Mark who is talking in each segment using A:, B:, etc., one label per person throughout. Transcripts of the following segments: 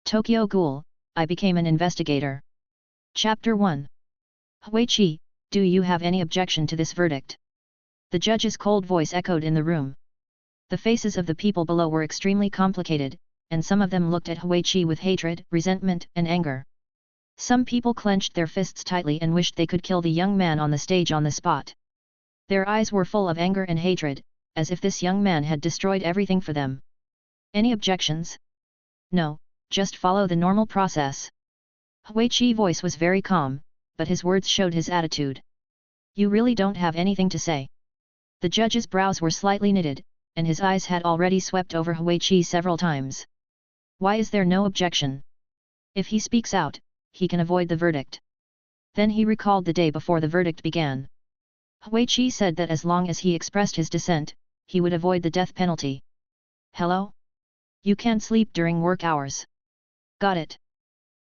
A: Tokyo Ghoul, I became an investigator. Chapter 1. Huichi, do you have any objection to this verdict? The judge's cold voice echoed in the room. The faces of the people below were extremely complicated, and some of them looked at Huichi with hatred, resentment, and anger. Some people clenched their fists tightly and wished they could kill the young man on the stage on the spot. Their eyes were full of anger and hatred, as if this young man had destroyed everything for them. Any objections? No, just follow the normal process. Huichi's voice was very calm, but his words showed his attitude. You really don't have anything to say. The judge's brows were slightly knitted, and his eyes had already swept over Huichi several times. Why is there no objection? If he speaks out, he can avoid the verdict. Then he recalled the day before the verdict began. Huichi said that as long as he expressed his dissent, he would avoid the death penalty. Hello? You can't sleep during work hours. Got it.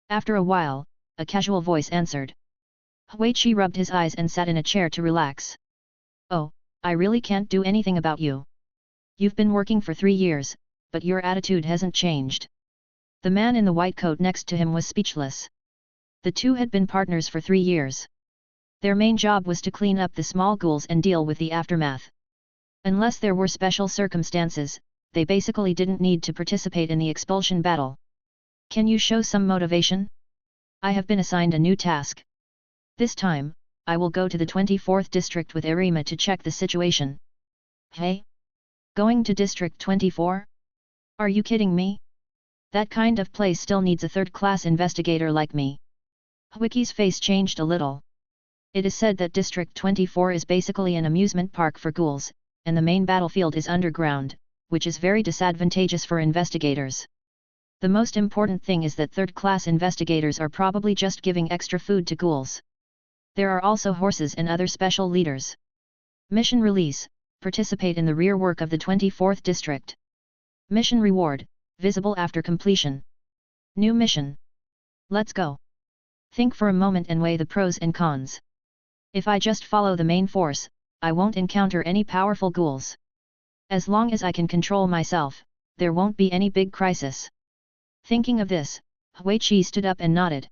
A: After a while, a casual voice answered. Huichi rubbed his eyes and sat in a chair to relax. Oh, I really can't do anything about you. You've been working for 3 years, but your attitude hasn't changed. The man in the white coat next to him was speechless. The two had been partners for 3 years. Their main job was to clean up the small ghouls and deal with the aftermath. Unless there were special circumstances, they basically didn't need to participate in the expulsion battle. Can you show some motivation? I have been assigned a new task. This time, I will go to the 24th district with Arima to check the situation. Hey? Going to District 24? Are you kidding me? That kind of place still needs a third-class investigator like me. Huichi's face changed a little. It is said that District 24 is basically an amusement park for ghouls, and the main battlefield is underground, which is very disadvantageous for investigators. The most important thing is that third-class investigators are probably just giving extra food to ghouls. There are also horses and other special leaders. Mission release: participate in the rear work of the 24th district. Mission reward: visible after completion. New mission. Let's go. Think for a moment and weigh the pros and cons. If I just follow the main force, I won't encounter any powerful ghouls. As long as I can control myself, there won't be any big crisis. Thinking of this, Huichi stood up and nodded.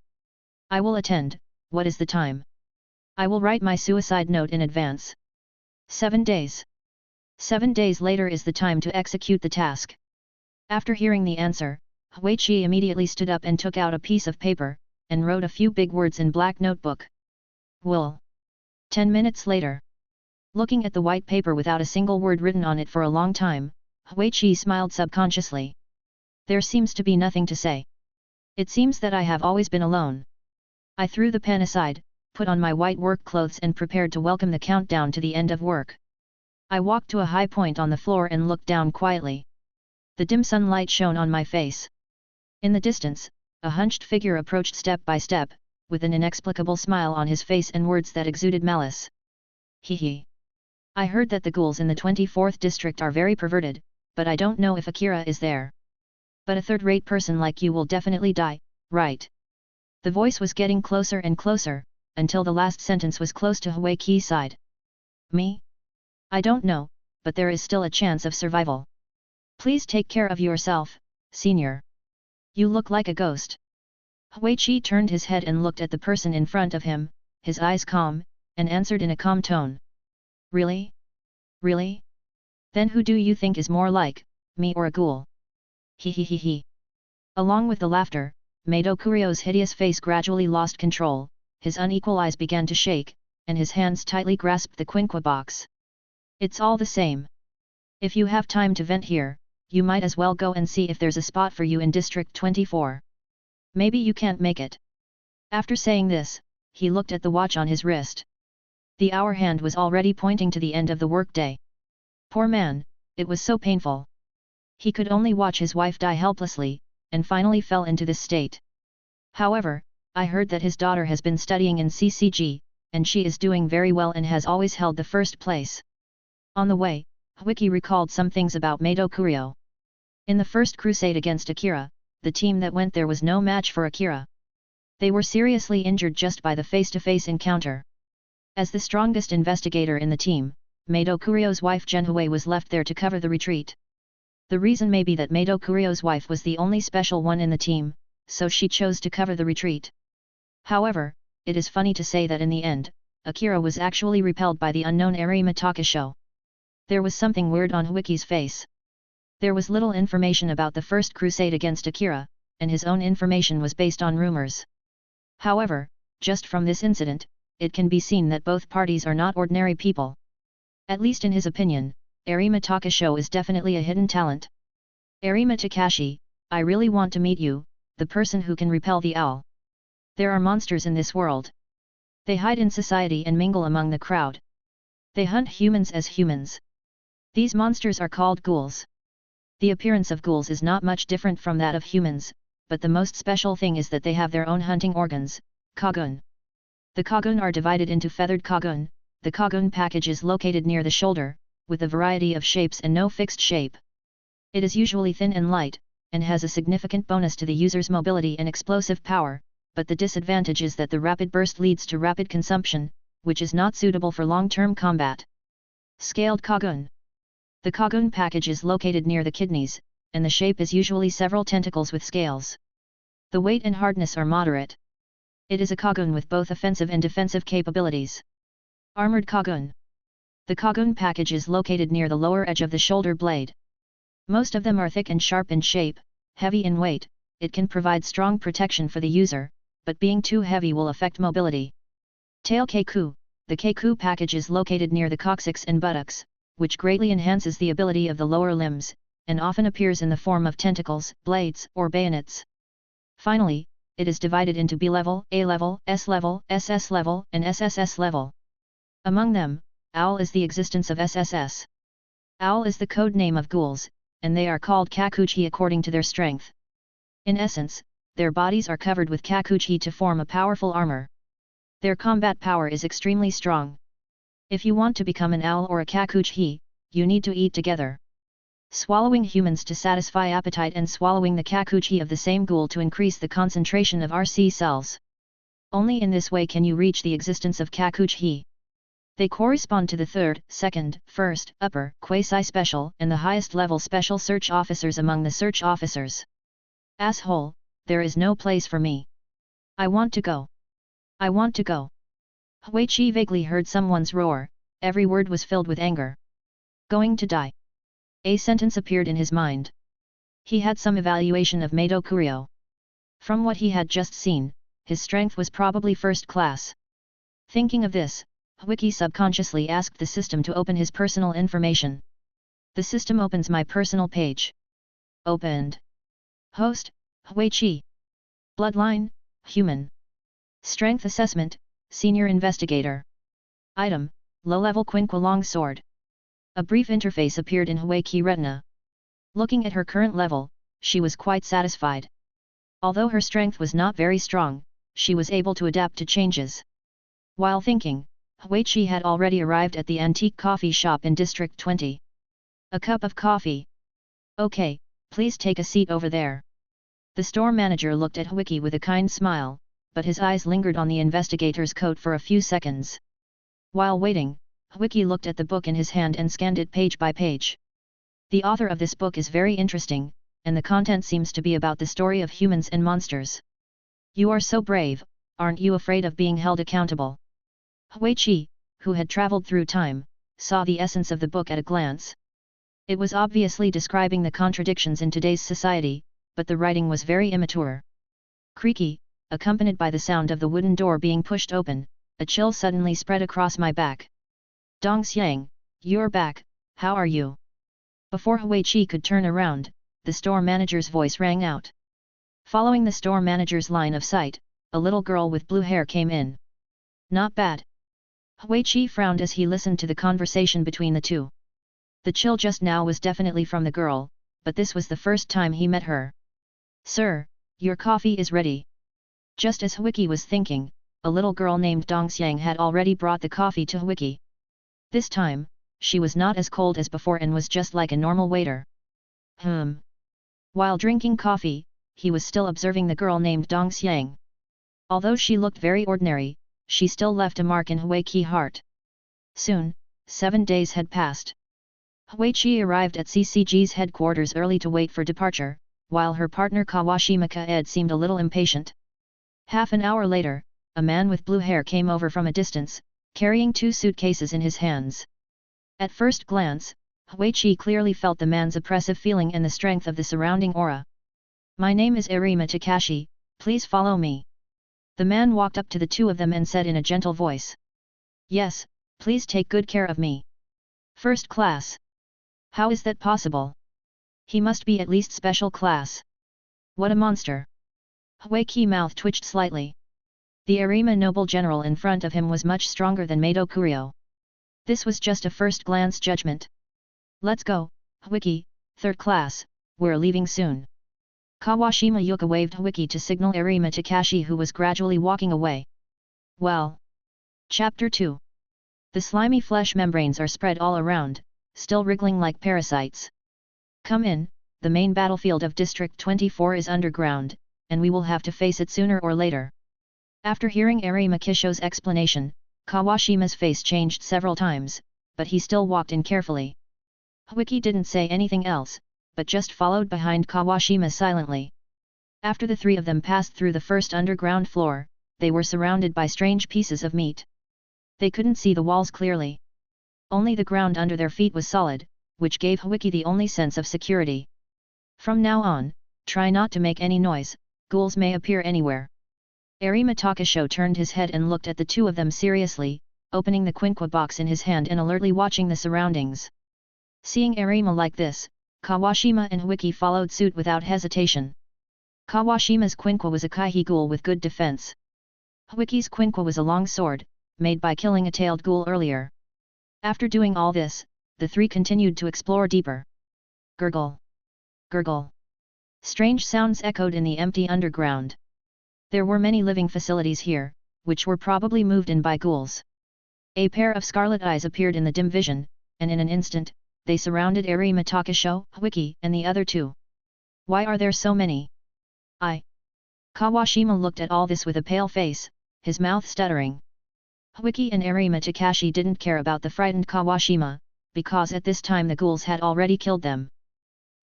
A: I will attend. What is the time? I will write my suicide note in advance. 7 days. 7 days later is the time to execute the task. After hearing the answer, Huichi immediately stood up and took out a piece of paper, and wrote a few big words in black notebook. Will. 10 minutes later. Looking at the white paper without a single word written on it for a long time, Huichi smiled subconsciously. There seems to be nothing to say. It seems that I have always been alone. I threw the pen aside, put on my white work clothes and prepared to welcome the countdown to the end of work. I walked to a high point on the floor and looked down quietly. The dim sunlight shone on my face. In the distance, a hunched figure approached step by step, with an inexplicable smile on his face and words that exuded malice. Hee hee. I heard that the ghouls in the 24th district are very perverted, but I don't know if Akira is there. But a third-rate person like you will definitely die, right? The voice was getting closer and closer, until the last sentence was close to Huichi's side. Me? I don't know, but there is still a chance of survival. Please take care of yourself, senior. You look like a ghost. Huichi turned his head and looked at the person in front of him, his eyes calm, and answered in a calm tone. Really? Really? Then who do you think is more like, me or a ghoul? Hee hee hee hee. Along with the laughter, Maito Kurio's hideous face gradually lost control, his unequal eyes began to shake, and his hands tightly grasped the quinqua box. It's all the same. If you have time to vent here, you might as well go and see if there's a spot for you in District 24. Maybe you can't make it. After saying this, he looked at the watch on his wrist. The hour hand was already pointing to the end of the workday. Poor man, it was so painful. He could only watch his wife die helplessly, and finally fell into this state. However, I heard that his daughter has been studying in CCG, and she is doing very well and has always held the first place. On the way, Huichi recalled some things about Maito Kurio. In the first crusade against Akira, the team that went there was no match for Akira. They were seriously injured just by the face-to-face encounter. As the strongest investigator in the team, Maito Kurio's wife Genhui was left there to cover the retreat. The reason may be that Maito Kurio's wife was the only special one in the team, so she chose to cover the retreat. However, it is funny to say that in the end, Akira was actually repelled by the unknown Arima Takasho. There was something weird on Wiki's face. There was little information about the first crusade against Akira, and his own information was based on rumors. However, just from this incident, it can be seen that both parties are not ordinary people. At least in his opinion, Arima Takasho is definitely a hidden talent. Arima Takashi, I really want to meet you, the person who can repel the owl. There are monsters in this world. They hide in society and mingle among the crowd. They hunt humans as humans. These monsters are called ghouls. The appearance of ghouls is not much different from that of humans, but the most special thing is that they have their own hunting organs, kagun. The kagun are divided into feathered kagun. The kagun package is located near the shoulder, with a variety of shapes and no fixed shape. It is usually thin and light, and has a significant bonus to the user's mobility and explosive power, but the disadvantage is that the rapid burst leads to rapid consumption, which is not suitable for long-term combat. Scaled kagun. The kagun package is located near the kidneys, and the shape is usually several tentacles with scales. The weight and hardness are moderate. It is a kagun with both offensive and defensive capabilities. Armored kagun. The kagun package is located near the lower edge of the shoulder blade. Most of them are thick and sharp in shape, heavy in weight. It can provide strong protection for the user, but being too heavy will affect mobility. Tail keiku. The keiku package is located near the coccyx and buttocks, which greatly enhances the ability of the lower limbs, and often appears in the form of tentacles, blades, or bayonets. Finally, it is divided into B-level, A-level, S-level, SS level, and SSS level. Among them, Owl is the existence of SSS. Owl is the code name of ghouls, and they are called kakuchi according to their strength. In essence, their bodies are covered with kakuchi to form a powerful armor. Their combat power is extremely strong. If you want to become an owl or a kakuchi, you need to eat together. Swallowing humans to satisfy appetite and swallowing the kakuchi of the same ghoul to increase the concentration of RC cells. Only in this way can you reach the existence of kakuchi. They correspond to the third, second, first, upper, quasi-special, and the highest level special search officers among the search officers. Asshole, there is no place for me. I want to go. I want to go. Huichi vaguely heard someone's roar, every word was filled with anger. Going to die. A sentence appeared in his mind. He had some evaluation of Mado Kuryo. From what he had just seen, his strength was probably first class. Thinking of this, Wiki subconsciously asked the system to open his personal information. The system opens my personal page. Opened. Host, Huichi. Bloodline, human. Strength assessment, senior investigator. Item, low-level Quinqua long sword. A brief interface appeared in Huichi retina. Looking at her current level, she was quite satisfied. Although her strength was not very strong, she was able to adapt to changes. While thinking, Huichi had already arrived at the antique coffee shop in District 20. A cup of coffee. Okay, please take a seat over there. The store manager looked at Wiki with a kind smile, but his eyes lingered on the investigator's coat for a few seconds. While waiting, Wiki looked at the book in his hand and scanned it page by page. The author of this book is very interesting, and the content seems to be about the story of humans and monsters. You are so brave, aren't you afraid of being held accountable? Huichi, who had traveled through time, saw the essence of the book at a glance. It was obviously describing the contradictions in today's society, but the writing was very immature. Creaky, accompanied by the sound of the wooden door being pushed open, a chill suddenly spread across my back. Dongxiang, you're back, how are you? Before Huichi could turn around, the store manager's voice rang out. Following the store manager's line of sight, a little girl with blue hair came in. Not bad. Huichi frowned as he listened to the conversation between the two. The chill just now was definitely from the girl, but this was the first time he met her. Sir, your coffee is ready. Just as Huichi was thinking, a little girl named Dongxiang had already brought the coffee to Huichi. This time, she was not as cold as before and was just like a normal waiter. While drinking coffee, he was still observing the girl named Dongxiang. Although she looked very ordinary, she still left a mark in Huichi's heart. Soon, 7 days had passed. Huichi arrived at CCG's headquarters early to wait for departure, while her partner Kawashima Kaed seemed a little impatient. Half an hour later, a man with blue hair came over from a distance, carrying 2 suitcases in his hands. At first glance, Huichi clearly felt the man's oppressive feeling and the strength of the surrounding aura. "My name is Arima Takashi, please follow me." The man walked up to the 2 of them and said in a gentle voice. "Yes, please take good care of me." "First class? How is that possible? He must be at least special class. What a monster." Huichi's mouth twitched slightly. The Arima noble general in front of him was much stronger than Mato Kurio. This was just a first-glance judgment. "Let's go, Huichi, third class, we're leaving soon." Kawashima Yuka waved Huichi to signal Arima Takashi, who was gradually walking away. Well. Chapter 2. The slimy flesh membranes are spread all around, still wriggling like parasites. "Come in, the main battlefield of District 24 is underground, and we will have to face it sooner or later." After hearing Arima Kisho's explanation, Kawashima's face changed several times, but he still walked in carefully. Huichi didn't say anything else, but just followed behind Kawashima silently. After the 3 of them passed through the first underground floor, they were surrounded by strange pieces of meat. They couldn't see the walls clearly. Only the ground under their feet was solid, which gave Huichi the only sense of security. "From now on, try not to make any noise, ghouls may appear anywhere." Arima Takasho turned his head and looked at the 2 of them seriously, opening the quinqua box in his hand and alertly watching the surroundings. Seeing Arima like this, Kawashima and Huichi followed suit without hesitation. Kawashima's quinqua was a kaihi ghoul with good defense. Huichi's quinqua was a long sword, made by killing a tailed ghoul earlier. After doing all this, the 3 continued to explore deeper. Gurgle. Gurgle. Strange sounds echoed in the empty underground. There were many living facilities here, which were probably moved in by ghouls. A pair of scarlet eyes appeared in the dim vision, and in an instant, they surrounded Arima Takasho, Huichi, and the other 2. "Why are there so many?" Kawashima looked at all this with a pale face, his mouth stuttering. Huichi and Arima Takashi didn't care about the frightened Kawashima, because at this time the ghouls had already killed them.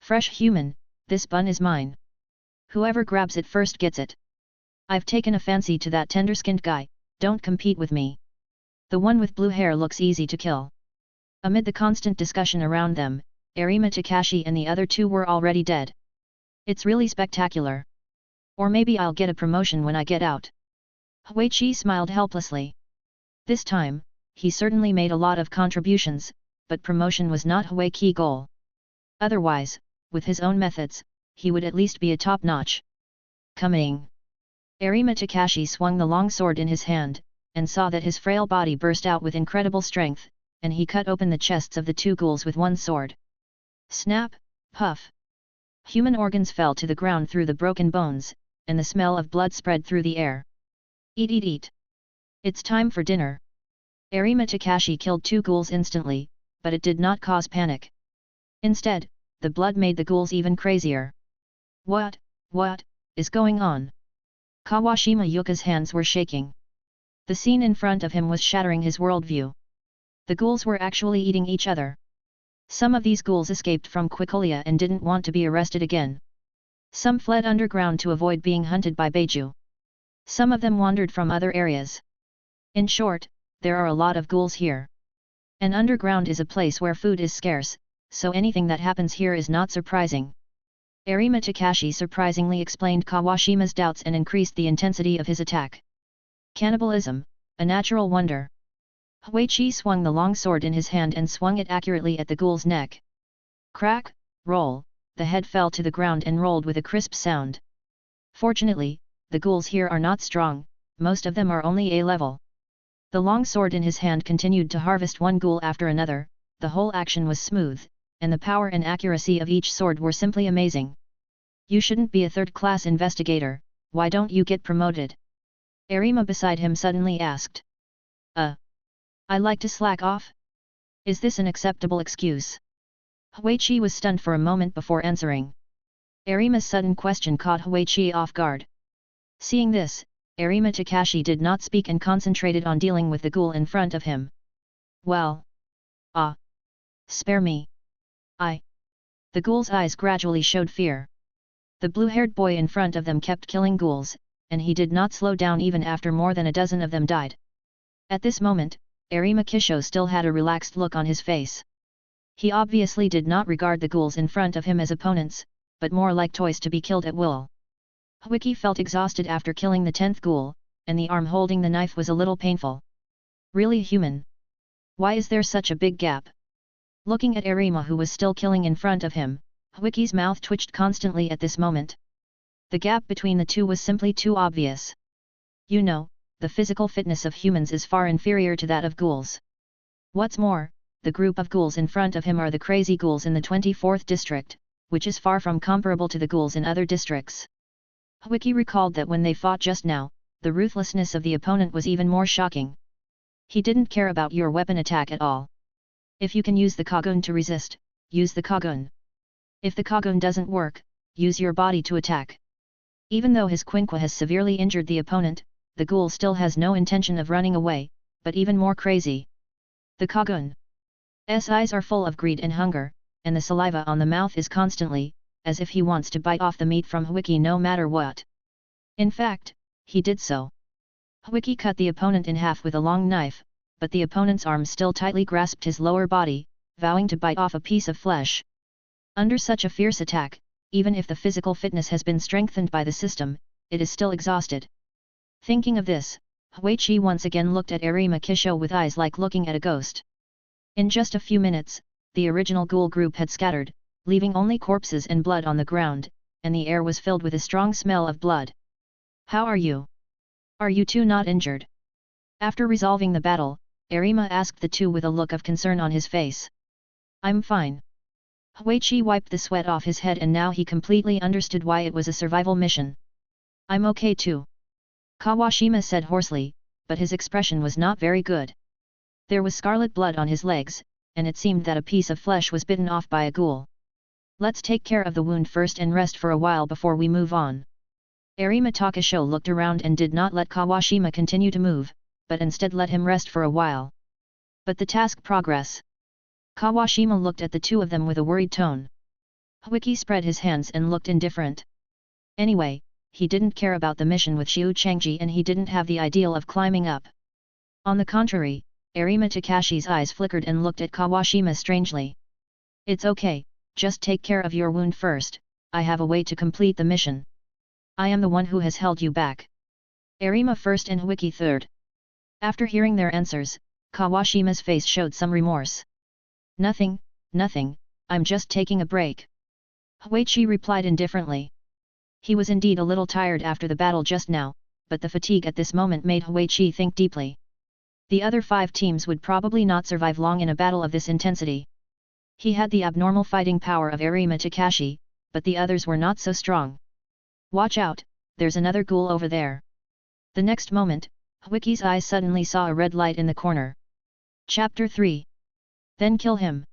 A: "Fresh human, this bun is mine. Whoever grabs it first gets it. I've taken a fancy to that tender-skinned guy, don't compete with me. The one with blue hair looks easy to kill." Amid the constant discussion around them, Arima Takashi and the other 2 were already dead. "It's really spectacular. Or maybe I'll get a promotion when I get out." Huichi smiled helplessly. This time, he certainly made a lot of contributions, but promotion was not Huichi's goal. Otherwise, with his own methods, he would at least be a top-notch. "Coming." Arima Takashi swung the long sword in his hand, and saw that his frail body burst out with incredible strength, and he cut open the chests of the 2 ghouls with one sword. Snap, puff. Human organs fell to the ground through the broken bones, and the smell of blood spread through the air. "Eat eat eat. It's time for dinner." Arima Takashi killed 2 ghouls instantly, but it did not cause panic. Instead, the blood made the ghouls even crazier. What is going on?" Kawashima Yuka's hands were shaking. The scene in front of him was shattering his worldview. The ghouls were actually eating each other. Some of these ghouls escaped from Quicolia and didn't want to be arrested again. Some fled underground to avoid being hunted by Beiju. Some of them wandered from other areas. In short, there are a lot of ghouls here. And underground is a place where food is scarce, so anything that happens here is not surprising. Arima Takashi surprisingly explained Kawashima's doubts and increased the intensity of his attack. "Cannibalism, a natural wonder." Huichi swung the long sword in his hand and swung it accurately at the ghoul's neck. Crack, roll, the head fell to the ground and rolled with a crisp sound. Fortunately, the ghouls here are not strong, most of them are only A level. The long sword in his hand continued to harvest one ghoul after another, the whole action was smooth, and the power and accuracy of each sword were simply amazing. "You shouldn't be a third-class investigator, why don't you get promoted?" Arima beside him suddenly asked. I like to slack off? Is this an acceptable excuse?" Huichi was stunned for a moment before answering. Arima's sudden question caught Huichi off guard. Seeing this, Arima Takashi did not speak and concentrated on dealing with the ghoul in front of him. "Well. Spare me. The ghoul's eyes gradually showed fear. The blue-haired boy in front of them kept killing ghouls, and he did not slow down even after more than a dozen of them died. At this moment, Arima Kisho still had a relaxed look on his face. He obviously did not regard the ghouls in front of him as opponents, but more like toys to be killed at will. Wiki felt exhausted after killing the 10th ghoul, and the arm holding the knife was a little painful. Really human? Why is there such a big gap? Looking at Arima who was still killing in front of him, Wiki's mouth twitched constantly at this moment. The gap between the two was simply too obvious. You know, the physical fitness of humans is far inferior to that of ghouls. What's more, the group of ghouls in front of him are the crazy ghouls in the 24th district, which is far from comparable to the ghouls in other districts. Wiki recalled that when they fought just now, the ruthlessness of the opponent was even more shocking. He didn't care about your weapon attack at all. If you can use the Kagun to resist, use the Kagun. If the Kagun doesn't work, use your body to attack. Even though his Quinqua has severely injured the opponent, the ghoul still has no intention of running away, but even more crazy. The Kagun's eyes are full of greed and hunger, and the saliva on the mouth is constantly, as if he wants to bite off the meat from Wiki no matter what. In fact, he did so. Wiki cut the opponent in half with a long knife, but the opponent's arm still tightly grasped his lower body, vowing to bite off a piece of flesh. Under such a fierce attack, even if the physical fitness has been strengthened by the system, it is still exhausted. Thinking of this, Huichi once again looked at Arima Kisho with eyes like looking at a ghost. In just a few minutes, the original ghoul group had scattered, leaving only corpses and blood on the ground, and the air was filled with a strong smell of blood. How are you? Are you two not injured? After resolving the battle, Arima asked the two with a look of concern on his face. I'm fine. Huichi wiped the sweat off his head and now he completely understood why it was a survival mission. I'm okay too. Kawashima said hoarsely, but his expression was not very good. There was scarlet blood on his legs, and it seemed that a piece of flesh was bitten off by a ghoul. Let's take care of the wound first and rest for a while before we move on. Arima Takasho looked around and did not let Kawashima continue to move, but instead let him rest for a while. But the task progress. Kawashima looked at the two of them with a worried tone. Wiki spread his hands and looked indifferent. Anyway, he didn't care about the mission with Xiu Changji and he didn't have the ideal of climbing up. On the contrary, Arima Takashi's eyes flickered and looked at Kawashima strangely. It's okay, just take care of your wound first, I have a way to complete the mission. I am the one who has held you back. Arima first and Wiki third. After hearing their answers, Kawashima's face showed some remorse. Nothing, I'm just taking a break. Huichi replied indifferently. He was indeed a little tired after the battle just now, but the fatigue at this moment made Huichi think deeply. The other 5 teams would probably not survive long in a battle of this intensity. He had the abnormal fighting power of Arima Takashi, but the others were not so strong. Watch out, there's another ghoul over there. The next moment, Wiki's eyes suddenly saw a red light in the corner. Chapter 3. Then kill him.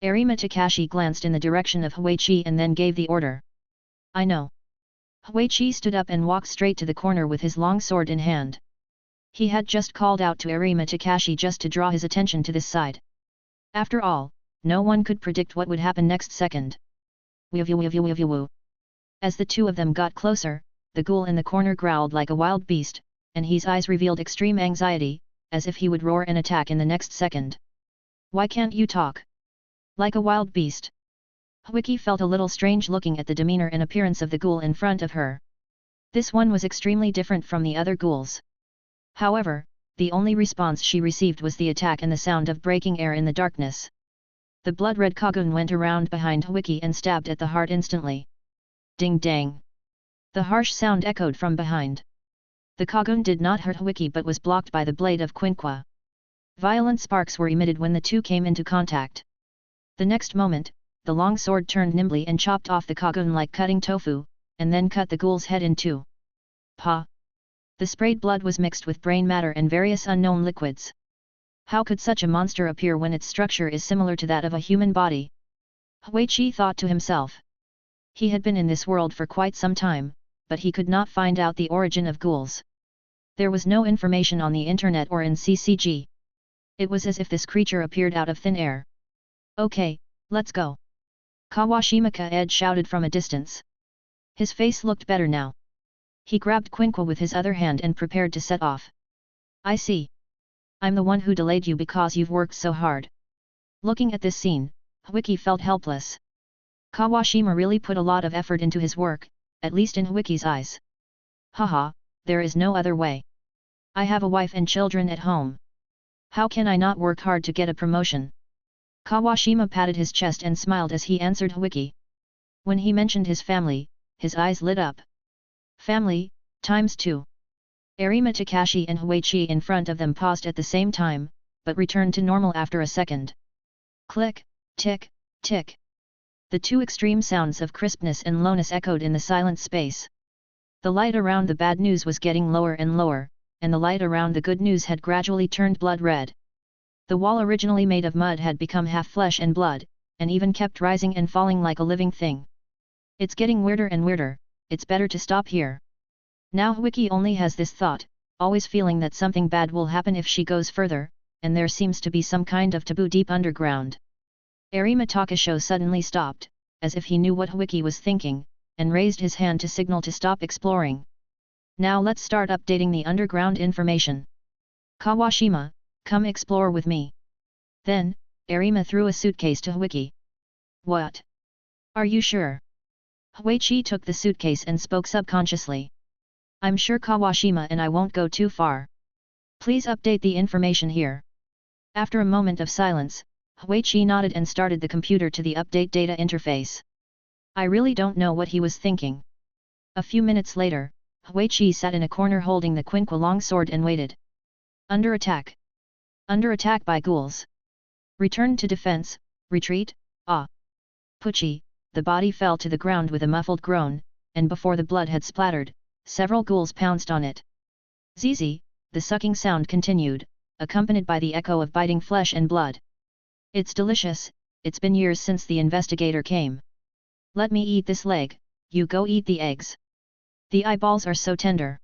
A: Arima Takashi glanced in the direction of Huichi and then gave the order. I know. Huichi stood up and walked straight to the corner with his long sword in hand. He had just called out to Arima Takashi just to draw his attention to this side. After all, no one could predict what would happen next second. Woo. As the two of them got closer, the ghoul in the corner growled like a wild beast, and his eyes revealed extreme anxiety, as if he would roar and attack in the next second. Why can't you talk? Like a wild beast. Wiki felt a little strange looking at the demeanor and appearance of the ghoul in front of her. This one was extremely different from the other ghouls. However, the only response she received was the attack and the sound of breaking air in the darkness. The blood-red Kagun went around behind Wiki and stabbed at the heart instantly. Ding dang! The harsh sound echoed from behind. The Kagun did not hurt Wiki but was blocked by the blade of Quinqua. Violent sparks were emitted when the two came into contact. The next moment, the long sword turned nimbly and chopped off the Kagun like cutting tofu, and then cut the ghoul's head in two. Pa! The sprayed blood was mixed with brain matter and various unknown liquids. How could such a monster appear when its structure is similar to that of a human body? Huichi thought to himself. He had been in this world for quite some time, but he could not find out the origin of ghouls. There was no information on the internet or in CCG. It was as if this creature appeared out of thin air. Okay, let's go. Kawashima-ka-ed shouted from a distance. His face looked better now. He grabbed Quinqua with his other hand and prepared to set off. I see. I'm the one who delayed you because you've worked so hard. Looking at this scene, Wiki felt helpless. Kawashima really put a lot of effort into his work, at least in Wiki's eyes. Haha, there is no other way. I have a wife and children at home. How can I not work hard to get a promotion? Kawashima patted his chest and smiled as he answered Wiki. When he mentioned his family, his eyes lit up. Family, times 2. Arima Takashi and Huichi in front of them paused at the same time, but returned to normal after a second. Click, tick, tick. The two extreme sounds of crispness and lowness echoed in the silent space. The light around the bad news was getting lower and lower, and the light around the good news had gradually turned blood red. The wall originally made of mud had become half flesh and blood, and even kept rising and falling like a living thing. It's getting weirder and weirder, it's better to stop here. Now Wiki only has this thought, always feeling that something bad will happen if she goes further, and there seems to be some kind of taboo deep underground. Arima Takasho suddenly stopped, as if he knew what Wiki was thinking, and raised his hand to signal to stop exploring. Now let's start updating the underground information. Kawashima, come explore with me. Then, Arima threw a suitcase to Wiki. What? Are you sure? Huichi took the suitcase and spoke subconsciously. I'm sure Kawashima and I won't go too far. Please update the information here. After a moment of silence, Huichi nodded and started the computer to the update data interface. I really don't know what he was thinking. A few minutes later, Huichi sat in a corner holding the Quinqua longsword and waited. Under attack. Under attack by ghouls. Return to defense, retreat, ah. Pucci, the body fell to the ground with a muffled groan, and before the blood had splattered, several ghouls pounced on it. Zizi, the sucking sound continued, accompanied by the echo of biting flesh and blood. It's delicious, it's been years since the investigator came. Let me eat this leg, you go eat the eggs. The eyeballs are so tender.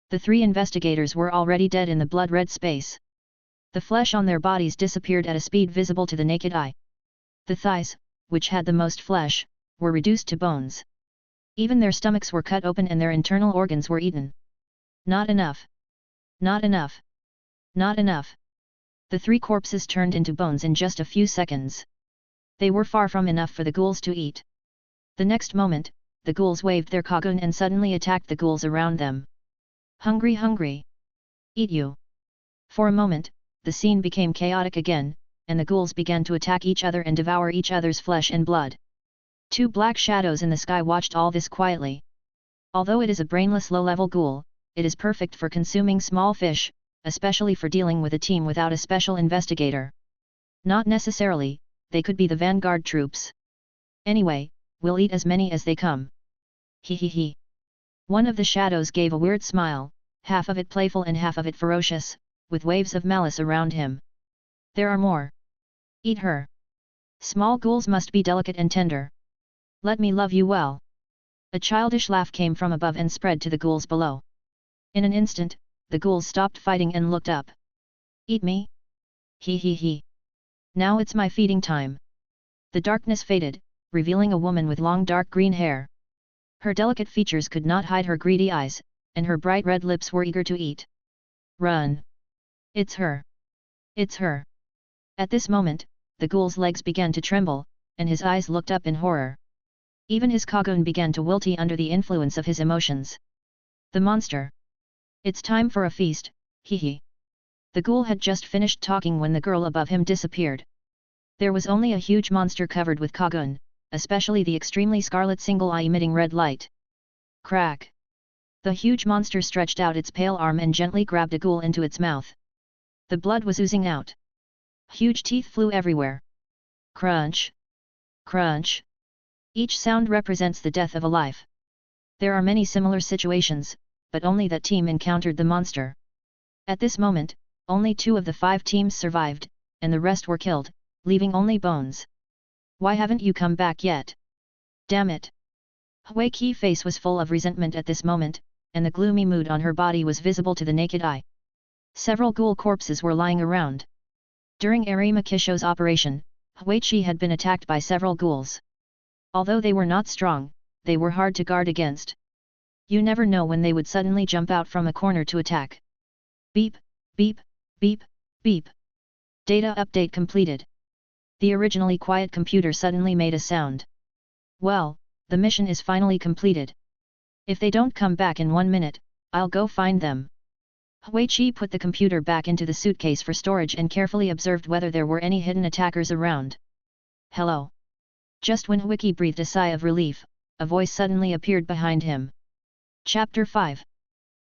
A: The 3 investigators were already dead in the blood-red space. The flesh on their bodies disappeared at a speed visible to the naked eye. The thighs, which had the most flesh, were reduced to bones. Even their stomachs were cut open and their internal organs were eaten. Not enough. Not enough. Not enough. The 3 corpses turned into bones in just a few seconds. They were far from enough for the ghouls to eat. The next moment, the ghouls waved their kagun and suddenly attacked the ghouls around them. Hungry, hungry. Eat you. For a moment, the scene became chaotic again, and the ghouls began to attack each other and devour each other's flesh and blood. 2 black shadows in the sky watched all this quietly. Although it is a brainless low-level ghoul, it is perfect for consuming small fish, especially for dealing with a team without a special investigator. Not necessarily, they could be the vanguard troops. Anyway, we'll eat as many as they come. Hee hee hee. One of the shadows gave a weird smile, half of it playful and half of it ferocious, with waves of malice around him. There are more. Eat her. Small ghouls must be delicate and tender. Let me love you well. A childish laugh came from above and spread to the ghouls below. In an instant, the ghouls stopped fighting and looked up. Eat me? Hee hee hee. Now it's my feeding time. The darkness faded, revealing a woman with long dark green hair. Her delicate features could not hide her greedy eyes, and her bright red lips were eager to eat. Run! It's her! It's her! At this moment, the ghoul's legs began to tremble, and his eyes looked up in horror. Even his kagun began to wilty under the influence of his emotions. The monster! It's time for a feast, hee hee. The ghoul had just finished talking when the girl above him disappeared. There was only a huge monster covered with kagun, especially the extremely scarlet single eye emitting red light. Crack! The huge monster stretched out its pale arm and gently grabbed a ghoul into its mouth. The blood was oozing out. Huge teeth flew everywhere. Crunch! Crunch! Each sound represents the death of a life. There are many similar situations, but only that team encountered the monster. At this moment, only 2 of the 5 teams survived, and the rest were killed, leaving only bones. Why haven't you come back yet? Damn it! Huiqi's face was full of resentment at this moment, and the gloomy mood on her body was visible to the naked eye. Several ghoul corpses were lying around. During Arima Kisho's operation, Huiqi had been attacked by several ghouls. Although they were not strong, they were hard to guard against. You never know when they would suddenly jump out from a corner to attack. Beep, beep, beep, beep. Data update completed. The originally quiet computer suddenly made a sound. Well, the mission is finally completed. If they don't come back in 1 minute, I'll go find them. Huichi put the computer back into the suitcase for storage and carefully observed whether there were any hidden attackers around. Hello. Just when Huichi breathed a sigh of relief, a voice suddenly appeared behind him. Chapter 5.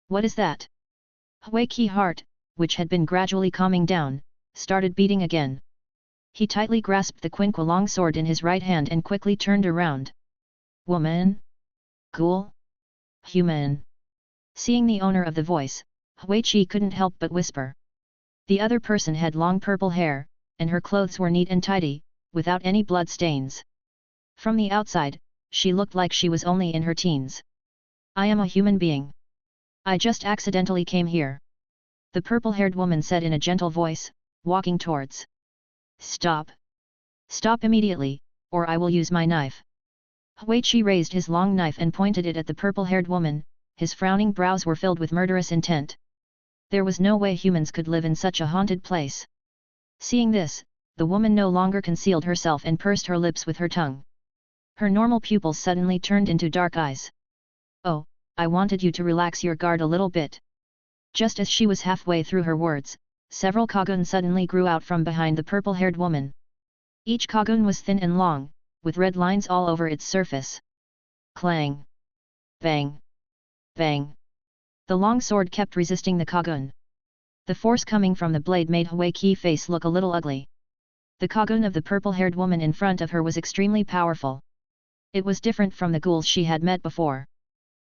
A: What is that? Huichi's heart, which had been gradually calming down, started beating again. He tightly grasped the Quinqua longsword in his right hand and quickly turned around. Woman? Ghoul? Human? Seeing the owner of the voice, Huichi couldn't help but whisper. The other person had long purple hair, and her clothes were neat and tidy, without any blood stains. From the outside, she looked like she was only in her teens. I am a human being. I just accidentally came here. The purple-haired woman said in a gentle voice, walking towards. Stop. Stop immediately, or I will use my knife. Huichi raised his long knife and pointed it at the purple-haired woman, his frowning brows were filled with murderous intent. There was no way humans could live in such a haunted place. Seeing this, the woman no longer concealed herself and pursed her lips with her tongue. Her normal pupils suddenly turned into dark eyes. Oh, I wanted you to relax your guard a little bit. Just as she was halfway through her words, several Kagun suddenly grew out from behind the purple-haired woman. Each Kagun was thin and long, with red lines all over its surface. Clang! Bang! Bang! The long sword kept resisting the Kagun. The force coming from the blade made Huichi's face look a little ugly. The Kagun of the purple-haired woman in front of her was extremely powerful. It was different from the ghouls she had met before.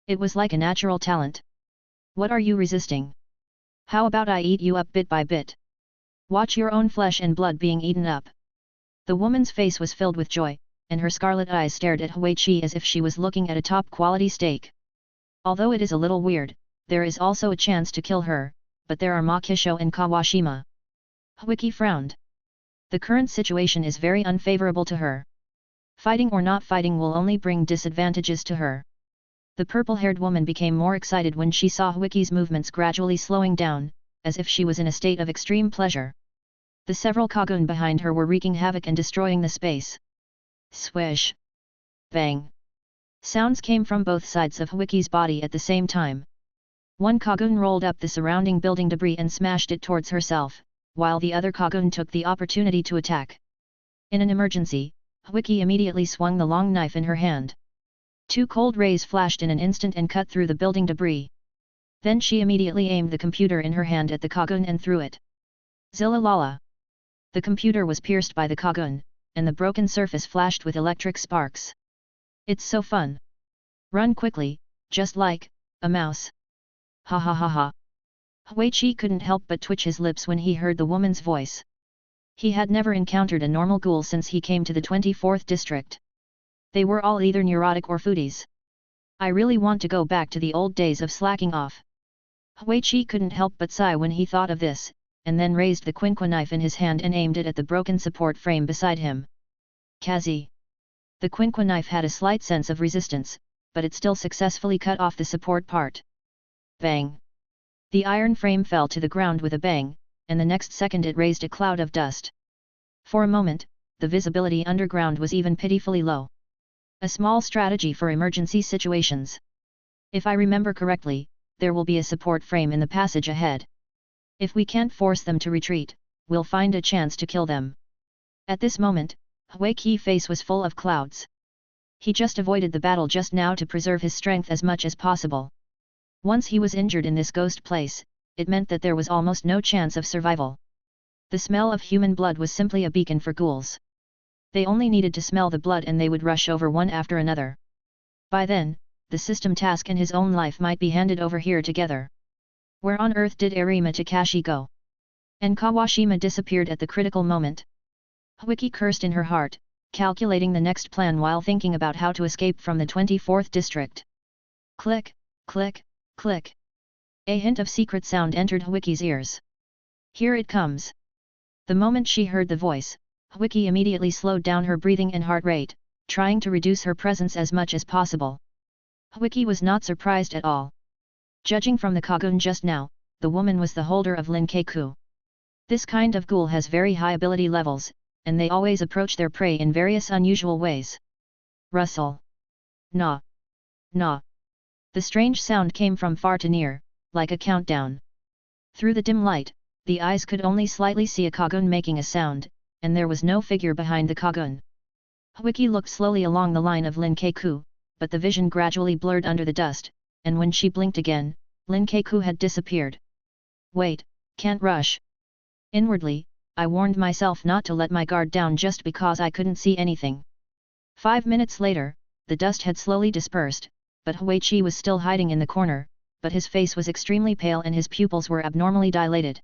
A: It was like a natural talent. What are you resisting? How about I eat you up bit by bit? Watch your own flesh and blood being eaten up. The woman's face was filled with joy, and her scarlet eyes stared at Huichi as if she was looking at a top-quality steak. Although it is a little weird, there is also a chance to kill her, but there are Makisho and Kawashima. Huichi frowned. The current situation is very unfavorable to her. Fighting or not fighting will only bring disadvantages to her. The purple-haired woman became more excited when she saw Huichi's movements gradually slowing down, as if she was in a state of extreme pleasure. The several Kagun behind her were wreaking havoc and destroying the space. Swish! Bang! Sounds came from both sides of Huichi's body at the same time. One Kagun rolled up the surrounding building debris and smashed it towards herself, while the other Kagun took the opportunity to attack. In an emergency, Huichi immediately swung the long knife in her hand. Two cold rays flashed in an instant and cut through the building debris. Then she immediately aimed the computer in her hand at the Kagun and threw it. Zillalala! The computer was pierced by the Kagun, and the broken surface flashed with electric sparks. It's so fun! Run quickly, just like a mouse. Ha ha ha ha! Huichi couldn't help but twitch his lips when he heard the woman's voice. He had never encountered a normal ghoul since he came to the 24th district. They were all either neurotic or foodies. I really want to go back to the old days of slacking off. Huichi couldn't help but sigh when he thought of this, and then raised the Quinqua knife in his hand and aimed it at the broken support frame beside him. Kazi! The Quinqua knife had a slight sense of resistance, but it still successfully cut off the support part. Bang! The iron frame fell to the ground with a bang, and the next second it raised a cloud of dust. For a moment, the visibility underground was even pitifully low. A small strategy for emergency situations. If I remember correctly, there will be a support frame in the passage ahead. If we can't force them to retreat, we'll find a chance to kill them. At this moment, Huichi's face was full of clouds. He just avoided the battle just now to preserve his strength as much as possible. Once he was injured in this ghost place, it meant that there was almost no chance of survival. The smell of human blood was simply a beacon for ghouls. They only needed to smell the blood and they would rush over one after another. By then, the system task and his own life might be handed over here together. Where on earth did Arima Takashi go? And Kawashima disappeared at the critical moment. Huichi cursed in her heart, calculating the next plan while thinking about how to escape from the 24th district. Click, click, click. A hint of secret sound entered Huichi's ears. Here it comes. The moment she heard the voice, Huichi immediately slowed down her breathing and heart rate, trying to reduce her presence as much as possible. Wiki was not surprised at all. Judging from the Kagun just now, the woman was the holder of Linkeiku. This kind of ghoul has very high ability levels, and they always approach their prey in various unusual ways. Rustle. Gnaw. Gnaw. The strange sound came from far to near, like a countdown. Through the dim light, the eyes could only slightly see a Kagun making a sound, and there was no figure behind the Kagun. Wiki looked slowly along the line of Linkeiku, but the vision gradually blurred under the dust, and when she blinked again, Linkeiku had disappeared. Wait, can't rush. Inwardly, I warned myself not to let my guard down just because I couldn't see anything. 5 minutes later, the dust had slowly dispersed, but Huichi was still hiding in the corner, but his face was extremely pale and his pupils were abnormally dilated.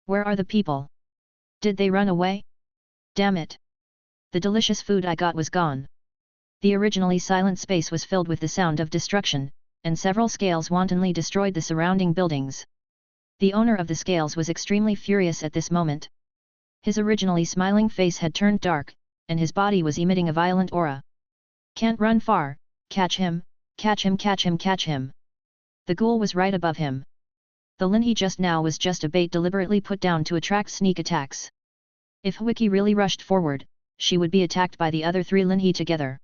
A: Where are the people? Did they run away? Damn it! The delicious food I got was gone. The originally silent space was filled with the sound of destruction, and several scales wantonly destroyed the surrounding buildings. The owner of the scales was extremely furious at this moment. His originally smiling face had turned dark, and his body was emitting a violent aura. Can't run far, catch him, catch him, catch him, catch him. The ghoul was right above him. The linhi just now was just a bait deliberately put down to attract sneak attacks. If Wiki really rushed forward, she would be attacked by the other 3 linhi together.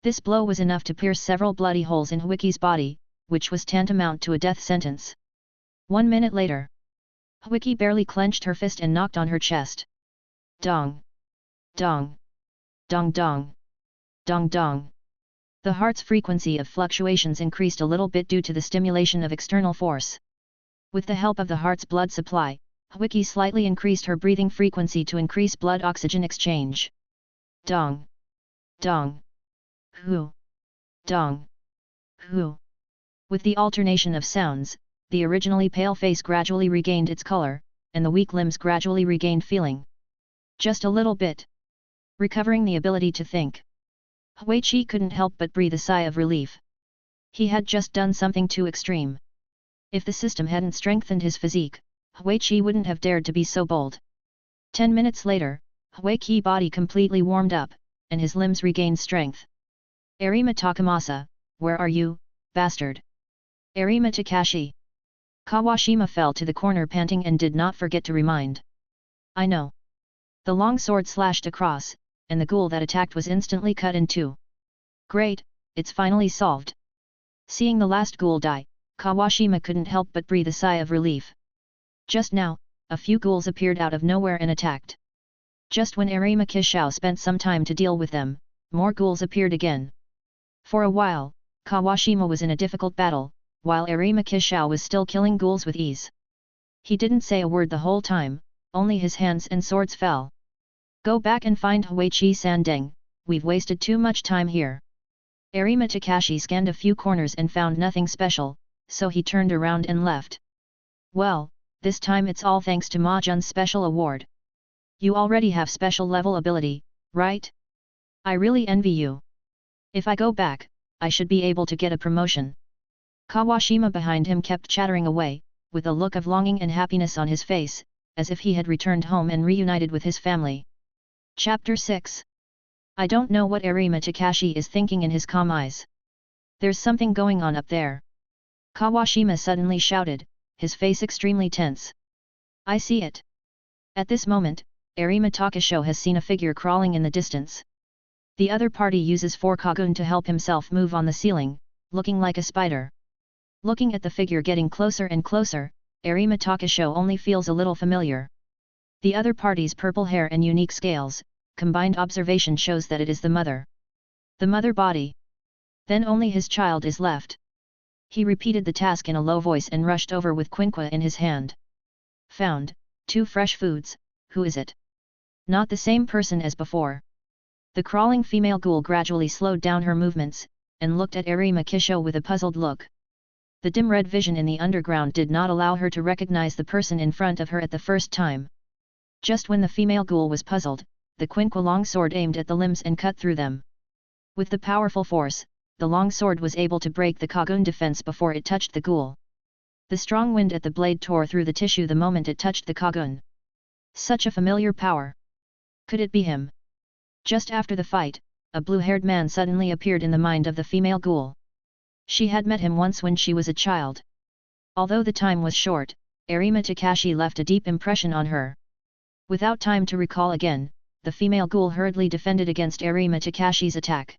A: This blow was enough to pierce several bloody holes in Wiki's body, which was tantamount to a death sentence. 1 minute later, Wiki barely clenched her fist and knocked on her chest. Dong! Dong! Dong dong! Dong dong! The heart's frequency of fluctuations increased a little bit due to the stimulation of external force. With the help of the heart's blood supply, Wiki slightly increased her breathing frequency to increase blood-oxygen exchange. Dong! Dong! Hu! Dong! Hu! With the alternation of sounds, the originally pale face gradually regained its color, and the weak limbs gradually regained feeling. Just a little bit. Recovering the ability to think. Huichi couldn't help but breathe a sigh of relief. He had just done something too extreme. If the system hadn't strengthened his physique, Huichi wouldn't have dared to be so bold. 10 minutes later, Huichi's body completely warmed up, and his limbs regained strength. Arima Takamasa, where are you, bastard? Arima Takashi. Kawashima fell to the corner panting and did not forget to remind. I know. The long sword slashed across, and the ghoul that attacked was instantly cut in two. Great, it's finally solved. Seeing the last ghoul die, Kawashima couldn't help but breathe a sigh of relief. Just now, a few ghouls appeared out of nowhere and attacked. Just when Arima Kishao spent some time to deal with them, more ghouls appeared again. For a while, Kawashima was in a difficult battle, while Arima Kishao was still killing ghouls with ease. He didn't say a word the whole time, only his hands and swords fell. Go back and find Huichi Sandeng, we've wasted too much time here. Arima Takashi scanned a few corners and found nothing special, so he turned around and left. Well, this time it's all thanks to Ma-jun's special award. You already have special level ability, right? I really envy you. If I go back, I should be able to get a promotion. Kawashima behind him kept chattering away, with a look of longing and happiness on his face, as if he had returned home and reunited with his family. Chapter 6. I don't know what Arima Takashi is thinking in his calm eyes. There's something going on up there. Kawashima suddenly shouted, his face extremely tense. I see it. At this moment, Arima Takasho has seen a figure crawling in the distance. The other party uses 4 Kagun to help himself move on the ceiling, looking like a spider. Looking at the figure getting closer and closer, Arima Takasho only feels a little familiar. The other party's purple hair and unique scales, combined observation shows that it is the mother. The mother body. Then only his child is left. He repeated the task in a low voice and rushed over with quinqua in his hand. Found, 2 fresh foods, who is it? Not the same person as before. The crawling female ghoul gradually slowed down her movements, and looked at Arima Kisho with a puzzled look. The dim red vision in the underground did not allow her to recognize the person in front of her at the first time. Just when the female ghoul was puzzled, the quinqua longsword aimed at the limbs and cut through them. With the powerful force, the longsword was able to break the Kagun defense before it touched the ghoul. The strong wind at the blade tore through the tissue the moment it touched the Kagun. Such a familiar power. Could it be him? Just after the fight, a blue-haired man suddenly appeared in the mind of the female ghoul. She had met him once when she was a child. Although the time was short, Arima Takashi left a deep impression on her. Without time to recall again, the female ghoul hurriedly defended against Arima Takashi's attack.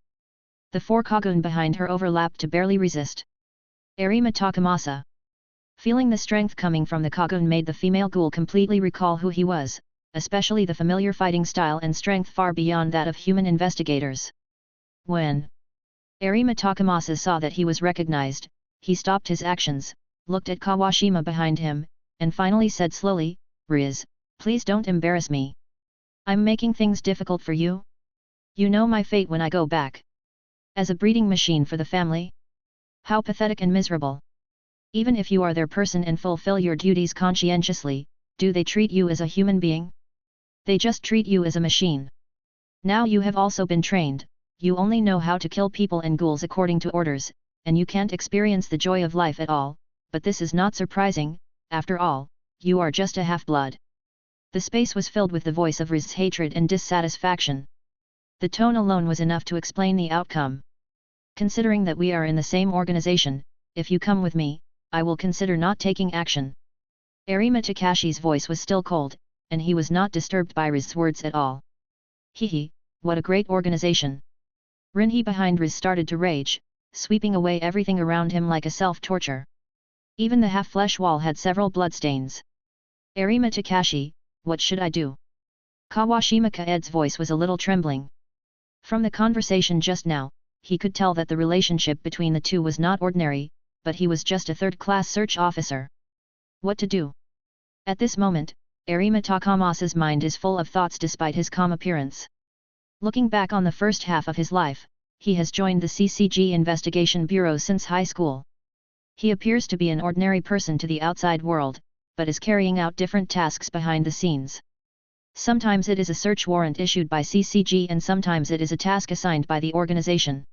A: The four Kagun behind her overlapped to barely resist. Arima Takamasa. Feeling the strength coming from the Kagun made the female ghoul completely recall who he was, especially the familiar fighting style and strength far beyond that of human investigators. When Arima Takamasa saw that he was recognized, he stopped his actions, looked at Kawashima behind him, and finally said slowly, "Riz, please don't embarrass me. I'm making things difficult for you? You know my fate when I go back. As a breeding machine for the family? How pathetic and miserable. Even if you are their person and fulfill your duties conscientiously, do they treat you as a human being? They just treat you as a machine. Now you have also been trained, you only know how to kill people and ghouls according to orders, and you can't experience the joy of life at all, but this is not surprising, after all, you are just a half-blood." The space was filled with the voice of Riz's hatred and dissatisfaction. The tone alone was enough to explain the outcome. "Considering that we are in the same organization, if you come with me, I will consider not taking action." Arima Takashi's voice was still cold, and he was not disturbed by Riz's words at all. "Hehe, what a great organization." Rinhe behind Riz started to rage, sweeping away everything around him like a self-torture. Even the half-flesh wall had several bloodstains. "Arima Takashi, what should I do?" Kawashima Kaed's voice was a little trembling. From the conversation just now, he could tell that the relationship between the two was not ordinary, but he was just a third-class search officer. What to do? At this moment, Arima Takamasa's mind is full of thoughts despite his calm appearance. Looking back on the first half of his life, he has joined the CCG Investigation Bureau since high school. He appears to be an ordinary person to the outside world, but is carrying out different tasks behind the scenes. Sometimes it is a search warrant issued by CCG and sometimes it is a task assigned by the organization.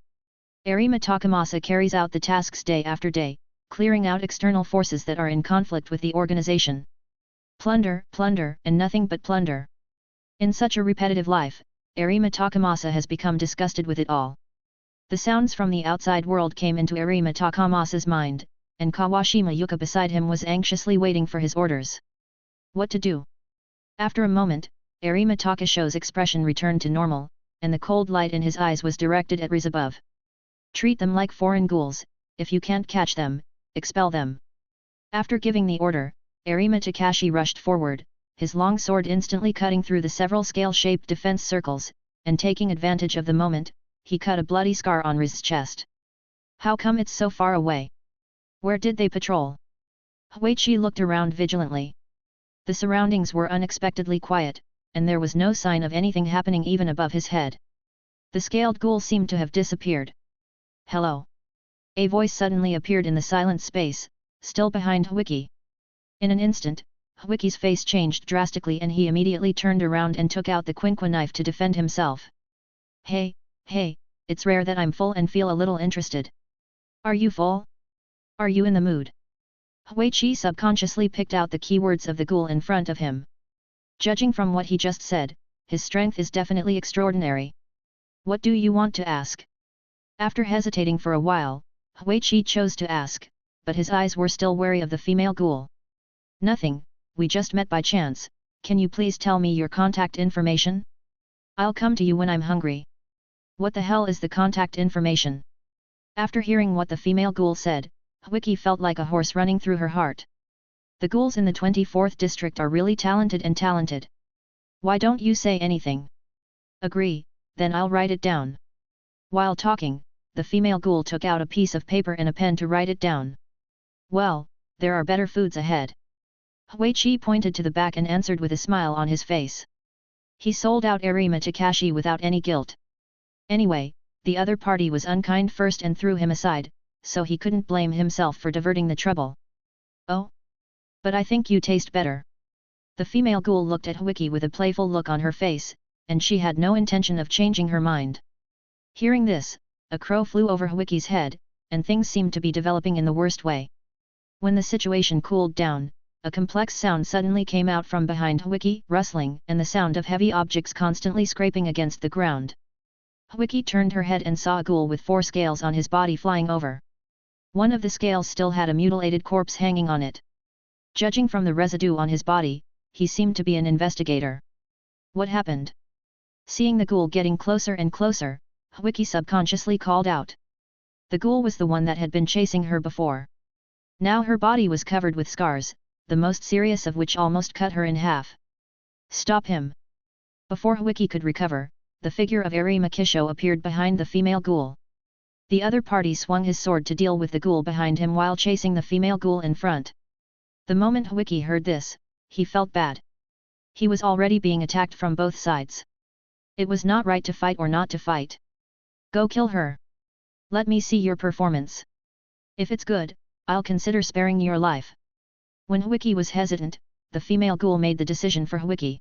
A: Arima Takamasa carries out the tasks day after day, clearing out external forces that are in conflict with the organization. Plunder, plunder, and nothing but plunder. In such a repetitive life, Arima Takamasa has become disgusted with it all. The sounds from the outside world came into Arima Takamasa's mind, and Kawashima Yuka beside him was anxiously waiting for his orders. What to do? After a moment, Arima Takasho's expression returned to normal, and the cold light in his eyes was directed at Riz above. "Treat them like foreign ghouls, if you can't catch them, expel them." After giving the order, Arima Takashi rushed forward, his long sword instantly cutting through the several scale-shaped defense circles, and taking advantage of the moment, he cut a bloody scar on Riz's chest. "How come it's so far away? Where did they patrol?" Huichi looked around vigilantly. The surroundings were unexpectedly quiet, and there was no sign of anything happening even above his head. The scaled ghoul seemed to have disappeared. "Hello." A voice suddenly appeared in the silent space, still behind Huichi. In an instant, Huichi's face changed drastically and he immediately turned around and took out the quinqua knife to defend himself. Hey, it's rare that I'm full and feel a little interested." "Are you full? Are you in the mood?" Huichi subconsciously picked out the keywords of the ghoul in front of him. Judging from what he just said, his strength is definitely extraordinary. "What do you want to ask?" After hesitating for a while, Huichi chose to ask, but his eyes were still wary of the female ghoul. "Nothing, we just met by chance, can you please tell me your contact information? I'll come to you when I'm hungry." "What the hell is the contact information?" After hearing what the female ghoul said, Huichi felt like a horse running through her heart. The ghouls in the 24th district are really talented. Why don't you say anything? Agree, then I'll write it down. While talking, the female ghoul took out a piece of paper and a pen to write it down. "Well, there are better foods ahead." Huichi pointed to the back and answered with a smile on his face. He sold out Arima Takashi without any guilt. Anyway, the other party was unkind first and threw him aside, so he couldn't blame himself for diverting the trouble. "Oh? But I think you taste better." The female ghoul looked at Huichi with a playful look on her face, and she had no intention of changing her mind. Hearing this, a crow flew over Huichi's head, and things seemed to be developing in the worst way. When the situation cooled down, a complex sound suddenly came out from behind Huichi, rustling and the sound of heavy objects constantly scraping against the ground. Wiki turned her head and saw a ghoul with 4 scales on his body flying over. One of the scales still had a mutilated corpse hanging on it. Judging from the residue on his body, he seemed to be an investigator. What happened? Seeing the ghoul getting closer and closer, Wiki subconsciously called out. The ghoul was the one that had been chasing her before. Now her body was covered with scars, the most serious of which almost cut her in half. Stop him! Before Wiki could recover, the figure of Arima Kisho appeared behind the female ghoul. The other party swung his sword to deal with the ghoul behind him while chasing the female ghoul in front. The moment Wiki heard this, he felt bad. He was already being attacked from both sides. It was not right to fight or not to fight. Go kill her. Let me see your performance. If it's good, I'll consider sparing your life. When Wiki was hesitant, the female ghoul made the decision for Wiki.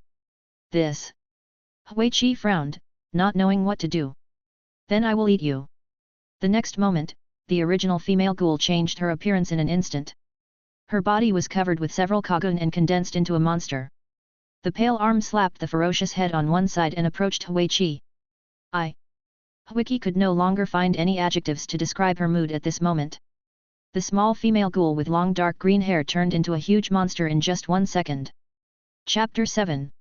A: This. Huichi frowned, not knowing what to do. Then I will eat you. The next moment, the original female ghoul changed her appearance in an instant. Her body was covered with several kagun and condensed into a monster. The pale arm slapped the ferocious head on one side and approached Huichi. Wiki could no longer find any adjectives to describe her mood at this moment. The small female ghoul with long dark green hair turned into a huge monster in just 1 second. Chapter 7.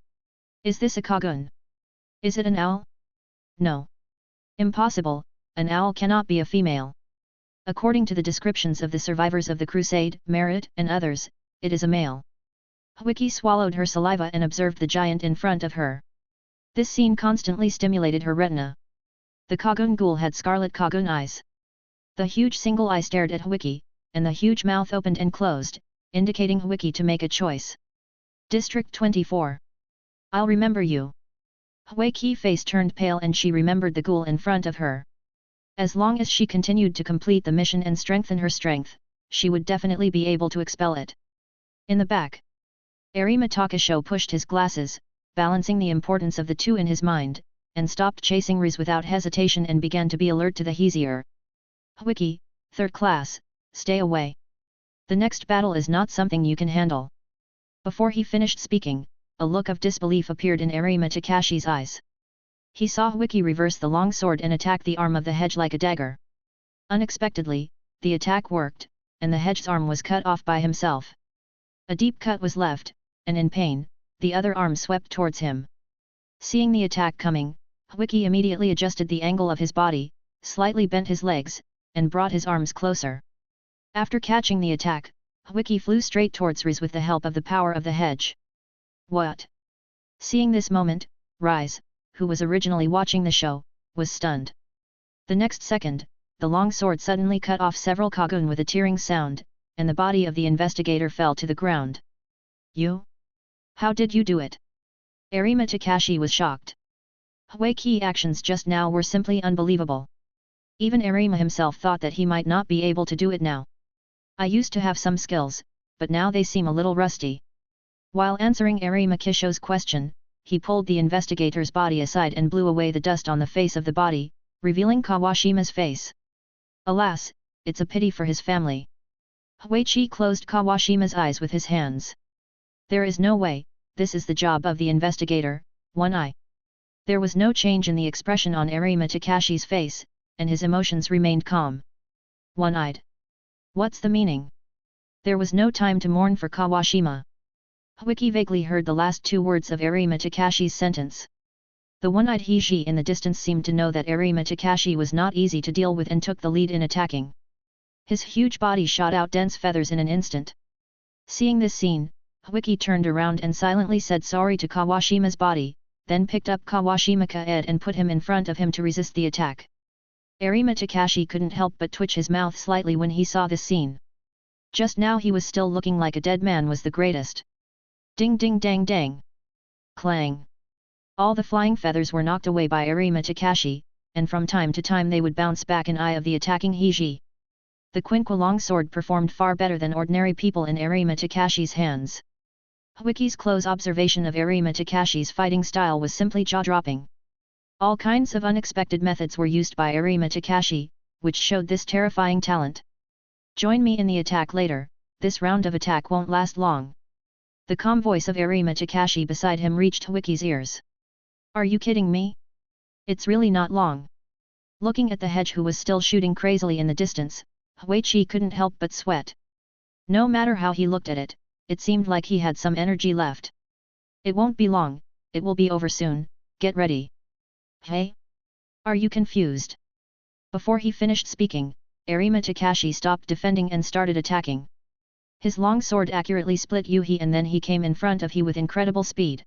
A: Is this a kagun? Is it an owl? No. Impossible, an owl cannot be a female. According to the descriptions of the survivors of the crusade, Merit, and others, it is a male. Wiki swallowed her saliva and observed the giant in front of her. This scene constantly stimulated her retina. The Kagun ghoul had scarlet Kagun eyes. The huge single eye stared at Wiki, and the huge mouth opened and closed, indicating Wiki to make a choice. District 24. I'll remember you. Wiki's face turned pale and she remembered the ghoul in front of her. As long as she continued to complete the mission and strengthen her strength, she would definitely be able to expel it. In the back, Arima Takasho pushed his glasses, balancing the importance of the two in his mind, and stopped chasing Riz without hesitation and began to be alert to the Heezier. Wiki, 3rd class, stay away. The next battle is not something you can handle. Before he finished speaking, a look of disbelief appeared in Arima Takashi's eyes. He saw Wiki reverse the long sword and attack the arm of the hedge like a dagger. Unexpectedly, the attack worked, and the hedge's arm was cut off by himself. A deep cut was left, and in pain, the other arm swept towards him. Seeing the attack coming, Wiki immediately adjusted the angle of his body, slightly bent his legs, and brought his arms closer. After catching the attack, Wiki flew straight towards Riz with the help of the power of the hedge. What? Seeing this moment, Riz, who was originally watching the show, was stunned. The next second, the long sword suddenly cut off several kagun with a tearing sound, and the body of the investigator fell to the ground. You? How did you do it? Arima Takashi was shocked. Wiki's actions just now were simply unbelievable. Even Arima himself thought that he might not be able to do it now. I used to have some skills, but now they seem a little rusty. While answering Arima Kisho's question, he pulled the investigator's body aside and blew away the dust on the face of the body, revealing Kawashima's face. Alas, it's a pity for his family. Huichi closed Kawashima's eyes with his hands. There is no way, this is the job of the investigator, one eye. There was no change in the expression on Arima Takashi's face, and his emotions remained calm. One-eyed. What's the meaning? There was no time to mourn for Kawashima. Wiki vaguely heard the last 2 words of Arima Takashi's sentence. The one-eyed Heiji in the distance seemed to know that Arima Takashi was not easy to deal with and took the lead in attacking. His huge body shot out dense feathers in an instant. Seeing this scene, Wiki turned around and silently said sorry to Kawashima's body, then picked up Kawashima's head and put him in front of him to resist the attack. Arima Takashi couldn't help but twitch his mouth slightly when he saw this scene. Just now he was still looking like a dead man was the greatest. Ding ding dang dang. Clang. All the flying feathers were knocked away by Arima Takashi, and from time to time they would bounce back in eye of the attacking Heiji. The Quinqua longsword performed far better than ordinary people in Arima Takashi's hands. Wiki's close observation of Arima Takashi's fighting style was simply jaw-dropping. All kinds of unexpected methods were used by Arima Takashi, which showed this terrifying talent. Join me in the attack later, this round of attack won't last long. The calm voice of Arima Takashi beside him reached Wiki's ears. Are you kidding me? It's really not long. Looking at the hedge who was still shooting crazily in the distance, Huichi couldn't help but sweat. No matter how he looked at it, it seemed like he had some energy left. It won't be long, it will be over soon, get ready. Hey? Are you confused? Before he finished speaking, Arima Takashi stopped defending and started attacking. His long sword accurately split Yuhi and then he came in front of he with incredible speed.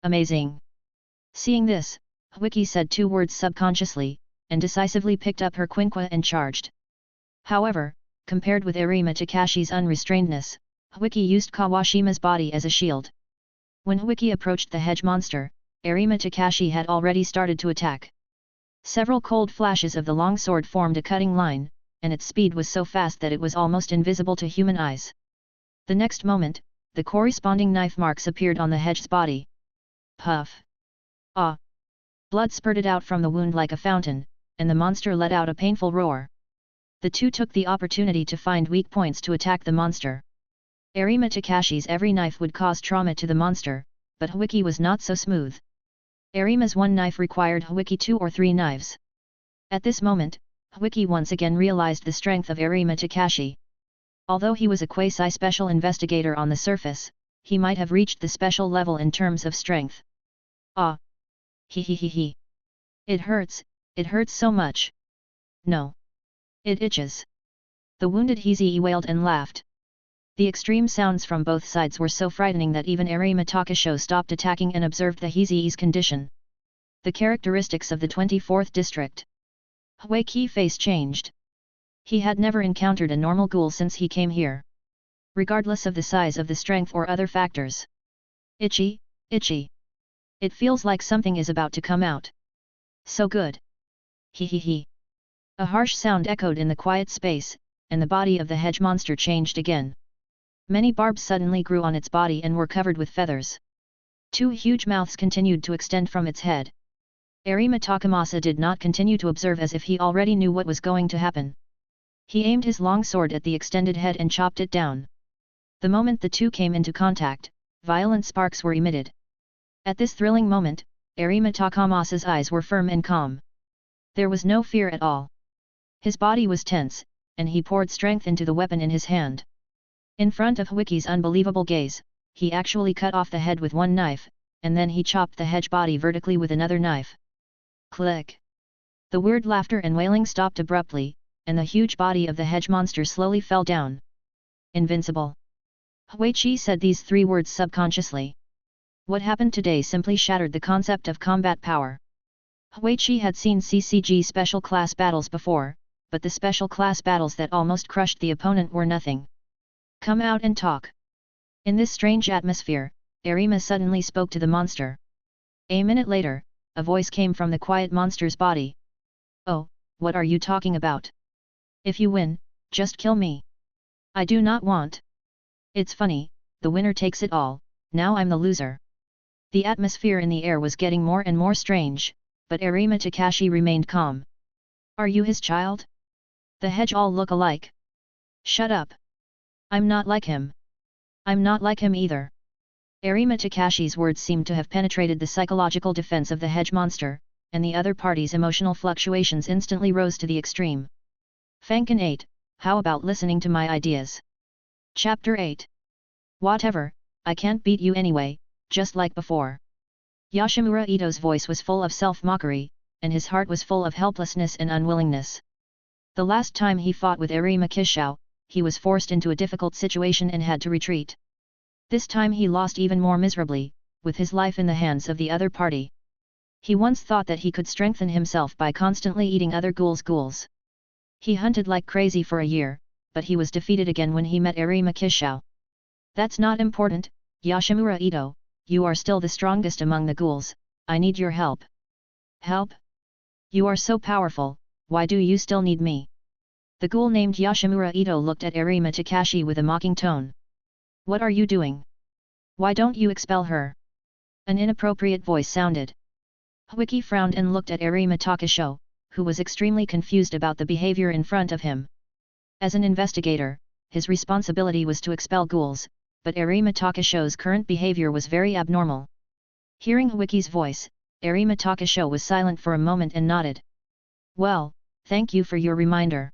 A: Amazing! Seeing this, Wiki said 2 words subconsciously, and decisively picked up her quinqua and charged. However, compared with Arima Takashi's unrestrainedness, Wiki used Kawashima's body as a shield. When Wiki approached the hedge monster, Arima Takashi had already started to attack. Several cold flashes of the long sword formed a cutting line, and its speed was so fast that it was almost invisible to human eyes. The next moment, the corresponding knife marks appeared on the hedge's body. Puff! Ah! Blood spurted out from the wound like a fountain, and the monster let out a painful roar. The two took the opportunity to find weak points to attack the monster. Arima Takashi's every knife would cause trauma to the monster, but Hwiki was not so smooth. Arima's one knife required Hwiki 2 or 3 knives. At this moment, Hwiki once again realized the strength of Arima Takashi. Although he was a quasi-special investigator on the surface, he might have reached the special level in terms of strength. Ah! He. It hurts so much. No. It itches. The wounded Hizi wailed and laughed. The extreme sounds from both sides were so frightening that even Arima Takasho stopped attacking and observed the Hizi's condition. The characteristics of the 24th district. Huiqi's face changed. He had never encountered a normal ghoul since he came here. Regardless of the size of the strength or other factors. Itchy. It feels like something is about to come out. So good. He. A harsh sound echoed in the quiet space, and the body of the hedge monster changed again. Many barbs suddenly grew on its body and were covered with feathers. 2 huge mouths continued to extend from its head. Arima Takamasa did not continue to observe as if he already knew what was going to happen. He aimed his long sword at the extended head and chopped it down. The moment the two came into contact, violent sparks were emitted. At this thrilling moment, Arima Takamasa's eyes were firm and calm. There was no fear at all. His body was tense, and he poured strength into the weapon in his hand. In front of Hwiki's unbelievable gaze, he actually cut off the head with one knife, and then he chopped the hedge body vertically with another knife. Click! The weird laughter and wailing stopped abruptly, and the huge body of the hedge monster slowly fell down. Invincible. Huichi said these 3 words subconsciously. What happened today simply shattered the concept of combat power. Huichi had seen CCG special class battles before, but the special class battles that almost crushed the opponent were nothing. Come out and talk. In this strange atmosphere, Arima suddenly spoke to the monster. A minute later, a voice came from the quiet monster's body. Oh, what are you talking about? If you win, just kill me. I do not want. It's funny, the winner takes it all, now I'm the loser. The atmosphere in the air was getting more and more strange, but Arima Takashi remained calm. Are you his child? The hedge all look alike. Shut up. I'm not like him. I'm not like him either. Arima Takashi's words seemed to have penetrated the psychological defense of the hedge monster, and the other party's emotional fluctuations instantly rose to the extreme. Fankin 8, how about listening to my ideas? Chapter 8. Whatever, I can't beat you anyway, just like before. Yoshimura Ito's voice was full of self-mockery, and his heart was full of helplessness and unwillingness. The last time he fought with Arima Kishou, he was forced into a difficult situation and had to retreat. This time he lost even more miserably, with his life in the hands of the other party. He once thought that he could strengthen himself by constantly eating other ghouls. He hunted like crazy for a year, but he was defeated again when he met Arima Kishou. That's not important, Yoshimura Ito, you are still the strongest among the ghouls, I need your help. Help? You are so powerful, why do you still need me? The ghoul named Yoshimura Ito looked at Arima Takashi with a mocking tone. What are you doing? Why don't you expel her? An inappropriate voice sounded. Hwiki frowned and looked at Arima Takasho, who was extremely confused about the behavior in front of him. As an investigator, his responsibility was to expel ghouls, but Arima Takasho's current behavior was very abnormal. Hearing Hwiki's voice, Arima Takasho was silent for a moment and nodded. Well, thank you for your reminder.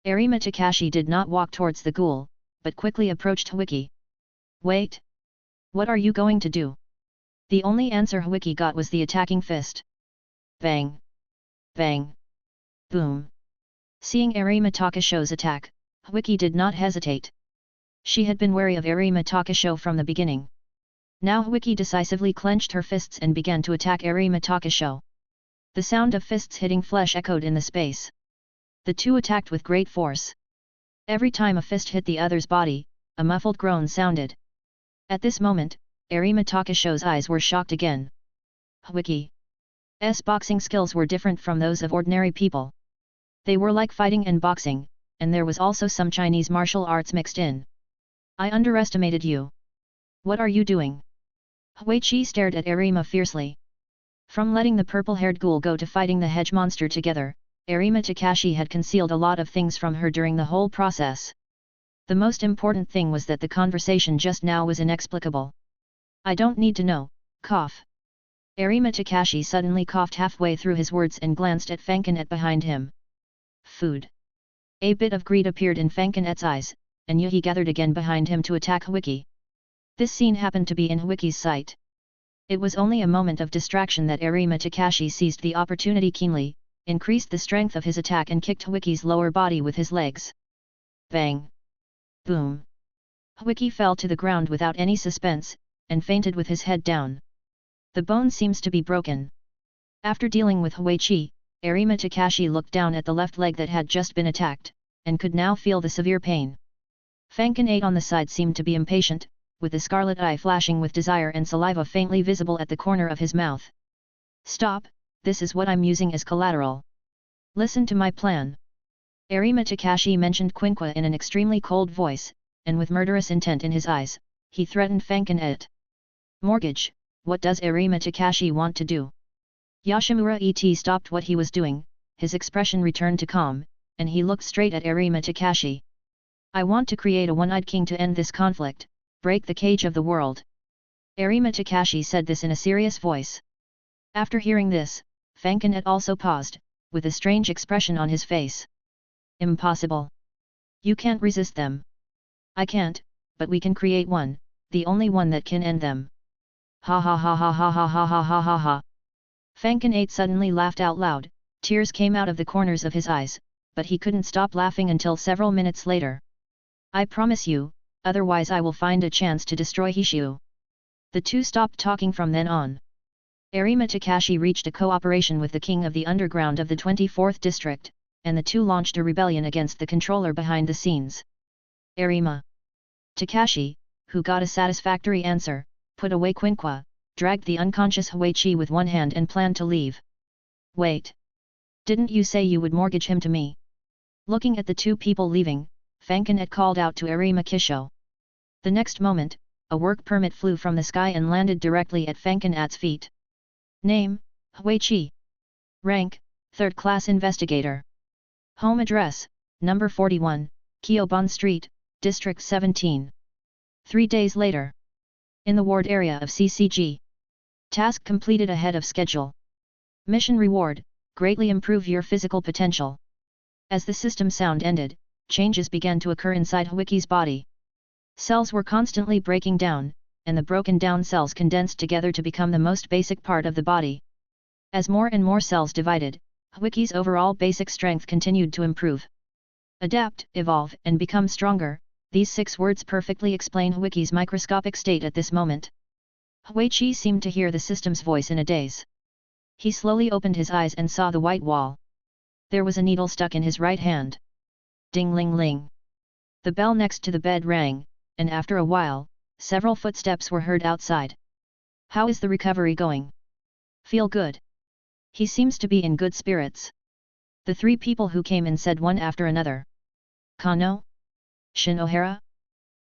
A: Arima Takashi did not walk towards the ghoul, but quickly approached Hwiki. Wait! What are you going to do? The only answer Hwiki got was the attacking fist. Bang! Bang! Boom! Seeing Arima Takasho's attack, Hwiki did not hesitate. She had been wary of Arima Takasho from the beginning. Now Hwiki decisively clenched her fists and began to attack Arima Takasho. The sound of fists hitting flesh echoed in the space. The two attacked with great force. Every time a fist hit the other's body, a muffled groan sounded. At this moment, Arima Takasho's eyes were shocked again. Hwiki's boxing skills were different from those of ordinary people. They were like fighting and boxing, and there was also some Chinese martial arts mixed in. I underestimated you. What are you doing? Huichi stared at Arima fiercely. From letting the purple-haired ghoul go to fighting the hedge monster together, Arima Takashi had concealed a lot of things from her during the whole process. The most important thing was that the conversation just now was inexplicable. I don't need to know, cough. Arima Takashi suddenly coughed halfway through his words and glanced at Fankinet behind him. Food. A bit of greed appeared in Fankinet's eyes, and he gathered again behind him to attack Hwiki. This scene happened to be in Hwiki's sight. It was only a moment of distraction that Arima Takashi seized the opportunity keenly, increased the strength of his attack and kicked Hwiki's lower body with his legs. Bang! Boom! Hwiki fell to the ground without any suspense, and fainted with his head down. The bone seems to be broken. After dealing with Huichi, Arima Takashi looked down at the left leg that had just been attacked, and could now feel the severe pain. Fankinate on the side seemed to be impatient, with the scarlet eye flashing with desire and saliva faintly visible at the corner of his mouth. Stop, this is what I'm using as collateral. Listen to my plan. Arima Takashi mentioned Quinqua in an extremely cold voice, and with murderous intent in his eyes, he threatened Fankinate. Mortgage, what does Arima Takashi want to do? Yoshimura et stopped what he was doing, his expression returned to calm, and he looked straight at Arima Takashi. I want to create a one-eyed king to end this conflict, break the cage of the world. Arima Takashi said this in a serious voice. After hearing this, Fankinate also paused, with a strange expression on his face. Impossible. You can't resist them. I can't, but we can create one, the only one that can end them. Ha ha ha ha ha ha ha ha ha ha ha. Fankinate suddenly laughed out loud, tears came out of the corners of his eyes, but he couldn't stop laughing until several minutes later. I promise you, otherwise I will find a chance to destroy Hishiu. The two stopped talking from then on. Arima Takashi reached a cooperation with the king of the underground of the 24th district, and the two launched a rebellion against the controller behind the scenes. Arima Takashi, who got a satisfactory answer, put away Quinqua, dragged the unconscious Huichi with one hand and planned to leave. Wait! Didn't you say you would mortgage him to me? Looking at the two people leaving, Fankinate called out to Arima Kisho. The next moment, a work permit flew from the sky and landed directly at Fankinate's feet. Name, Huichi. Rank, 3rd class investigator. Home address, number 41, Kyobon Street, District 17. 3 days later. In the ward area of CCG. Task completed ahead of schedule. Mission reward, greatly improve your physical potential. As the system sound ended, changes began to occur inside Hwiki's body. Cells were constantly breaking down, and the broken down cells condensed together to become the most basic part of the body. As more and more cells divided, Hwiki's overall basic strength continued to improve. Adapt, evolve, and become stronger, these 6 words perfectly explain Hwiki's microscopic state at this moment. Huichi seemed to hear the system's voice in a daze. He slowly opened his eyes and saw the white wall. There was a needle stuck in his right hand. Ding-ling-ling. The bell next to the bed rang, and after a while, several footsteps were heard outside. How is the recovery going? Feel good. He seems to be in good spirits. The 3 people who came in said one after another. Kano? Shinohara?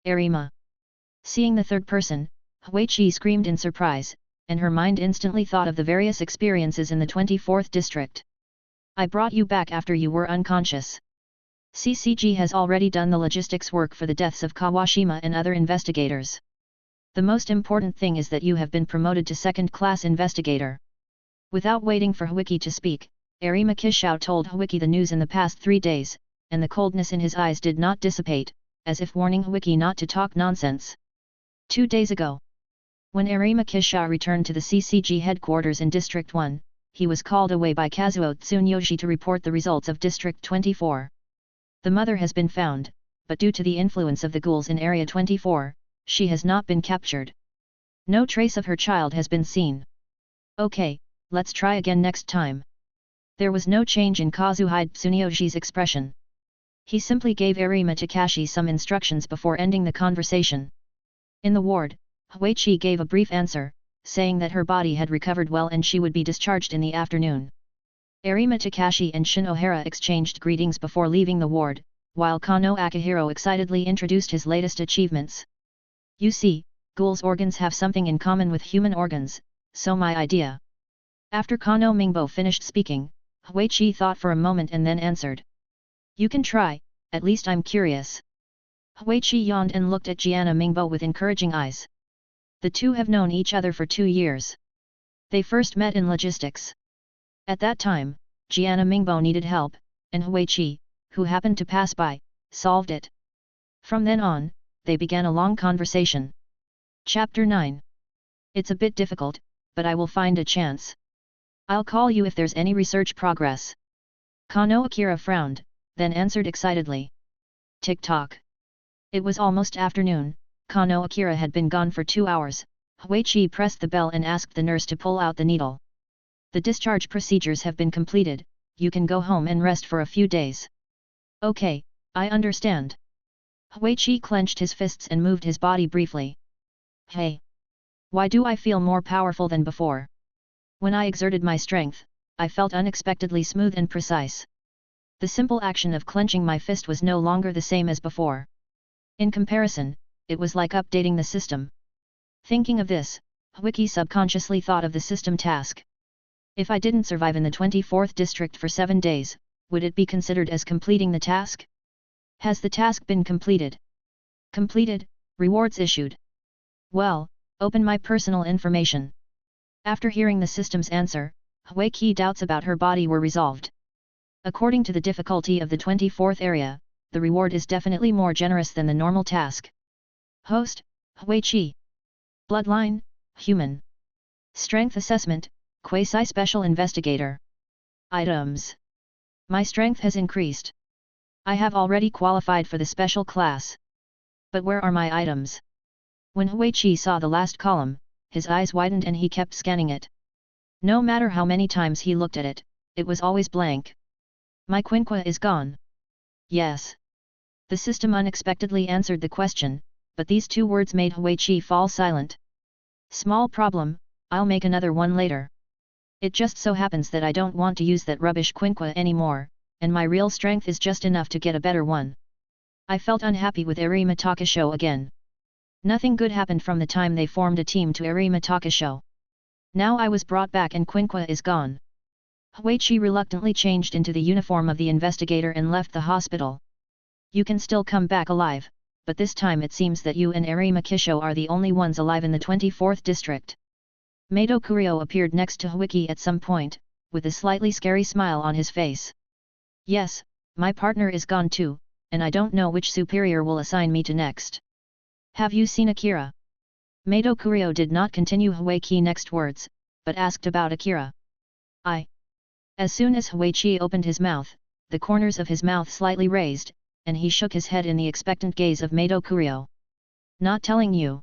A: Arima. Seeing the third person, Huichi screamed in surprise, and her mind instantly thought of the various experiences in the 24th district. I brought you back after you were unconscious. CCG has already done the logistics work for the deaths of Kawashima and other investigators. The most important thing is that you have been promoted to 2nd class investigator. Without waiting for Hwiki to speak, Arima Kishao told Hwiki the news in the past 3 days, and the coldness in his eyes did not dissipate, as if warning Hwiki not to talk nonsense. 2 days ago, when Arima Kishao returned to the CCG headquarters in District 1, he was called away by Kazuo Tsunyoshi to report the results of District 24. The mother has been found, but due to the influence of the ghouls in Area 24, she has not been captured. No trace of her child has been seen. Okay, let's try again next time. There was no change in Kazuhide Tsunyoshi's expression. He simply gave Arima Takashi some instructions before ending the conversation. In the ward, Huichi gave a brief answer, saying that her body had recovered well and she would be discharged in the afternoon. Arima Takashi and Shin Ohara exchanged greetings before leaving the ward, while Kano Akihiro excitedly introduced his latest achievements. You see, ghouls' organs have something in common with human organs, so my idea. After Kano Mingbo finished speaking, Huichi thought for a moment and then answered. You can try, at least I'm curious. Huichi yawned and looked at Gianna Mingbo with encouraging eyes. The two have known each other for 2 years. They first met in logistics. At that time, Gianna Mingbo needed help, and Huichi, who happened to pass by, solved it. From then on, they began a long conversation. Chapter 9. It's a bit difficult, but I will find a chance. I'll call you if there's any research progress. Kano Akira frowned, then answered excitedly. Tick-tock. It was almost afternoon. Kano Akira had been gone for 2 hours. Huichi pressed the bell and asked the nurse to pull out the needle. The discharge procedures have been completed, you can go home and rest for a few days. Okay, I understand. Huichi clenched his fists and moved his body briefly. Hey! Why do I feel more powerful than before? When I exerted my strength, I felt unexpectedly smooth and precise. The simple action of clenching my fist was no longer the same as before. In comparison, it was like updating the system. Thinking of this, Huiki subconsciously thought of the system task. If I didn't survive in the 24th district for 7 days, would it be considered as completing the task? Has the task been completed? Completed, rewards issued. Well, open my personal information. After hearing the system's answer, Huiqi's doubts about her body were resolved. According to the difficulty of the 24th area, the reward is definitely more generous than the normal task. Host, Huiqi. Bloodline, human. Strength assessment, quasi-special investigator. Items. My strength has increased. I have already qualified for the special class. But where are my items? When Huiqi saw the last column, his eyes widened and he kept scanning it. No matter how many times he looked at it, it was always blank. My quinqua is gone. Yes. The system unexpectedly answered the question, but these 2 words made Huiqi fall silent. Small problem, I'll make another one later. It just so happens that I don't want to use that rubbish quinqua anymore, and my real strength is just enough to get a better one. I felt unhappy with Arima Takasho again. Nothing good happened from the time they formed a team to Arima Takasho. Now I was brought back and quinqua is gone. Huiqi reluctantly changed into the uniform of the investigator and left the hospital. You can still come back alive, but this time it seems that you and Arima Kisho are the only ones alive in the 24th district. Mato Kurio appeared next to Huiki at some point, with a slightly scary smile on his face. Yes, my partner is gone too, and I don't know which superior will assign me to next. Have you seen Akira? Mato Kurio did not continue Huiqi's next words, but asked about Akira. As soon as Huiqi opened his mouth, the corners of his mouth slightly raised, and he shook his head in the expectant gaze of Mato Kurio. Not telling you.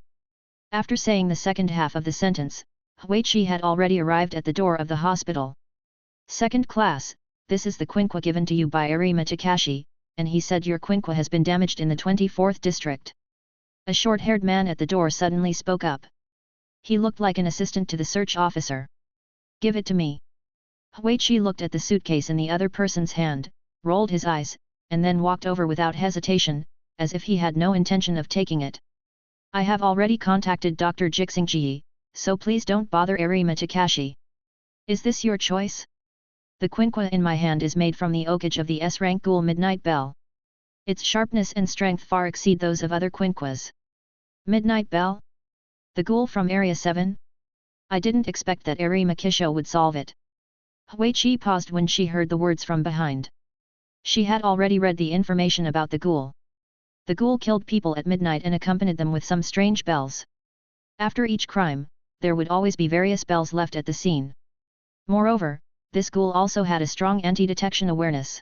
A: After saying the second half of the sentence, Huiqi had already arrived at the door of the hospital. Second class, this is the quinqua given to you by Arima Takashi, and he said your quinqua has been damaged in the 24th district. A short-haired man at the door suddenly spoke up. He looked like an assistant to the search officer. Give it to me. Huiqi looked at the suitcase in the other person's hand, rolled his eyes, and then walked over without hesitation, as if he had no intention of taking it. I have already contacted Dr. Jixingji, so please don't bother Arima Takashi. Is this your choice? The quinqua in my hand is made from the oakage of the S-rank ghoul Midnight Bell. Its sharpness and strength far exceed those of other quinquas. Midnight Bell? The ghoul from Area 7? I didn't expect that Arima Kisho would solve it. Huichi paused when she heard the words from behind. She had already read the information about the ghoul. The ghoul killed people at midnight and accompanied them with some strange bells. After each crime, there would always be various bells left at the scene. Moreover, this ghoul also had a strong anti-detection awareness.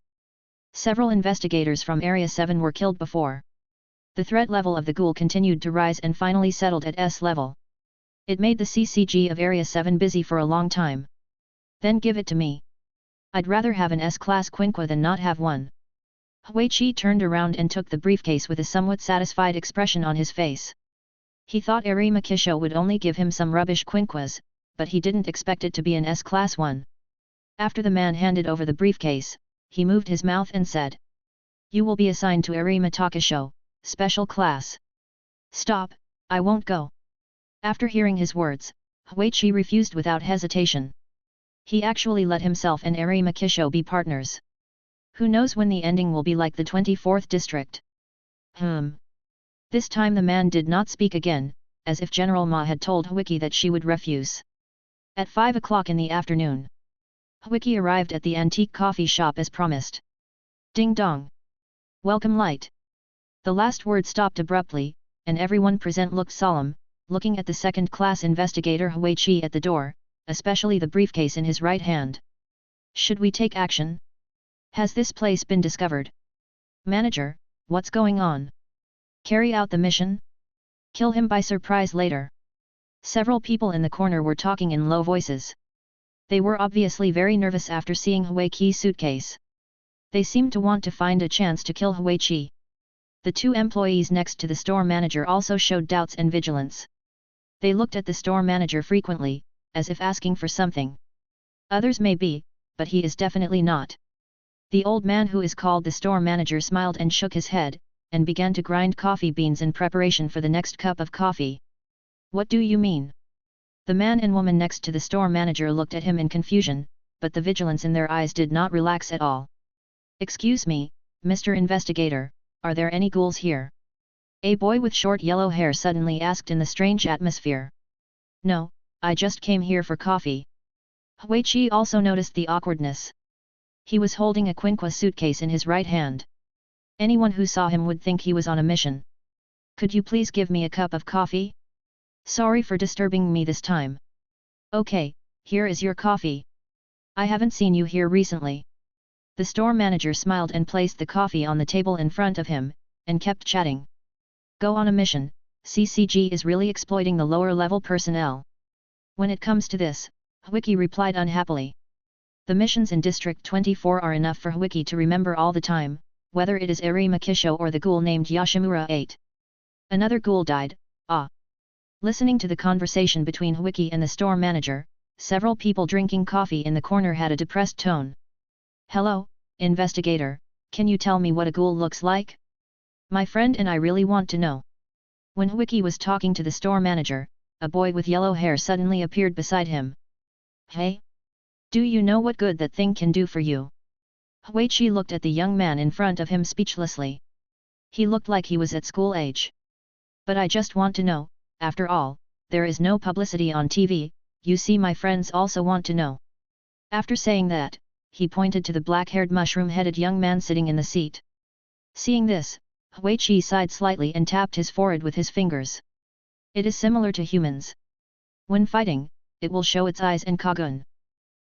A: Several investigators from Area 7 were killed before. The threat level of the ghoul continued to rise and finally settled at S level. It made the CCG of Area 7 busy for a long time. Then give it to me. I'd rather have an S-class quinqua than not have one. Huichi turned around and took the briefcase with a somewhat satisfied expression on his face. He thought Arima Kisho would only give him some rubbish quinquas, but he didn't expect it to be an S-class one. After the man handed over the briefcase, he moved his mouth and said, "You will be assigned to Arima Takasho, special class." "Stop, I won't go." After hearing his words, Huichi refused without hesitation. He actually let himself and Arima Kisho be partners. Who knows when the ending will be like the 24th district? This time the man did not speak again, as if General Ma had told Huiki that she would refuse. At 5 o'clock in the afternoon, Huiki arrived at the antique coffee shop as promised. Ding dong! Welcome light! The last word stopped abruptly, and everyone present looked solemn, looking at the second-class investigator Huichi at the door, especially the briefcase in his right hand. Should we take action? Has this place been discovered? Manager, what's going on? Carry out the mission? Kill him by surprise later. Several people in the corner were talking in low voices. They were obviously very nervous after seeing Huichi's suitcase. They seemed to want to find a chance to kill Huichi. The two employees next to the store manager also showed doubts and vigilance. They looked at the store manager frequently, as if asking for something. Others may be, but he is definitely not. The old man who is called the store manager smiled and shook his head, and began to grind coffee beans in preparation for the next cup of coffee. What do you mean? The man and woman next to the store manager looked at him in confusion, but the vigilance in their eyes did not relax at all. Excuse me, Mr. Investigator, are there any ghouls here? A boy with short yellow hair suddenly asked in the strange atmosphere. No, I just came here for coffee. Huichi also noticed the awkwardness. He was holding a quinqua suitcase in his right hand. Anyone who saw him would think he was on a mission. Could you please give me a cup of coffee? Sorry for disturbing me this time. Okay, here is your coffee. I haven't seen you here recently. The store manager smiled and placed the coffee on the table in front of him, and kept chatting. Go on a mission, CCG is really exploiting the lower-level personnel. When it comes to this, Huiki replied unhappily. The missions in District 24 are enough for Huiki to remember all the time, whether it is Arima Kisho or the ghoul named Yoshimura 8. Another ghoul died, ah. Listening to the conversation between Huiki and the store manager, several people drinking coffee in the corner had a depressed tone. Hello, investigator, can you tell me what a ghoul looks like? My friend and I really want to know. When Huiki was talking to the store manager, a boy with yellow hair suddenly appeared beside him. Hey? Do you know what good that thing can do for you? Huichi looked at the young man in front of him speechlessly. He looked like he was at school age. But I just want to know, after all, there is no publicity on TV, you see my friends also want to know. After saying that, he pointed to the black-haired mushroom-headed young man sitting in the seat. Seeing this, Huichi sighed slightly and tapped his forehead with his fingers. It is similar to humans. When fighting, it will show its eyes and kagun.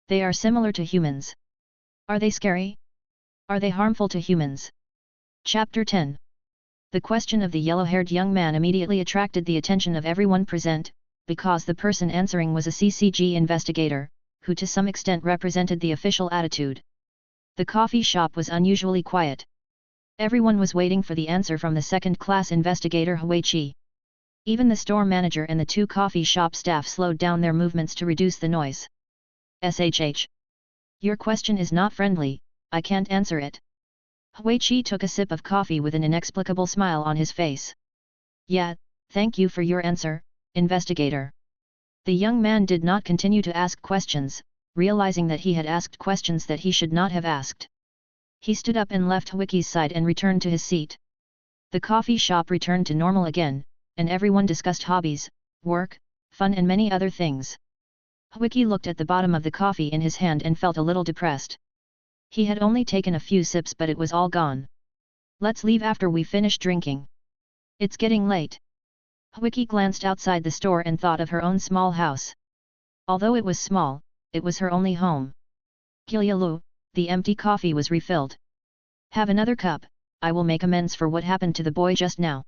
A: They are similar to humans. Are they scary? Are they harmful to humans? Chapter 10. The question of the yellow-haired young man immediately attracted the attention of everyone present, because the person answering was a CCG investigator, who to some extent represented the official attitude. The coffee shop was unusually quiet. Everyone was waiting for the answer from the second-class investigator Huichi. Even the store manager and the two coffee shop staff slowed down their movements to reduce the noise. SHH. Your question is not friendly, I can't answer it. Huichi took a sip of coffee with an inexplicable smile on his face. Yeah, thank you for your answer, investigator. The young man did not continue to ask questions, realizing that he had asked questions that he should not have asked. He stood up and left Huichi's side and returned to his seat. The coffee shop returned to normal again, and everyone discussed hobbies, work, fun and many other things. Wiki looked at the bottom of the coffee in his hand and felt a little depressed. He had only taken a few sips but it was all gone. Let's leave after we finish drinking. It's getting late. Wiki glanced outside the store and thought of her own small house. Although it was small, it was her only home. Gilyalu, the empty coffee was refilled. Have another cup, I will make amends for what happened to the boy just now.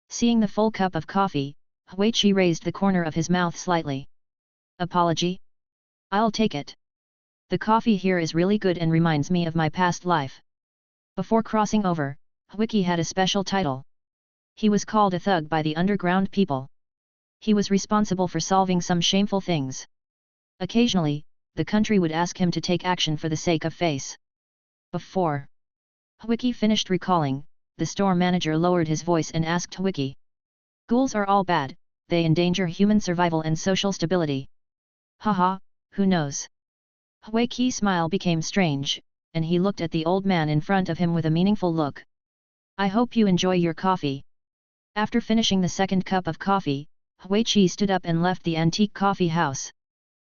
A: Seeing the full cup of coffee, Huichi raised the corner of his mouth slightly. Apology? I'll take it. The coffee here is really good and reminds me of my past life. Before crossing over, Wiki had a special title. He was called a thug by the underground people. He was responsible for solving some shameful things. Occasionally, the country would ask him to take action for the sake of face. Before Wiki finished recalling, the store manager lowered his voice and asked Wiki. Ghouls are all bad, they endanger human survival and social stability. Haha, who knows? Wiki's smile became strange, and he looked at the old man in front of him with a meaningful look. I hope you enjoy your coffee. After finishing the second cup of coffee, Huichi stood up and left the antique coffee house.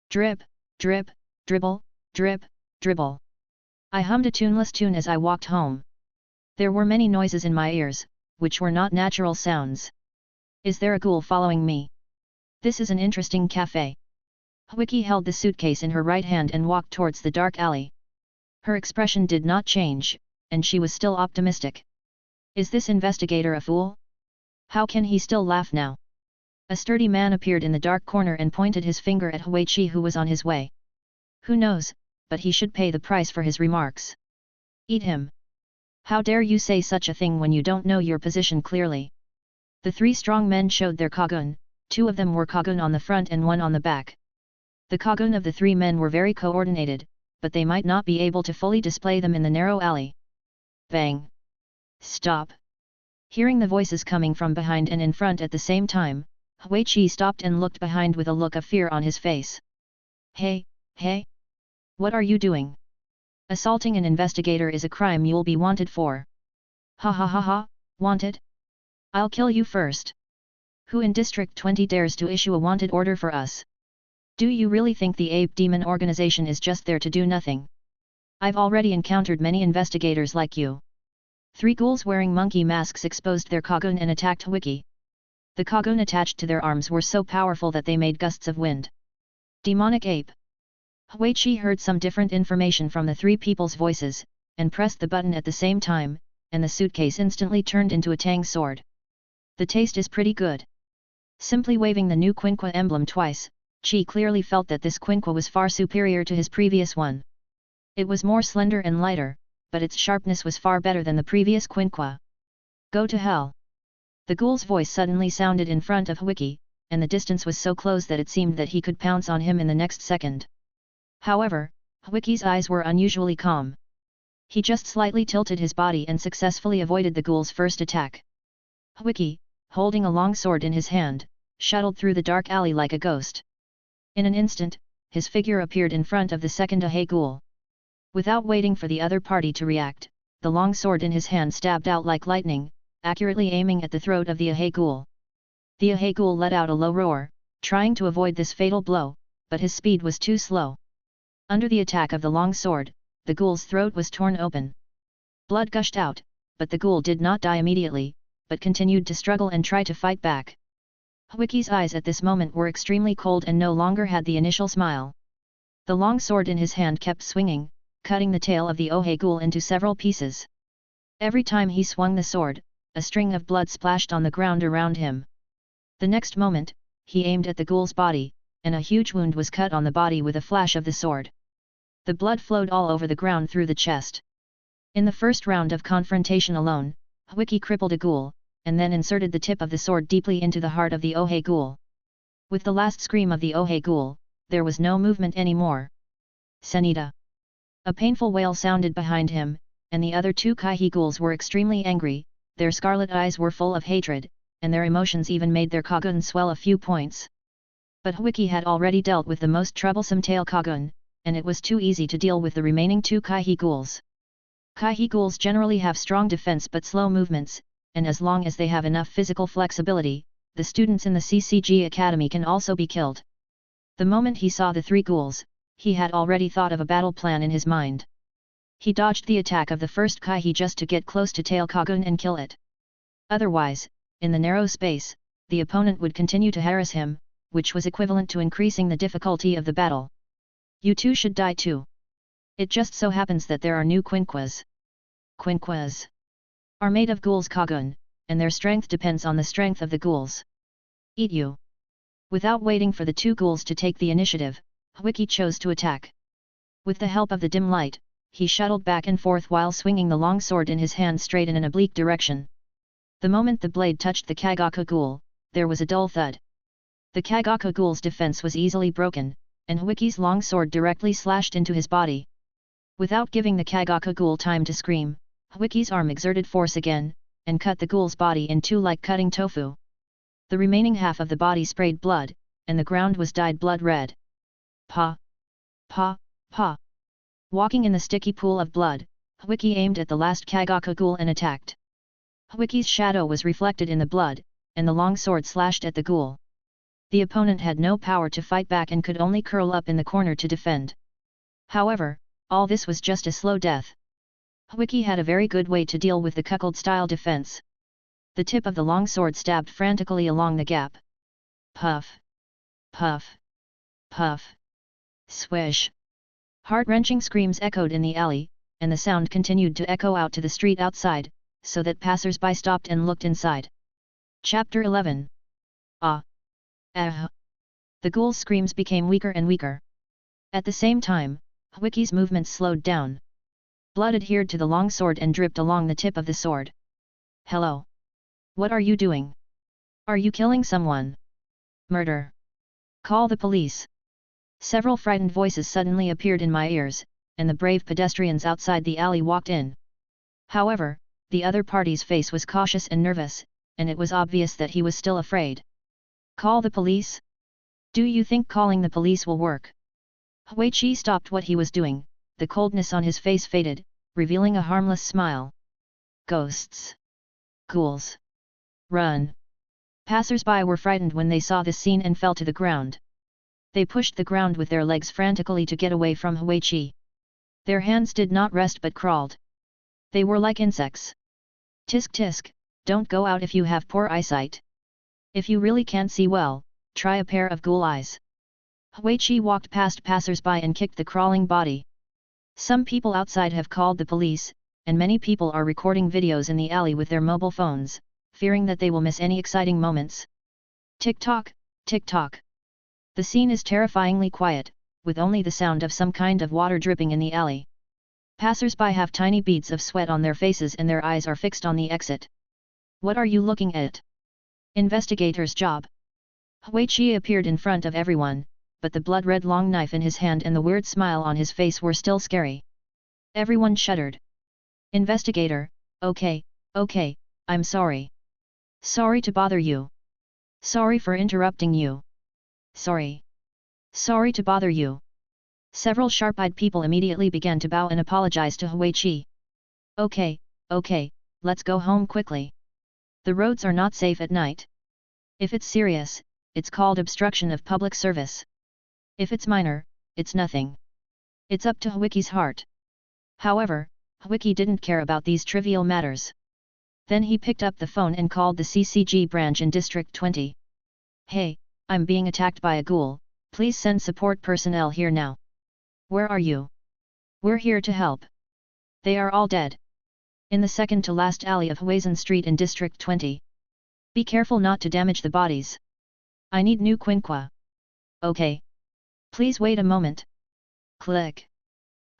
A: Drip, drip, dribble, drip, dribble. I hummed a tuneless tune as I walked home. There were many noises in my ears, which were not natural sounds. Is there a ghoul following me? This is an interesting cafe. Wiki held the suitcase in her right hand and walked towards the dark alley. Her expression did not change, and she was still optimistic. Is this investigator a fool? How can he still laugh now? A sturdy man appeared in the dark corner and pointed his finger at Huichi who was on his way. Who knows, but he should pay the price for his remarks. Eat him. How dare you say such a thing when you don't know your position clearly? The three strong men showed their kagun, two of them were kagun on the front and one on the back. The kagun of the three men were very coordinated, but they might not be able to fully display them in the narrow alley. Bang! Stop! Hearing the voices coming from behind and in front at the same time, Huichi stopped and looked behind with a look of fear on his face. Hey, hey! What are you doing? Assaulting an investigator is a crime you'll be wanted for. Ha ha ha ha, wanted? I'll kill you first. Who in District 20 dares to issue a wanted order for us? Do you really think the Ape Demon organization is just there to do nothing? I've already encountered many investigators like you. Three ghouls wearing monkey masks exposed their kagun and attacked Wiki. The kagun attached to their arms were so powerful that they made gusts of wind. Demonic ape. Huichi heard some different information from the three people's voices, and pressed the button at the same time, and the suitcase instantly turned into a tang sword. The taste is pretty good. Simply waving the new Quinqua emblem twice, Chi clearly felt that this Quinqua was far superior to his previous one. It was more slender and lighter, but its sharpness was far better than the previous Quinqua. Go to hell! The ghoul's voice suddenly sounded in front of Wiki, and the distance was so close that it seemed that he could pounce on him in the next second. However, Wiki's eyes were unusually calm. He just slightly tilted his body and successfully avoided the ghoul's first attack. Wiki, holding a long sword in his hand, shuttled through the dark alley like a ghost. In an instant, his figure appeared in front of the second Ahe ghoul. Without waiting for the other party to react, the long sword in his hand stabbed out like lightning, accurately aiming at the throat of the Ahe ghoul. The Ahe ghoul let out a low roar, trying to avoid this fatal blow, but his speed was too slow. Under the attack of the long sword, the ghoul's throat was torn open. Blood gushed out, but the ghoul did not die immediately, but continued to struggle and try to fight back. Wiki's eyes at this moment were extremely cold and no longer had the initial smile. The long sword in his hand kept swinging, cutting the tail of the Ahe ghoul into several pieces. Every time he swung the sword, a string of blood splashed on the ground around him. The next moment, he aimed at the ghoul's body, and a huge wound was cut on the body with a flash of the sword. The blood flowed all over the ground through the chest. In the first round of confrontation alone, Wiki crippled a ghoul, and then inserted the tip of the sword deeply into the heart of the Ahe ghoul. With the last scream of the Ahe ghoul, there was no movement anymore. Senita! A painful wail sounded behind him, and the other two Kaihi ghouls were extremely angry, their scarlet eyes were full of hatred, and their emotions even made their kagun swell a few points. But Wiki had already dealt with the most troublesome tail kagun, and it was too easy to deal with the remaining two Kaihi ghouls. Kaihi ghouls generally have strong defense but slow movements, and as long as they have enough physical flexibility, the students in the CCG Academy can also be killed. The moment he saw the three ghouls, he had already thought of a battle plan in his mind. He dodged the attack of the first Kaihi just to get close to Tail Kagun and kill it. Otherwise, in the narrow space, the opponent would continue to harass him, which was equivalent to increasing the difficulty of the battle. You two should die too. It just so happens that there are new Quinquas. Quinquas are made of ghouls Kagun, and their strength depends on the strength of the ghouls. Eat you. Without waiting for the two ghouls to take the initiative, Wiki chose to attack. With the help of the dim light, he shuttled back and forth while swinging the long sword in his hand straight in an oblique direction. The moment the blade touched the Kagaka ghoul, there was a dull thud. The Kagaka ghoul's defense was easily broken, and Wiki's long sword directly slashed into his body. Without giving the Kagaka ghoul time to scream, Wiki's arm exerted force again, and cut the ghoul's body in two like cutting tofu. The remaining half of the body sprayed blood, and the ground was dyed blood red. Pa! Pa! Pa! Walking in the sticky pool of blood, Wiki aimed at the last Kagaka ghoul and attacked. Wiki's shadow was reflected in the blood, and the long sword slashed at the ghoul. The opponent had no power to fight back and could only curl up in the corner to defend. However, all this was just a slow death. Wiki had a very good way to deal with the cuckold-style defense. The tip of the long sword stabbed frantically along the gap. Puff! Puff! Puff! Swish! Heart-wrenching screams echoed in the alley, and the sound continued to echo out to the street outside, so that passers-by stopped and looked inside. Chapter 11. Ah! Ah! The ghoul's screams became weaker and weaker. At the same time, Wiki's movements slowed down. Blood adhered to the long sword and dripped along the tip of the sword. Hello! What are you doing? Are you killing someone? Murder! Call the police! Several frightened voices suddenly appeared in my ears, and the brave pedestrians outside the alley walked in. However, the other party's face was cautious and nervous, and it was obvious that he was still afraid. Call the police? Do you think calling the police will work? Huichi stopped what he was doing, the coldness on his face faded, revealing a harmless smile. Ghosts! Ghouls! Run! Passers-by were frightened when they saw this scene and fell to the ground. They pushed the ground with their legs frantically to get away from Huichi. Their hands did not rest but crawled. They were like insects. Tisk tisk, don't go out if you have poor eyesight. If you really can't see well, try a pair of ghoul eyes. Huichi walked past passers-by and kicked the crawling body. Some people outside have called the police, and many people are recording videos in the alley with their mobile phones, fearing that they will miss any exciting moments. Tick-tock, tick-tock. The scene is terrifyingly quiet, with only the sound of some kind of water dripping in the alley. Passers-by have tiny beads of sweat on their faces and their eyes are fixed on the exit. What are you looking at? Investigator's job. Huichi appeared in front of everyone, but the blood-red long knife in his hand and the weird smile on his face were still scary. Everyone shuddered. Investigator, okay, I'm sorry. Sorry to bother you. Sorry for interrupting you. Sorry. Sorry to bother you. Several sharp-eyed people immediately began to bow and apologize to Huichi. Okay, let's go home quickly. The roads are not safe at night. If it's serious, it's called obstruction of public service. If it's minor, it's nothing. It's up to Huichi's heart. However, Huichi didn't care about these trivial matters. Then he picked up the phone and called the CCG branch in District 20. Hey, I'm being attacked by a ghoul, please send support personnel here now. Where are you? We're here to help. They are all dead. In the second to last alley of Huizhen Street in District 20. Be careful not to damage the bodies. I need new Quinqua. Okay. Please wait a moment. Click.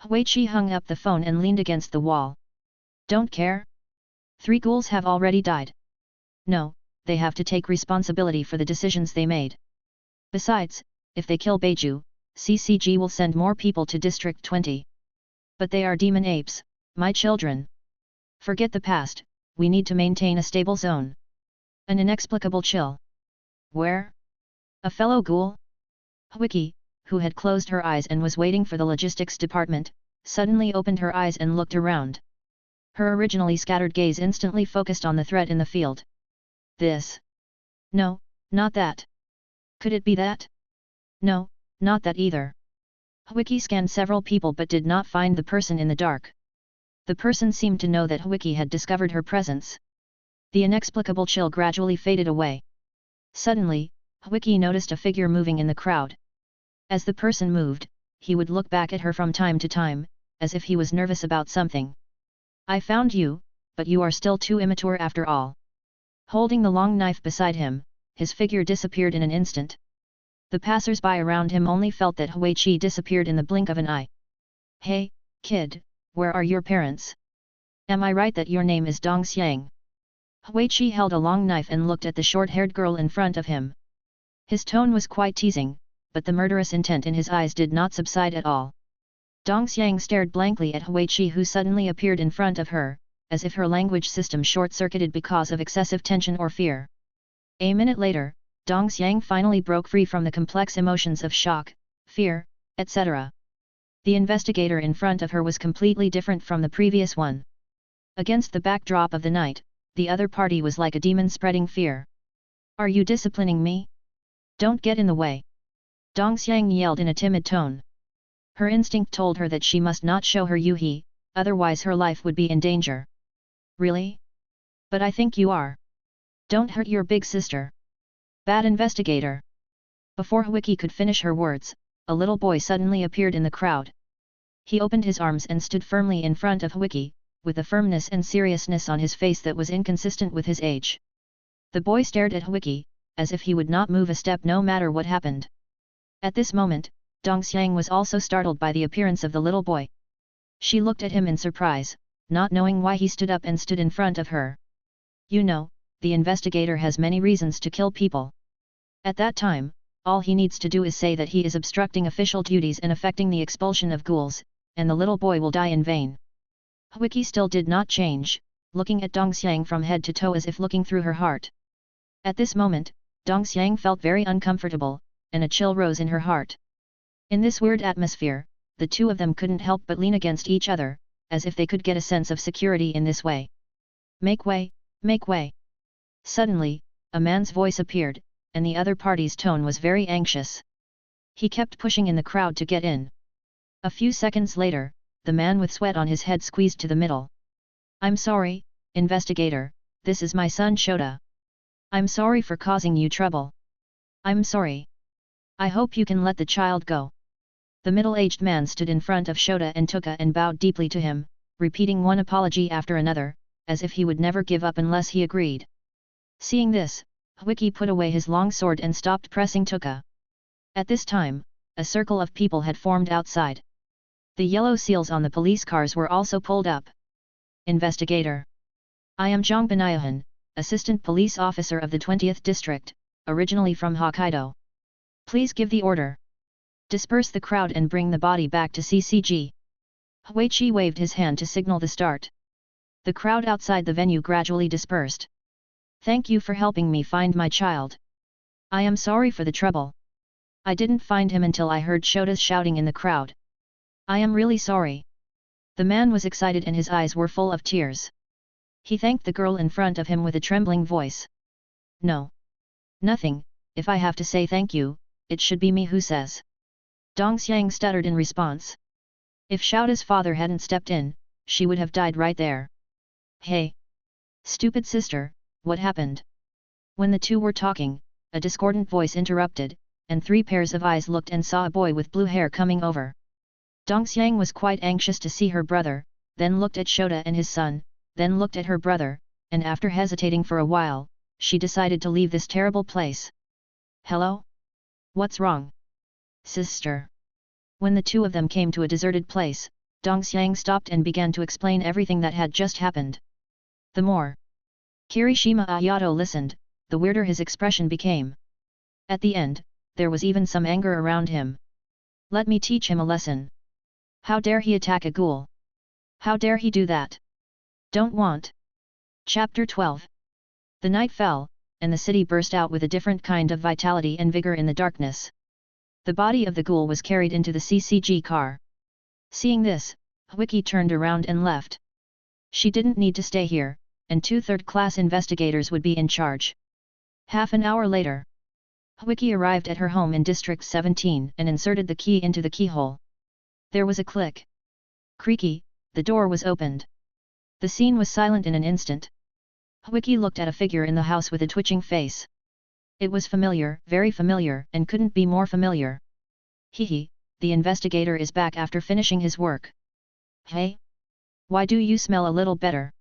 A: Huichi hung up the phone and leaned against the wall. Don't care? 3 ghouls have already died. No, they have to take responsibility for the decisions they made. Besides, if they kill Beiju, CCG will send more people to District 20. But they are demon apes, my children. Forget the past, we need to maintain a stable zone. An inexplicable chill. Where? A fellow ghoul? Huiki, who had closed her eyes and was waiting for the logistics department, suddenly opened her eyes and looked around. Her originally scattered gaze instantly focused on the threat in the field. This. No, not that. Could it be that? No, Not that either. Wiki scanned several people but did not find the person in the dark. The person seemed to know that Wiki had discovered her presence. The inexplicable chill gradually faded away. Suddenly, Wiki noticed a figure moving in the crowd. As the person moved, he would look back at her from time to time, as if he was nervous about something. I found you, but you are still too immature after all. Holding the long knife beside him, his figure disappeared in an instant. The passers-by around him only felt that Huichi disappeared in the blink of an eye. Hey, kid, where are your parents? Am I right that your name is Dong Xiang? Huichi held a long knife and looked at the short-haired girl in front of him. His tone was quite teasing, but the murderous intent in his eyes did not subside at all. Dong Xiang stared blankly at Huichi, who suddenly appeared in front of her, as if her language system short-circuited because of excessive tension or fear. A minute later, Dong Xiang finally broke free from the complex emotions of shock, fear, etc. The investigator in front of her was completely different from the previous one. Against the backdrop of the night, the other party was like a demon spreading fear. Are you disciplining me? Don't get in the way. Dong Xiang yelled in a timid tone. Her instinct told her that she must not show her Yuhi, otherwise her life would be in danger. Really? But I think you are. Don't hurt your big sister. Bad investigator. Before Wiki could finish her words, a little boy suddenly appeared in the crowd. He opened his arms and stood firmly in front of Wiki, with a firmness and seriousness on his face that was inconsistent with his age. The boy stared at Wiki, as if he would not move a step no matter what happened. At this moment, Dong Xiang was also startled by the appearance of the little boy. She looked at him in surprise, not knowing why he stood up and stood in front of her. You know, the investigator has many reasons to kill people. At that time, all he needs to do is say that he is obstructing official duties and affecting the expulsion of ghouls, and the little boy will die in vain. Wiki still did not change, looking at Dong Xiang from head to toe as if looking through her heart. At this moment, Dong Xiang felt very uncomfortable, and a chill rose in her heart. In this weird atmosphere, the two of them couldn't help but lean against each other, as if they could get a sense of security in this way. Make way, make way. Suddenly, a man's voice appeared, and the other party's tone was very anxious. He kept pushing in the crowd to get in. A few seconds later, the man with sweat on his head squeezed to the middle. I'm sorry, investigator, this is my son Shota. I'm sorry for causing you trouble. I'm sorry. I hope you can let the child go. The middle-aged man stood in front of Shota and Tuka and bowed deeply to him, repeating one apology after another, as if he would never give up unless he agreed. Seeing this, Wiki put away his long sword and stopped pressing Tuka. At this time, a circle of people had formed outside. The yellow seals on the police cars were also pulled up. Investigator. I am Zhang Benayahan, Assistant Police Officer of the 20th District, originally from Hokkaido. Please give the order. Disperse the crowd and bring the body back to CCG. Huichi waved his hand to signal the start. The crowd outside the venue gradually dispersed. Thank you for helping me find my child. I am sorry for the trouble. I didn't find him until I heard Shota's shouting in the crowd. I am really sorry. The man was excited and his eyes were full of tears. He thanked the girl in front of him with a trembling voice. No. Nothing, if I have to say thank you, it should be me who says. Dong Xiang stuttered in response. If Shouta's father hadn't stepped in, she would have died right there. Hey! Stupid sister, what happened? When the two were talking, a discordant voice interrupted, and 3 pairs of eyes looked and saw a boy with blue hair coming over. Dong Xiang was quite anxious to see her brother, then looked at Shota and his son, then looked at her brother, and after hesitating for a while, she decided to leave this terrible place. Hello? What's wrong? Sister. When the two of them came to a deserted place, Dong Xiang stopped and began to explain everything that had just happened. The more Kirishima Ayato listened, the weirder his expression became. At the end, there was even some anger around him. Let me teach him a lesson. How dare he attack a ghoul? How dare he do that? Don't want. Chapter 12. The night fell, and the city burst out with a different kind of vitality and vigor in the darkness. The body of the ghoul was carried into the CCG car. Seeing this, Wiki turned around and left. She didn't need to stay here, and 2 third-class investigators would be in charge. Half an hour later. Wiki arrived at her home in District 17 and inserted the key into the keyhole. There was a click. Creaky, the door was opened. The scene was silent in an instant. Wiki looked at a figure in the house with a twitching face. It was familiar, very familiar, and couldn't be more familiar. Hehe, the investigator is back after finishing his work. Hey? Why do you smell a little better?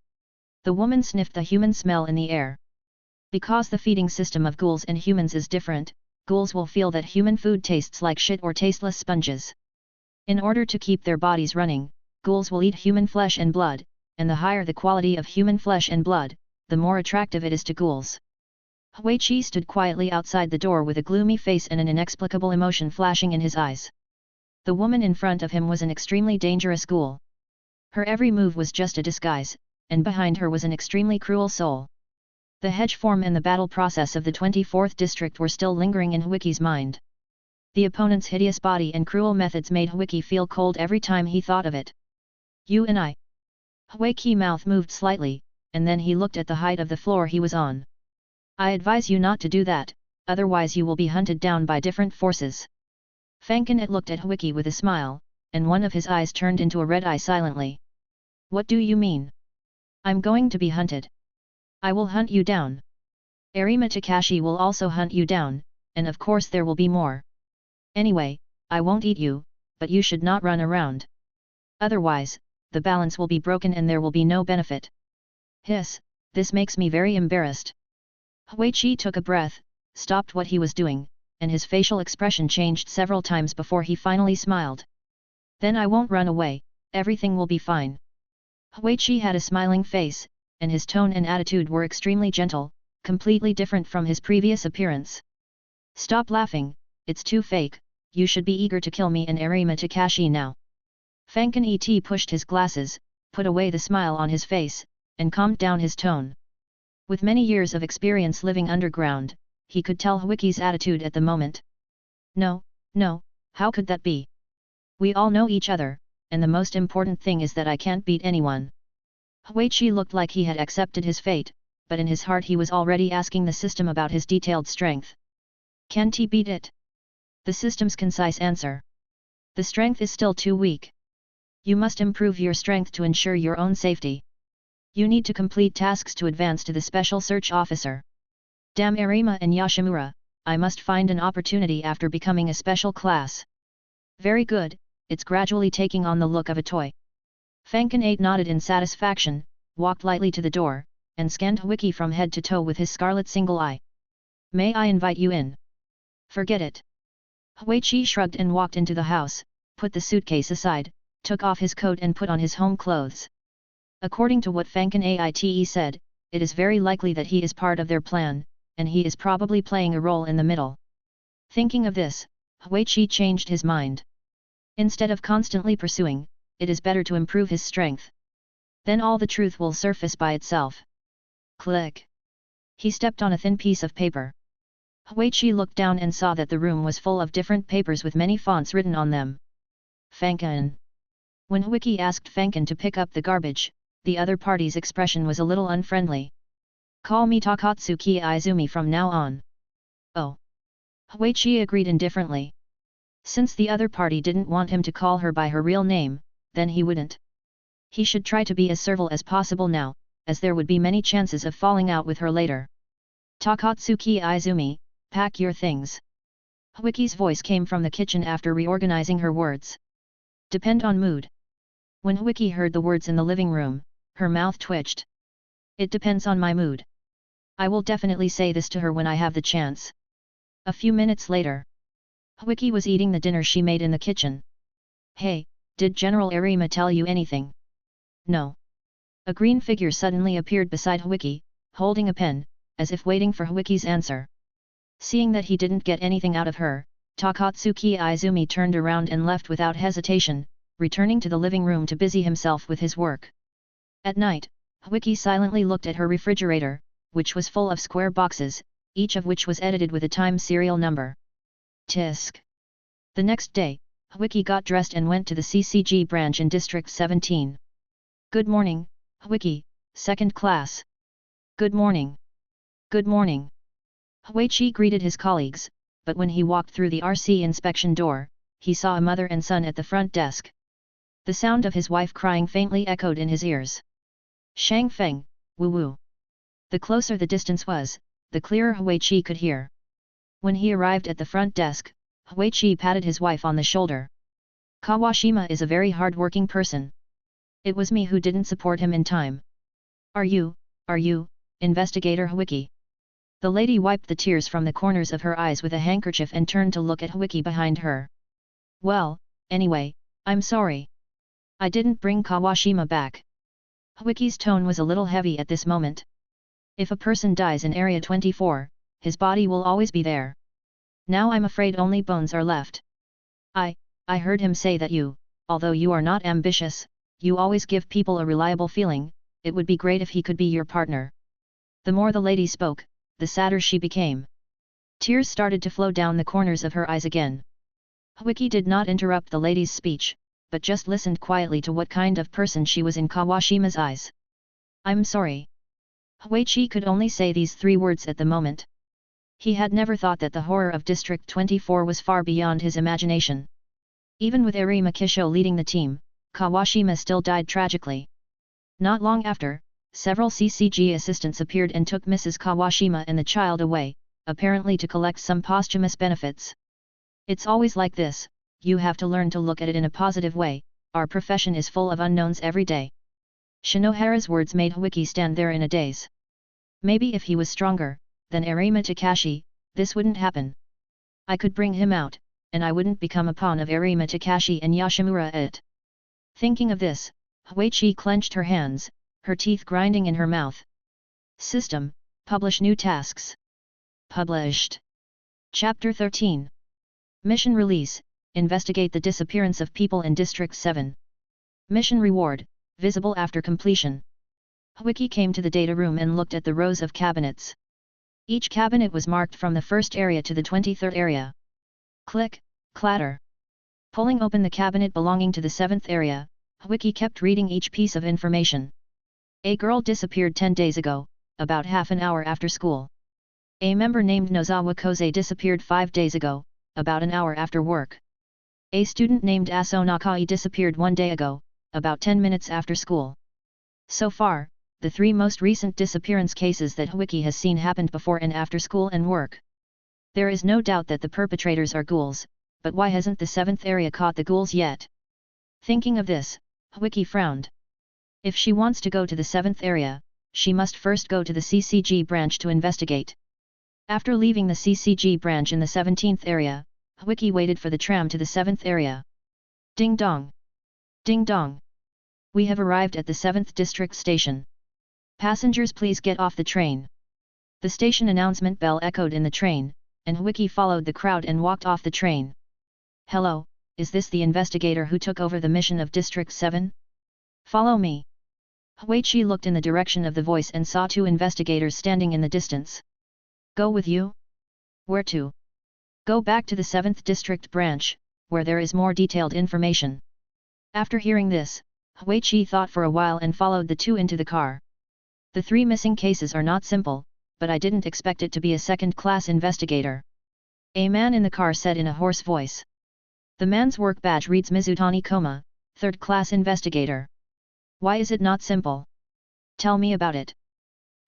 A: The woman sniffed the human smell in the air. Because the feeding system of ghouls and humans is different, ghouls will feel that human food tastes like shit or tasteless sponges. In order to keep their bodies running, ghouls will eat human flesh and blood, and the higher the quality of human flesh and blood, the more attractive it is to ghouls. Huichi stood quietly outside the door with a gloomy face and an inexplicable emotion flashing in his eyes. The woman in front of him was an extremely dangerous ghoul. Her every move was just a disguise, and behind her was an extremely cruel soul. The hedge form and the battle process of the 24th district were still lingering in Wiki's mind. The opponent's hideous body and cruel methods made Wiki feel cold every time he thought of it. You and I. Wiki's mouth moved slightly, and then he looked at the height of the floor he was on. I advise you not to do that, otherwise you will be hunted down by different forces. Fankin looked at Wiki with a smile, and one of his eyes turned into a red eye silently. What do you mean? I'm going to be hunted. I will hunt you down. Arima Takashi will also hunt you down, and of course there will be more. Anyway, I won't eat you, but you should not run around. Otherwise, the balance will be broken and there will be no benefit. Hiss, this makes me very embarrassed. Huichi took a breath, stopped what he was doing, and his facial expression changed several times before he finally smiled. Then I won't run away, everything will be fine. Huichi had a smiling face, and his tone and attitude were extremely gentle, completely different from his previous appearance. Stop laughing, it's too fake, you should be eager to kill me and Arima Takashi now. Fankin Et pushed his glasses, put away the smile on his face, and calmed down his tone. With many years of experience living underground, he could tell Wiki's attitude at the moment. No, how could that be? We all know each other, and the most important thing is that I can't beat anyone. Huichi looked like he had accepted his fate, but in his heart he was already asking the system about his detailed strength. Can't he beat it? The system's concise answer. The strength is still too weak. You must improve your strength to ensure your own safety. You need to complete tasks to advance to the Special Search Officer. Damn Arima and Yoshimura, I must find an opportunity after becoming a special class. Very good, it's gradually taking on the look of a toy. Fankin 8 nodded in satisfaction, walked lightly to the door, and scanned Wiki from head to toe with his scarlet single eye. May I invite you in? Forget it. Huichi shrugged and walked into the house, put the suitcase aside, took off his coat and put on his home clothes. According to what Fankin Aite said, it is very likely that he is part of their plan, and he is probably playing a role in the middle. Thinking of this, Huichi changed his mind. Instead of constantly pursuing, it is better to improve his strength. Then all the truth will surface by itself. Click. He stepped on a thin piece of paper. Huichi looked down and saw that the room was full of different papers with many fonts written on them. Fankin. When Wiki asked Fankin to pick up the garbage, the other party's expression was a little unfriendly. Call me Takatsuki Izumi from now on. Oh. Huichi agreed indifferently. Since the other party didn't want him to call her by her real name, then he wouldn't. He should try to be as servile as possible now, as there would be many chances of falling out with her later. Takatsuki Izumi, pack your things. Wiki's voice came from the kitchen after reorganizing her words. Depend on mood. When Wiki heard the words in the living room, her mouth twitched. It depends on my mood. I will definitely say this to her when I have the chance. A few minutes later, Wiki was eating the dinner she made in the kitchen. Hey, did General Arima tell you anything? No. A green figure suddenly appeared beside Wiki, holding a pen, as if waiting for Wiki's answer. Seeing that he didn't get anything out of her, Takatsuki Izumi turned around and left without hesitation, returning to the living room to busy himself with his work. At night, Wiki silently looked at her refrigerator, which was full of square boxes, each of which was edited with a time serial number. Tisk. The next day, Wiki got dressed and went to the CCG branch in District 17. Good morning, Wiki, second class. Good morning. Good morning. Huichi greeted his colleagues, but when he walked through the RC inspection door, he saw a mother and son at the front desk. The sound of his wife crying faintly echoed in his ears. Shang Feng, woo woo. The closer the distance was, the clearer Huichi could hear. When he arrived at the front desk, Huichi patted his wife on the shoulder. Kawashima is a very hard-working person. It was me who didn't support him in time. Are you, Investigator Huiki? The lady wiped the tears from the corners of her eyes with a handkerchief and turned to look at Huiki behind her. Well, anyway, I'm sorry. I didn't bring Kawashima back. Huiki's tone was a little heavy at this moment. If a person dies in Area 24, his body will always be there. Now I'm afraid only bones are left. I heard him say that you, although you are not ambitious, you always give people a reliable feeling. It would be great if he could be your partner. The more the lady spoke, the sadder she became. Tears started to flow down the corners of her eyes again. Huiki did not interrupt the lady's speech, but just listened quietly to what kind of person she was in Kawashima's eyes. I'm sorry. Huichi could only say these 3 words at the moment. He had never thought that the horror of District 24 was far beyond his imagination. Even with Arima Kisho leading the team, Kawashima still died tragically. Not long after, several CCG assistants appeared and took Mrs. Kawashima and the child away, apparently to collect some posthumous benefits. It's always like this, you have to learn to look at it in a positive way, our profession is full of unknowns every day. Shinohara's words made Huiki stand there in a daze. Maybe if he was stronger than Arima Takashi, this wouldn't happen. I could bring him out, and I wouldn't become a pawn of Arima Takashi and Yoshimura it. Thinking of this, Huichi clenched her hands, her teeth grinding in her mouth. System, publish new tasks. Published. Chapter 13. Mission Release, investigate the disappearance of people in District 7. Mission Reward, visible after completion. Huiki came to the data room and looked at the rows of cabinets. Each cabinet was marked from the first area to the 23rd area. Click, clatter. Pulling open the cabinet belonging to the 7th area, Huiki kept reading each piece of information. A girl disappeared 10 days ago, about half an hour after school. A member named Nozawa Koze disappeared 5 days ago, about an hour after work. A student named Aso Nakai disappeared 1 day ago, about 10 minutes after school. So far, the 3 most recent disappearance cases that Huiki has seen happened before and after school and work. There is no doubt that the perpetrators are ghouls, but why hasn't the 7th area caught the ghouls yet? Thinking of this, Huiki frowned. If she wants to go to the 7th area, she must first go to the CCG branch to investigate. After leaving the CCG branch in the 17th area, Huiki waited for the tram to the 7th area. Ding dong! Ding dong! We have arrived at the 7th District Station. Passengers, please get off the train. The station announcement bell echoed in the train, and Huiki followed the crowd and walked off the train. Hello, is this the investigator who took over the mission of District 7? Follow me. Huichi looked in the direction of the voice and saw 2 investigators standing in the distance. Go with you? Where to? Go back to the 7th District branch, where there is more detailed information. After hearing this, Huichi thought for a while and followed the 2 into the car. The 3 missing cases are not simple, but I didn't expect it to be a second-class investigator. A man in the car said in a hoarse voice. The man's work badge reads Mizutani Koma, 3rd-class investigator. Why is it not simple? Tell me about it.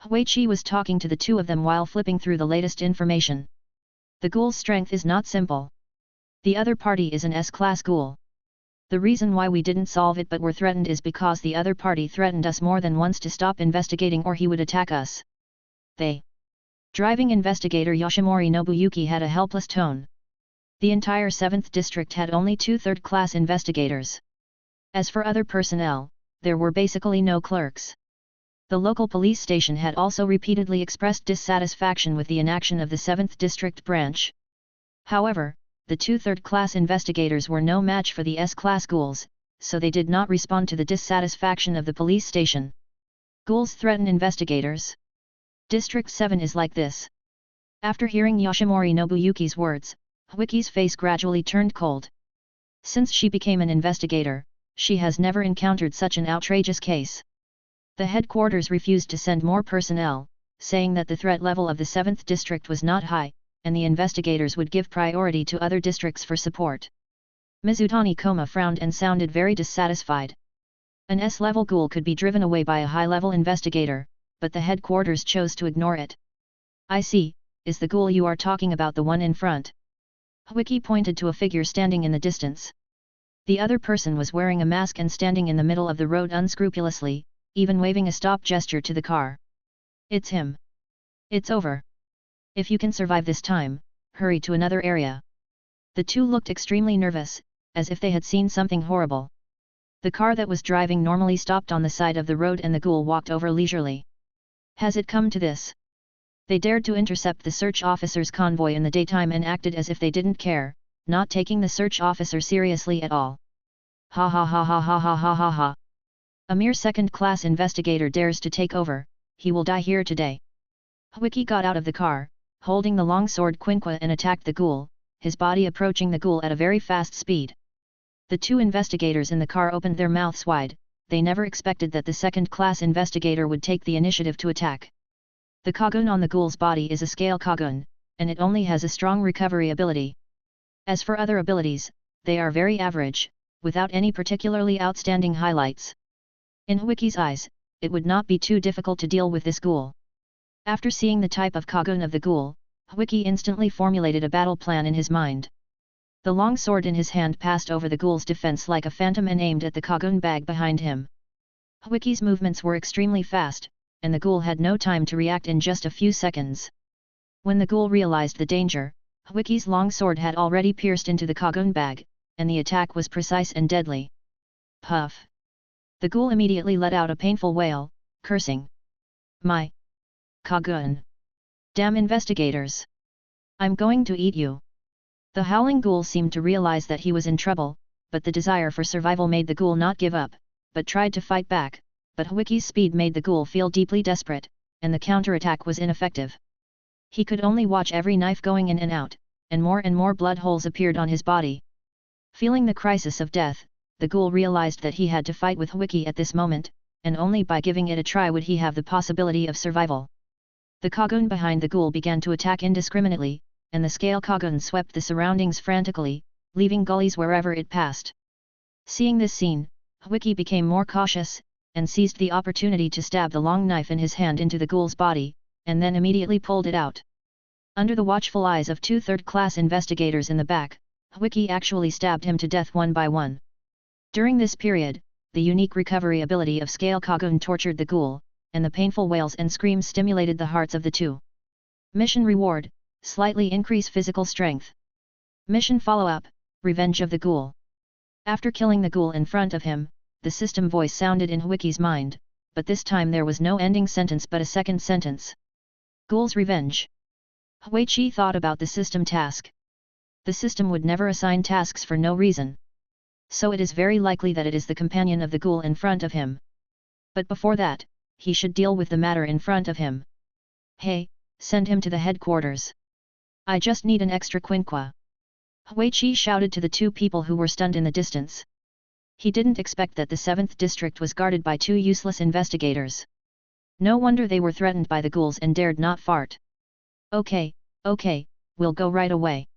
A: Huichi was talking to the 2 of them while flipping through the latest information. The ghoul's strength is not simple. The other party is an S-class ghoul. The reason why we didn't solve it but were threatened is because the other party threatened us more than once to stop investigating or he would attack us. Driving investigator Yoshimori Nobuyuki had a helpless tone. The entire 7th district had only 2 third-class investigators. As for other personnel, there were basically no clerks. The local police station had also repeatedly expressed dissatisfaction with the inaction of the 7th district branch. However, the 2 third-class investigators were no match for the S-class ghouls, so they did not respond to the dissatisfaction of the police station. Ghouls threaten investigators. District 7 is like this. After hearing Yoshimori Nobuyuki's words, Huiki's face gradually turned cold. Since she became an investigator, she has never encountered such an outrageous case. The headquarters refused to send more personnel, saying that the threat level of the 7th district was not high, and the investigators would give priority to other districts for support. Mizutani Koma frowned and sounded very dissatisfied. An S-level ghoul could be driven away by a high-level investigator, but the headquarters chose to ignore it. I see, is the ghoul you are talking about the one in front? Wiki pointed to a figure standing in the distance. The other person was wearing a mask and standing in the middle of the road unscrupulously, even waving a stop gesture to the car. It's him. It's over. If you can survive this time, hurry to another area. The two looked extremely nervous, as if they had seen something horrible. The car that was driving normally stopped on the side of the road and the ghoul walked over leisurely. Has it come to this? They dared to intercept the search officer's convoy in the daytime and acted as if they didn't care, not taking the search officer seriously at all. Ha ha ha ha ha ha ha ha ha. A mere second-class investigator dares to take over, he will die here today. Wiki got out of the car, holding the long sword Quinqua, and attacked the ghoul, his body approaching the ghoul at a very fast speed. The two investigators in the car opened their mouths wide, they never expected that the second-class investigator would take the initiative to attack. The Kagun on the ghoul's body is a scale Kagun, and it only has a strong recovery ability. As for other abilities, they are very average, without any particularly outstanding highlights. In Wiki's eyes, it would not be too difficult to deal with this ghoul. After seeing the type of Kagun of the ghoul, Wiki instantly formulated a battle plan in his mind. The long sword in his hand passed over the ghoul's defense like a phantom and aimed at the Kagun bag behind him. Wiki's movements were extremely fast, and the ghoul had no time to react in just a few seconds. When the ghoul realized the danger, Wiki's long sword had already pierced into the Kagun bag, and the attack was precise and deadly. Puff! The ghoul immediately let out a painful wail, cursing. My Kagun! Damn investigators! I'm going to eat you! The howling ghoul seemed to realize that he was in trouble, but the desire for survival made the ghoul not give up, but tried to fight back, but Wiki's speed made the ghoul feel deeply desperate, and the counterattack was ineffective. He could only watch every knife going in and out, and more blood holes appeared on his body. Feeling the crisis of death, the ghoul realized that he had to fight with Wiki at this moment, and only by giving it a try would he have the possibility of survival. The Kagun behind the ghoul began to attack indiscriminately, and the scale Kagun swept the surroundings frantically, leaving gullies wherever it passed. Seeing this scene, Wiki became more cautious, and seized the opportunity to stab the long knife in his hand into the ghoul's body, and then immediately pulled it out. Under the watchful eyes of two third-class investigators in the back, Wiki actually stabbed him to death one by one. During this period, the unique recovery ability of Scale Kagun tortured the ghoul, and the painful wails and screams stimulated the hearts of the two. Mission reward: slightly increase physical strength. Mission follow-up: revenge of the ghoul. After killing the ghoul in front of him, the system voice sounded in Wiki's mind, but this time there was no ending sentence but a second sentence. Ghoul's revenge. Huichi thought about the system task. The system would never assign tasks for no reason. So it is very likely that it is the companion of the ghoul in front of him. But before that, he should deal with the matter in front of him. Hey, send him to the headquarters. I just need an extra Quinqua. Huichi shouted to the two people who were stunned in the distance. He didn't expect that the 7th district was guarded by two useless investigators. No wonder they were threatened by the ghouls and dared not fart. Okay, we'll go right away.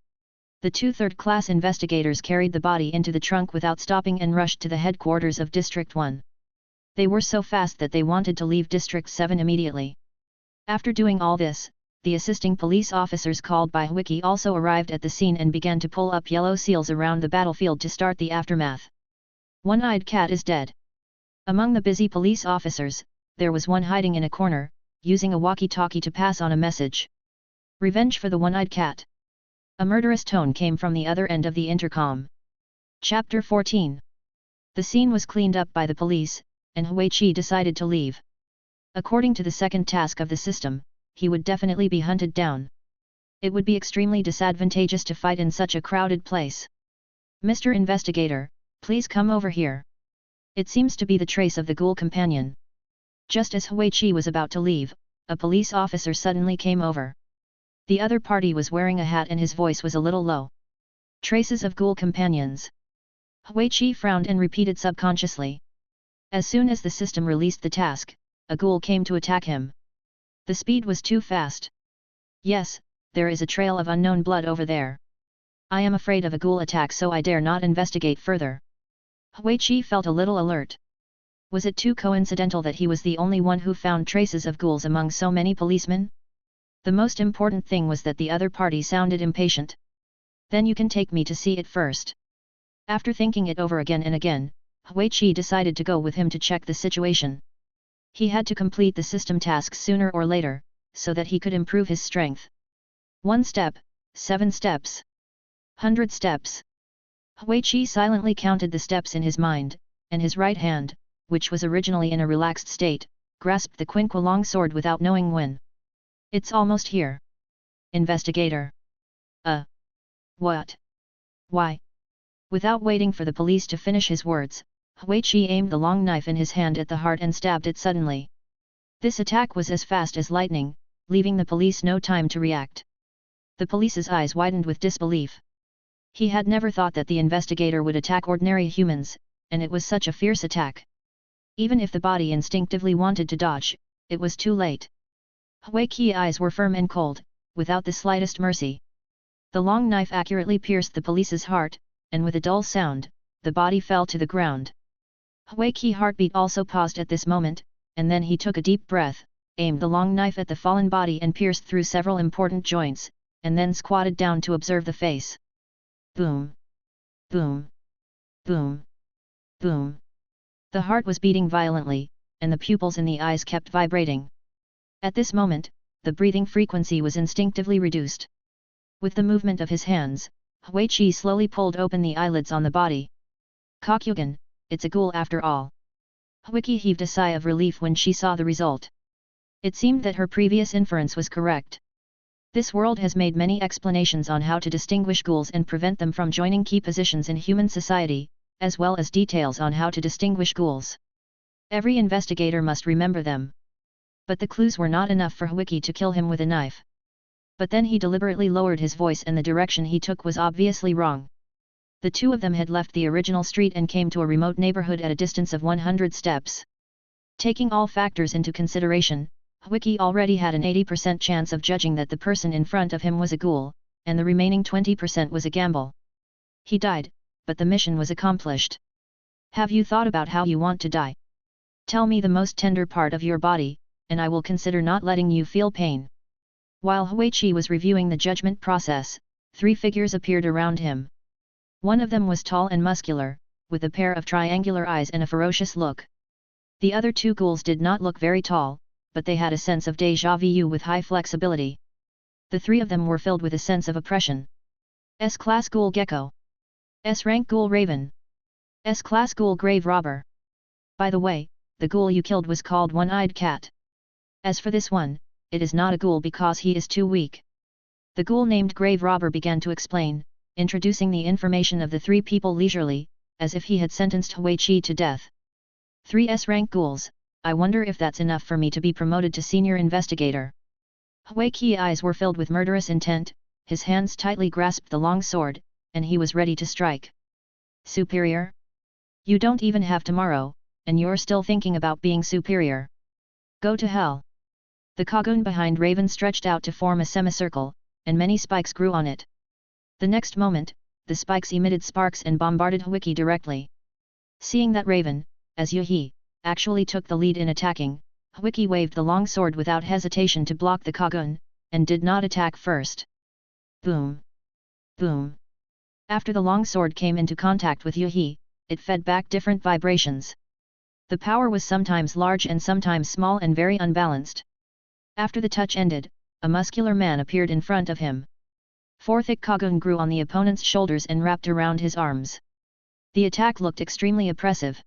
A: The two third-class investigators carried the body into the trunk without stopping and rushed to the headquarters of District 1. They were so fast that they wanted to leave District 7 immediately. After doing all this, the assisting police officers called by Wiki also arrived at the scene and began to pull up yellow seals around the battlefield to start the aftermath. One-eyed cat is dead. Among the busy police officers, there was one hiding in a corner, using a walkie-talkie to pass on a message. Revenge for the one-eyed cat. A murderous tone came from the other end of the intercom. Chapter 14. The scene was cleaned up by the police, and Huichi decided to leave. According to the second task of the system, he would definitely be hunted down. It would be extremely disadvantageous to fight in such a crowded place. Mr. Investigator, please come over here. It seems to be the trace of the ghoul companion. Just as Huichi was about to leave, a police officer suddenly came over. The other party was wearing a hat and his voice was a little low. Traces of ghoul companions. Huichi frowned and repeated subconsciously. As soon as the system released the task, a ghoul came to attack him. The speed was too fast. Yes, there is a trail of unknown blood over there. I am afraid of a ghoul attack, so I dare not investigate further. Huichi felt a little alert. Was it too coincidental that he was the only one who found traces of ghouls among so many policemen? The most important thing was that the other party sounded impatient. Then you can take me to see it first. After thinking it over again and again, Huichi decided to go with him to check the situation. He had to complete the system tasks sooner or later, so that he could improve his strength. 1 step, 7 steps. 100 steps. Huichi silently counted the steps in his mind, and his right hand, which was originally in a relaxed state, grasped the Quinqua longsword without knowing when. It's almost here. Investigator. What? Why? Without waiting for the police to finish his words, Huichi aimed the long knife in his hand at the heart and stabbed it suddenly. This attack was as fast as lightning, leaving the police no time to react. The police's eyes widened with disbelief. He had never thought that the investigator would attack ordinary humans, and it was such a fierce attack. Even if the body instinctively wanted to dodge, it was too late. Huichi's eyes were firm and cold, without the slightest mercy. The long knife accurately pierced the police's heart, and with a dull sound, the body fell to the ground. Huichi's heartbeat also paused at this moment, and then he took a deep breath, aimed the long knife at the fallen body and pierced through several important joints, and then squatted down to observe the face. Boom! Boom! Boom! Boom! The heart was beating violently, and the pupils in the eyes kept vibrating. At this moment, the breathing frequency was instinctively reduced. With the movement of his hands, Huichi slowly pulled open the eyelids on the body. Kokugan, it's a ghoul after all. Huichi heaved a sigh of relief when she saw the result. It seemed that her previous inference was correct. This world has made many explanations on how to distinguish ghouls and prevent them from joining key positions in human society, as well as details on how to distinguish ghouls. Every investigator must remember them. But the clues were not enough for Huichi to kill him with a knife. But then he deliberately lowered his voice, and the direction he took was obviously wrong. The two of them had left the original street and came to a remote neighborhood at a distance of 100 steps. Taking all factors into consideration, Huichi already had an 80% chance of judging that the person in front of him was a ghoul, and the remaining 20% was a gamble. He died, but the mission was accomplished. Have you thought about how you want to die? Tell me the most tender part of your body, and I will consider not letting you feel pain. While Huichi was reviewing the judgment process, 3 figures appeared around him. One of them was tall and muscular, with a pair of triangular eyes and a ferocious look. The other 2 ghouls did not look very tall, but they had a sense of déjà vu with high flexibility. The 3 of them were filled with a sense of oppression. S-Class Ghoul Gecko. S-Rank Ghoul Raven. S-Class Ghoul Grave Robber. By the way, the ghoul you killed was called One-Eyed Cat. As for this one, it is not a ghoul because he is too weak. The ghoul named Grave Robber began to explain, introducing the information of the 3 people leisurely, as if he had sentenced Huichi to death. 3 S-Rank ghouls, I wonder if that's enough for me to be promoted to senior investigator. Huichi's eyes were filled with murderous intent, his hands tightly grasped the long sword, and he was ready to strike. Superior? You don't even have tomorrow, and you're still thinking about being superior. Go to hell. The Kagun behind Raven stretched out to form a semicircle, and many spikes grew on it. The next moment, the spikes emitted sparks and bombarded Huichi directly. Seeing that Raven, as Yuhi, actually took the lead in attacking, Huichi waved the long sword without hesitation to block the Kagun, and did not attack first. Boom! Boom! After the long sword came into contact with Yuhi, it fed back different vibrations. The power was sometimes large and sometimes small and very unbalanced. After the touch ended, a muscular man appeared in front of him. 4 thick Kagun grew on the opponent's shoulders and wrapped around his arms. The attack looked extremely oppressive.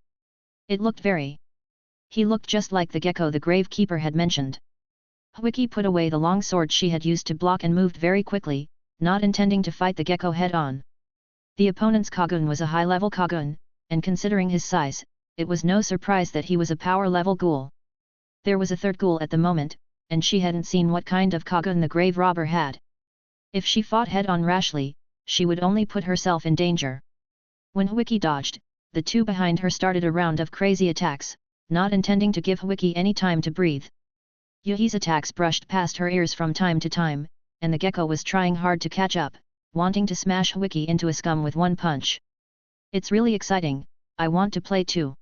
A: It looked very. He looked just like the gecko the gravekeeper had mentioned. Huichi put away the long sword she had used to block and moved very quickly, not intending to fight the gecko head-on. The opponent's Kagun was a high-level Kagun, and considering his size, it was no surprise that he was a power-level ghoul. There was a 3rd ghoul at the moment, and she hadn't seen what kind of Kagun the grave robber had. If she fought head-on rashly, she would only put herself in danger. When Huichi dodged, the 2 behind her started a round of crazy attacks, not intending to give Huichi any time to breathe. Yuhi's attacks brushed past her ears from time to time, and the gecko was trying hard to catch up, wanting to smash Wiki into a scum with one punch. It's really exciting, I want to play too.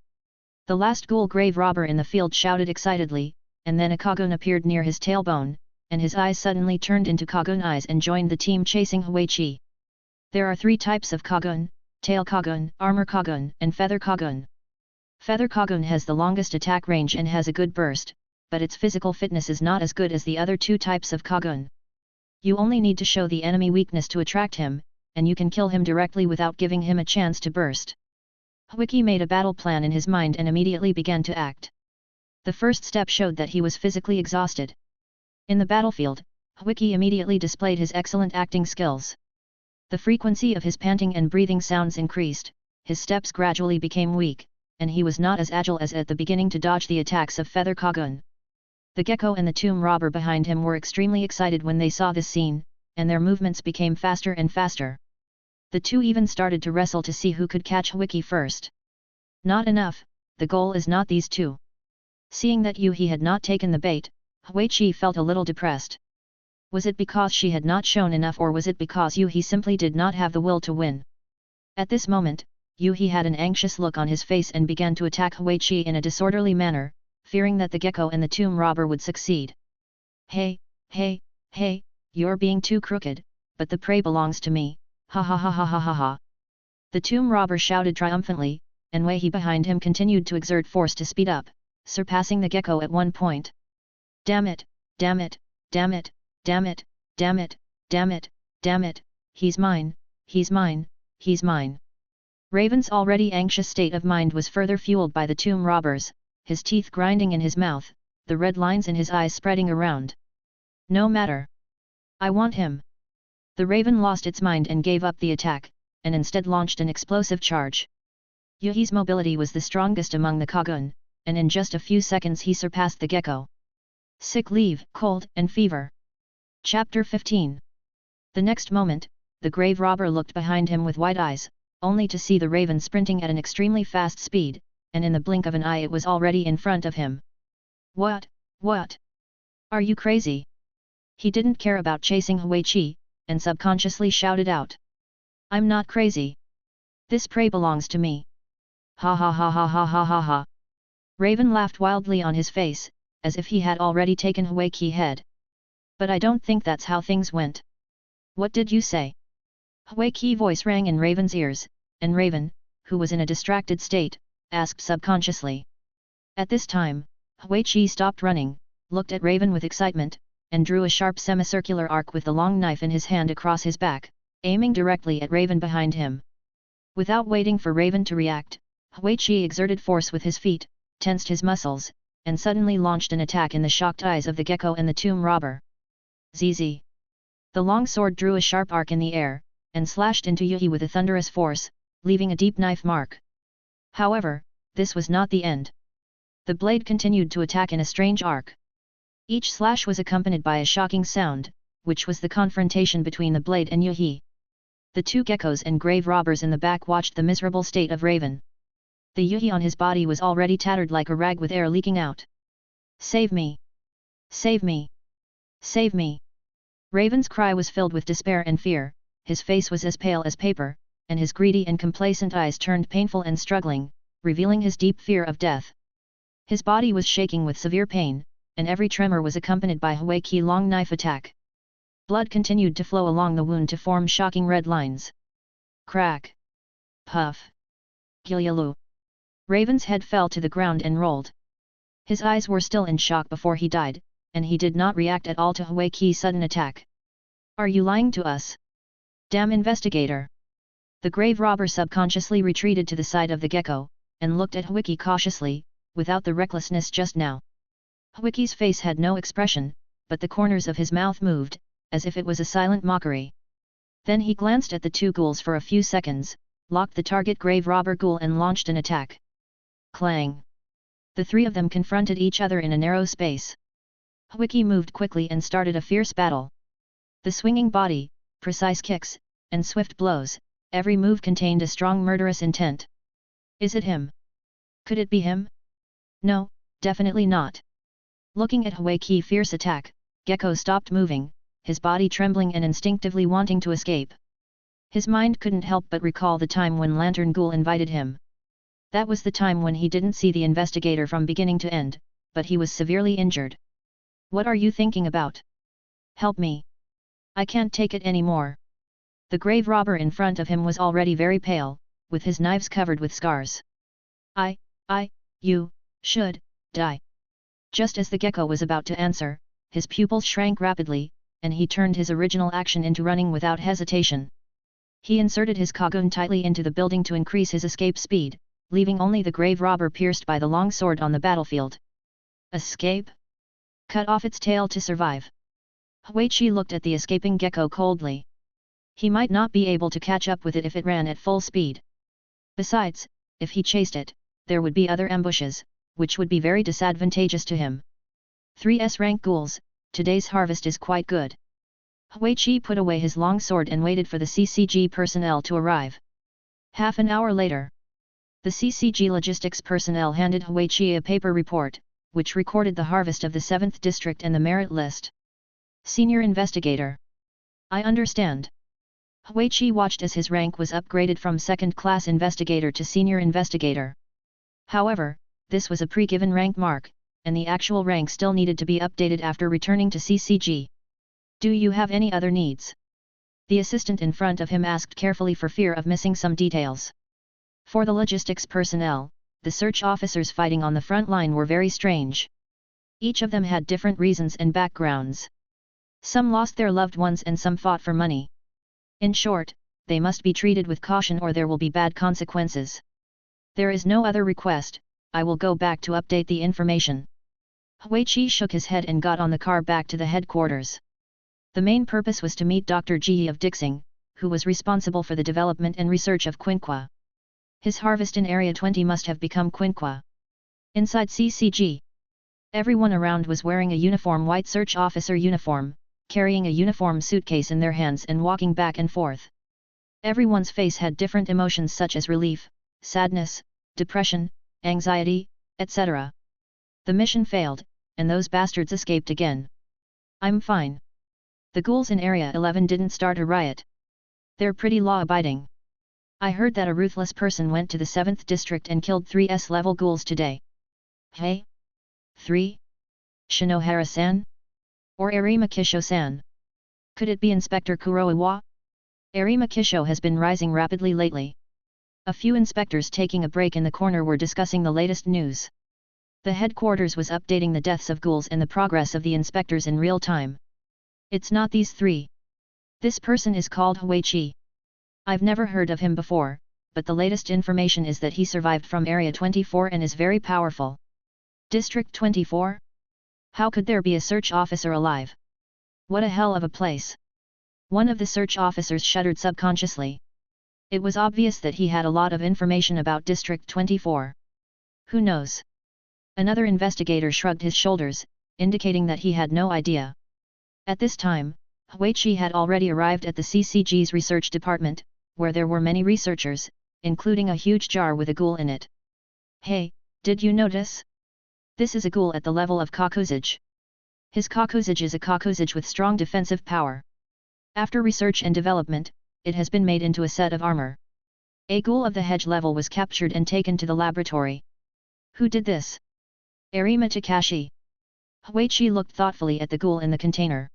A: The last ghoul grave robber in the field shouted excitedly, and then a Kagun appeared near his tailbone, and his eyes suddenly turned into Kagun eyes and joined the team chasing Huichi. There are 3 types of Kagun: Tail Kagun, Armor Kagun, and Feather Kagun. Feather Kagun has the longest attack range and has a good burst, but its physical fitness is not as good as the other 2 types of Kagun. You only need to show the enemy weakness to attract him, and you can kill him directly without giving him a chance to burst. Wiki made a battle plan in his mind and immediately began to act. The first step showed that he was physically exhausted. In the battlefield, Wiki immediately displayed his excellent acting skills. The frequency of his panting and breathing sounds increased, his steps gradually became weak, and he was not as agile as at the beginning to dodge the attacks of Feather Kagun. The gecko and the tomb robber behind him were extremely excited when they saw this scene, and their movements became faster and faster. The 2 even started to wrestle to see who could catch Wiki first. Not enough, the goal is not these 2. Seeing that Yuhi had not taken the bait, Huichi felt a little depressed. Was it because she had not shown enough, or was it because Yuhi simply did not have the will to win? At this moment, Yuhi had an anxious look on his face and began to attack Huichi in a disorderly manner, fearing that the gecko and the tomb robber would succeed. Hey, hey, hey, you're being too crooked, but the prey belongs to me, ha ha ha ha ha ha ha. The tomb robber shouted triumphantly, and Wei behind him continued to exert force to speed up, surpassing the gecko at one point. Damn it, damn it, damn it, damn it, damn it, damn it, damn it, he's mine, he's mine, he's mine. Raven's already anxious state of mind was further fueled by the tomb robbers, his teeth grinding in his mouth, the red lines in his eyes spreading around. No matter. I want him. The raven lost its mind and gave up the attack, and instead launched an explosive charge. Yuhi's mobility was the strongest among the Kagun, and in just a few seconds he surpassed the gecko. Sick leave, cold, and fever. Chapter 15. The next moment, the grave robber looked behind him with wide eyes, only to see the raven sprinting at an extremely fast speed, and in the blink of an eye it was already in front of him. What? Are you crazy? He didn't care about chasing Huichi, and subconsciously shouted out. I'm not crazy. This prey belongs to me. Ha ha ha ha ha ha ha ha. Raven laughed wildly on his face, as if he had already taken Huichi's head. But I don't think that's how things went. What did you say? Huichi's voice rang in Raven's ears, and Raven, who was in a distracted state, asked subconsciously. At this time, Huichi stopped running, looked at Raven with excitement, and drew a sharp semicircular arc with the long knife in his hand across his back, aiming directly at Raven behind him. Without waiting for Raven to react, Huichi exerted force with his feet, tensed his muscles, and suddenly launched an attack in the shocked eyes of the gecko and the tomb robber. ZZ. The long sword drew a sharp arc in the air, and slashed into Yuhi with a thunderous force, leaving a deep knife mark. However, this was not the end. The blade continued to attack in a strange arc. Each slash was accompanied by a shocking sound, which was the confrontation between the blade and Yuhi. The 2 geckos and grave robbers in the back watched the miserable state of Raven. The Yuhi on his body was already tattered like a rag with air leaking out. Save me! Save me! Save me! Raven's cry was filled with despair and fear, his face was as pale as paper, and his greedy and complacent eyes turned painful and struggling, revealing his deep fear of death. His body was shaking with severe pain, and every tremor was accompanied by Huichi's long knife attack. Blood continued to flow along the wound to form shocking red lines. Crack! Puff! Gilyalu! Raven's head fell to the ground and rolled. His eyes were still in shock before he died, and he did not react at all to Huichi's sudden attack. Are you lying to us? Damn investigator! The grave robber subconsciously retreated to the side of the gecko, and looked at Huichi cautiously, without the recklessness just now. Huichi's face had no expression, but the corners of his mouth moved, as if it was a silent mockery. Then he glanced at the 2 ghouls for a few seconds, locked the target grave robber ghoul and launched an attack. Clang! The 3 of them confronted each other in a narrow space. Huichi moved quickly and started a fierce battle. The swinging body, precise kicks, and swift blows, every move contained a strong murderous intent. Is it him? Could it be him? No, definitely not. Looking at Huichi's fierce attack, Gecko stopped moving, his body trembling and instinctively wanting to escape. His mind couldn't help but recall the time when Lantern Ghoul invited him. That was the time when he didn't see the investigator from beginning to end, but he was severely injured. What are you thinking about? Help me. I can't take it anymore. The grave robber in front of him was already very pale, with his knives covered with scars. You should die. Just as the gecko was about to answer, his pupils shrank rapidly, and he turned his original action into running without hesitation. He inserted his Kagun tightly into the building to increase his escape speed, leaving only the grave robber pierced by the long sword on the battlefield. Escape? Cut off its tail to survive. Huichi looked at the escaping gecko coldly. He might not be able to catch up with it if it ran at full speed. Besides, if he chased it, there would be other ambushes, which would be very disadvantageous to him. 3S rank ghouls, today's harvest is quite good. Huichi put away his long sword and waited for the CCG personnel to arrive. Half an hour later, the CCG logistics personnel handed Huichi a paper report, which recorded the harvest of the 7th district and the merit list. Senior Investigator. I understand. Huichi watched as his rank was upgraded from second-class investigator to senior investigator. However, this was a pre-given rank mark, and the actual rank still needed to be updated after returning to CCG. Do you have any other needs? The assistant in front of him asked carefully for fear of missing some details. For the logistics personnel, the search officers fighting on the front line were very strange. Each of them had different reasons and backgrounds. Some lost their loved ones and some fought for money. In short, they must be treated with caution or there will be bad consequences. There is no other request, I will go back to update the information. Huichi shook his head and got on the car back to the headquarters. The main purpose was to meet Dr. Ji of Dixing, who was responsible for the development and research of Quinqua. His harvest in Area 20 must have become Quinqua. Inside CCG, everyone around was wearing a uniform white search officer uniform, carrying a uniform suitcase in their hands and walking back and forth. Everyone's face had different emotions such as relief, sadness, depression, anxiety, etc. The mission failed, and those bastards escaped again. I'm fine. The ghouls in Area 11 didn't start a riot. They're pretty law-abiding. I heard that a ruthless person went to the 7th district and killed 3S level ghouls today. Hey? 3? Shinohara-san? Or Arima Kisho-san? Could it be Inspector Kuroiwa? Arima Kisho has been rising rapidly lately. A few inspectors taking a break in the corner were discussing the latest news. The headquarters was updating the deaths of ghouls and the progress of the inspectors in real time. It's not these 3. This person is called Huichi. I've never heard of him before, but the latest information is that he survived from Area 24 and is very powerful. District 24? How could there be a search officer alive? What a hell of a place. One of the search officers shuddered subconsciously. It was obvious that he had a lot of information about District 24. Who knows? Another investigator shrugged his shoulders, indicating that he had no idea. At this time, Huichi had already arrived at the CCG's research department, where there were many researchers, including a huge jar with a ghoul in it. Hey, did you notice? This is a ghoul at the level of Kakuzage. His Kakuzage is a Kakuzage with strong defensive power. After research and development, it has been made into a set of armor. A ghoul of the hedge level was captured and taken to the laboratory. Who did this? Arima Takashi. Huichi looked thoughtfully at the ghoul in the container.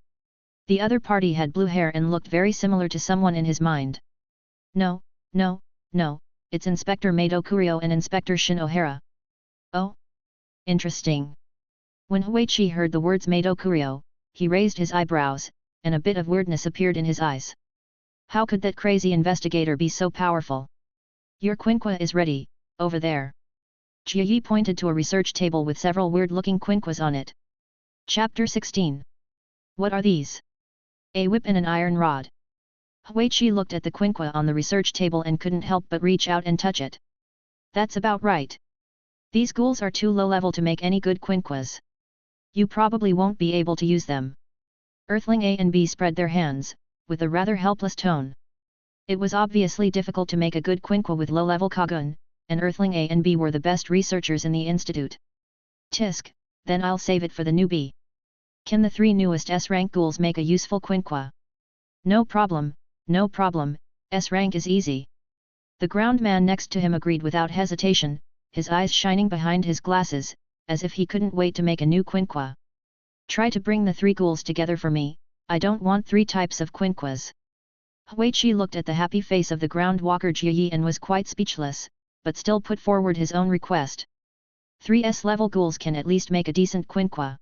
A: The other party had blue hair and looked very similar to someone in his mind. No, it's Inspector Mado Kurio and Inspector Shinohara. Oh? Interesting. When Huichi heard the words Mado Kurio, he raised his eyebrows, and a bit of weirdness appeared in his eyes. How could that crazy investigator be so powerful? Your Quinqua is ready, over there. Jiyi pointed to a research table with several weird-looking Quinquas on it. Chapter 16. What are these? A whip and an iron rod. Huichi looked at the Quinqua on the research table and couldn't help but reach out and touch it. That's about right. These ghouls are too low-level to make any good Quinquas. You probably won't be able to use them. Earthling A and B spread their hands, with a rather helpless tone. It was obviously difficult to make a good Quinqua with low-level Kagun, and Earthling A and B were the best researchers in the institute. Tisk, then I'll save it for the newbie. Can the 3 newest S-rank ghouls make a useful quinqua? No problem, no problem, S-rank is easy. The ground man next to him agreed without hesitation, his eyes shining behind his glasses, as if he couldn't wait to make a new quinqua. Try to bring the 3 ghouls together for me, I don't want 3 types of quinquas. Huichi looked at the happy face of the ground walker Jieyi and was quite speechless, but still put forward his own request. 3 S-level ghouls can at least make a decent quinqua.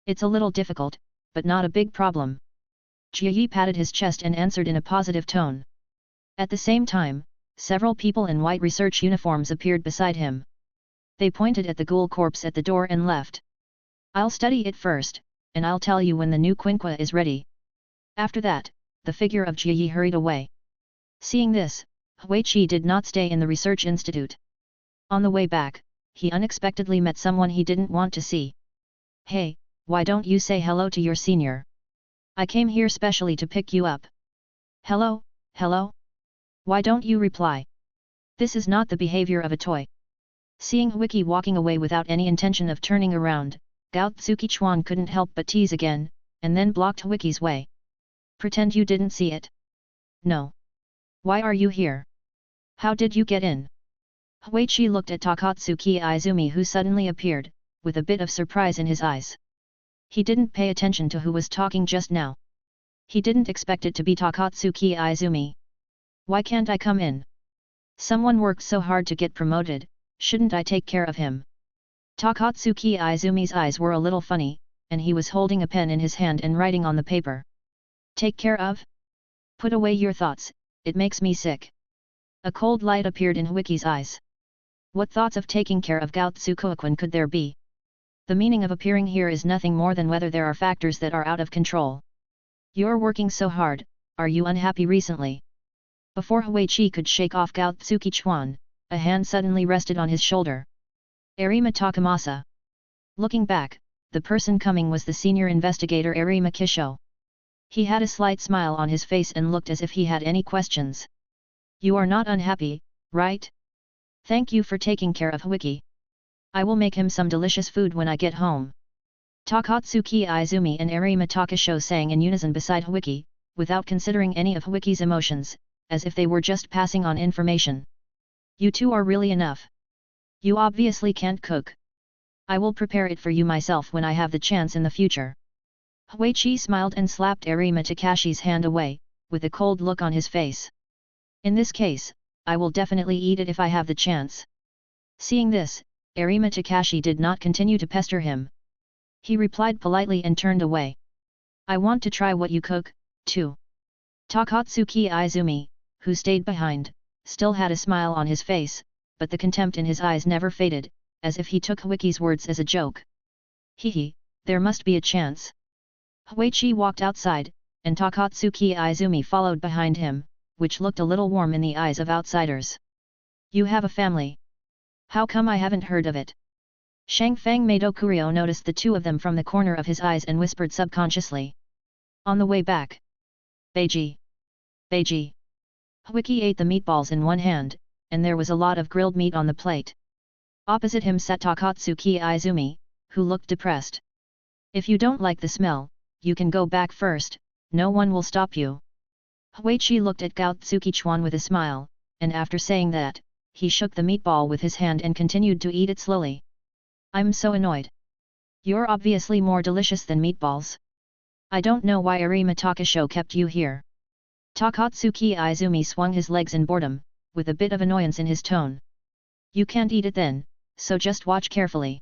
A: It's a little difficult, but not a big problem. Jieyi patted his chest and answered in a positive tone. At the same time, several people in white research uniforms appeared beside him. They pointed at the ghoul corpse at the door and left. I'll study it first, and I'll tell you when the new quinqua is ready. After that, the figure of Jieyi hurried away. Seeing this, Huichi did not stay in the research institute. On the way back, he unexpectedly met someone he didn't want to see. Hey, why don't you say hello to your senior? I came here specially to pick you up. Hello, hello? Why don't you reply? This is not the behavior of a toy. Seeing Huichi walking away without any intention of turning around, Gao Tsukichuan couldn't help but tease again, and then blocked Huichi's way. Pretend you didn't see it. No. Why are you here? How did you get in? Huichi looked at Takatsuki Izumi who suddenly appeared, with a bit of surprise in his eyes. He didn't pay attention to who was talking just now. He didn't expect it to be Takatsuki Izumi. Why can't I come in? Someone worked so hard to get promoted, shouldn't I take care of him? Takatsuki Izumi's eyes were a little funny, and he was holding a pen in his hand and writing on the paper. Take care of? Put away your thoughts, it makes me sick. A cold light appeared in Huichi's eyes. What thoughts of taking care of Gao Tsukuokwan could there be? The meaning of appearing here is nothing more than whether there are factors that are out of control. You're working so hard, are you unhappy recently? Before Huichi could shake off Gao Tsukichuan, a hand suddenly rested on his shoulder. Arima Takamasa. Looking back, the person coming was the senior investigator Arima Kisho. He had a slight smile on his face and looked as if he had any questions. You are not unhappy, right? Thank you for taking care of Huichi. I will make him some delicious food when I get home. Takatsuki Izumi and Arima Takasho sang in unison beside Huichi, without considering any of Huichi's emotions, as if they were just passing on information. You two are really enough. You obviously can't cook. I will prepare it for you myself when I have the chance in the future. Huichi smiled and slapped Arima Takashi's hand away, with a cold look on his face. In this case, I will definitely eat it if I have the chance. Seeing this, Arima Takashi did not continue to pester him. He replied politely and turned away. I want to try what you cook, too. Takatsuki Izumi, who stayed behind, still had a smile on his face, but the contempt in his eyes never faded, as if he took Huichi's words as a joke. Hehe, there must be a chance. Huichi walked outside, and Takatsuki Izumi followed behind him, which looked a little warm in the eyes of outsiders. You have a family. How come I haven't heard of it? Shangfang Meido Kurio noticed the two of them from the corner of his eyes and whispered subconsciously. On the way back. Beiji. Beiji. Huichi ate the meatballs in one hand, and there was a lot of grilled meat on the plate. Opposite him sat Takatsuki Izumi, who looked depressed. If you don't like the smell, you can go back first, no one will stop you. Huichi looked at Gao Tsukichuan with a smile, and after saying that, he shook the meatball with his hand and continued to eat it slowly. I'm so annoyed. You're obviously more delicious than meatballs. I don't know why Arima Takasho kept you here. Takatsuki Izumi swung his legs in boredom, with a bit of annoyance in his tone. You can't eat it then, so just watch carefully.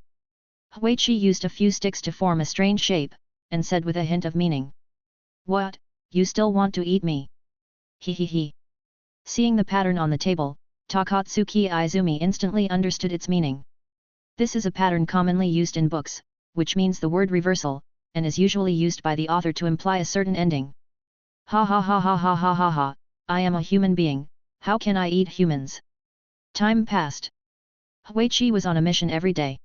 A: Huichi used a few sticks to form a strange shape, and said with a hint of meaning. What, you still want to eat me? Hehehe. Seeing the pattern on the table, Takatsuki Izumi instantly understood its meaning. This is a pattern commonly used in books, which means the word reversal, and is usually used by the author to imply a certain ending. Ha ha ha ha ha ha ha ha, I am a human being, how can I eat humans? Time passed. Huichi was on a mission every day.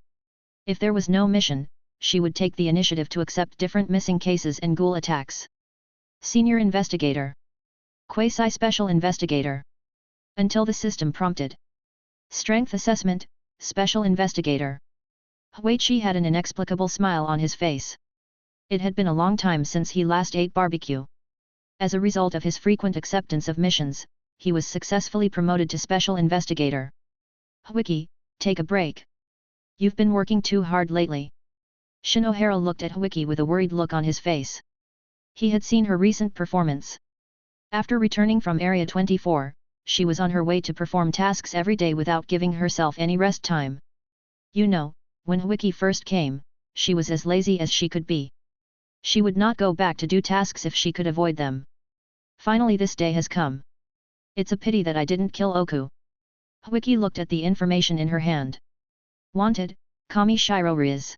A: If there was no mission, she would take the initiative to accept different missing cases and ghoul attacks. Senior Investigator. Quasi-Special Investigator. Until the system prompted. Strength Assessment, Special Investigator. Huichi had an inexplicable smile on his face. It had been a long time since he last ate barbecue. As a result of his frequent acceptance of missions, he was successfully promoted to Special Investigator. Wiki, take a break. You've been working too hard lately. Shinohara looked at Wiki with a worried look on his face. He had seen her recent performance. After returning from Area 24, she was on her way to perform tasks every day without giving herself any rest time. You know, when Wiki first came, she was as lazy as she could be. She would not go back to do tasks if she could avoid them. Finally this day has come. It's a pity that I didn't kill Oku. Wiki looked at the information in her hand. Wanted, Kami Shiroriz.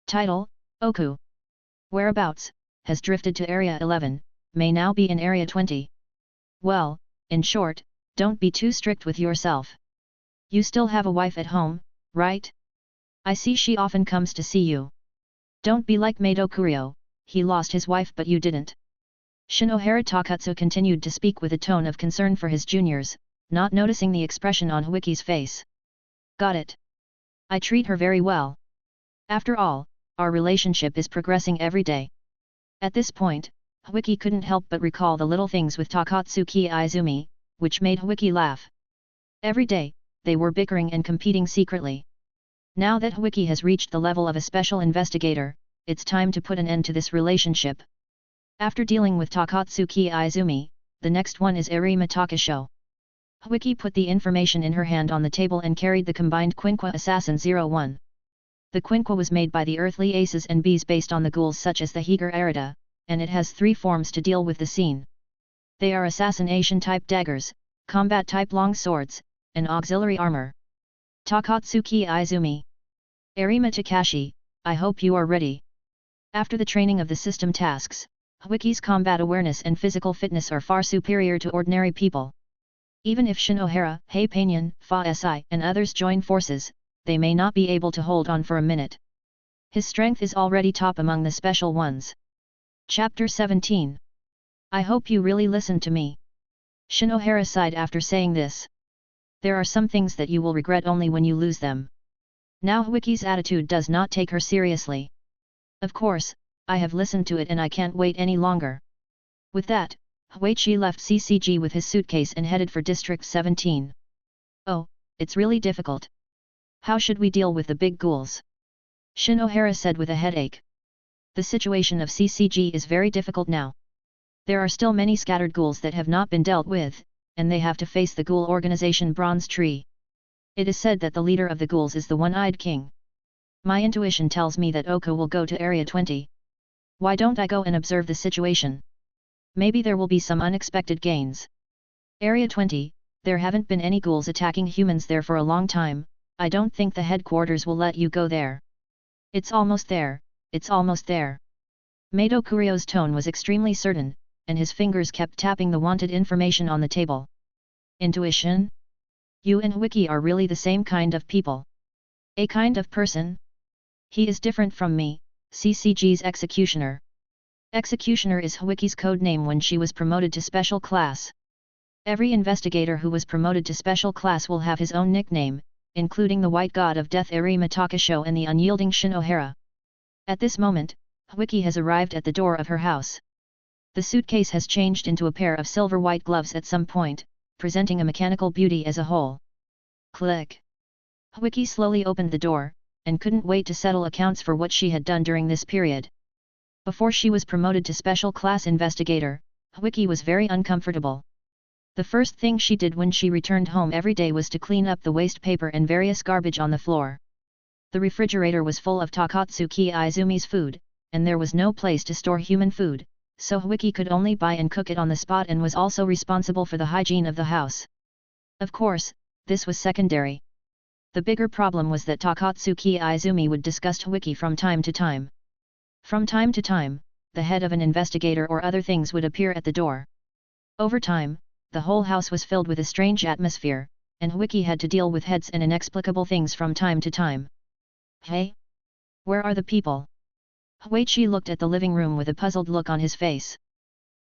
A: Title, Oku. Whereabouts, has drifted to Area 11, may now be in Area 20. Well, in short, don't be too strict with yourself. You still have a wife at home, right? I see she often comes to see you. Don't be like Mato Kurio, he lost his wife but you didn't. Shinohara Takatsu continued to speak with a tone of concern for his juniors, not noticing the expression on Wiki's face. Got it. I treat her very well. After all, our relationship is progressing every day. At this point, Wiki couldn't help but recall the little things with Takatsuki Izumi, which made Wiki laugh. Every day, they were bickering and competing secretly. Now that Wiki has reached the level of a special investigator, it's time to put an end to this relationship. After dealing with Takatsuki Izumi, the next one is Arima Takasho. Wiki put the information in her hand on the table and carried the combined Quinqua Assassin 01. The Quinqua was made by the earthly aces and bees based on the ghouls such as the Higar Arida, and it has 3 forms to deal with the scene. They are assassination-type daggers, combat-type long swords, and auxiliary armor. Takatsuki Izumi. Arima Takashi, I hope you are ready. After the training of the system tasks, Wiki's combat awareness and physical fitness are far superior to ordinary people. Even if Shinohara, Heipanyan, Fa-Si, and others join forces, they may not be able to hold on for a minute. His strength is already top among the special ones. Chapter 17. I hope you really listen to me. Shinohara sighed after saying this. There are some things that you will regret only when you lose them. Now Wiki's attitude does not take her seriously. Of course, I have listened to it and I can't wait any longer. With that, Huichi left CCG with his suitcase and headed for District 17. Oh, it's really difficult. How should we deal with the big ghouls? Shinohara said with a headache. The situation of CCG is very difficult now. There are still many scattered ghouls that have not been dealt with, and they have to face the ghoul organization Bronze Tree. It is said that the leader of the ghouls is the One-Eyed King. My intuition tells me that Oku will go to Area 20. Why don't I go and observe the situation? Maybe there will be some unexpected gains. Area 20, there haven't been any ghouls attacking humans there for a long time, I don't think the headquarters will let you go there. It's almost there, it's almost there. Mato Kurio's tone was extremely certain, and his fingers kept tapping the wanted information on the table. Intuition? You and Wiki are really the same kind of people. A kind of person? He is different from me, CCG's Executioner. Executioner is Wiki's code name when she was promoted to Special Class. Every investigator who was promoted to Special Class will have his own nickname, including the White God of Death Arima Takasho and the unyielding Shinohara. At this moment, Wiki has arrived at the door of her house. The suitcase has changed into a pair of silver-white gloves at some point, presenting a mechanical beauty as a whole. Click. Wiki slowly opened the door, and couldn't wait to settle accounts for what she had done during this period. Before she was promoted to Special Class Investigator, Wiki was very uncomfortable. The first thing she did when she returned home every day was to clean up the waste paper and various garbage on the floor. The refrigerator was full of Takatsuki Izumi's food, and there was no place to store human food, so Wiki could only buy and cook it on the spot and was also responsible for the hygiene of the house. Of course, this was secondary. The bigger problem was that Takatsuki Izumi would disgust Wiki from time to time. From time to time, the head of an investigator or other things would appear at the door. Over time, the whole house was filled with a strange atmosphere, and Wiki had to deal with heads and inexplicable things from time to time. Hey? Where are the people? Huichi looked at the living room with a puzzled look on his face.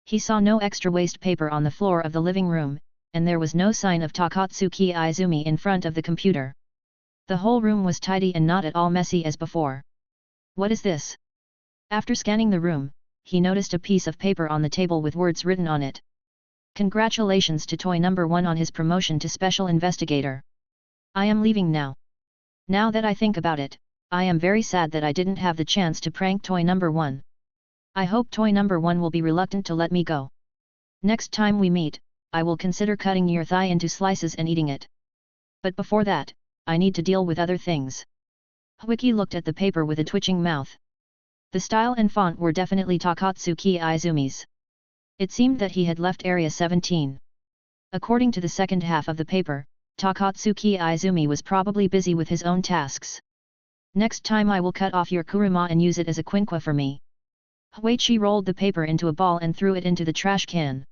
A: He saw no extra waste paper on the floor of the living room, and there was no sign of Takatsuki Izumi in front of the computer. The whole room was tidy and not at all messy as before. What is this? After scanning the room, he noticed a piece of paper on the table with words written on it. Congratulations to Toy Number 1 on his promotion to Special Investigator. I am leaving now. Now that I think about it, I am very sad that I didn't have the chance to prank Toy Number 1. I hope Toy Number 1 will be reluctant to let me go. Next time we meet, I will consider cutting your thigh into slices and eating it. But before that, I need to deal with other things. Wiki looked at the paper with a twitching mouth. The style and font were definitely Takatsuki Izumi's. It seemed that he had left Area 17. According to the second half of the paper, Takatsuki Izumi was probably busy with his own tasks. Next time I will cut off your kuruma and use it as a quinqua for me. Huichi rolled the paper into a ball and threw it into the trash can.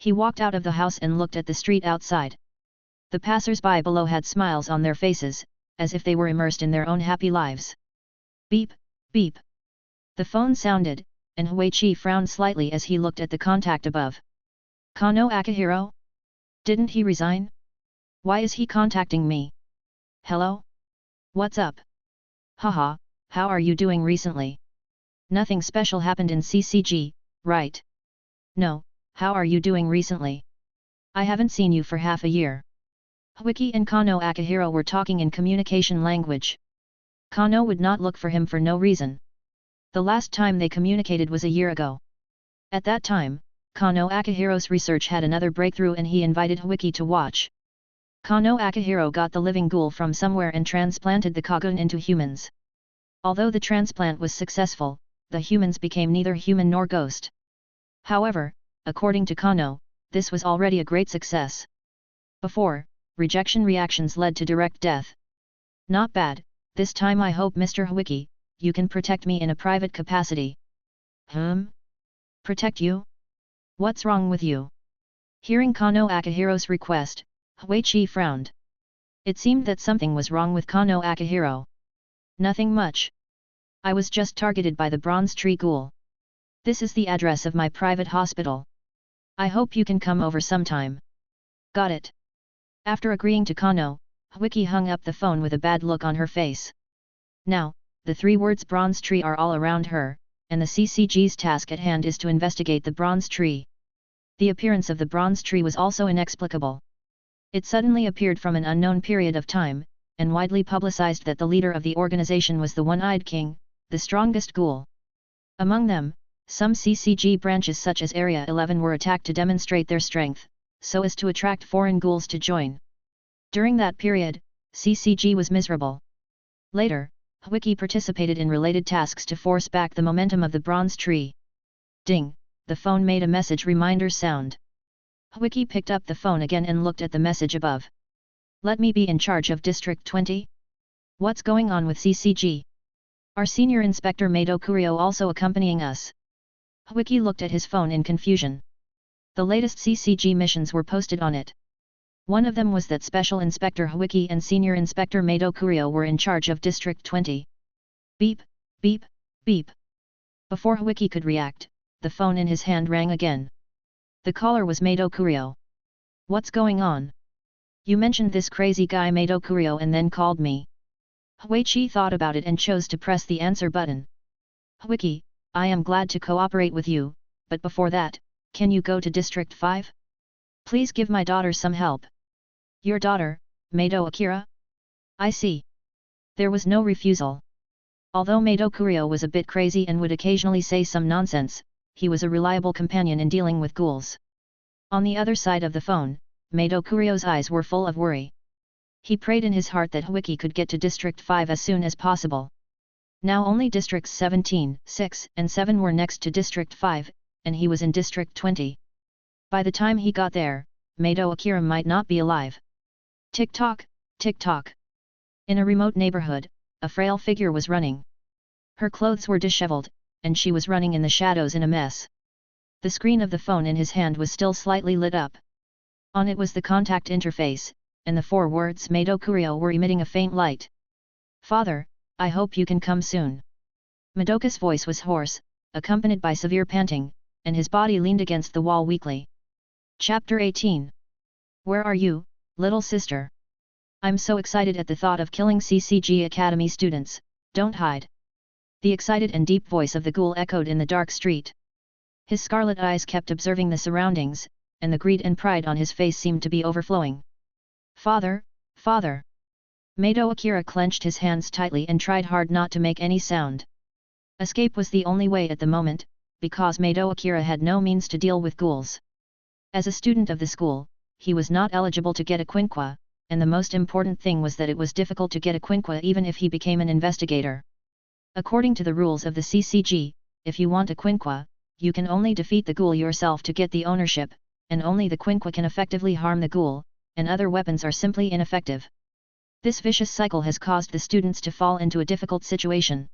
A: He walked out of the house and looked at the street outside. The passers-by below had smiles on their faces, as if they were immersed in their own happy lives. Beep, beep. The phone sounded, and Huichi frowned slightly as he looked at the contact above. Kano Akihiro? Didn't he resign? Why is he contacting me? Hello? What's up? Haha, how are you doing recently? Nothing special happened in CCG, right? No, how are you doing recently? I haven't seen you for half a year. Wiki and Kano Akihiro were talking in communication language. Kano would not look for him for no reason. The last time they communicated was a year ago. At that time, Kano Akihiro's research had another breakthrough and he invited Wiki to watch. Kano Akihiro got the living ghoul from somewhere and transplanted the Kagun into humans. Although the transplant was successful, the humans became neither human nor ghost. However, according to Kano, this was already a great success. Before, rejection reactions led to direct death. Not bad, this time I hope Mr. Wiki, you can protect me in a private capacity. Protect you? What's wrong with you? Hearing Kano Akihiro's request, Huichi frowned. It seemed that something was wrong with Kano Akihiro. Nothing much. I was just targeted by the Bronze Tree Ghoul. This is the address of my private hospital. I hope you can come over sometime. Got it. After agreeing to Kano, Wiki hung up the phone with a bad look on her face. Now, the three words Bronze Tree are all around her, and the CCG's task at hand is to investigate the Bronze Tree. The appearance of the Bronze Tree was also inexplicable. It suddenly appeared from an unknown period of time, and widely publicized that the leader of the organization was the One-Eyed King, the strongest ghoul. Among them, some CCG branches such as Area 11 were attacked to demonstrate their strength, so as to attract foreign ghouls to join. During that period, CCG was miserable. Later, Wiki participated in related tasks to force back the momentum of the Bronze Tree. Ding, the phone made a message reminder sound. Wiki picked up the phone again and looked at the message above. Let me be in charge of District 20? What's going on with CCG? Our Senior Inspector Mato Kurio also accompanying us? Wiki looked at his phone in confusion. The latest CCG missions were posted on it. One of them was that Special Inspector Wiki and Senior Inspector Mato Kurio were in charge of District 20. Beep, beep, beep. Before Wiki could react, the phone in his hand rang again. The caller was Mato Kurio. What's going on? You mentioned this crazy guy Mato Kurio and then called me. Huichi thought about it and chose to press the answer button. Wiki, I am glad to cooperate with you, but before that, can you go to District 5? Please give my daughter some help. Your daughter, Mato Akira? I see. There was no refusal. Although Mato Kurio was a bit crazy and would occasionally say some nonsense, he was a reliable companion in dealing with ghouls. On the other side of the phone, Mato Kurio's eyes were full of worry. He prayed in his heart that Wiki could get to District 5 as soon as possible. Now only Districts 17, 6, and 7 were next to District 5, and he was in District 20. By the time he got there, Mato Akira might not be alive. Tick-tock, tick-tock. In a remote neighborhood, a frail figure was running. Her clothes were disheveled, and she was running in the shadows in a mess. The screen of the phone in his hand was still slightly lit up. On it was the contact interface, and the 4 words Mato Kurio were emitting a faint light. Father, I hope you can come soon. Madoka's voice was hoarse, accompanied by severe panting, and his body leaned against the wall weakly. Chapter 18. Where are you, little sister? I'm so excited at the thought of killing CCG Academy students, don't hide. The excited and deep voice of the ghoul echoed in the dark street. His scarlet eyes kept observing the surroundings, and the greed and pride on his face seemed to be overflowing. Father, father! Mato Akira clenched his hands tightly and tried hard not to make any sound. Escape was the only way at the moment, because Mato Akira had no means to deal with ghouls. As a student of the school, he was not eligible to get a quinqua, and the most important thing was that it was difficult to get a quinqua even if he became an investigator. According to the rules of the CCG, if you want a quinqua, you can only defeat the ghoul yourself to get the ownership, and only the quinqua can effectively harm the ghoul, and other weapons are simply ineffective. This vicious cycle has caused the students to fall into a difficult situation.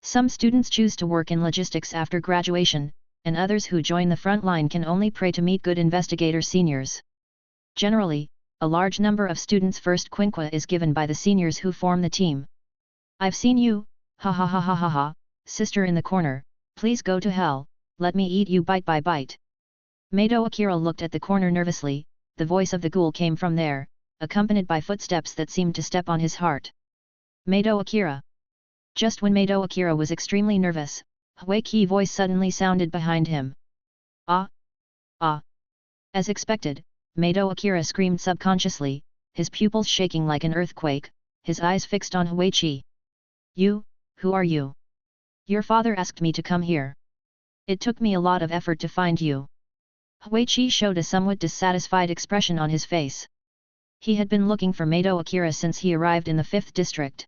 A: Some students choose to work in logistics after graduation, and others who join the front line can only pray to meet good investigator seniors. Generally, a large number of students' first quinqua is given by the seniors who form the team. I've seen you, ha ha ha ha ha ha, sister in the corner, please go to hell, let me eat you bite by bite. Mato Akira looked at the corner nervously, the voice of the ghoul came from there, accompanied by footsteps that seemed to step on his heart. Mato Akira. Just when Mato Akira was extremely nervous, Huiqi's voice suddenly sounded behind him. Ah! Ah! As expected, Mato Akira screamed subconsciously, his pupils shaking like an earthquake, his eyes fixed on Huiqi. You, who are you? Your father asked me to come here. It took me a lot of effort to find you. Huiqi showed a somewhat dissatisfied expression on his face. He had been looking for Mato Akira since he arrived in the 5th district.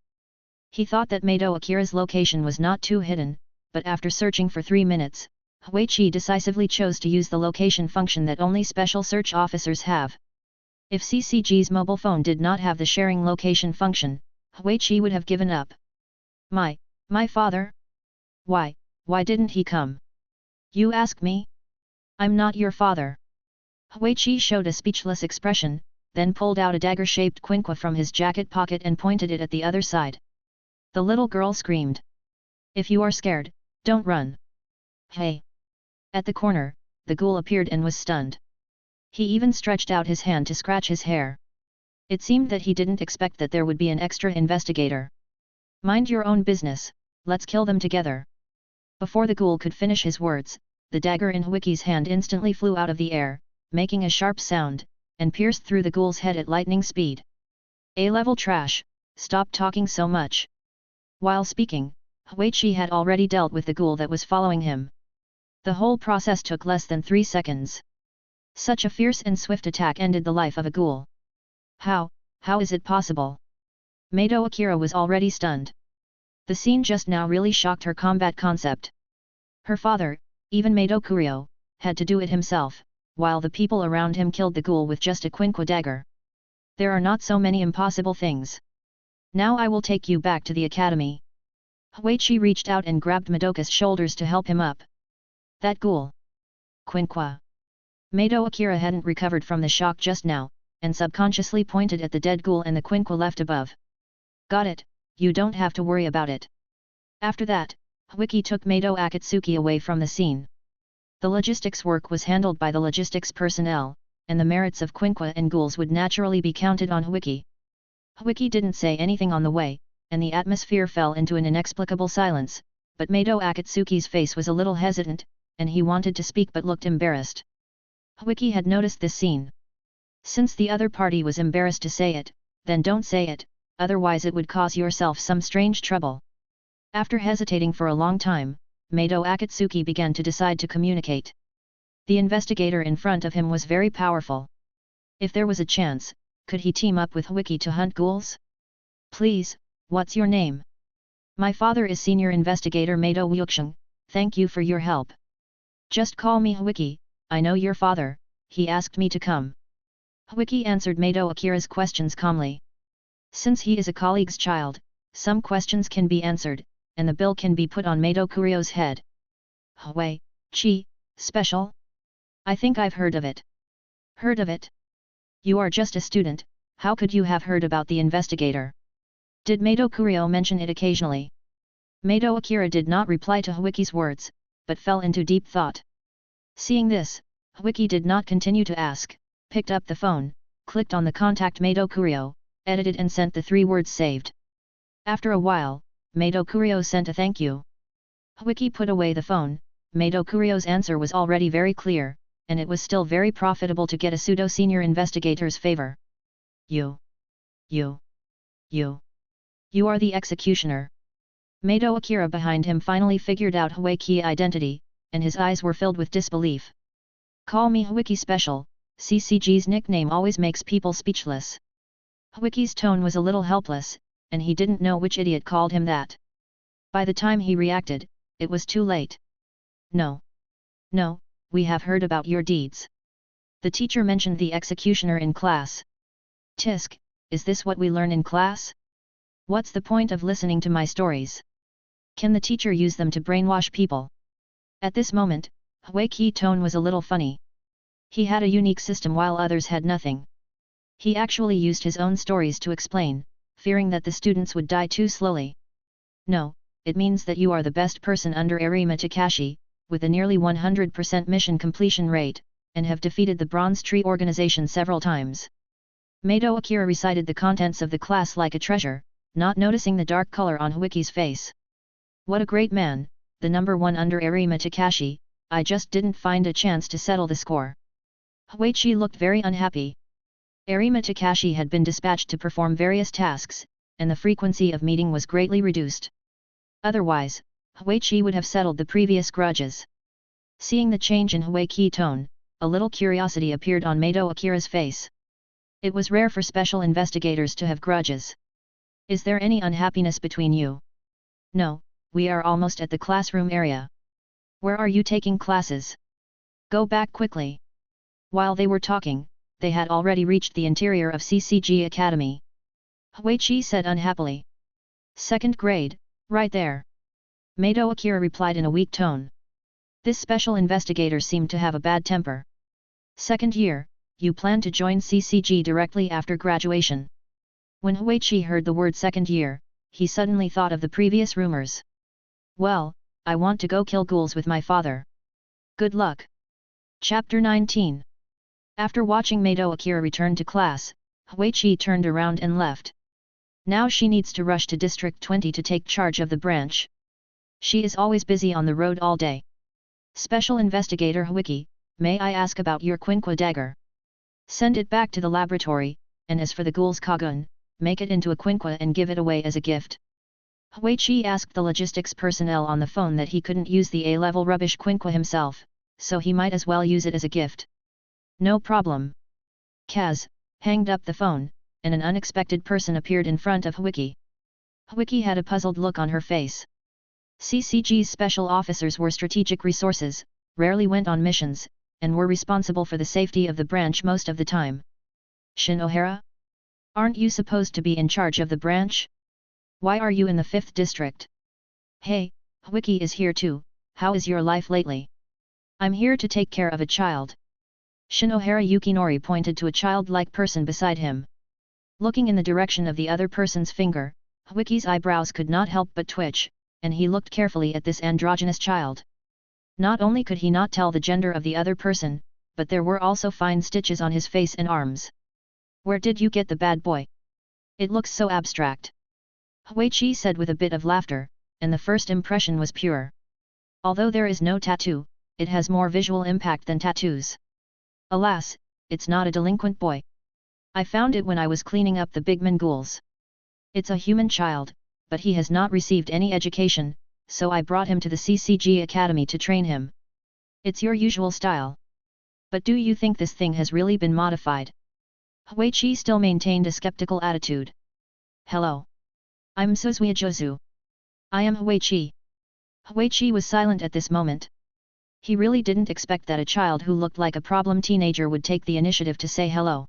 A: He thought that Mato Akira's location was not too hidden, but after searching for 3 minutes, Huiqi decisively chose to use the location function that only special search officers have. If CCG's mobile phone did not have the sharing location function, Huiqi would have given up. My father? Why didn't he come? You ask me? I'm not your father. Huiqi showed a speechless expression, then pulled out a dagger-shaped quinqua from his jacket pocket and pointed it at the other side. The little girl screamed. If you are scared, don't run. Hey! At the corner, the ghoul appeared and was stunned. He even stretched out his hand to scratch his hair. It seemed that he didn't expect that there would be an extra investigator. Mind your own business, let's kill them together. Before the ghoul could finish his words, the dagger in Huiqi's hand instantly flew out of the air, making a sharp sound, and pierced through the ghoul's head at lightning speed. A-level trash, stop talking so much. While speaking, Huiqi had already dealt with the ghoul that was following him. The whole process took less than 3 seconds. Such a fierce and swift attack ended the life of a ghoul. How is it possible? Mato Akira was already stunned. The scene just now really shocked her combat concept. Her father, even Mato Kurio, had to do it himself, while the people around him killed the ghoul with just a quinqua dagger. There are not so many impossible things. Now I will take you back to the academy. Huiqi reached out and grabbed Madoka's shoulders to help him up. That ghoul. Quinqua. Mato Akira hadn't recovered from the shock just now, and subconsciously pointed at the dead ghoul and the quinqua left above. Got it, you don't have to worry about it. After that, Huiqi took Mato Akatsuki away from the scene. The logistics work was handled by the logistics personnel, and the merits of quinqua and ghouls would naturally be counted on Huiqi. Huiqi didn't say anything on the way, and the atmosphere fell into an inexplicable silence, but Mato Akatsuki's face was a little hesitant, and he wanted to speak but looked embarrassed. Huiqi had noticed this scene. Since the other party was embarrassed to say it, then don't say it, otherwise it would cause yourself some strange trouble. After hesitating for a long time, Mato Akatsuki began to decide to communicate. The investigator in front of him was very powerful. If there was a chance, could he team up with Huiqi to hunt ghouls? Please, what's your name? My father is Senior Investigator Mato Wuxing, thank you for your help. Just call me Huiqi, I know your father, he asked me to come. Huiqi answered Mato Akira's questions calmly. Since he is a colleague's child, some questions can be answered, and the bill can be put on Mato Kurio's head. Huiqi, special? I think I've heard of it. Heard of it? You are just a student, how could you have heard about the investigator? Did Mato Kurio mention it occasionally? Mato Akira did not reply to Huiqi's words, but fell into deep thought. Seeing this, Huiqi did not continue to ask, picked up the phone, clicked on the contact Mato Kurio, edited and sent the 3 words saved. After a while, Mato Kurio sent a thank you. Wiki put away the phone. Mato Kurio's answer was already very clear, and it was still very profitable to get a pseudo-senior investigator's favor. You are the executioner. Mato Akira behind him finally figured out Hwaiki's identity, and his eyes were filled with disbelief. Call me Hwiki Special, CCG's nickname always makes people speechless. Hwiki's tone was a little helpless, and he didn't know which idiot called him that. By the time he reacted, it was too late. No, we have heard about your deeds. The teacher mentioned the executioner in class. Tisk, is this what we learn in class? What's the point of listening to my stories? Can the teacher use them to brainwash people? At this moment, Hwaiki's tone was a little funny. He had a unique system while others had nothing. He actually used his own stories to explain, fearing that the students would die too slowly. No, it means that you are the best person under Arima Takashi, with a nearly 100% mission completion rate, and have defeated the Bronze Tree organization several times. Mato Akira recited the contents of the class like a treasure, not noticing the dark color on Hwiki's face. What a great man, the number one under Arima Takashi, I just didn't find a chance to settle the score. Hwaichi looked very unhappy. Arima Takashi had been dispatched to perform various tasks, and the frequency of meeting was greatly reduced. Otherwise, Hwaichi would have settled the previous grudges. Seeing the change in Hwaiki's tone, a little curiosity appeared on Mato Akira's face. It was rare for special investigators to have grudges. Is there any unhappiness between you? No, we are almost at the classroom area. Where are you taking classes? Go back quickly. While they were talking, they had already reached the interior of CCG Academy. Hwaichi said unhappily. Second grade, right there. Mato Akira replied in a weak tone. This special investigator seemed to have a bad temper. Second year, you plan to join CCG directly after graduation. When Hwaichi heard the word second year, he suddenly thought of the previous rumors. Well, I want to go kill ghouls with my father. Good luck. Chapter 19. After watching Mato Akira return to class, Hwaichi turned around and left. Now she needs to rush to District 20 to take charge of the branch. She is always busy on the road all day. Special Investigator Hwiki, may I ask about your Quinqua dagger? Send it back to the laboratory, and as for the ghouls Kagun, make it into a Quinqua and give it away as a gift. Hwaichi asked the logistics personnel on the phone that he couldn't use the A-level rubbish Quinqua himself, so he might as well use it as a gift. No problem. Kaz hanged up the phone, and an unexpected person appeared in front of Hwiki. Hwiki had a puzzled look on her face. CCG's special officers were strategic resources, rarely went on missions, and were responsible for the safety of the branch most of the time. Shinohara? Aren't you supposed to be in charge of the branch? Why are you in the 5th district? Hey, Hwiki is here too, how is your life lately? I'm here to take care of a child. Shinohara Yukinori pointed to a childlike person beside him. Looking in the direction of the other person's finger, Hwiki's eyebrows could not help but twitch, and he looked carefully at this androgynous child. Not only could he not tell the gender of the other person, but there were also fine stitches on his face and arms. Where did you get the bad boy? It looks so abstract. Hwaichi said with a bit of laughter, and the first impression was pure. Although there is no tattoo, it has more visual impact than tattoos. Alas, it's not a delinquent boy. I found it when I was cleaning up the Bigman ghouls. It's a human child, but he has not received any education, so I brought him to the CCG Academy to train him. It's your usual style. But do you think this thing has really been modified? Hwaichi still maintained a skeptical attitude. Hello. I'm Suzuya Jozu. I am Hwaichi. Hwaichi was silent at this moment. He really didn't expect that a child who looked like a problem teenager would take the initiative to say hello.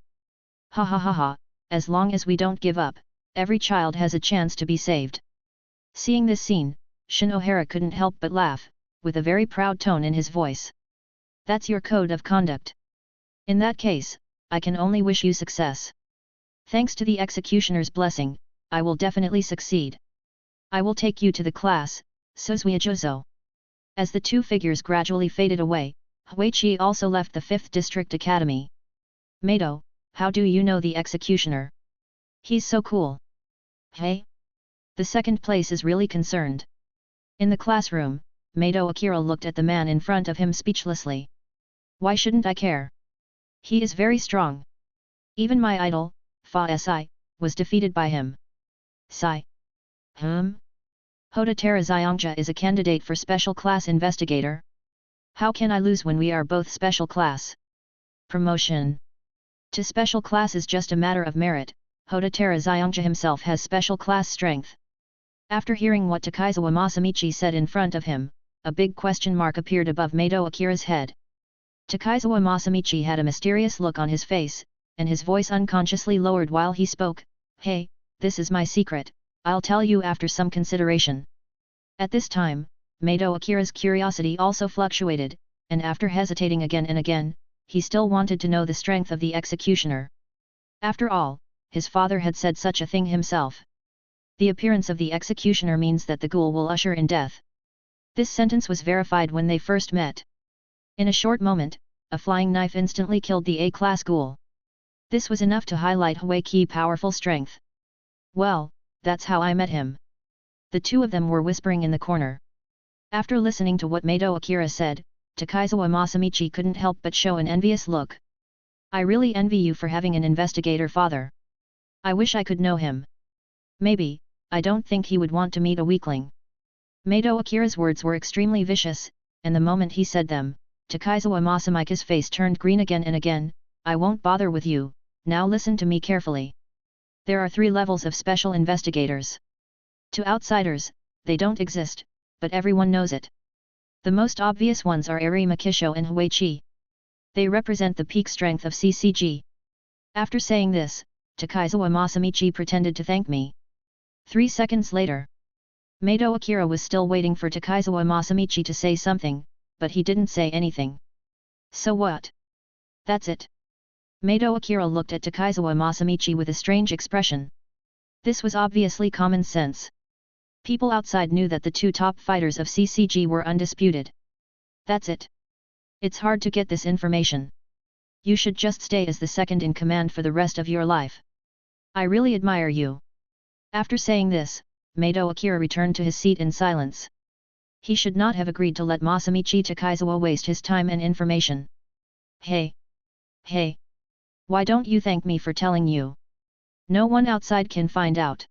A: Ha ha ha ha, as long as we don't give up, every child has a chance to be saved. Seeing this scene, Shinohara couldn't help but laugh, with a very proud tone in his voice. That's your code of conduct. In that case, I can only wish you success. Thanks to the executioner's blessing, I will definitely succeed. I will take you to the class, Suzuya Jozo. As the two figures gradually faded away, Hwaichi also left the 5th District Academy. Mato, how do you know the executioner? He's so cool. Hey? The second place is really concerned. In the classroom, Mato Akira looked at the man in front of him speechlessly. Why shouldn't I care? He is very strong. Even my idol, Fa Si, was defeated by him. Sigh. Hoda Terazayangja is a candidate for special class investigator. How can I lose when we are both special class? Promotion to special class is just a matter of merit. Hoda Terazayangja himself has special class strength. After hearing what Takaizawa Masamichi said in front of him, a big question mark appeared above Mato Akira's head. Takaizawa Masamichi had a mysterious look on his face, and his voice unconsciously lowered while he spoke. Hey, this is my secret, I'll tell you after some consideration. At this time, Mato Akira's curiosity also fluctuated, and after hesitating again and again, he still wanted to know the strength of the executioner. After all, his father had said such a thing himself. The appearance of the executioner means that the ghoul will usher in death. This sentence was verified when they first met. In a short moment, a flying knife instantly killed the A-class ghoul. This was enough to highlight Huiqi's powerful strength. Well, that's how I met him. The two of them were whispering in the corner. After listening to what Mato Akira said, Takaizawa Masamichi couldn't help but show an envious look. I really envy you for having an investigator father. I wish I could know him. Maybe, I don't think he would want to meet a weakling. Mato Akira's words were extremely vicious, and the moment he said them, Takaizawa Masamichi's face turned green again and again. I won't bother with you, now listen to me carefully. There are 3 levels of special investigators. To outsiders, they don't exist, but everyone knows it. The most obvious ones are Arima Kisho and Huiqi. They represent the peak strength of CCG. After saying this, Takaizawa Masamichi pretended to thank me. 3 seconds later. Mato Akira was still waiting for Takaizawa Masamichi to say something, but he didn't say anything. So what? That's it. Mato Akira looked at Takaizawa Masamichi with a strange expression. This was obviously common sense. People outside knew that the 2 top fighters of CCG were undisputed. That's it. It's hard to get this information. You should just stay as the second in command for the rest of your life. I really admire you. After saying this, Mato Akira returned to his seat in silence. He should not have agreed to let Masamichi Takaizawa waste his time and information. Hey! Hey! Why don't you thank me for telling you? No one outside can find out.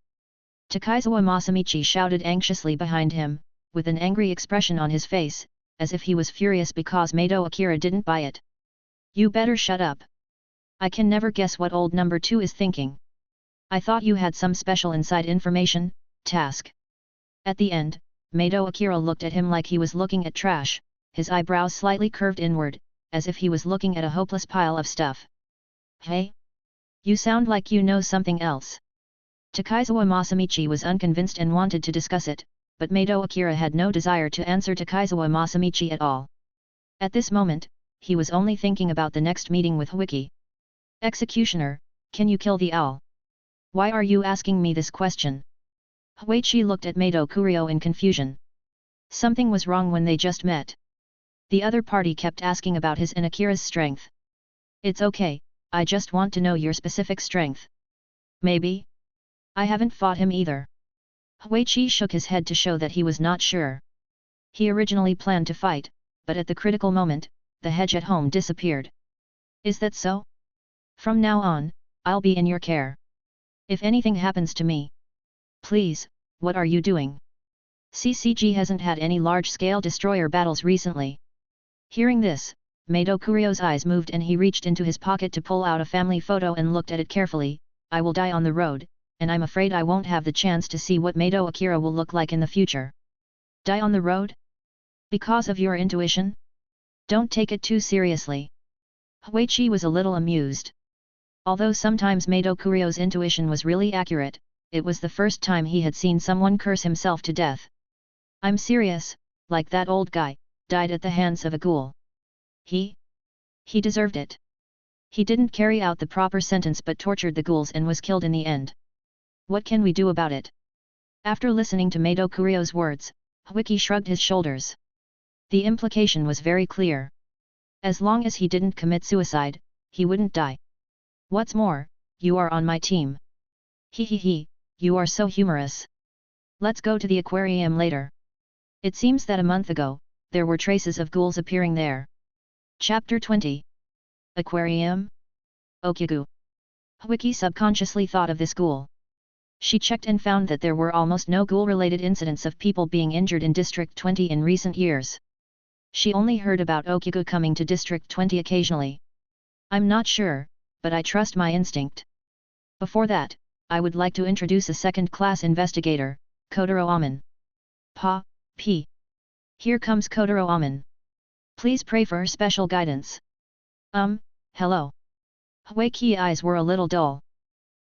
A: Takaizawa Masamichi shouted anxiously behind him, with an angry expression on his face, as if he was furious because Mato Akira didn't buy it. You better shut up. I can never guess what old number 2 is thinking. I thought you had some special inside information, task. At the end, Mato Akira looked at him like he was looking at trash, his eyebrows slightly curved inward, as if he was looking at a hopeless pile of stuff. Hey? You sound like you know something else. Takaizawa Masamichi was unconvinced and wanted to discuss it, but Mato Akira had no desire to answer Takaizawa Masamichi at all. At this moment, he was only thinking about the next meeting with Huiqi. Executioner, can you kill the owl? Why are you asking me this question? Huiqi looked at Mato Kurio in confusion. Something was wrong when they just met. The other party kept asking about his and Akira's strength. It's okay, I just want to know your specific strength. Maybe? I haven't fought him either. Huiqi shook his head to show that he was not sure. He originally planned to fight, but at the critical moment, the hedge at home disappeared. Is that so? From now on, I'll be in your care. If anything happens to me. Please, what are you doing? CCG hasn't had any large-scale destroyer battles recently. Hearing this, Mato Kurio's eyes moved and he reached into his pocket to pull out a family photo and looked at it carefully. I will die on the road, and I'm afraid I won't have the chance to see what Mato Akira will look like in the future. Die on the road? Because of your intuition? Don't take it too seriously. Huiqi was a little amused. Although sometimes Mato Kurio's intuition was really accurate, it was the first time he had seen someone curse himself to death. I'm serious, like that old guy, died at the hands of a ghoul. He deserved it. He didn't carry out the proper sentence but tortured the ghouls and was killed in the end. What can we do about it? After listening to Mato Kurio's words, Huiqi shrugged his shoulders. The implication was very clear. As long as he didn't commit suicide, he wouldn't die. What's more, you are on my team. He, you are so humorous. Let's go to the aquarium later. It seems that a month ago, there were traces of ghouls appearing there. Chapter 20. Aquarium? Okigu. Wiki subconsciously thought of this ghoul. She checked and found that there were almost no ghoul-related incidents of people being injured in District 20 in recent years. She only heard about Okigu coming to District 20 occasionally. I'm not sure, but I trust my instinct. Before that, I would like to introduce a second-class investigator, Kotaro Aman. P. Here comes Kotaro Aman. Please pray for her special guidance. Hello. Huiki's eyes were a little dull.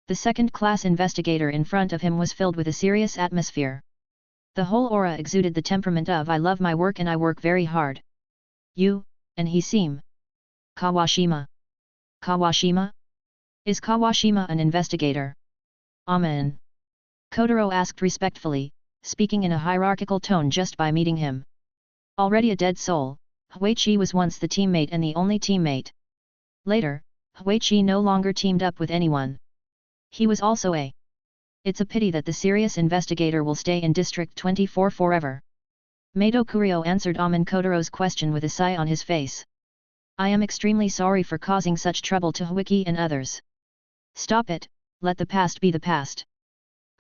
A: The second-class investigator in front of him was filled with a serious atmosphere. The whole aura exuded the temperament of I love my work and I work very hard. You, and he seem. Kawashima. Kawashima? Is Kawashima an investigator? Amen. Kotaro asked respectfully, speaking in a hierarchical tone just by meeting him. Already a dead soul, Huichi was once the teammate and the only teammate. Later, Huichi no longer teamed up with anyone. He was also a. It's a pity that the serious investigator will stay in District 24 forever. Mato Kurio answered Aman Kotaro's question with a sigh on his face. I am extremely sorry for causing such trouble to Huiki and others. Stop it, let the past be the past.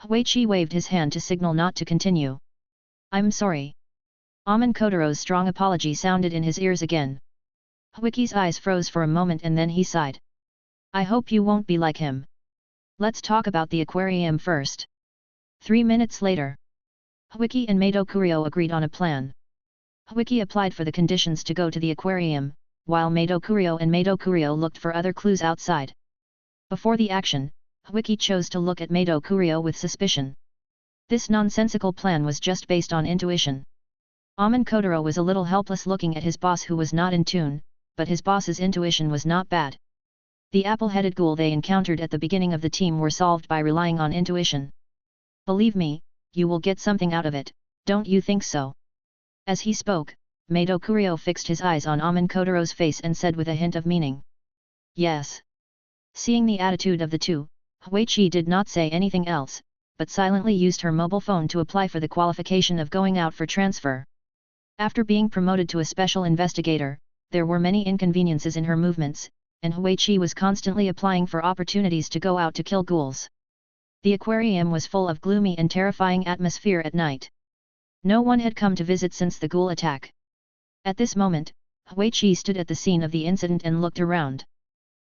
A: Huichi waved his hand to signal not to continue. I'm sorry. Aman Kotaro's strong apology sounded in his ears again. Huiki's eyes froze for a moment and then he sighed. I hope you won't be like him. Let's talk about the aquarium first. 3 minutes later. Huiki and Mato Kurio agreed on a plan. Huiki applied for the conditions to go to the aquarium, while Mato Kurio looked for other clues outside. Before the action, Huiki chose to look at Mato Kurio with suspicion. This nonsensical plan was just based on intuition. Aman Kotaro was a little helpless looking at his boss who was not in tune, but his boss's intuition was not bad. The apple-headed ghoul they encountered at the beginning of the team were solved by relying on intuition. Believe me, you will get something out of it, don't you think so? As he spoke, Mato Kurio fixed his eyes on Aman Kotaro's face and said with a hint of meaning. Yes. Seeing the attitude of the two, Huichi did not say anything else, but silently used her mobile phone to apply for the qualification of going out for transfer. After being promoted to a special investigator, there were many inconveniences in her movements, and Huichi was constantly applying for opportunities to go out to kill ghouls. The aquarium was full of gloomy and terrifying atmosphere at night. No one had come to visit since the ghoul attack. At this moment, Huichi stood at the scene of the incident and looked around.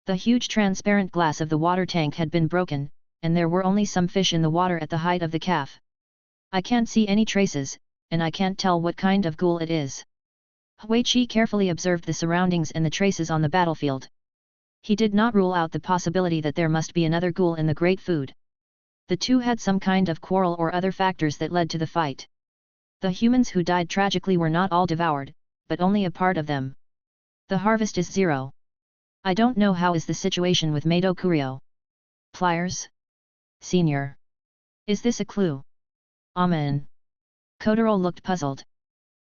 A: The huge transparent glass of the water tank had been broken, and there were only some fish in the water at the height of the calf. I can't see any traces, and I can't tell what kind of ghoul it is. Huichi carefully observed the surroundings and the traces on the battlefield. He did not rule out the possibility that there must be another ghoul in the Great Food. The two had some kind of quarrel or other factors that led to the fight. The humans who died tragically were not all devoured, but only a part of them. The harvest is 0. I don't know how is the situation with Mato Kurio. Pliers? Senior. Is this a clue? Amen. Kotaro looked puzzled.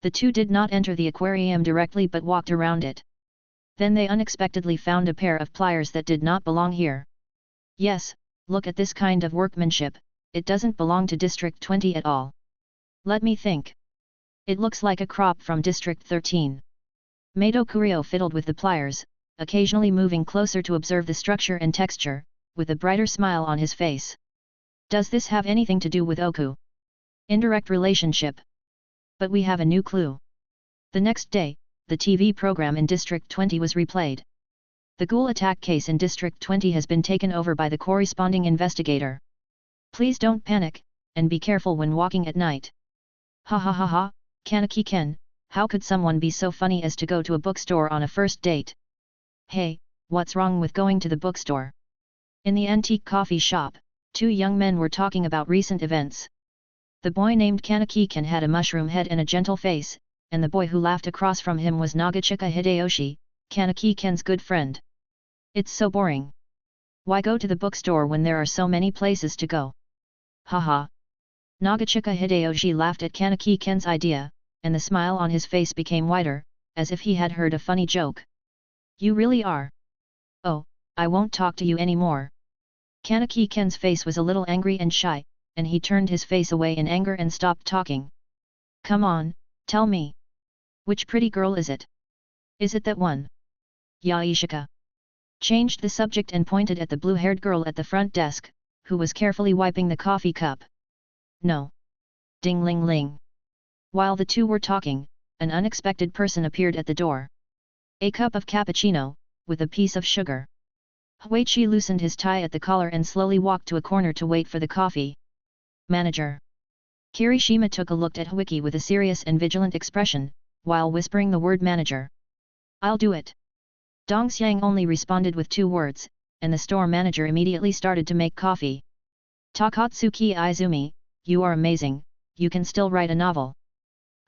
A: The two did not enter the aquarium directly but walked around it. Then they unexpectedly found a pair of pliers that did not belong here. Yes, look at this kind of workmanship, it doesn't belong to District 20 at all. Let me think. It looks like a crop from District 13. Mato Kurio fiddled with the pliers, occasionally moving closer to observe the structure and texture, with a brighter smile on his face. Does this have anything to do with Oku? Indirect relationship. But we have a new clue. The next day, the TV program in District 20 was replayed. The ghoul attack case in District 20 has been taken over by the corresponding investigator. Please don't panic, and be careful when walking at night. Ha ha ha ha, Kanaki-ken, how could someone be so funny as to go to a bookstore on a first date? Hey, what's wrong with going to the bookstore? In the antique coffee shop, two young men were talking about recent events. The boy named Kanaki-ken had a mushroom head and a gentle face, and the boy who laughed across from him was Nagachika Hideyoshi, Kanaki-ken's good friend. It's so boring. Why go to the bookstore when there are so many places to go? Haha. Nagachika Hideyoshi laughed at Kanaki-ken's idea, and the smile on his face became wider, as if he had heard a funny joke. You really are. Oh, I won't talk to you anymore. Kanaki-ken's face was a little angry and shy, and he turned his face away in anger and stopped talking. Come on, Tell me. Which pretty girl is it? Is it that one? Yaishika changed the subject and pointed at the blue-haired girl at the front desk, who was carefully wiping the coffee cup. No. Ding-ling-ling. While the two were talking, an unexpected person appeared at the door. A cup of cappuccino, with a piece of sugar. Huichi loosened his tie at the collar and slowly walked to a corner to wait for the coffee. Manager. Kirishima took a look at Huiki with a serious and vigilant expression, while whispering the word manager. I'll do it. Dongxiang only responded with 2 words, and the store manager immediately started to make coffee. Takatsuki Izumi, you are amazing, you can still write a novel.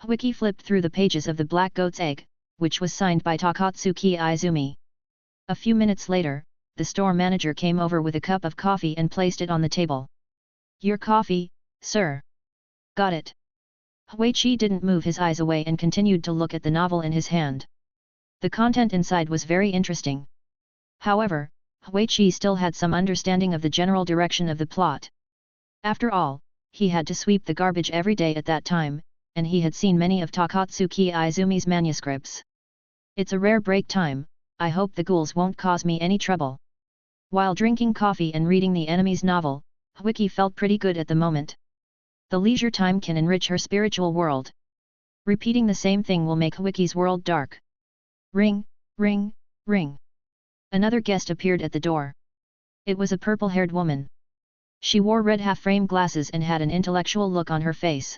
A: Huiki flipped through the pages of The Black Goat's Egg, which was signed by Takatsuki Izumi. A few minutes later, the store manager came over with a cup of coffee and placed it on the table. Your coffee, sir. Got it. Huichi didn't move his eyes away and continued to look at the novel in his hand. The content inside was very interesting. However, Huichi still had some understanding of the general direction of the plot. After all, he had to sweep the garbage every day at that time, and he had seen many of Takatsuki Izumi's manuscripts. It's a rare break time, I hope the ghouls won't cause me any trouble. While drinking coffee and reading the enemy's novel, Huiki felt pretty good at the moment. The leisure time can enrich her spiritual world. Repeating the same thing will make Huiki's world dark. Ring, ring, ring. Another guest appeared at the door. It was a purple-haired woman. She wore red half-frame glasses and had an intellectual look on her face.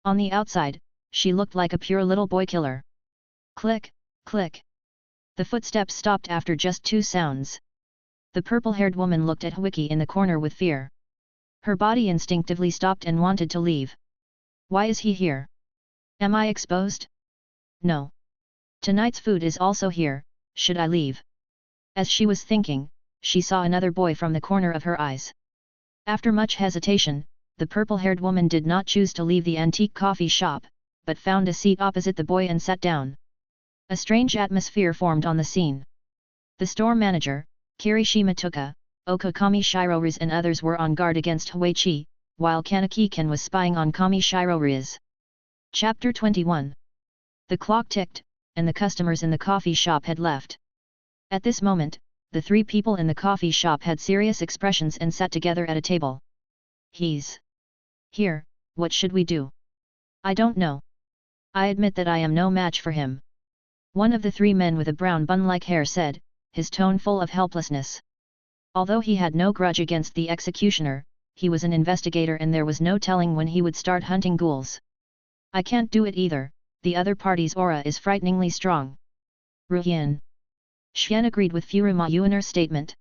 A: On the outside, she looked like a pure little boy killer. Click, click. The footsteps stopped after just 2 sounds. The purple-haired woman looked at Huiki in the corner with fear. Her body instinctively stopped and wanted to leave. Why is he here? Am I exposed? No. Tonight's food is also here, should I leave? As she was thinking, she saw another boy from the corner of her eyes. After much hesitation, the purple-haired woman did not choose to leave the antique coffee shop, but found a seat opposite the boy and sat down. A strange atmosphere formed on the scene. The store manager, Kirishima Tuka, Okakami Shiroriz and others were on guard against Huichi, while Kanaki was spying on Kami Shiroriz. Chapter 21. The clock ticked, and the customers in the coffee shop had left. At this moment, the 3 people in the coffee shop had serious expressions and sat together at a table. He's here, what should we do? I don't know. I admit that I am no match for him. One of the 3 men with a brown bun-like hair said, his tone full of helplessness. Although he had no grudge against the executioner, he was an investigator and there was no telling when he would start hunting ghouls. I can't do it either, the other party's aura is frighteningly strong. Ruhian. Xian agreed with Furuma Yuaner's statement.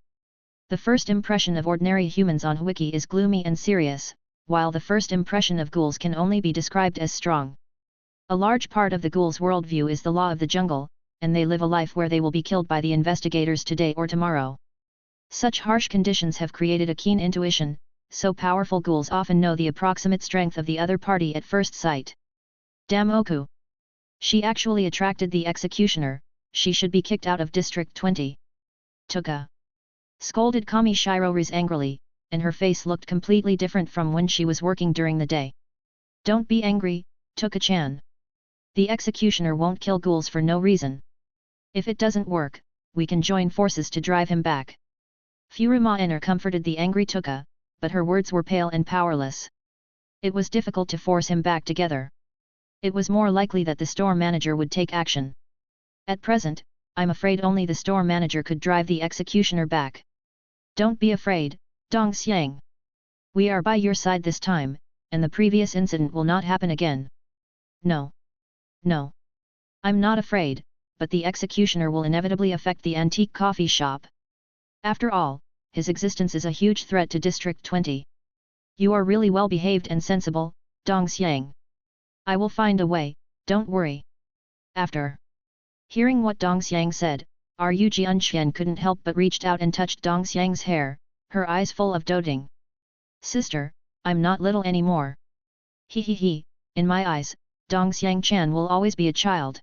A: The first impression of ordinary humans on Huiki is gloomy and serious, while the first impression of ghouls can only be described as strong. A large part of the ghouls' worldview is the law of the jungle, and they live a life where they will be killed by the investigators today or tomorrow. Such harsh conditions have created a keen intuition, so powerful ghouls often know the approximate strength of the other party at first sight. Damn Oku! She actually attracted the executioner, she should be kicked out of District 20. Tuka! Scolded Kami Shiroriz angrily, and her face looked completely different from when she was working during the day. Don't be angry, Tuka-chan. The executioner won't kill ghouls for no reason. If it doesn't work, we can join forces to drive him back. Furuma Ener comforted the angry Tuka, but her words were pale and powerless. It was difficult to force him back together. It was more likely that the store manager would take action. At present, I'm afraid only the store manager could drive the executioner back. Don't be afraid, Dongxiang. We are by your side this time, and the previous incident will not happen again. No. No. I'm not afraid, but the executioner will inevitably affect the antique coffee shop. After all, his existence is a huge threat to District 20. You are really well behaved and sensible, Dongxiang. I will find a way, don't worry. After hearing what Dongxiang said, Ru Jianxian couldn't help but reached out and touched Dongxiang's hair, her eyes full of doting. Sister, I'm not little anymore. He, in my eyes, Dongxiang-chan will always be a child.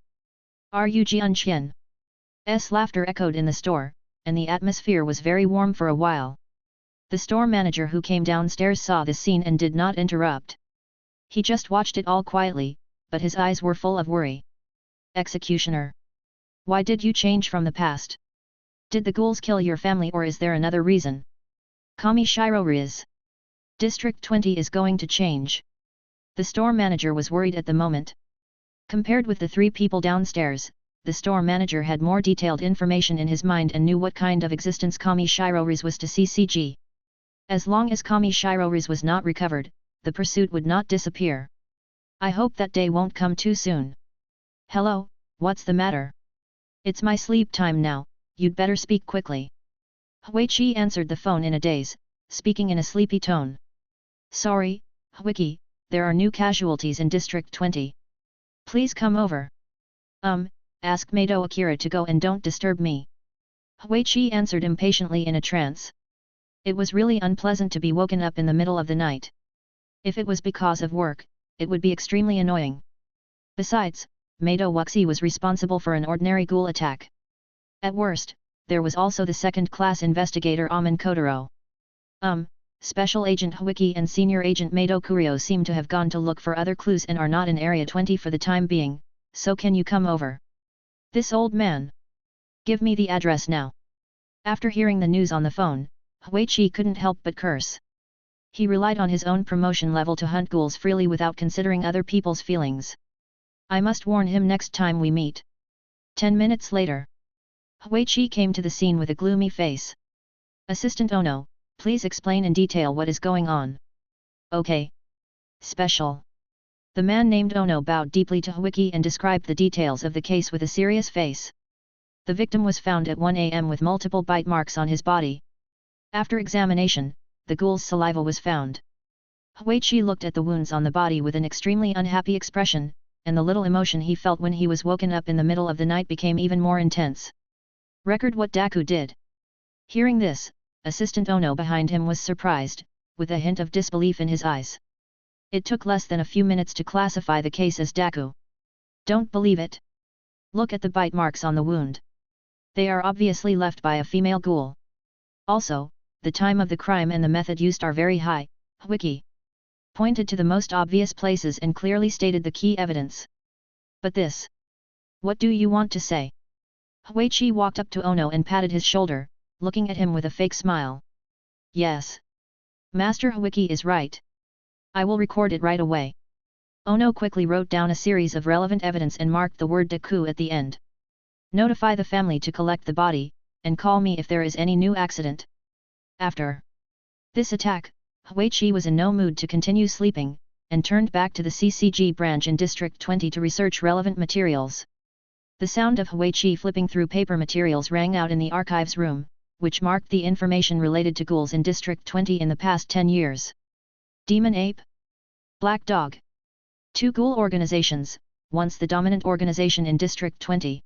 A: Ru Jianxian's laughter echoed in the store, and the atmosphere was very warm for a while. The store manager who came downstairs saw this scene and did not interrupt. He just watched it all quietly, but his eyes were full of worry. Executioner. Why did you change from the past? Did the ghouls kill your family or is there another reason? Kami Shiroriz. District 20 is going to change. The store manager was worried at the moment. Compared with the 3 people downstairs, the store manager had more detailed information in his mind and knew what kind of existence Kami Shiroriz was to CCG. As long as Kami Shiroriz was not recovered, the pursuit would not disappear. I hope that day won't come too soon. Hello, what's the matter? It's my sleep time now, you'd better speak quickly. Huichi answered the phone in a daze, speaking in a sleepy tone. Sorry, Huiki, there are new casualties in District 20. Please come over. Ask Mado Akira to go and don't disturb me. Huichi answered impatiently in a trance. It was really unpleasant to be woken up in the middle of the night. If it was because of work, it would be extremely annoying. Besides, Mado Wuxi was responsible for an ordinary ghoul attack. At worst, there was also the second-class investigator Amin Kotaro. Special Agent Huiki and Senior Agent Mado Kurio seem to have gone to look for other clues and are not in Area 20 for the time being, so can you come over? This old man. Give me the address now. After hearing the news on the phone, Huichi couldn't help but curse. He relied on his own promotion level to hunt ghouls freely without considering other people's feelings. I must warn him next time we meet. 10 minutes later. Huichi came to the scene with a gloomy face. Assistant Ono, please explain in detail what is going on. Okay. Special. The man named Ono bowed deeply to Huiki and described the details of the case with a serious face. The victim was found at 1 a.m. with multiple bite marks on his body. After examination, the ghoul's saliva was found. Huichi looked at the wounds on the body with an extremely unhappy expression, and the little emotion he felt when he was woken up in the middle of the night became even more intense. Record what Daku did. Hearing this, Assistant Ono behind him was surprised, with a hint of disbelief in his eyes. It took less than a few minutes to classify the case as Daku. Don't believe it. Look at the bite marks on the wound. They are obviously left by a female ghoul. Also, the time of the crime and the method used are very high. Huiki pointed to the most obvious places and clearly stated the key evidence. But this. What do you want to say? Huichi walked up to Ono and patted his shoulder, looking at him with a fake smile. Yes. Master Huiki is right. I will record it right away. Ono quickly wrote down a series of relevant evidence and marked the word Daku at the end. Notify the family to collect the body, and call me if there is any new accident. After this attack, Huichi was in no mood to continue sleeping, and turned back to the CCG branch in District 20 to research relevant materials. The sound of Huichi flipping through paper materials rang out in the archives room, which marked the information related to ghouls in District 20 in the past 10 years. Demon Ape? Black Dog. 2 ghoul organizations, once the dominant organization in District 20.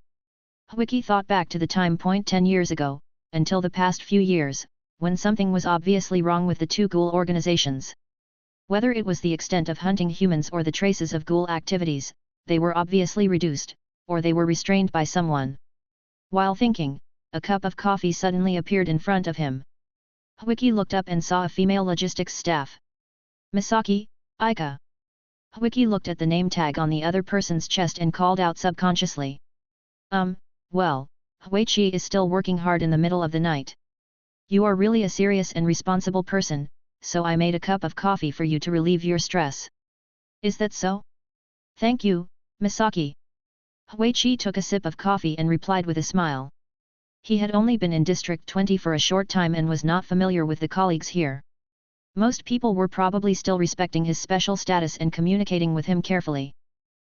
A: Huiki thought back to the time point 10 years ago, until the past few years, when something was obviously wrong with the 2 ghoul organizations. Whether it was the extent of hunting humans or the traces of ghoul activities, they were obviously reduced, or they were restrained by someone. While thinking, a cup of coffee suddenly appeared in front of him. Huiki looked up and saw a female logistics staff. Misaki, Aika. Huiki looked at the name tag on the other person's chest and called out subconsciously. Well, Huichi is still working hard in the middle of the night. You are really a serious and responsible person, so I made a cup of coffee for you to relieve your stress. Is that so? Thank you, Misaki. Huichi took a sip of coffee and replied with a smile. He had only been in District 20 for a short time and was not familiar with the colleagues here. Most people were probably still respecting his special status and communicating with him carefully.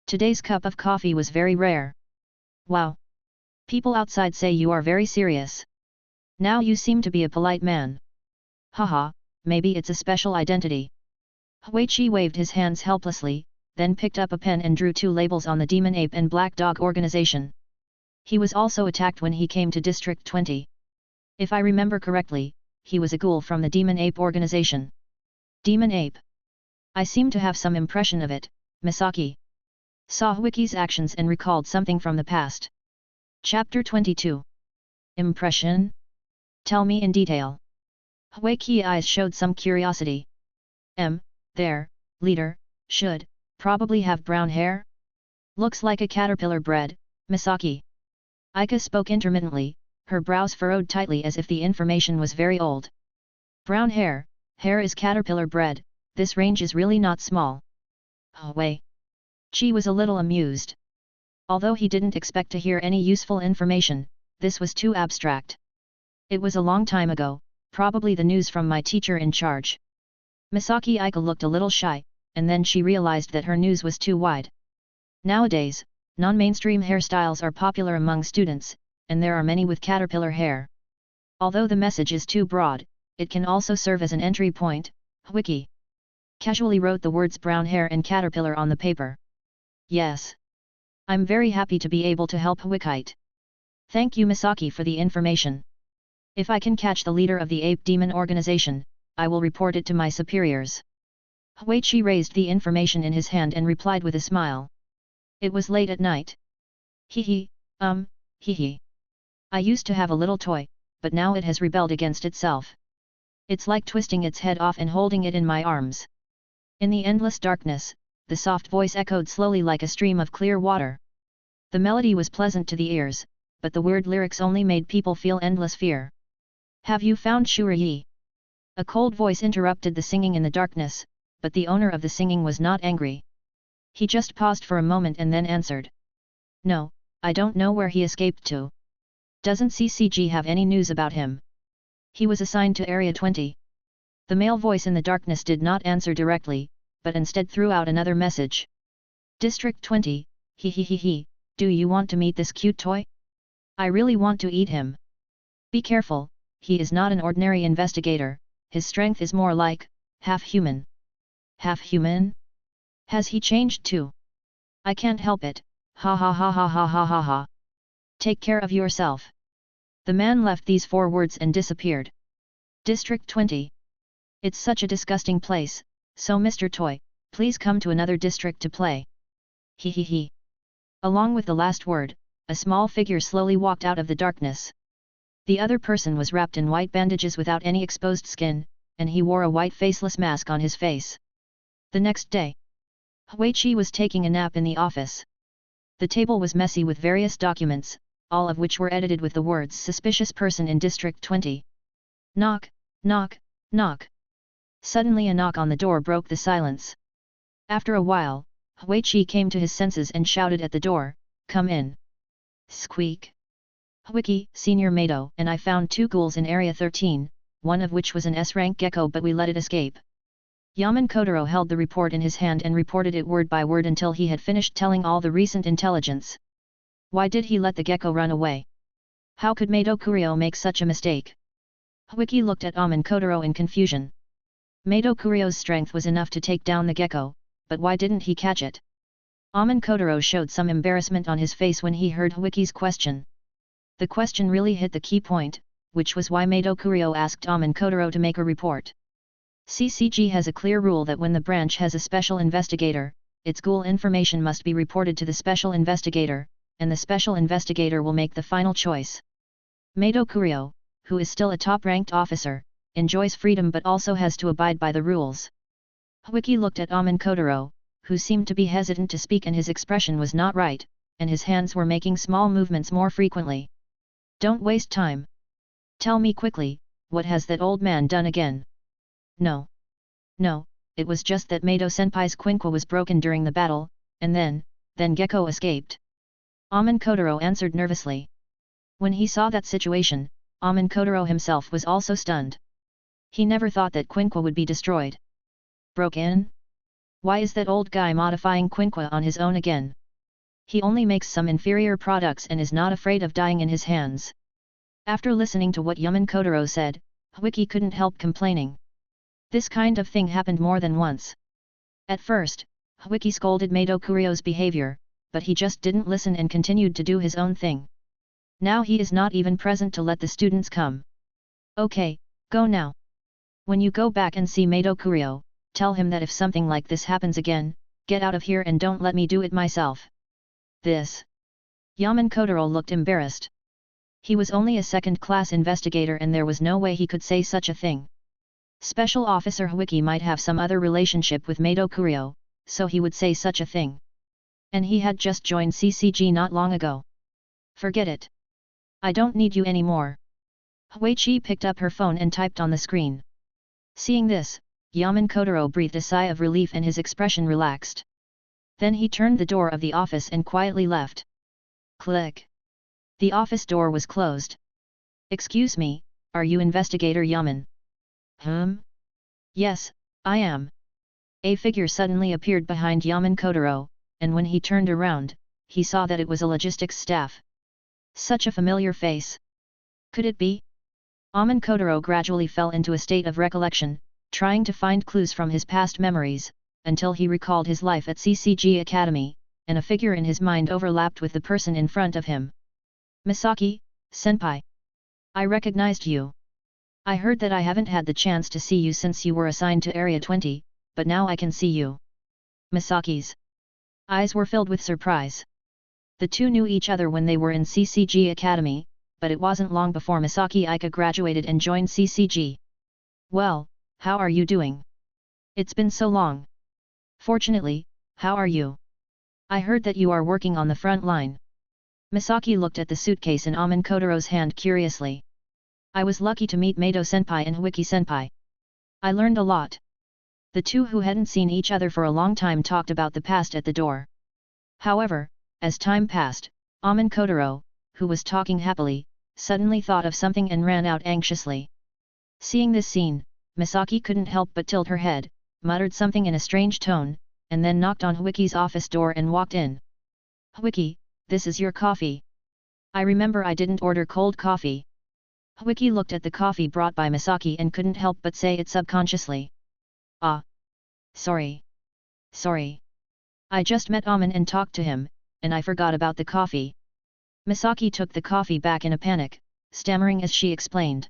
A: Today's cup of coffee was very rare. Wow! People outside say you are very serious. Now you seem to be a polite man. Haha, maybe it's a special identity. Huichi waved his hands helplessly, then picked up a pen and drew 2 labels on the Demon Ape and Black Dog organization. He was also attacked when he came to District 20. If I remember correctly, he was a ghoul from the Demon Ape organization. Demon Ape. I seem to have some impression of it, Misaki. Saw Huiki's actions and recalled something from the past. Chapter 22. Impression? Tell me in detail. Huiki's eyes showed some curiosity. Their leader, should probably have brown hair? Looks like a caterpillar bread, Misaki. Aika spoke intermittently, her brows furrowed tightly as if the information was very old. Brown hair is caterpillar bread, this range is really not small. Oh wait. Chi was a little amused. Although he didn't expect to hear any useful information, this was too abstract. It was a long time ago, probably the news from my teacher in charge. Misaki Aika looked a little shy, and then she realized that her news was too wide. Nowadays, non-mainstream hairstyles are popular among students, and there are many with caterpillar hair. Although the message is too broad, it can also serve as an entry point. Wiki casually wrote the words brown hair and caterpillar on the paper. Yes. I'm very happy to be able to help Wikite. Thank you Misaki for the information. If I can catch the leader of the ape demon organization, I will report it to my superiors. Huichi raised the information in his hand and replied with a smile. It was late at night. Hee hee. I used to have a little toy, but now it has rebelled against itself. It's like twisting its head off and holding it in my arms. In the endless darkness, the soft voice echoed slowly like a stream of clear water. The melody was pleasant to the ears, but the weird lyrics only made people feel endless fear. Have you found Shuri? A cold voice interrupted the singing in the darkness, but the owner of the singing was not angry. He just paused for a moment and then answered. No, I don't know where he escaped to. Doesn't CCG have any news about him? He was assigned to Area 20. The male voice in the darkness did not answer directly, but instead threw out another message. District 20, he, do you want to meet this cute toy? I really want to eat him. Be careful, he is not an ordinary investigator, his strength is more like, half human. Half human? Has he changed too? I can't help it, ha ha ha ha ha ha ha ha. Take care of yourself. The man left these 4 words and disappeared. District 20. It's such a disgusting place, so Mr. Toy, please come to another district to play. He. Along with the last word, a small figure slowly walked out of the darkness. The other person was wrapped in white bandages without any exposed skin, and he wore a white faceless mask on his face. The next day, Huichi was taking a nap in the office. The table was messy with various documents, all of which were edited with the words suspicious person in District 20. Knock, knock, knock. Suddenly a knock on the door broke the silence. After a while, Huichi came to his senses and shouted at the door, come in. Squeak. Wiki, Senior Mado, and I found 2 ghouls in Area 13, one of which was an S-rank gecko but we let it escape. Yaman Kotaro held the report in his hand and reported it word by word until he had finished telling all the recent intelligence. Why did he let the gecko run away? How could Mado Kurio make such a mistake? Wiki looked at Yaman Kotaro in confusion. Mado Kurio's strength was enough to take down the gecko, but why didn't he catch it? Yaman Kotaro showed some embarrassment on his face when he heard Wiki's question. The question really hit the key point, which was why Mado Kurio asked Yaman Kotaro to make a report. CCG has a clear rule that when the branch has a special investigator, its ghoul information must be reported to the special investigator, and the special investigator will make the final choice. Mado Kurio, who is still a top-ranked officer, enjoys freedom but also has to abide by the rules. Wiki looked at Yaman Kotaro, who seemed to be hesitant to speak and his expression was not right, and his hands were making small movements more frequently. Don't waste time. Tell me quickly, what has that old man done again? No, it was just that Mado-senpai's quinqua was broken during the battle, and then Gecko escaped. Yaman Kotaro answered nervously. When he saw that situation, Yaman Kotaro himself was also stunned. He never thought that quinqua would be destroyed. Broke in? Why is that old guy modifying quinqua on his own again? He only makes some inferior products and is not afraid of dying in his hands. After listening to what Yaman Kotaro said, Wiki couldn't help complaining. This kind of thing happened more than once. At first, Wiki scolded Mado Kurio's behavior, but he just didn't listen and continued to do his own thing. Now he is not even present to let the students come. Okay, go now. When you go back and see Mado Kurio, tell him that if something like this happens again, get out of here and don't let me do it myself. This. Yaman Kotaro looked embarrassed. He was only a second-class investigator and there was no way he could say such a thing. Special Officer Wiki might have some other relationship with Mado Kurio, so he would say such a thing. And he had just joined CCG not long ago. Forget it. I don't need you anymore. Huichi picked up her phone and typed on the screen. Seeing this, Yaman Kotaro breathed a sigh of relief and his expression relaxed. Then he turned the door of the office and quietly left. Click. The office door was closed. Excuse me, are you Investigator Yaman? Yes, I am. A figure suddenly appeared behind Yaman Kotaro, and when he turned around, he saw that it was a logistics staff. Such a familiar face. Could it be? Yaman Kotaro gradually fell into a state of recollection, trying to find clues from his past memories, until he recalled his life at CCG Academy, and a figure in his mind overlapped with the person in front of him. Misaki, senpai. I recognized you. I heard that I haven't had the chance to see you since you were assigned to Area 20, but now I can see you. Misaki's eyes were filled with surprise. The two knew each other when they were in CCG Academy, but it wasn't long before Misaki Ika graduated and joined CCG. Well, how are you doing? It's been so long. Fortunately, how are you? I heard that you are working on the front line. Misaki looked at the suitcase in Yaman Kotaro's hand curiously. I was lucky to meet Mato-senpai and Huiki-senpai. I learned a lot. The two who hadn't seen each other for a long time talked about the past at the door. However, as time passed, Yaman Kotaro, who was talking happily, suddenly thought of something and ran out anxiously. Seeing this scene, Misaki couldn't help but tilt her head, muttered something in a strange tone, and then knocked on Huiki's office door and walked in. Huiki, this is your coffee. I remember I didn't order cold coffee. Huiki looked at the coffee brought by Misaki and couldn't help but say it subconsciously. Ah. Sorry. Sorry. I just met Yaman and talked to him, and I forgot about the coffee. Misaki took the coffee back in a panic, stammering as she explained.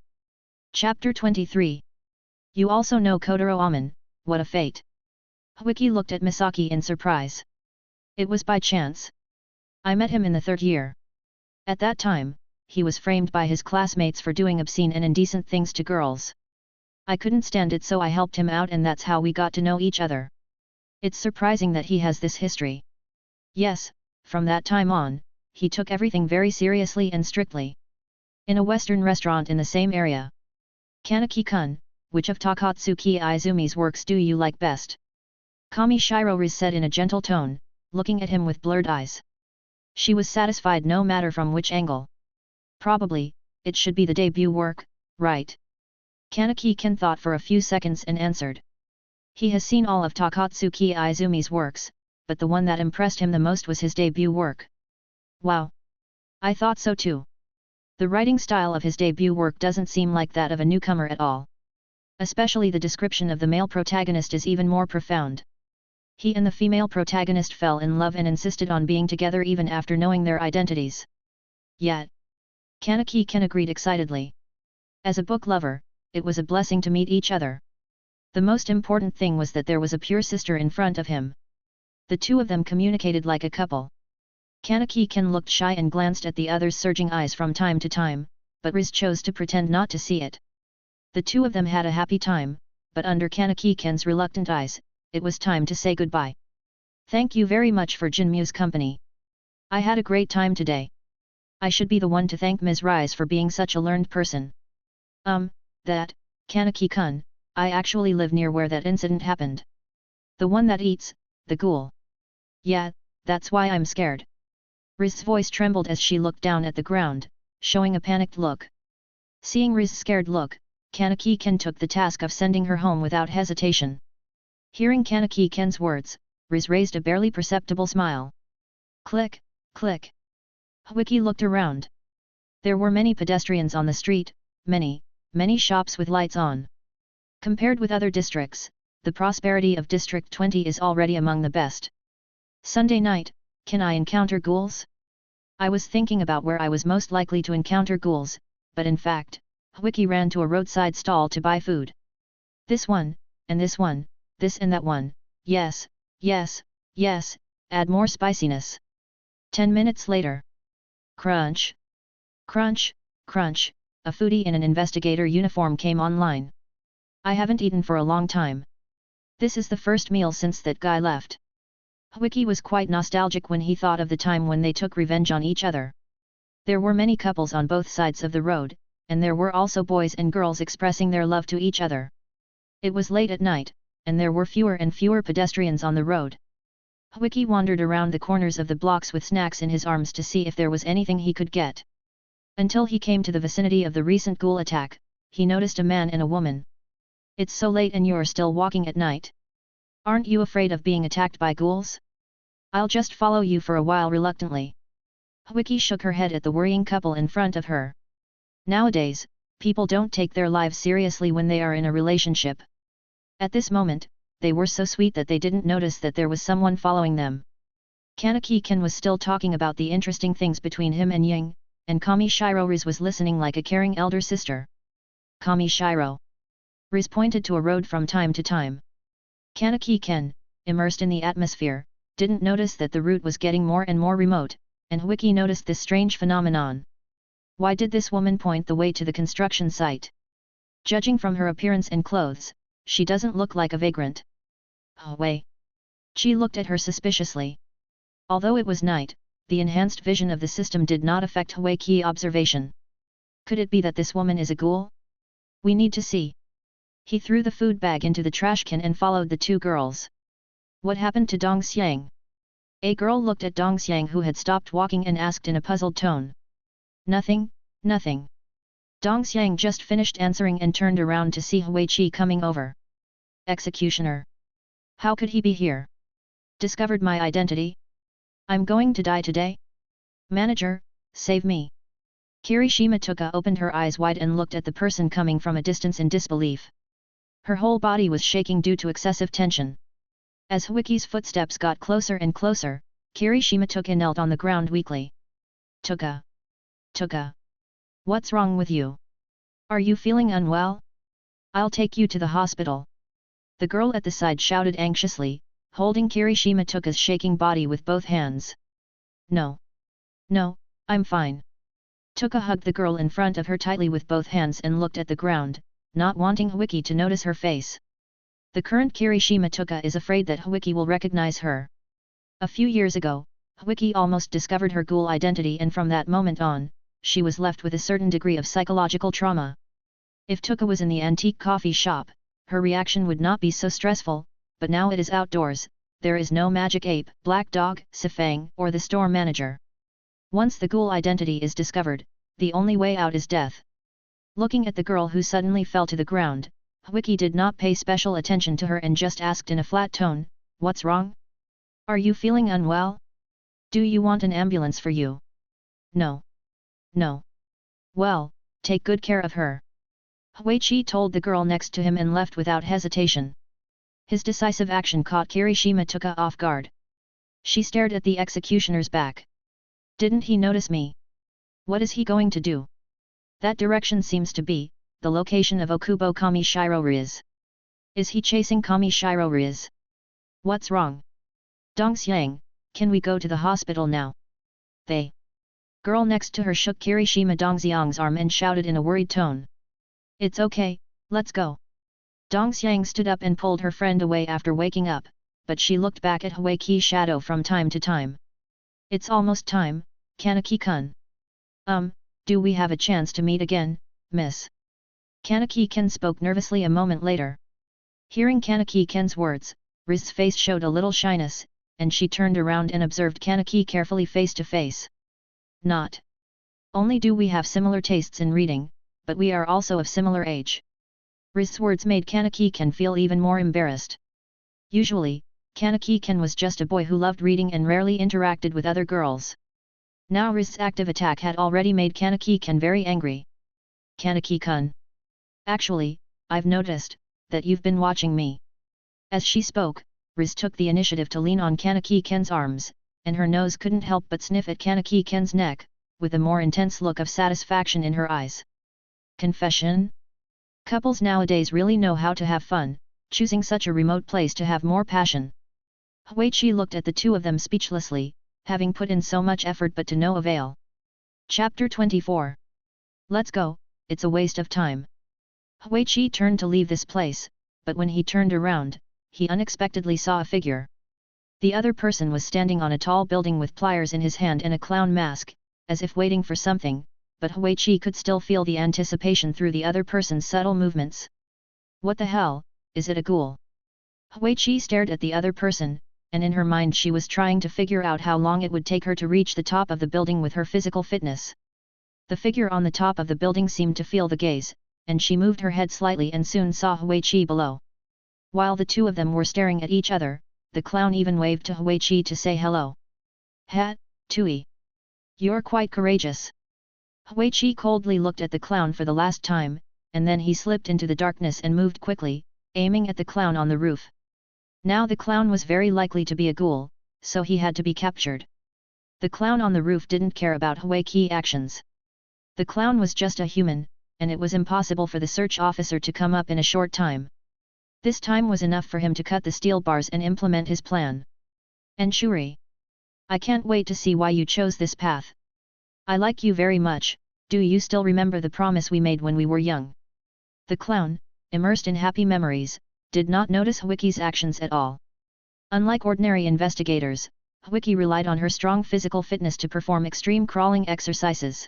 A: Chapter 23. You also know Kotaro Yaman, what a fate. Huiki looked at Misaki in surprise. It was by chance. I met him in the 3rd year. At that time, he was framed by his classmates for doing obscene and indecent things to girls. I couldn't stand it, so I helped him out, and that's how we got to know each other. It's surprising that he has this history. Yes, from that time on, he took everything very seriously and strictly. In a Western restaurant in the same area. Kanaki-kun, which of Takatsuki Izumi's works do you like best? Kami Shiro said in a gentle tone, looking at him with blurred eyes. She was satisfied no matter from which angle. Probably, it should be the debut work, right? Kanaki-kun thought for a few seconds and answered. He has seen all of Takatsuki Izumi's works, but the one that impressed him the most was his debut work. Wow! I thought so too. The writing style of his debut work doesn't seem like that of a newcomer at all. Especially the description of the male protagonist is even more profound. He and the female protagonist fell in love and insisted on being together even after knowing their identities. Yet, Kanaki-kun agreed excitedly. As a book lover, it was a blessing to meet each other. The most important thing was that there was a pure sister in front of him. The two of them communicated like a couple. Kanaki-kun looked shy and glanced at the other's surging eyes from time to time, but Riz chose to pretend not to see it. The two of them had a happy time, but under Kanaki-kun's reluctant eyes, it was time to say goodbye. Thank you very much for Jinmu's company. I had a great time today. I should be the one to thank Ms. Rise for being such a learned person. That, Kanaki-kun, I actually live near where that incident happened. The one that eats, the ghoul. Yeah, that's why I'm scared. Riz's voice trembled as she looked down at the ground, showing a panicked look. Seeing Riz's scared look, Kanaki-kun took the task of sending her home without hesitation. Hearing Kanaki-kun's words, Riz raised a barely perceptible smile. Click, click. Huiki looked around. There were many pedestrians on the street, many shops with lights on. Compared with other districts, the prosperity of District 20 is already among the best. Sunday night, can I encounter ghouls? I was thinking about where I was most likely to encounter ghouls, but in fact, Huiki ran to a roadside stall to buy food. This one, this and that one, yes, add more spiciness. 10 minutes later. Crunch. Crunch, crunch, a foodie in an investigator uniform came online. I haven't eaten for a long time. This is the first meal since that guy left. Wiki was quite nostalgic when he thought of the time when they took revenge on each other. There were many couples on both sides of the road, and there were also boys and girls expressing their love to each other. It was late at night, and there were fewer and fewer pedestrians on the road. Wiki wandered around the corners of the blocks with snacks in his arms to see if there was anything he could get. Until he came to the vicinity of the recent ghoul attack, he noticed a man and a woman. "It's so late and you're still walking at night? Aren't you afraid of being attacked by ghouls? I'll just follow you for a while." Reluctantly, Wiki shook her head at the worrying couple in front of her. Nowadays, people don't take their lives seriously when they are in a relationship. At this moment, they were so sweet that they didn't notice that there was someone following them. Kanaki was still talking about the interesting things between him and Ying, and Kami Shiro Riz was listening like a caring elder sister. "Kami Shiro." Riz pointed to a road from time to time. Kanaki, immersed in the atmosphere, didn't notice that the route was getting more and more remote, and Wiki noticed this strange phenomenon. Why did this woman point the way to the construction site? Judging from her appearance and clothes, she doesn't look like a vagrant. "Oh wait." She looked at her suspiciously. Although it was night, the enhanced vision of the system did not affect Hui's observation. Could it be that this woman is a ghoul? We need to see. He threw the food bag into the trash can and followed the two girls. What happened to Dong Xiang? A girl looked at Dong Xiang, who had stopped walking, and asked in a puzzled tone. "Nothing, nothing." Dong Xiang just finished answering and turned around to see Hui coming over. "Executioner. How could he be here? Discovered my identity? I'm going to die today? Manager, save me." Kirishima Tuka opened her eyes wide and looked at the person coming from a distance in disbelief. Her whole body was shaking due to excessive tension. As Wiki's footsteps got closer and closer, Kirishima Tuka knelt on the ground weakly. "Tuka. Tuka. What's wrong with you? Are you feeling unwell? I'll take you to the hospital." The girl at the side shouted anxiously, holding Kirishima Tuka's shaking body with both hands. "No. No, I'm fine." Tuka hugged the girl in front of her tightly with both hands and looked at the ground, not wanting Wiki to notice her face. The current Kirishima Tuka is afraid that Wiki will recognize her. A few years ago, Wiki almost discovered her ghoul identity, and from that moment on, she was left with a certain degree of psychological trauma. If Tuka was in the antique coffee shop, her reaction would not be so stressful, but now it is outdoors, there is no magic ape, black dog, Sifang, or the store manager. Once the ghoul identity is discovered, the only way out is death. Looking at the girl who suddenly fell to the ground, Wiki did not pay special attention to her and just asked in a flat tone, "What's wrong? Are you feeling unwell? Do you want an ambulance for you?" "No. No." "Well, take good care of her." Huichi told the girl next to him and left without hesitation. His decisive action caught Kirishima Tuka off guard. She stared at the executioner's back. "Didn't he notice me? What is he going to do? That direction seems to be the location of Okubo Kami Shiro Riz. Is he chasing Kami Shiro Riz? What's wrong? Dong Xiang, can we go to the hospital now?" The girl next to her shook Kirishima Dongxiang's arm and shouted in a worried tone. "It's okay, let's go." Dong Xiang stood up and pulled her friend away after waking up, but she looked back at Hui's shadow from time to time. "It's almost time, Kanaki-kun. Do we have a chance to meet again, miss?" Kanaki spoke nervously a moment later. Hearing Kanaki-ken's words, Riz's face showed a little shyness, and she turned around and observed Kanaki carefully face to face. "Not only do we have similar tastes in reading, but we are also of similar age." Riz's words made Kanaki feel even more embarrassed. Usually, Kanaki was just a boy who loved reading and rarely interacted with other girls. Now Riz's active attack had already made Kanaki very angry. "Kanaki-kun. Actually, I've noticed that you've been watching me." As she spoke, Riz took the initiative to lean on Kanaki-ken's arms, and her nose couldn't help but sniff at Kanaki-ken's neck, with a more intense look of satisfaction in her eyes. Confession? Couples nowadays really know how to have fun, choosing such a remote place to have more passion. Huichi looked at the two of them speechlessly, having put in so much effort but to no avail. Chapter 24. Let's go, it's a waste of time. Huichi turned to leave this place, but when he turned around, he unexpectedly saw a figure. The other person was standing on a tall building with pliers in his hand and a clown mask, as if waiting for something, but Huichi could still feel the anticipation through the other person's subtle movements. What the hell, is it a ghoul? Huichi stared at the other person, and in her mind she was trying to figure out how long it would take her to reach the top of the building with her physical fitness. The figure on the top of the building seemed to feel the gaze, and she moved her head slightly and soon saw Huichi below. While the two of them were staring at each other, the clown even waved to Huichi to say hello. "Hat, Tui. You're quite courageous." Huichi coldly looked at the clown for the last time, and then he slipped into the darkness and moved quickly, aiming at the clown on the roof. Now the clown was very likely to be a ghoul, so he had to be captured. The clown on the roof didn't care about Huichi's actions. The clown was just a human, and it was impossible for the search officer to come up in a short time. This time was enough for him to cut the steel bars and implement his plan. "Enshuri. I can't wait to see why you chose this path. I like you very much. Do you still remember the promise we made when we were young?" The clown, immersed in happy memories, did not notice Huichi's actions at all. Unlike ordinary investigators, Huichi relied on her strong physical fitness to perform extreme crawling exercises.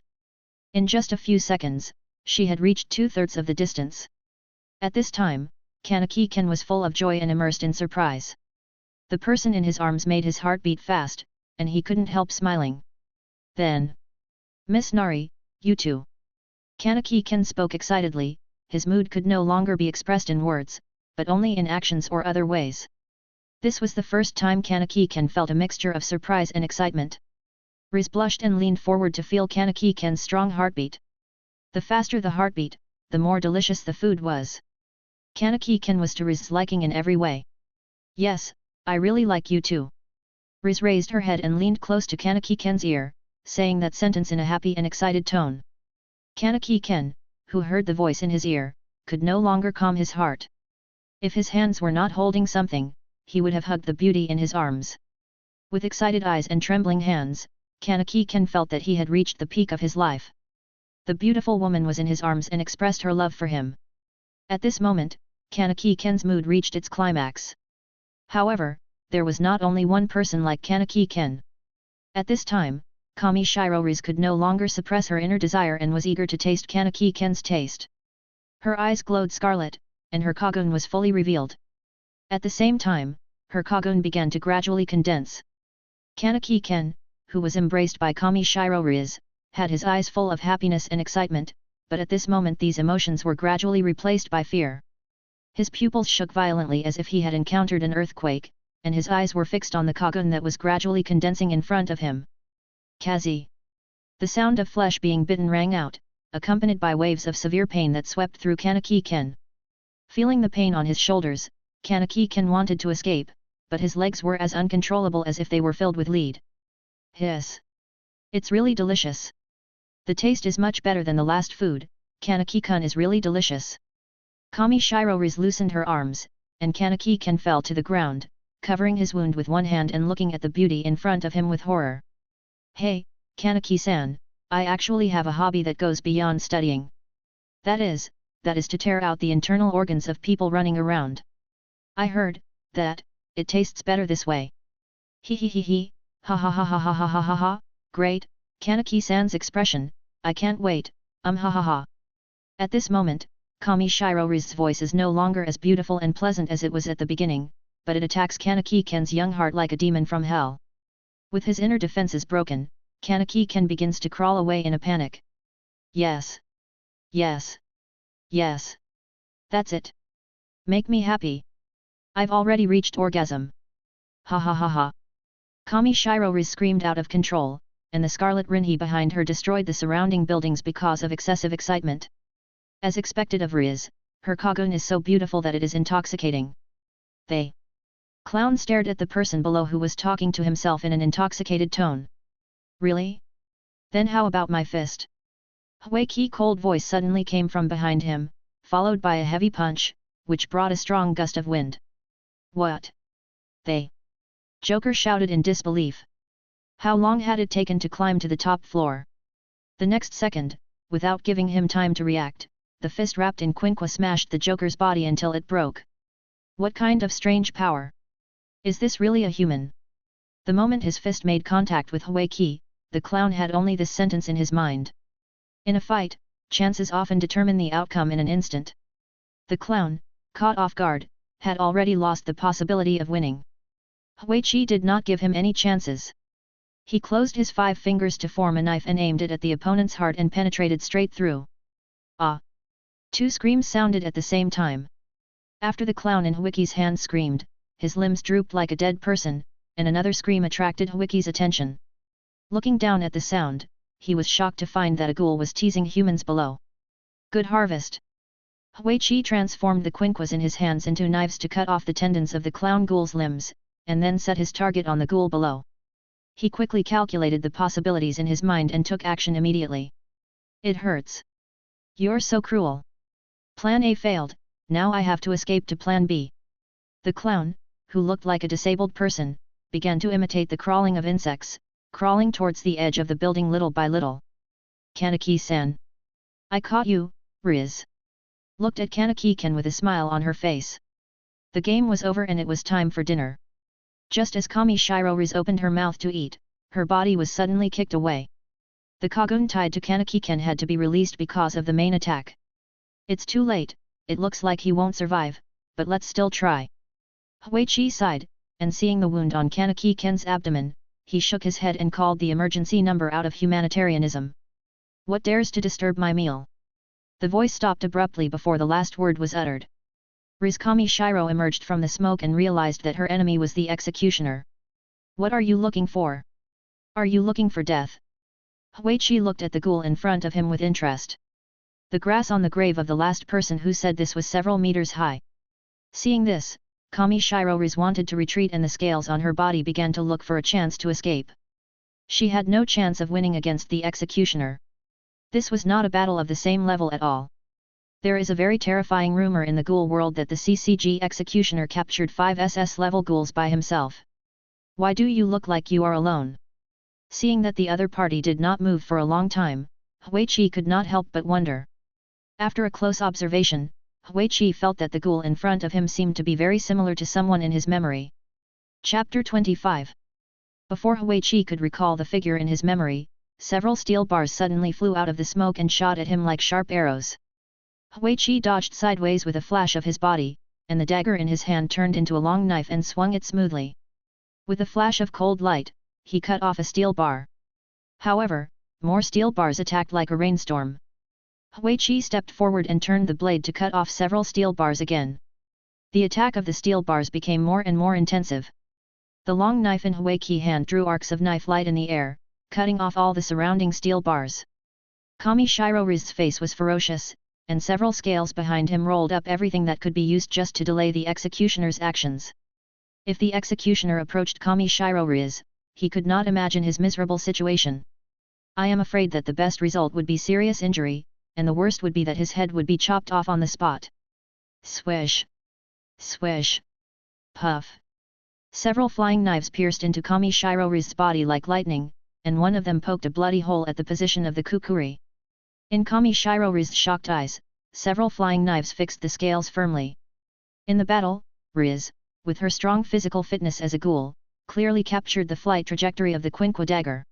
A: In just a few seconds, she had reached 2/3 of the distance. At this time, Kanaki was full of joy and immersed in surprise. The person in his arms made his heart beat fast, and he couldn't help smiling. Then, "Miss Nari, you too." Kanaki spoke excitedly. His mood could no longer be expressed in words, but only in actions or other ways. This was the first time Kanaki felt a mixture of surprise and excitement. Riz blushed and leaned forward to feel Kanaki-ken's strong heartbeat. The faster the heartbeat, the more delicious the food was. Kanaki-ken was to Riz's liking in every way. "Yes, I really like you too." Riz raised her head and leaned close to Kanaki-ken's ear, saying that sentence in a happy and excited tone. Kanaki-ken, who heard the voice in his ear, could no longer calm his heart. If his hands were not holding something, he would have hugged the beauty in his arms. With excited eyes and trembling hands, Kanaki-ken felt that he had reached the peak of his life. The beautiful woman was in his arms and expressed her love for him. At this moment, Kanaki-ken's mood reached its climax. However, there was not only one person like Kanaki-ken. At this time, Kami Shiroriz could no longer suppress her inner desire and was eager to taste Kanaki-ken's taste. Her eyes glowed scarlet, and her kagun was fully revealed. At the same time, her kagun began to gradually condense. Kanaki-ken, who was embraced by Kami Shiroriz, had his eyes full of happiness and excitement, but at this moment these emotions were gradually replaced by fear. His pupils shook violently as if he had encountered an earthquake, and his eyes were fixed on the kagun that was gradually condensing in front of him. "Kazi!" The sound of flesh being bitten rang out, accompanied by waves of severe pain that swept through Kanaki-ken. Feeling the pain on his shoulders, Kanaki-ken wanted to escape, but his legs were as uncontrollable as if they were filled with lead. "Hiss! It's really delicious. The taste is much better than the last food. Kanaki-kun is really delicious." Kami Shiroriz loosened her arms, and Kanaki-ken fell to the ground, covering his wound with one hand and looking at the beauty in front of him with horror. "Hey, Kanaki-san, I actually have a hobby that goes beyond studying. That is to tear out the internal organs of people running around. I heard that it tastes better this way." "Hee hee hee hee, ha ha ha ha ha ha ha ha ha, great, Kanaki-san's expression, I can't wait, ha ha ha." At this moment, Kami Shiroriz's voice is no longer as beautiful and pleasant as it was at the beginning, but it attacks Kanaki-ken's young heart like a demon from hell. With his inner defenses broken, Kanaki-ken begins to crawl away in a panic. "Yes. Yes. Yes. That's it. Make me happy. I've already reached orgasm. Ha ha ha ha." Kami Shiroriz screamed out of control, and the scarlet rinhi behind her destroyed the surrounding buildings because of excessive excitement. As expected of Riz, her kagun is so beautiful that it is intoxicating. "They." Clown stared at the person below who was talking to himself in an intoxicated tone. "Really? Then how about my fist?" Huichi's cold voice suddenly came from behind him, followed by a heavy punch, which brought a strong gust of wind. "What? They?" Joker shouted in disbelief. How long had it taken to climb to the top floor? The next second, without giving him time to react, the fist wrapped in quinqua smashed the Joker's body until it broke. What kind of strange power? Is this really a human? The moment his fist made contact with Huiki, the clown had only this sentence in his mind. In a fight, chances often determine the outcome in an instant. The clown, caught off guard, had already lost the possibility of winning. Huichi did not give him any chances. He closed his 5 fingers to form a knife and aimed it at the opponent's heart and penetrated straight through. Ah! 2 screams sounded at the same time. After the clown in Huiki's hand screamed, his limbs drooped like a dead person, and another scream attracted Huiki's attention. Looking down at the sound, he was shocked to find that a ghoul was teasing humans below. Good harvest! Huichi transformed the quinquas in his hands into knives to cut off the tendons of the clown ghoul's limbs, and then set his target on the ghoul below. He quickly calculated the possibilities in his mind and took action immediately. It hurts. You're so cruel. Plan A failed, now I have to escape to Plan B. The clown, who looked like a disabled person, began to imitate the crawling of insects, crawling towards the edge of the building little by little. Kanaki-san. I caught you, Riz. Looked at Kanaki-ken with a smile on her face. The game was over and it was time for dinner. Just as Kamishiro Riz opened her mouth to eat, her body was suddenly kicked away. The Kagun tied to Kanaki-ken had to be released because of the main attack. It's too late, it looks like he won't survive, but let's still try. Huichi sighed, and seeing the wound on Kanaki-ken's abdomen, he shook his head and called the emergency number out of humanitarianism. What dares to disturb my meal? The voice stopped abruptly before the last word was uttered. Riz Kamishiro emerged from the smoke and realized that her enemy was the executioner. What are you looking for? Are you looking for death? Huichi looked at the ghoul in front of him with interest. The grass on the grave of the last person who said this was several meters high. Seeing this, Kamishiro Riz wanted to retreat and the scales on her body began to look for a chance to escape. She had no chance of winning against the executioner. This was not a battle of the same level at all. There is a very terrifying rumor in the ghoul world that the CCG executioner captured 5 SS-level ghouls by himself. Why do you look like you are alone? Seeing that the other party did not move for a long time, Huichi could not help but wonder. After a close observation, Huichi felt that the ghoul in front of him seemed to be very similar to someone in his memory. Chapter 25. Before Huichi could recall the figure in his memory, several steel bars suddenly flew out of the smoke and shot at him like sharp arrows. Huichi dodged sideways with a flash of his body, and the dagger in his hand turned into a long knife and swung it smoothly. With a flash of cold light, he cut off a steel bar. However, more steel bars attacked like a rainstorm. Huichi stepped forward and turned the blade to cut off several steel bars again. The attack of the steel bars became more and more intensive. The long knife in Huichi's hand drew arcs of knife light in the air, cutting off all the surrounding steel bars. Kamishiro Riz's face was ferocious, and several scales behind him rolled up everything that could be used just to delay the executioner's actions. If the executioner approached Kamishiro Riz, he could not imagine his miserable situation. I am afraid that the best result would be serious injury, and the worst would be that his head would be chopped off on the spot. Swish! Swish! Puff! Several flying knives pierced into Kamishiro Riz's body like lightning, and one of them poked a bloody hole at the position of the kukuri. In Kamishiro Riz's shocked eyes, several flying knives fixed the scales firmly. In the battle, Riz, with her strong physical fitness as a ghoul, clearly captured the flight trajectory of the quinqua dagger.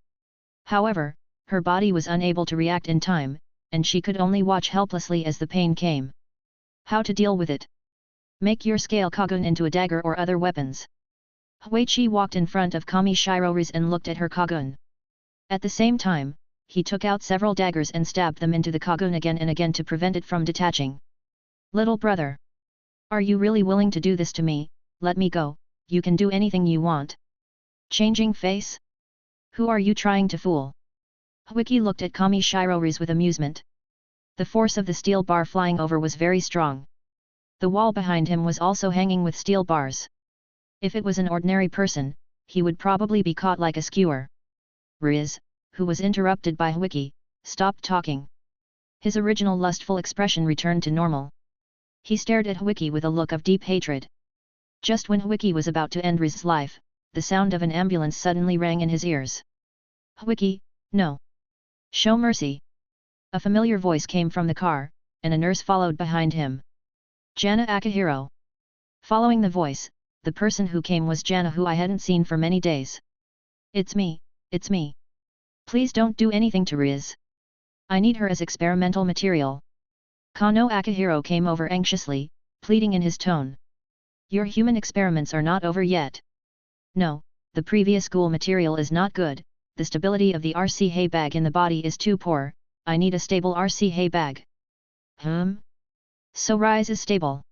A: However, her body was unable to react in time, and she could only watch helplessly as the pain came. How to deal with it? Make your scale kagun into a dagger or other weapons. Huichi walked in front of Kamishiro Riz and looked at her kagun. At the same time, he took out several daggers and stabbed them into the kagun again and again to prevent it from detaching. Little brother! Are you really willing to do this to me? Let me go, you can do anything you want. Changing face? Who are you trying to fool? Huiki looked at Kamishiro Riz with amusement. The force of the steel bar flying over was very strong. The wall behind him was also hanging with steel bars. If it was an ordinary person, he would probably be caught like a skewer. Riz, who was interrupted by Huiki, stopped talking. His original lustful expression returned to normal. He stared at Huiki with a look of deep hatred. Just when Huiki was about to end Riz's life, the sound of an ambulance suddenly rang in his ears. Huiki, no! Show mercy! A familiar voice came from the car, and a nurse followed behind him. Jana Akihiro. Following the voice, the person who came was Jana, who I hadn't seen for many days. It's me, it's me. Please don't do anything to Riz. I need her as experimental material. Kano Akihiro came over anxiously, pleading in his tone. Your human experiments are not over yet. No, the previous ghoul material is not good, the stability of the RC hay bag in the body is too poor, I need a stable RC hay bag. So Riz is stable.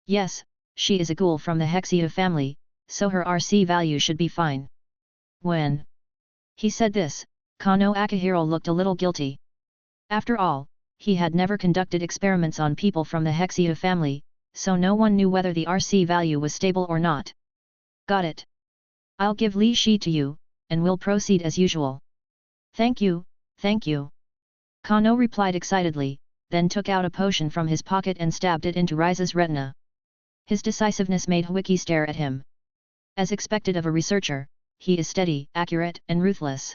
A: Yes, she is a ghoul from the Hexia family, so her RC value should be fine. When he said this, Kano Akihiro looked a little guilty. After all, he had never conducted experiments on people from the Hexia family, so no one knew whether the RC value was stable or not. Got it. I'll give Li Shi to you, and we'll proceed as usual. Thank you, thank you. Kano replied excitedly, then took out a potion from his pocket and stabbed it into Riz's retina. His decisiveness made Wiki stare at him. As expected of a researcher, he is steady, accurate, and ruthless.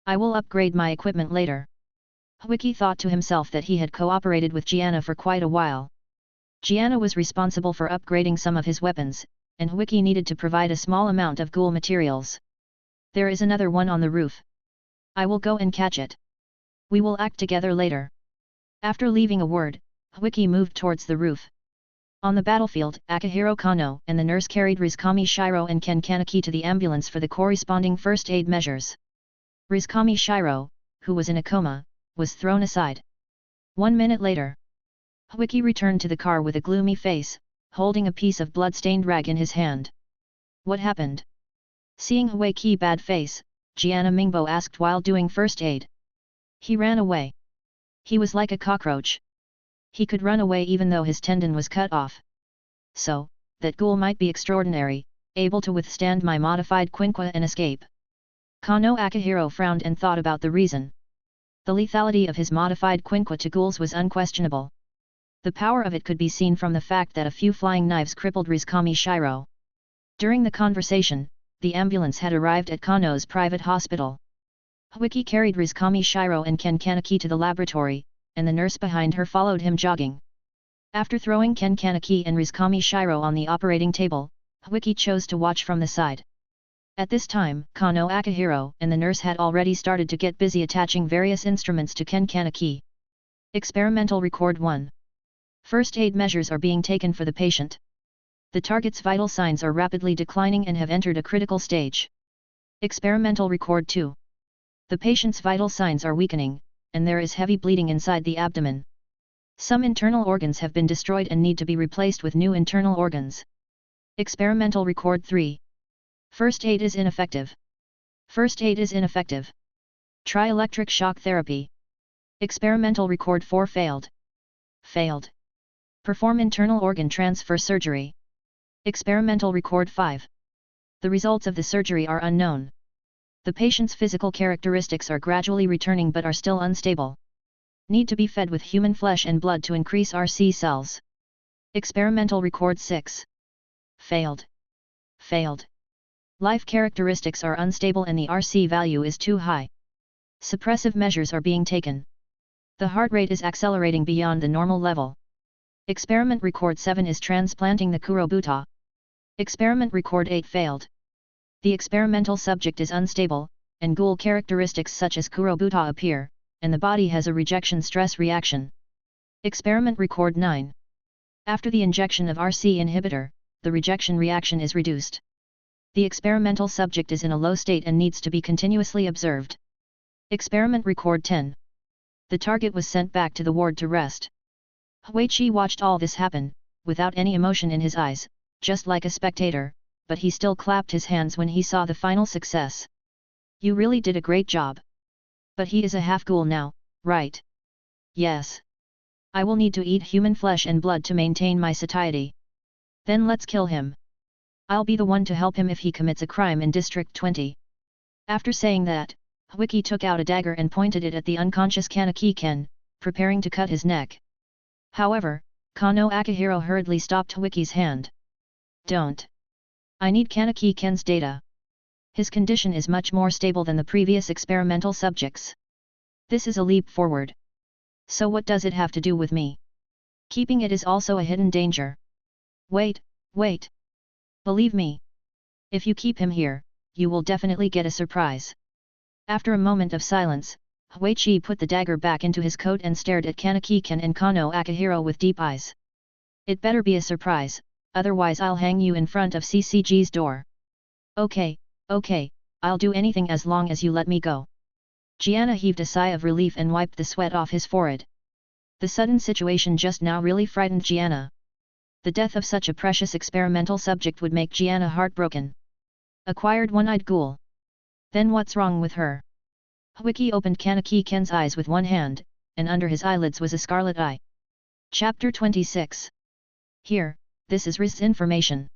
A: I will upgrade my equipment later. Wiki thought to himself that he had cooperated with Gianna for quite a while. Gianna was responsible for upgrading some of his weapons, and Wiki needed to provide a small amount of ghoul materials. There is another one on the roof. I will go and catch it. We will act together later. After leaving a word, Wiki moved towards the roof. On the battlefield, Akihiro Kano and the nurse carried Rizkami Shiro and Ken Kanaki to the ambulance for the corresponding first aid measures. Rizkami Shiro, who was in a coma, was thrown aside. 1 minute later, Wiki returned to the car with a gloomy face, holding a piece of blood-stained rag in his hand. What happened? Seeing Wiki's bad face, Gianna Mingbo asked while doing first aid. He ran away. He was like a cockroach. He could run away even though his tendon was cut off. So, that ghoul might be extraordinary, able to withstand my modified quinqua and escape. Kano Akihiro frowned and thought about the reason. The lethality of his modified quinqua to ghouls was unquestionable. The power of it could be seen from the fact that a few flying knives crippled Rizkami Shiro. During the conversation, the ambulance had arrived at Kano's private hospital. Wiki carried Rizkami Shiro and Ken Kanaki to the laboratory, and the nurse behind her followed him jogging. After throwing Ken Kanaki and Rizkami Shiro on the operating table, Wiki chose to watch from the side. At this time, Kano Akihiro and the nurse had already started to get busy attaching various instruments to Ken Kanaki. Experimental Record 1. First aid measures are being taken for the patient. The target's vital signs are rapidly declining and have entered a critical stage. Experimental Record 2. The patient's vital signs are weakening, and there is heavy bleeding inside the abdomen. Some internal organs have been destroyed and need to be replaced with new internal organs. Experimental Record 3. First aid is ineffective. First aid is ineffective. Try electric shock therapy. Experimental Record 4 failed. Failed. Perform internal organ transfer surgery. Experimental Record 5. The results of the surgery are unknown. The patient's physical characteristics are gradually returning but are still unstable. Need to be fed with human flesh and blood to increase RC cells. Experimental Record 6. Failed. Failed. Life characteristics are unstable and the RC value is too high. Suppressive measures are being taken. The heart rate is accelerating beyond the normal level. Experiment Record 7 is transplanting the Kurobuta. Experiment Record 8 failed. The experimental subject is unstable, and ghoul characteristics such as Kurobuta appear, and the body has a rejection stress reaction. Experiment Record 9. After the injection of RC inhibitor, the rejection reaction is reduced. The experimental subject is in a low state and needs to be continuously observed. Experiment Record 10. The target was sent back to the ward to rest. Huichi watched all this happen, without any emotion in his eyes, just like a spectator, but he still clapped his hands when he saw the final success. You really did a great job. But he is a half-ghoul now, right? Yes. I will need to eat human flesh and blood to maintain my satiety. Then let's kill him. I'll be the one to help him if he commits a crime in District 20. After saying that, Wiki took out a dagger and pointed it at the unconscious Kanaki Ken, preparing to cut his neck. However, Kano Akihiro hurriedly stopped Wiki's hand. Don't. I need Kanaki Ken's data. His condition is much more stable than the previous experimental subjects. This is a leap forward. So what does it have to do with me? Keeping it is also a hidden danger. Wait, wait. Believe me. If you keep him here, you will definitely get a surprise. After a moment of silence, Huichi put the dagger back into his coat and stared at Kanaki-ken and Kano Akihiro with deep eyes. It better be a surprise, otherwise I'll hang you in front of CCG's door. Okay, I'll do anything as long as you let me go. Gianna heaved a sigh of relief and wiped the sweat off his forehead. The sudden situation just now really frightened Gianna. The death of such a precious experimental subject would make Gianna heartbroken. Acquired one-eyed ghoul. Then what's wrong with her? Huiki opened Kanaki-ken's eyes with one hand, and under his eyelids was a scarlet eye. Chapter 26. Here, this is Riz's information.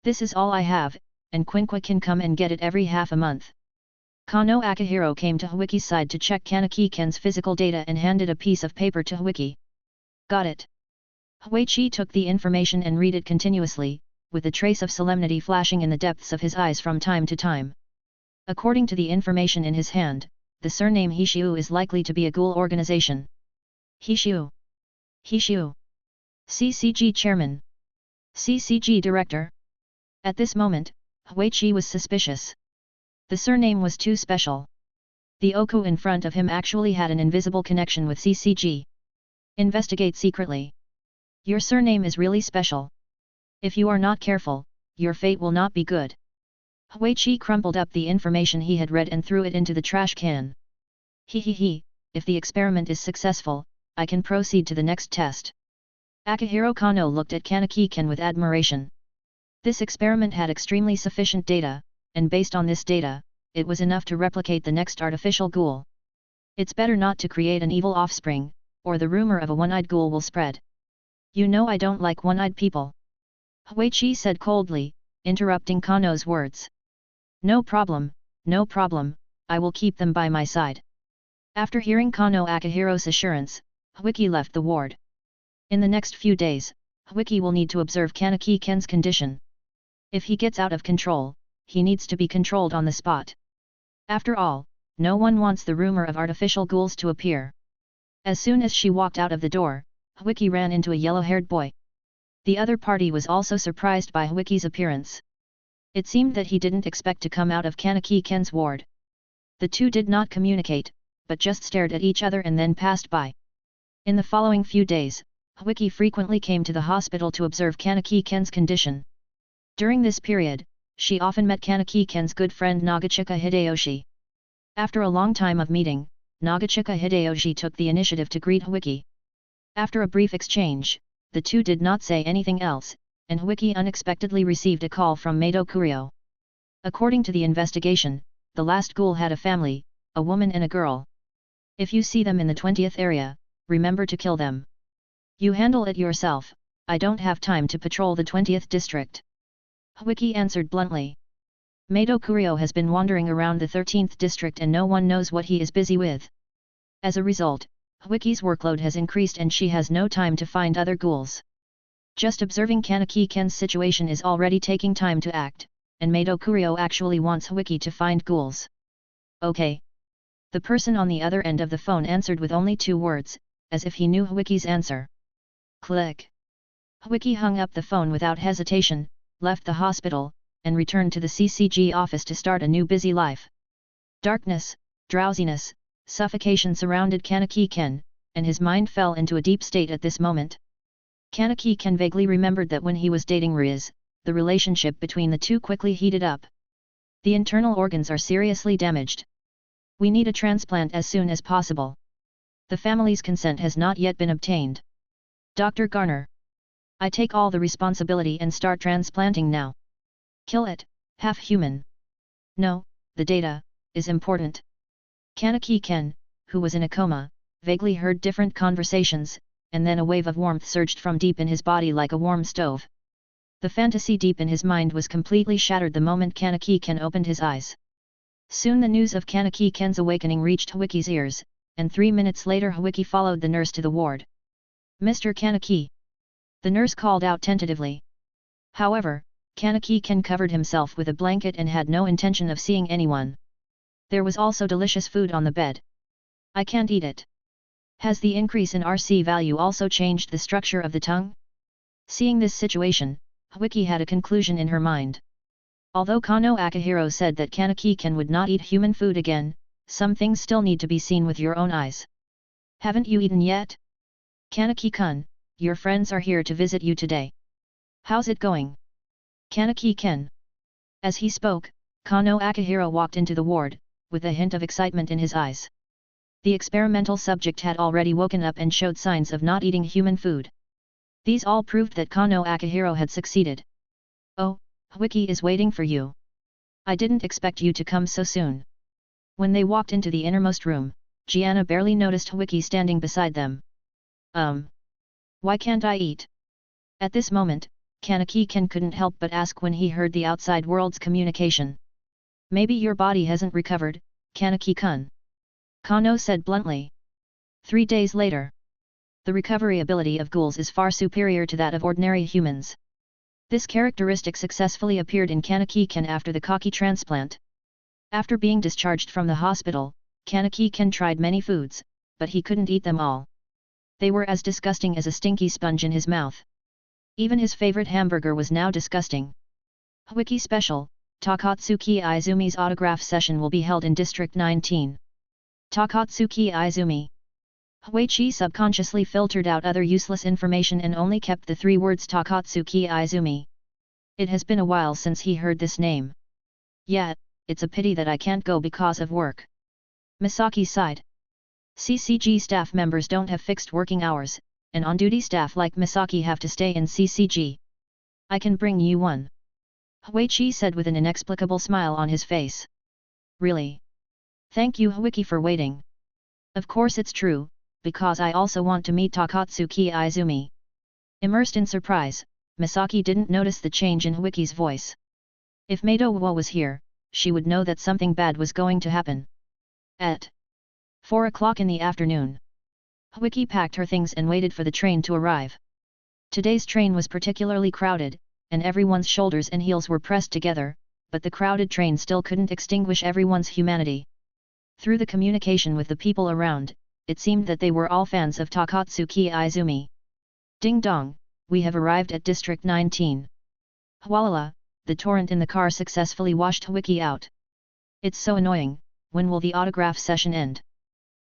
A: This is all I have, and Quinqua can come and get it every half a month. Kano Akihiro came to Huiki's side to check Kanaki-ken's physical data and handed a piece of paper to Huiki. Got it. Huichi took the information and read it continuously, with a trace of solemnity flashing in the depths of his eyes from time to time. According to the information in his hand, the surname Hishiu is likely to be a ghoul organization. Hishiu. CCG Chairman. CCG Director. At this moment, Huichi was suspicious. The surname was too special. The Oku in front of him actually had an invisible connection with CCG. Investigate secretly. Your surname is really special. If you are not careful, your fate will not be good. Huichi crumpled up the information he had read and threw it into the trash can. If the experiment is successful, I can proceed to the next test. Akihiro Kano looked at Kanaki-ken with admiration. This experiment had extremely sufficient data, and based on this data, it was enough to replicate the next artificial ghoul. It's better not to create an evil offspring, or the rumor of a one-eyed ghoul will spread. You know I don't like one-eyed people. Huichi said coldly, interrupting Kano's words. No problem, I will keep them by my side. After hearing Kano Akihiro's assurance, Huiki left the ward. In the next few days, Huiki will need to observe Kanaki-ken's condition. If he gets out of control, he needs to be controlled on the spot. After all, no one wants the rumor of artificial ghouls to appear. As soon as she walked out of the door, Huiki ran into a yellow-haired boy. The other party was also surprised by Huiki's appearance. It seemed that he didn't expect to come out of Kanaki-ken's ward. The two did not communicate, but just stared at each other and then passed by. In the following few days, Huiki frequently came to the hospital to observe Kanaki-ken's condition. During this period, she often met Kanaki-ken's good friend Nagachika Hideyoshi. After a long time of meeting, Nagachika Hideyoshi took the initiative to greet Huiki. After a brief exchange, the two did not say anything else, and Huiki unexpectedly received a call from Mato Kurio. According to the investigation, the last ghoul had a family, a woman and a girl. If you see them in the 20th area, remember to kill them. You handle it yourself, I don't have time to patrol the 20th district. Huiki answered bluntly. Mato Kurio has been wandering around the 13th district and no one knows what he is busy with. As a result, Huiki's workload has increased and she has no time to find other ghouls. Just observing Kanaki-ken's situation is already taking time to act, and Mato Kurio actually wants Huiki to find ghouls. Okay. The person on the other end of the phone answered with only 2 words, as if he knew Huiki's answer. Click. Huiki hung up the phone without hesitation, left the hospital, and returned to the CCG office to start a new busy life. Darkness, drowsiness, suffocation surrounded Kanaki-ken, and his mind fell into a deep state at this moment. Kanaki-ken vaguely remembered that when he was dating Riz, the relationship between the two quickly heated up. The internal organs are seriously damaged. We need a transplant as soon as possible. The family's consent has not yet been obtained. Dr. Garner. I take all the responsibility and start transplanting now. Kill it, half-human. No, the data, is important. Kanaki-ken, who was in a coma, vaguely heard different conversations, and then a wave of warmth surged from deep in his body like a warm stove. The fantasy deep in his mind was completely shattered the moment Kanaki-ken opened his eyes. Soon the news of Kanaki-ken's awakening reached Huiki's ears, and 3 minutes later Huiki followed the nurse to the ward. Mr. Kanaki. The nurse called out tentatively. However, Kanaki-ken covered himself with a blanket and had no intention of seeing anyone. There was also delicious food on the bed. I can't eat it. Has the increase in RC value also changed the structure of the tongue? Seeing this situation, Huiki had a conclusion in her mind. Although Kano Akihiro said that Kanaki-ken would not eat human food again, some things still need to be seen with your own eyes. Haven't you eaten yet? Kanaki-kun, your friends are here to visit you today. How's it going? Kanaki-ken. As he spoke, Kano Akihiro walked into the ward, with a hint of excitement in his eyes. The experimental subject had already woken up and showed signs of not eating human food. These all proved that Kano Akihiro had succeeded. Oh, Wiki is waiting for you. I didn't expect you to come so soon. When they walked into the innermost room, Gianna barely noticed Wiki standing beside them. Why can't I eat? At this moment, Kanaki-ken couldn't help but ask when he heard the outside world's communication. Maybe your body hasn't recovered, Kanaki-kun. Kano said bluntly. 3 days later. The recovery ability of ghouls is far superior to that of ordinary humans. This characteristic successfully appeared in Kanaki-ken after the Kaki transplant. After being discharged from the hospital, Kanaki-ken tried many foods, but he couldn't eat them all. They were as disgusting as a stinky sponge in his mouth. Even his favorite hamburger was now disgusting. Wiki Special, Takatsuki Izumi's autograph session will be held in District 19. Takatsuki Izumi. Huichi subconsciously filtered out other useless information and only kept the 3 words Takatsuki Izumi. It has been a while since he heard this name. Yeah, it's a pity that I can't go because of work. Misaki sighed. CCG staff members don't have fixed working hours, and on-duty staff like Misaki have to stay in CCG. I can bring you one. Huichi said with an inexplicable smile on his face. Really? Thank you Huiki for waiting. Of course it's true, because I also want to meet Takatsuki Izumi. Immersed in surprise, Misaki didn't notice the change in Huiki's voice. If Madowo was here, she would know that something bad was going to happen. At 4 o'clock in the afternoon. Huiki packed her things and waited for the train to arrive. Today's train was particularly crowded, and everyone's shoulders and heels were pressed together, but the crowded train still couldn't extinguish everyone's humanity. Through the communication with the people around, it seemed that they were all fans of Takatsuki Izumi. Ding dong, we have arrived at District 19. Hualala, the torrent in the car successfully washed Wiki out. It's so annoying, when will the autograph session end?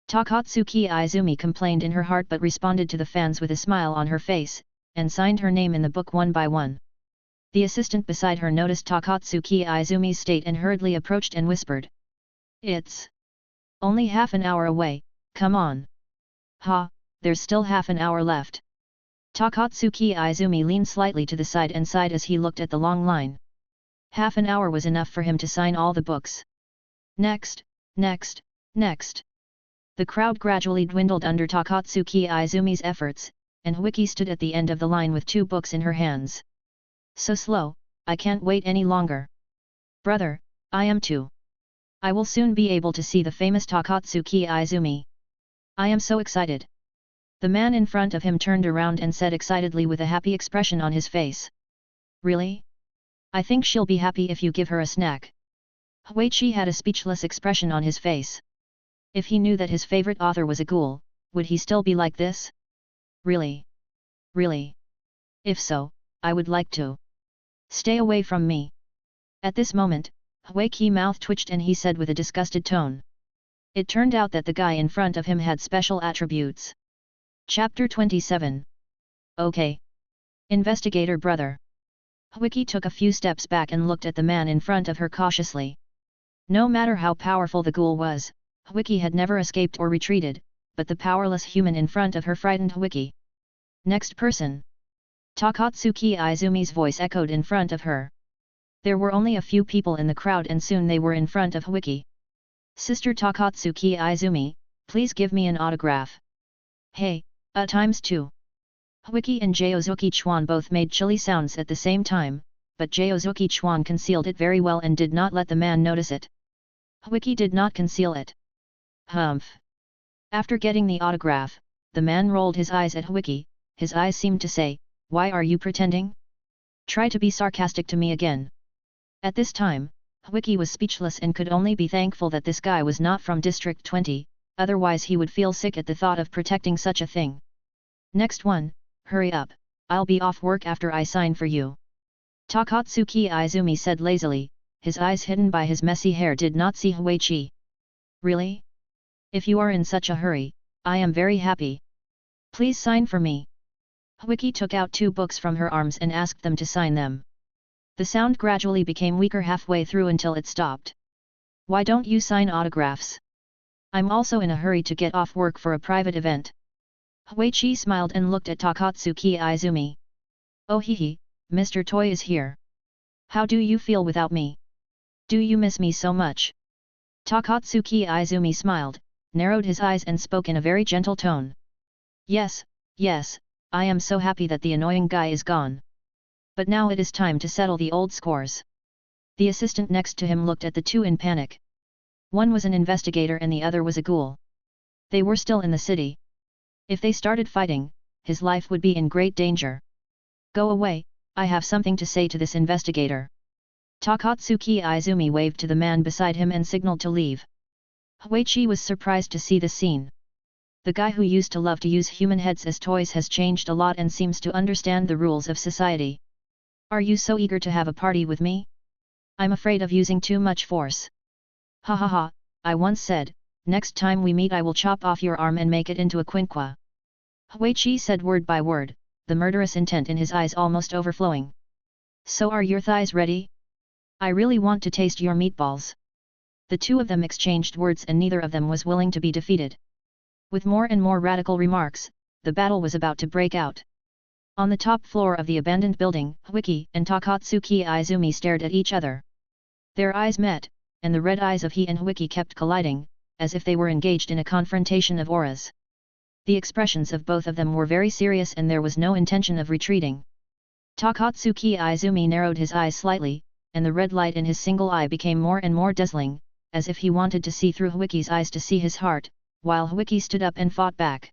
A: Takatsuki Izumi complained in her heart but responded to the fans with a smile on her face, and signed her name in the book one by one. The assistant beside her noticed Takatsuki Izumi's state and hurriedly approached and whispered. It's only half an hour away, come on. Ha, there's still half an hour left. Takatsuki Izumi leaned slightly to the side and sighed as he looked at the long line. Half an hour was enough for him to sign all the books. Next, next, next. The crowd gradually dwindled under Takatsuki Izumi's efforts, and Wiki stood at the end of the line with 2 books in her hands. So slow, I can't wait any longer. Brother, I am too. I will soon be able to see the famous Takatsuki Izumi. I am so excited. The man in front of him turned around and said excitedly with a happy expression on his face. Really? I think she'll be happy if you give her a snack. Huichi had a speechless expression on his face. If he knew that his favorite author was a ghoul, would he still be like this? Really? Really? If so, I would like to. Stay away from me. At this moment, Huichi's mouth twitched and he said with a disgusted tone. It turned out that the guy in front of him had special attributes. Chapter 27. Okay. Investigator brother. Huiki took a few steps back and looked at the man in front of her cautiously. No matter how powerful the ghoul was, Huiki had never escaped or retreated, but the powerless human in front of her frightened Huiki. Next person. Takatsuki Izumi's voice echoed in front of her. There were only a few people in the crowd and soon they were in front of Huiki. Sister Takatsuki Izumi, please give me an autograph. Hey, times 2. Huiki and Jozuki Chuan both made chilly sounds at the same time, but Jozuki Chuan concealed it very well and did not let the man notice it. Huiki did not conceal it. Humph. After getting the autograph, the man rolled his eyes at Huiki, his eyes seemed to say, why are you pretending? Try to be sarcastic to me again. At this time, Huiki was speechless and could only be thankful that this guy was not from District 20, otherwise he would feel sick at the thought of protecting such a thing. Next one, hurry up, I'll be off work after I sign for you. Takatsuki Izumi said lazily, his eyes hidden by his messy hair, did not see Huichi. Really? If you are in such a hurry, I am very happy. Please sign for me. Huichi took out 2 books from her arms and asked them to sign them. The sound gradually became weaker halfway through until it stopped. Why don't you sign autographs? I'm also in a hurry to get off work for a private event. Huichi smiled and looked at Takatsuki Izumi. Oh hee, Mr. Toy is here. How do you feel without me? Do you miss me so much? Takatsuki Izumi smiled, narrowed his eyes and spoke in a very gentle tone. Yes, yes, I am so happy that the annoying guy is gone. But now it is time to settle the old scores. The assistant next to him looked at the 2 in panic. One was an investigator and the other was a ghoul. They were still in the city. If they started fighting, his life would be in great danger. Go away, I have something to say to this investigator. Takatsuki Izumi waved to the man beside him and signaled to leave. Huichi was surprised to see this scene. The guy who used to love to use human heads as toys has changed a lot and seems to understand the rules of society. Are you so eager to have a party with me? I'm afraid of using too much force. Ha ha ha, I once said, next time we meet I will chop off your arm and make it into a quinqua. Huichi said word by word, the murderous intent in his eyes almost overflowing. So are your thighs ready? I really want to taste your meatballs. The 2 of them exchanged words and neither of them was willing to be defeated. With more and more radical remarks, the battle was about to break out. On the top floor of the abandoned building, Huichi and Takatsuki Izumi stared at each other. Their eyes met, and the red eyes of he and Huichi kept colliding, as if they were engaged in a confrontation of auras. The expressions of both of them were very serious and there was no intention of retreating. Takatsuki Izumi narrowed his eyes slightly, and the red light in his single eye became more and more dazzling, as if he wanted to see through Huichi's eyes to see his heart, while Huichi stood up and fought back.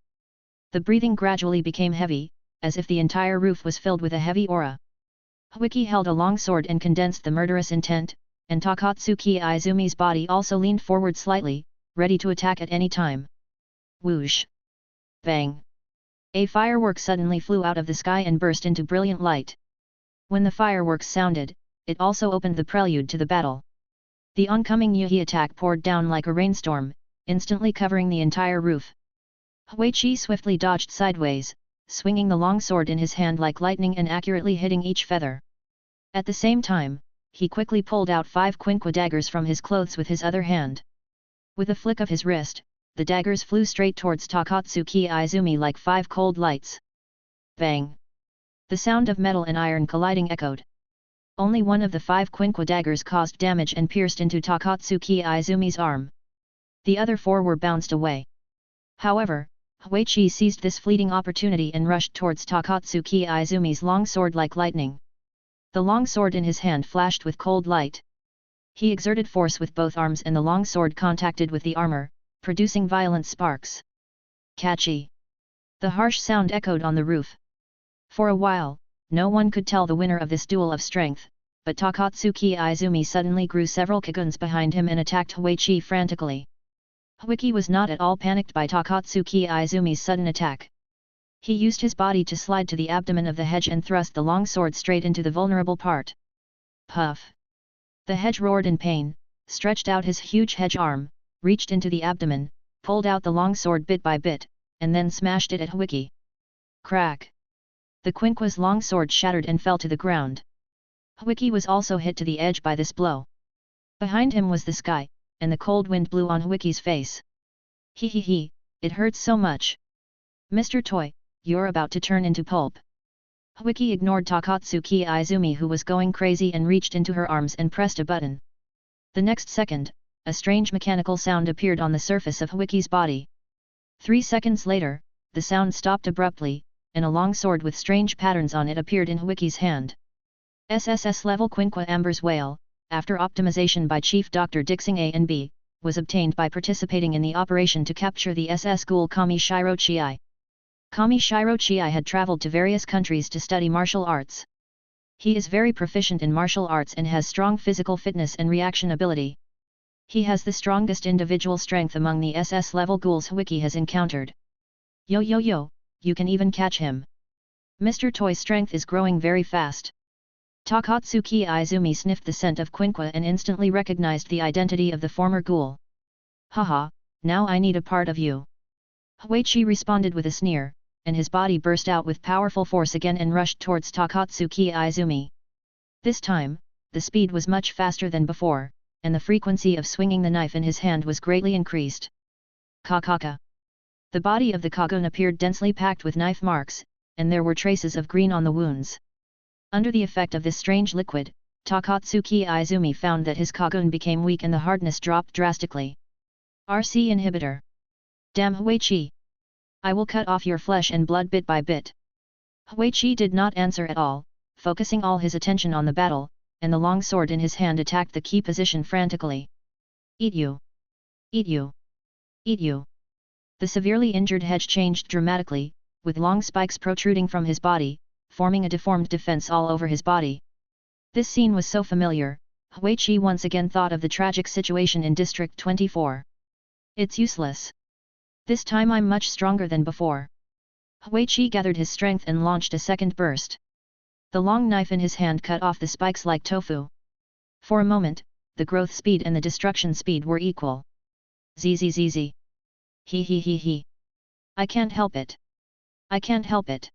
A: The breathing gradually became heavy, as if the entire roof was filled with a heavy aura. Huichi held a long sword and condensed the murderous intent, and Takatsuki Izumi's body also leaned forward slightly, ready to attack at any time. Whoosh! Bang! A firework suddenly flew out of the sky and burst into brilliant light. When the fireworks sounded, it also opened the prelude to the battle. The oncoming Yuhi attack poured down like a rainstorm, instantly covering the entire roof. Huichi swiftly dodged sideways, swinging the long sword in his hand like lightning and accurately hitting each feather. At the same time, he quickly pulled out 5 quinqua daggers from his clothes with his other hand. With a flick of his wrist, the daggers flew straight towards Takatsuki Izumi like 5 cold lights. Bang! The sound of metal and iron colliding echoed. Only one of the 5 quinqua daggers caused damage and pierced into Takatsuki Izumi's arm. The other 4 were bounced away. However, Huichi seized this fleeting opportunity and rushed towards Takatsuki Izumi's long sword like lightning. The long sword in his hand flashed with cold light. He exerted force with both arms and the long sword contacted with the armor, producing violent sparks. Catchy! The harsh sound echoed on the roof. For a while, no one could tell the winner of this duel of strength, but Takatsuki Izumi suddenly grew several kiguns behind him and attacked Huichi frantically. Huichi was not at all panicked by Takatsuki Izumi's sudden attack. He used his body to slide to the abdomen of the hedge and thrust the long sword straight into the vulnerable part. Puff! The hedge roared in pain, stretched out his huge hedge arm, reached into the abdomen, pulled out the long sword bit by bit, and then smashed it at Huichi. Crack! The quinqua's long sword shattered and fell to the ground. Huichi was also hit to the edge by this blow. Behind him was the sky, and the cold wind blew on Huichi's face. He, it hurts so much. Mr. Toy, you're about to turn into pulp. Huichi ignored Takatsuki Izumi who was going crazy and reached into her arms and pressed a button. The next second, a strange mechanical sound appeared on the surface of Huichi's body. 3 seconds later, the sound stopped abruptly, and a long sword with strange patterns on it appeared in Huichi's hand. SSS level Quinqua Amber's Whale, after optimization by Chief Dr. Dixing A and B, was obtained by participating in the operation to capture the SS Ghoul Kami Shiro Chiai. Kami Shiro Chiai had traveled to various countries to study martial arts. He is very proficient in martial arts and has strong physical fitness and reaction ability. He has the strongest individual strength among the SS level ghouls Huichi has encountered. Yo, you can even catch him. Mr. Toy's strength is growing very fast. Takatsuki Izumi sniffed the scent of quinquina and instantly recognized the identity of the former ghoul. Haha, now I need a part of you. Huichi responded with a sneer, and his body burst out with powerful force again and rushed towards Takatsuki Izumi. This time, the speed was much faster than before, and the frequency of swinging the knife in his hand was greatly increased. Kakaka. The body of the Kagun appeared densely packed with knife marks, and there were traces of green on the wounds. Under the effect of this strange liquid, Takatsuki Izumi found that his Kagun became weak and the hardness dropped drastically. RC inhibitor. Damn Huichi! I will cut off your flesh and blood bit by bit. Huichi did not answer at all, focusing all his attention on the battle, and the long sword in his hand attacked the key position frantically. Eat you! Eat you! Eat you! The severely injured head changed dramatically, with long spikes protruding from his body, forming a deformed defense all over his body. This scene was so familiar, Huichi once again thought of the tragic situation in District 24. It's useless. This time I'm much stronger than before. Huichi gathered his strength and launched a second burst. The long knife in his hand cut off the spikes like tofu. For a moment, the growth speed and the destruction speed were equal. Zzz. He. I can't help it. I can't help it.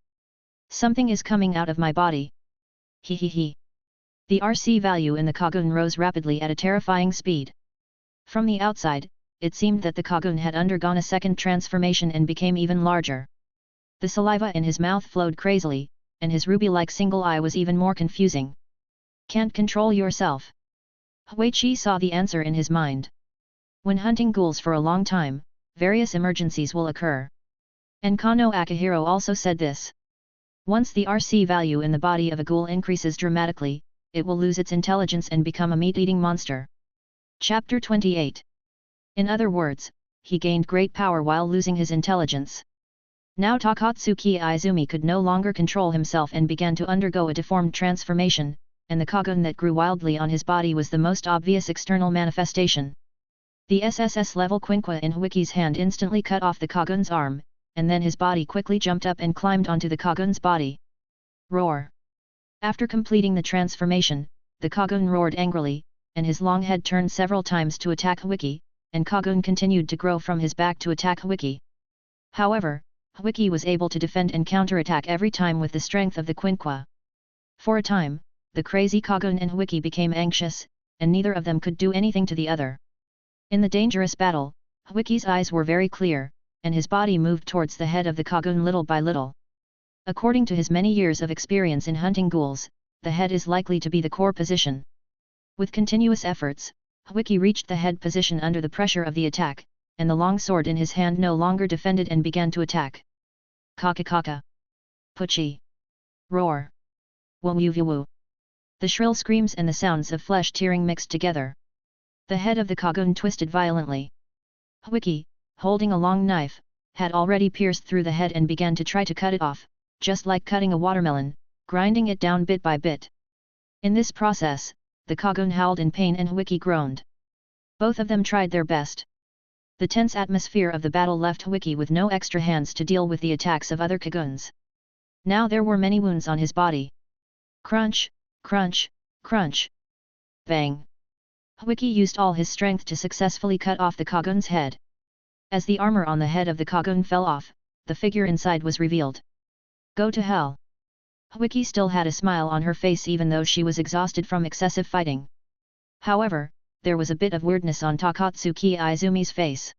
A: Something is coming out of my body. He. The RC value in the Kagun rose rapidly at a terrifying speed. From the outside, it seemed that the Kagun had undergone a second transformation and became even larger. The saliva in his mouth flowed crazily, and his ruby-like single eye was even more confusing. Can't control yourself. Huichi saw the answer in his mind. When hunting ghouls for a long time, various emergencies will occur. And Kano Akihiro also said this. Once the RC value in the body of a ghoul increases dramatically, it will lose its intelligence and become a meat-eating monster. Chapter 28. In other words, he gained great power while losing his intelligence. Now Takatsuki Izumi could no longer control himself and began to undergo a deformed transformation, and the Kagun that grew wildly on his body was the most obvious external manifestation. The SSS level quinquina in Huichi's hand instantly cut off the Kagun's arm, and then his body quickly jumped up and climbed onto the Kagun's body. Roar! After completing the transformation, the Kagun roared angrily, and his long head turned several times to attack Huichi, and Kagun continued to grow from his back to attack Huichi. However, Huichi was able to defend and counterattack every time with the strength of the quinquina. For a time, the crazy Kagun and Huichi became anxious, and neither of them could do anything to the other. In the dangerous battle, Huichi's eyes were very clear, and his body moved towards the head of the Kagun little by little. According to his many years of experience in hunting ghouls, the head is likely to be the core position. With continuous efforts, Huichi reached the head position under the pressure of the attack, and the long sword in his hand no longer defended and began to attack. Kaka. Puchi. Roar. Woo. The shrill screams and the sounds of flesh tearing mixed together. The head of the Kagun twisted violently. Huichi, holding a long knife, had already pierced through the head and began to try to cut it off, just like cutting a watermelon, grinding it down bit by bit. In this process, the Kagun howled in pain and Huichi groaned. Both of them tried their best. The tense atmosphere of the battle left Huichi with no extra hands to deal with the attacks of other Kaguns. Now there were many wounds on his body. Crunch, crunch, crunch. Bang! Huichi used all his strength to successfully cut off the Kagun's head. As the armor on the head of the Kagun fell off, the figure inside was revealed. Go to hell! Huichi still had a smile on her face even though she was exhausted from excessive fighting. However, there was a bit of weirdness on Takatsuki Izumi's face.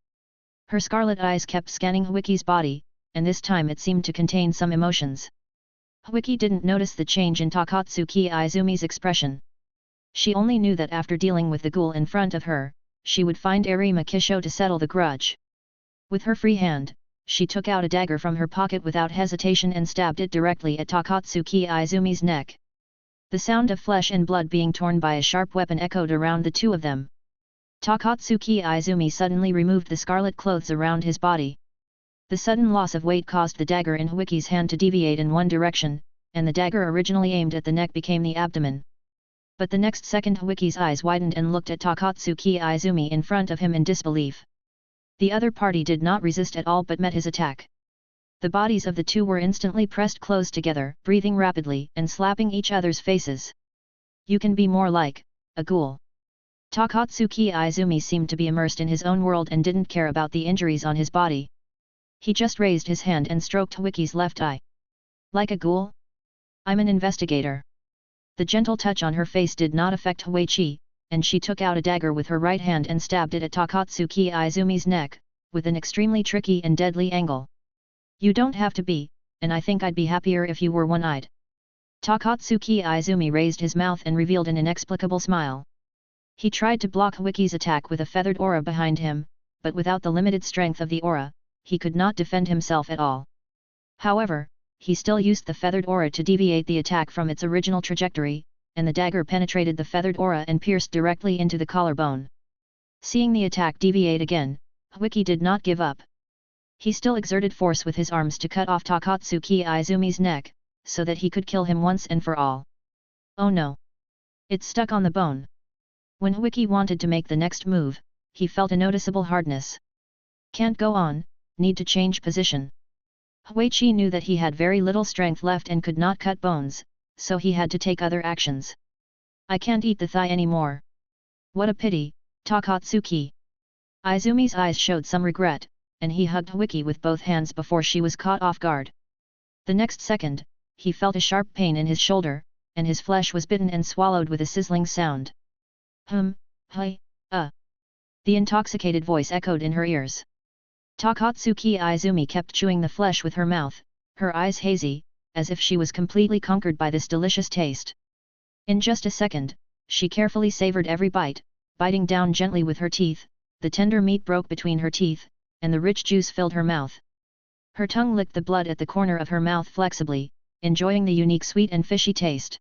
A: Her scarlet eyes kept scanning Huichi's body, and this time it seemed to contain some emotions. Huichi didn't notice the change in Takatsuki Izumi's expression. She only knew that after dealing with the ghoul in front of her, she would find Arima Kisho to settle the grudge. With her free hand, she took out a dagger from her pocket without hesitation and stabbed it directly at Takatsuki Izumi's neck. The sound of flesh and blood being torn by a sharp weapon echoed around the two of them. Takatsuki Izumi suddenly removed the scarlet clothes around his body. The sudden loss of weight caused the dagger in Huichi's hand to deviate in one direction, and the dagger originally aimed at the neck became the abdomen. But the next second Huichi's eyes widened and looked at Takatsuki Izumi in front of him in disbelief. The other party did not resist at all but met his attack. The bodies of the two were instantly pressed close together, breathing rapidly and slapping each other's faces. You can be more like a ghoul. Takatsuki Izumi seemed to be immersed in his own world and didn't care about the injuries on his body. He just raised his hand and stroked Wiki's left eye. Like a ghoul? I'm an investigator. The gentle touch on her face did not affect Huichi, and she took out a dagger with her right hand and stabbed it at Takatsuki Izumi's neck, with an extremely tricky and deadly angle. You don't have to be, and I think I'd be happier if you were one-eyed. Takatsuki Izumi raised his mouth and revealed an inexplicable smile. He tried to block Wiki's attack with a feathered aura behind him, but without the limited strength of the aura, he could not defend himself at all. However, he still used the feathered aura to deviate the attack from its original trajectory, and the dagger penetrated the feathered aura and pierced directly into the collarbone. Seeing the attack deviate again, Wiki did not give up. He still exerted force with his arms to cut off Takatsuki Izumi's neck, so that he could kill him once and for all. Oh no! It stuck on the bone. When Wiki wanted to make the next move, he felt a noticeable hardness. Can't go on, need to change position. Huichi knew that he had very little strength left and could not cut bones, so he had to take other actions. I can't eat the thigh anymore. What a pity, Takatsuki. Izumi's eyes showed some regret, and he hugged Wiki with both hands before she was caught off guard. The next second, he felt a sharp pain in his shoulder, and his flesh was bitten and swallowed with a sizzling sound. Hi, The intoxicated voice echoed in her ears. Takatsuki Izumi kept chewing the flesh with her mouth, her eyes hazy, as if she was completely conquered by this delicious taste. In just a second, she carefully savored every bite, biting down gently with her teeth. The tender meat broke between her teeth, and the rich juice filled her mouth. Her tongue licked the blood at the corner of her mouth flexibly, enjoying the unique sweet and fishy taste.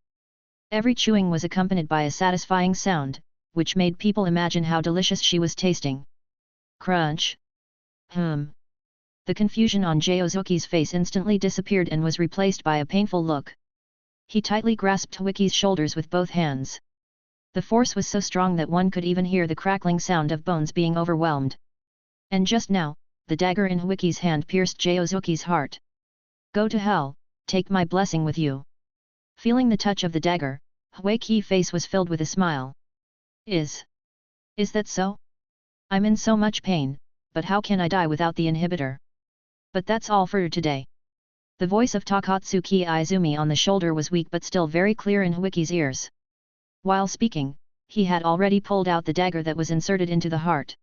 A: Every chewing was accompanied by a satisfying sound, which made people imagine how delicious she was tasting. Crunch. The confusion on Jozuki's face instantly disappeared and was replaced by a painful look. He tightly grasped Wiki's shoulders with both hands. The force was so strong that one could even hear the crackling sound of bones being overwhelmed. And just now, the dagger in Wiki's hand pierced Jozuki's heart. Go to hell, take my blessing with you. Feeling the touch of the dagger, Wiki's face was filled with a smile. Is that so? I'm in so much pain, but how can I die without the inhibitor? But that's all for today. The voice of Takatsuki Izumi on the shoulder was weak but still very clear in Wiki's ears. While speaking, he had already pulled out the dagger that was inserted into the heart.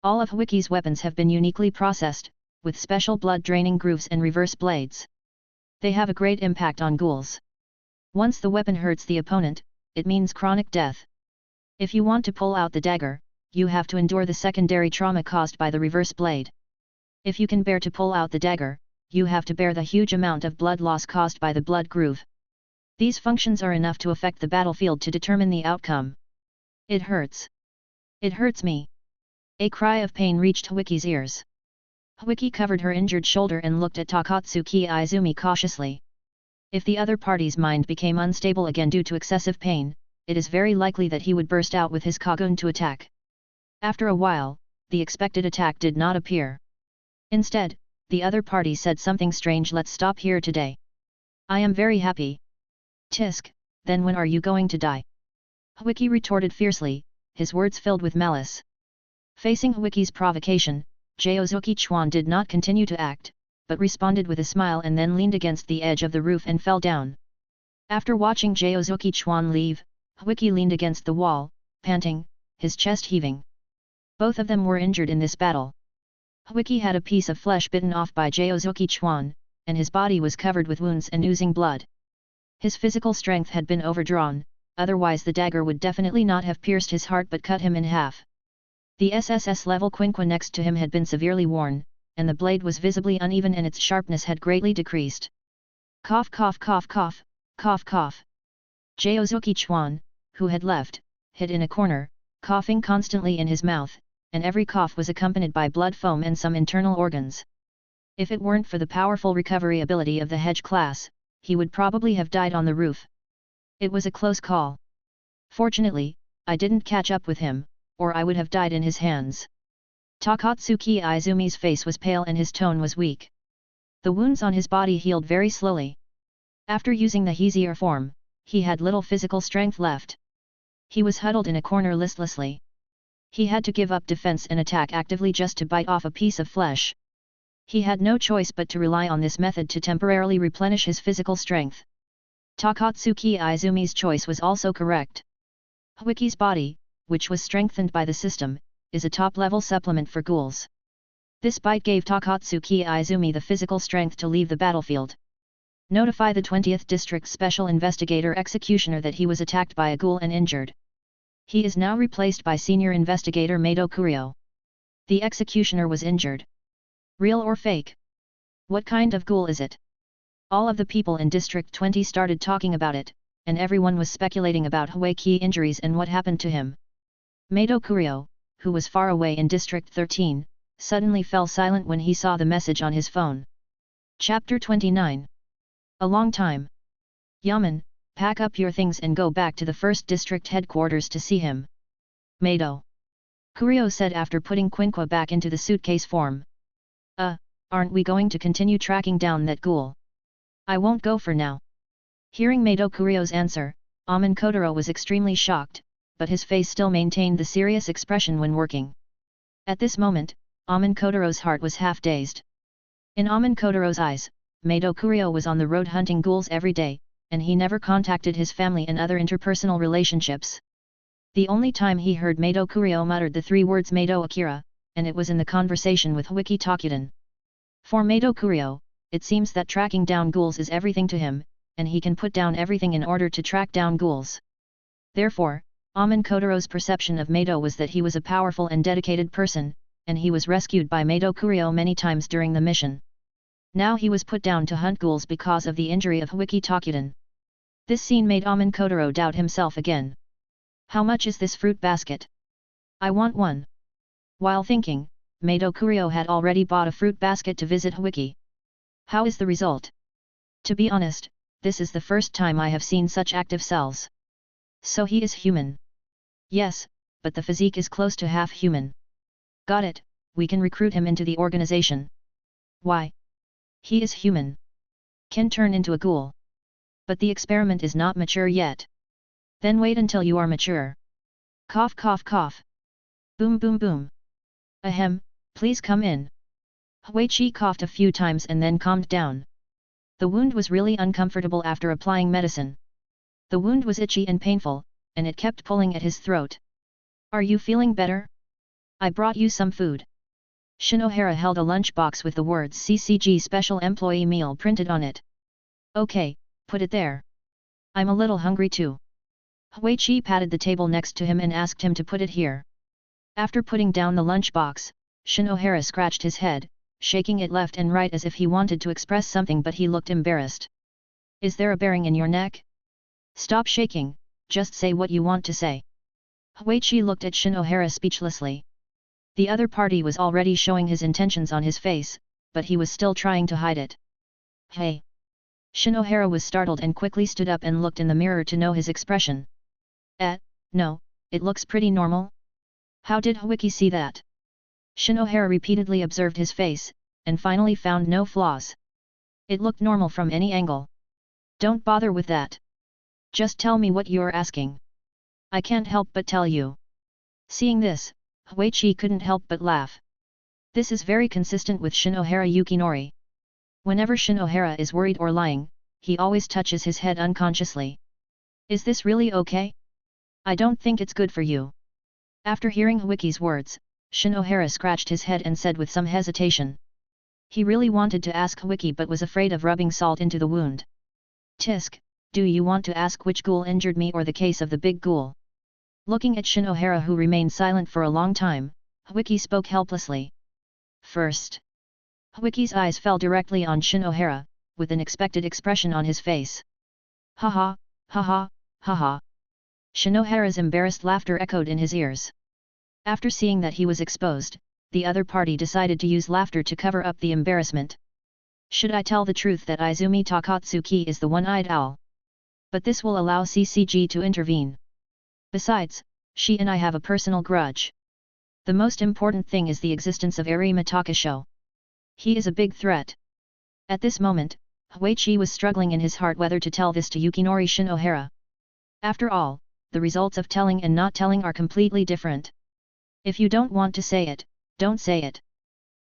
A: All of Wiki's weapons have been uniquely processed, with special blood-draining grooves and reverse blades. They have a great impact on ghouls. Once the weapon hurts the opponent, it means chronic death. If you want to pull out the dagger, you have to endure the secondary trauma caused by the reverse blade. If you can bear to pull out the dagger, you have to bear the huge amount of blood loss caused by the blood groove. These functions are enough to affect the battlefield to determine the outcome. It hurts. It hurts me. A cry of pain reached Wiki's ears. Wiki covered her injured shoulder and looked at Takatsuki Izumi cautiously. If the other party's mind became unstable again due to excessive pain, it is very likely that he would burst out with his Kagun to attack. After a while, the expected attack did not appear. Instead, the other party said something strange. Let's stop here today. I am very happy. Tisk, then when are you going to die? Wiki retorted fiercely, his words filled with malice. Facing Wiki's provocation, Jozuki Chuan did not continue to act, but responded with a smile and then leaned against the edge of the roof and fell down. After watching Jozuki Chuan leave, Wiki leaned against the wall, panting, his chest heaving. Both of them were injured in this battle. Wiki had a piece of flesh bitten off by Jozuki Chuan, and his body was covered with wounds and oozing blood. His physical strength had been overdrawn, otherwise the dagger would definitely not have pierced his heart but cut him in half. The SSS level quinqua next to him had been severely worn, and the blade was visibly uneven and its sharpness had greatly decreased. Cough cough cough cough, cough cough. Jozuki Chuan, who had left, hid in a corner, coughing constantly in his mouth, and every cough was accompanied by blood foam and some internal organs. If it weren't for the powerful recovery ability of the hedge class, he would probably have died on the roof. It was a close call. Fortunately, I didn't catch up with him, or I would have died in his hands. Takatsuki Izumi's face was pale and his tone was weak. The wounds on his body healed very slowly. After using the Heesier form, He had little physical strength left. He was huddled in a corner listlessly. He had to give up defense and attack actively just to bite off a piece of flesh. He had no choice but to rely on this method to temporarily replenish his physical strength. Takatsuki Izumi's choice was also correct. Hwiki's body, which was strengthened by the system, is a top-level supplement for ghouls. This bite gave Takatsuki Izumi the physical strength to leave the battlefield. Notify the 20th District Special Investigator Executioner that he was attacked by a ghoul and injured. He is now replaced by Senior Investigator Mato Kurio. The executioner was injured. Real or fake? What kind of ghoul is it? All of the people in District 20 started talking about it, and everyone was speculating about Hwaiki's injuries and what happened to him. Mato Kurio, who was far away in District 13, suddenly fell silent when he saw the message on his phone. Chapter 29. A long time. Yaman, pack up your things and go back to the 1st District headquarters to see him. Mato Kurio said after putting Quinqua back into the suitcase form. Aren't we going to continue tracking down that ghoul? I won't go for now. Hearing Mato Kurio's answer, Aman Kotaro was extremely shocked, but his face still maintained the serious expression when working. At this moment, Aman Kotaro's heart was half dazed. In Aman Kotaro's eyes, Mato Kurio was on the road hunting ghouls every day, and he never contacted his family and other interpersonal relationships. The only time he heard Mato Kurio muttered the 3 words Mato Akira, and it was in the conversation with Hwiki Tokuden. For Mato Kurio, it seems that tracking down ghouls is everything to him, and he can put down everything in order to track down ghouls. Therefore, Aman Kotaro's perception of Mato was that he was a powerful and dedicated person, and he was rescued by Mato Kurio many times during the mission. Now he was put down to hunt ghouls because of the injury of Hwiki Tokuden. This scene made Aman Kotaro doubt himself again. How much is this fruit basket? I want one. While thinking, Mato Kurio had already bought a fruit basket to visit Hwiki. How is the result? To be honest, this is the first time I have seen such active cells. So he is human. Yes, but the physique is close to half human. Got it, we can recruit him into the organization. Why? He is human. Can turn into a ghoul. But the experiment is not mature yet. Then wait until you are mature. Cough cough cough. Boom boom boom. Ahem, please come in. Hwaichi coughed a few times and then calmed down. The wound was really uncomfortable after applying medicine. The wound was itchy and painful, and it kept pulling at his throat. Are you feeling better? I brought you some food. Shinohara held a lunchbox with the words CCG Special Employee Meal printed on it. Okay, put it there. I'm a little hungry too. Hwaichi patted the table next to him and asked him to put it here. After putting down the lunchbox, Shinohara scratched his head, shaking it left and right as if he wanted to express something but he looked embarrassed. Is there a bearing in your neck? Stop shaking, just say what you want to say. Hwaichi looked at Shinohara speechlessly. The other party was already showing his intentions on his face, but he was still trying to hide it. Hey! Shinohara was startled and quickly stood up and looked in the mirror to know his expression. No, it looks pretty normal. How did Hwiki see that? Shinohara repeatedly observed his face, and finally found no flaws. It looked normal from any angle. Don't bother with that. Just tell me what you're asking. I can't help but tell you. Seeing this, Hwaichi couldn't help but laugh. This is very consistent with Shinohara Yukinori. Whenever Shinohara is worried or lying, he always touches his head unconsciously. Is this really okay? I don't think it's good for you. After hearing Hwiki's words, Shinohara scratched his head and said with some hesitation. He really wanted to ask Hwiki but was afraid of rubbing salt into the wound. Tisk, do you want to ask which ghoul injured me or the case of the big ghoul? Looking at Shinohara who remained silent for a long time, Hwiki spoke helplessly. First. Hwiki's eyes fell directly on Shinohara, with an expected expression on his face. Ha ha. Shinohara's embarrassed laughter echoed in his ears. After seeing that he was exposed, the other party decided to use laughter to cover up the embarrassment. Should I tell the truth that Izumi Takatsuki is the one-eyed owl? But this will allow CCG to intervene. Besides, she and I have a personal grudge. The most important thing is the existence of Arima Takasho. He is a big threat. At this moment, Hwaichi was struggling in his heart whether to tell this to Yukinori Shinohara. After all, the results of telling and not telling are completely different. If you don't want to say it, don't say it.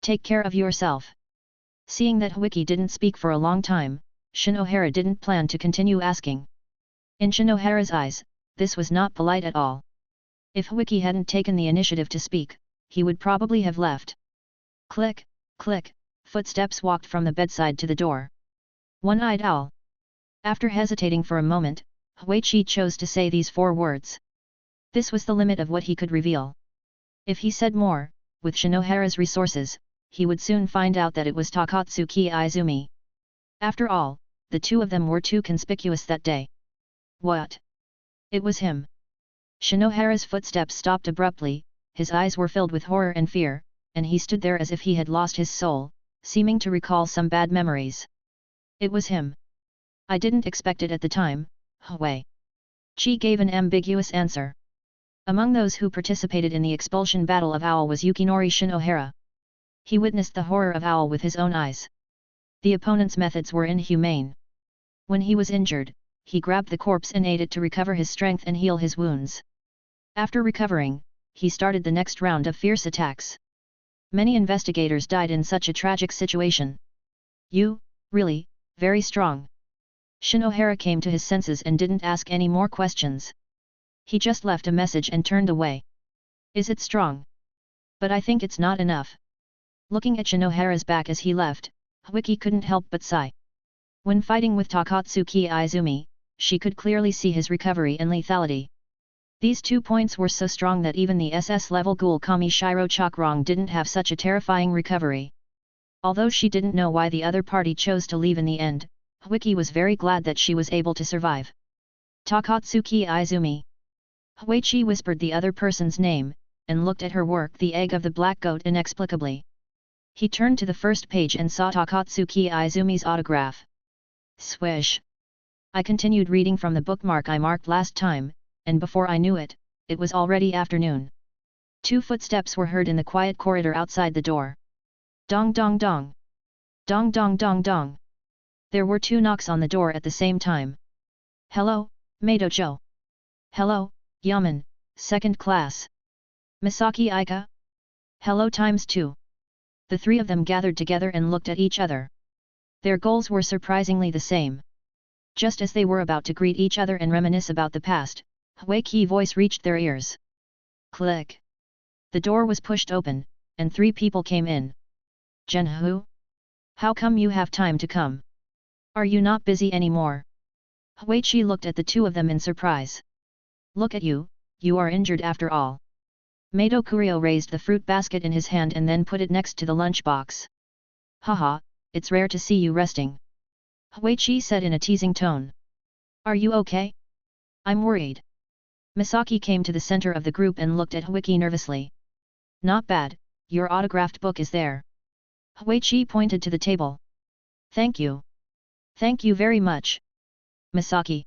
A: Take care of yourself. Seeing that Wiki didn't speak for a long time, Shinohara didn't plan to continue asking. In Shinohara's eyes, this was not polite at all. If Wiki hadn't taken the initiative to speak, he would probably have left. Click, click, footsteps walked from the bedside to the door. One-eyed owl. After hesitating for a moment, Huichi chose to say these 4 words. This was the limit of what he could reveal. If he said more, with Shinohara's resources, he would soon find out that it was Takatsuki Izumi. After all, the 2 of them were too conspicuous that day. What? It was him. Shinohara's footsteps stopped abruptly, his eyes were filled with horror and fear, and he stood there as if he had lost his soul, seeming to recall some bad memories. It was him. I didn't expect it at the time, Hui. Chi gave an ambiguous answer. Among those who participated in the expulsion battle of Owl was Yukinori Shinohara. He witnessed the horror of Owl with his own eyes. The opponent's methods were inhumane. When he was injured, he grabbed the corpse and ate it to recover his strength and heal his wounds. After recovering, he started the next round of fierce attacks. Many investigators died in such a tragic situation. You, really, very strong. Shinohara came to his senses and didn't ask any more questions. He just left a message and turned away. Is it strong? But I think it's not enough. Looking at Shinohara's back as he left, Wiki couldn't help but sigh. When fighting with Takatsuki Izumi, she could clearly see his recovery and lethality. These 2 points were so strong that even the SS-level ghoul Kami Shiro Chakrong didn't have such a terrifying recovery. Although she didn't know why the other party chose to leave in the end, Wiki was very glad that she was able to survive. Takatsuki Izumi. Huichi whispered the other person's name, and looked at her work, The Egg of the Black Goat, inexplicably. He turned to the first page and saw Takatsuki Izumi's autograph. Swish. I continued reading from the bookmark I marked last time, and before I knew it, it was already afternoon. 2 footsteps were heard in the quiet corridor outside the door. Dong dong dong. Dong dong dong dong. There were 2 knocks on the door at the same time. Hello, Meidojo. Hello, Yaman, 2nd class. Misaki Aika? Hello times 2. The 3 of them gathered together and looked at each other. Their goals were surprisingly the same. Just as they were about to greet each other and reminisce about the past, Huichi's voice reached their ears. Click. The door was pushed open, and 3 people came in. Genhu? How come you have time to come? Are you not busy anymore? Huichi looked at the 2 of them in surprise. Look at you, you are injured after all. Meido Kurio raised the fruit basket in his hand and then put it next to the lunchbox. Haha, it's rare to see you resting. Huichi said in a teasing tone. Are you okay? I'm worried. Misaki came to the center of the group and looked at Huichi nervously. Not bad, your autographed book is there. Huichi pointed to the table. Thank you. Thank you very much. Misaki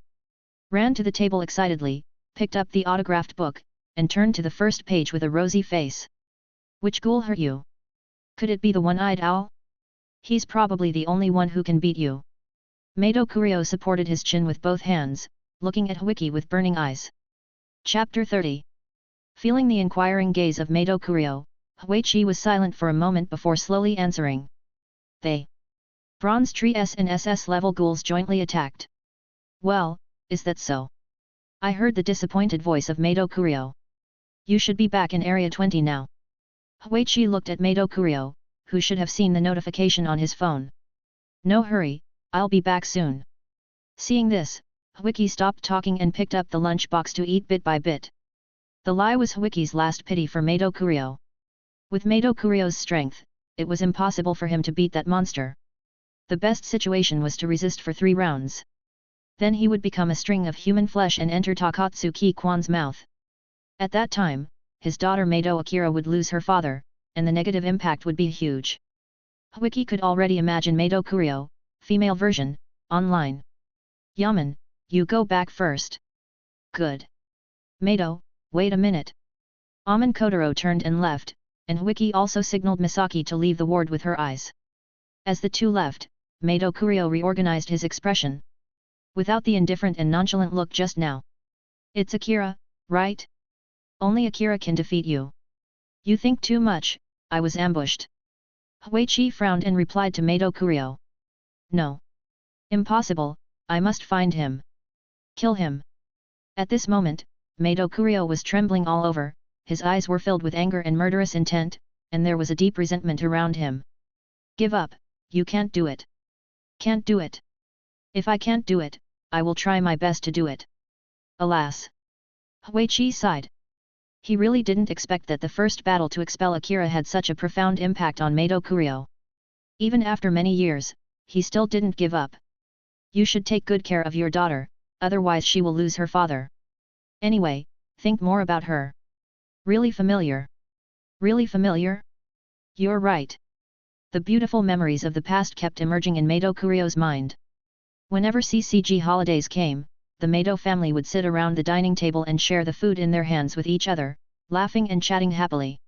A: ran to the table excitedly, picked up the autographed book, and turned to the first page with a rosy face. Which ghoul hurt you? Could it be the one-eyed owl? He's probably the only one who can beat you. Meido Kurio supported his chin with both hands, looking at Huichi with burning eyes. Chapter 30. Feeling the inquiring gaze of Meido Kurio, Huichi was silent for a moment before slowly answering. They. Bronze Tree S and SS level ghouls jointly attacked. Well, is that so? I heard the disappointed voice of Meido Kurio. You should be back in Area 20 now. Huichi looked at Meido Kurio, who should have seen the notification on his phone. No hurry, I'll be back soon. Seeing this, Huichi stopped talking and picked up the lunchbox to eat bit by bit. The lie was Huichi's last pity for Meido Kurio. With Meido Kurio's strength, it was impossible for him to beat that monster. The best situation was to resist for 3 rounds. Then he would become a string of human flesh and enter Takatsuki Kwan's mouth. At that time, his daughter Meido Akira would lose her father, and the negative impact would be huge. Huichi could already imagine Meido Kurio, female version, online. Yaman, you go back first. Good. Meido, wait a minute. Aman Kotaro turned and left, and Huichi also signaled Misaki to leave the ward with her eyes. As the 2 left, Meido Kurio reorganized his expression. Without the indifferent and nonchalant look just now. It's Akira, right? Only Akira can defeat you. You think too much, I was ambushed. Huichi frowned and replied to Mato Kurio. No. Impossible, I must find him. Kill him. At this moment, Mato Kurio was trembling all over, his eyes were filled with anger and murderous intent, and there was a deep resentment around him. Give up, you can't do it. Can't do it. If I can't do it, I will try my best to do it. Alas. Huichi sighed. He really didn't expect that the first battle to expel Akira had such a profound impact on Mato Kurio. Even after many years, he still didn't give up. You should take good care of your daughter, otherwise she will lose her father. Anyway, think more about her. Really familiar? Really familiar? You're right. The beautiful memories of the past kept emerging in Mato Kurio's mind. Whenever CCG holidays came, the Mato family would sit around the dining table and share the food in their hands with each other, laughing and chatting happily.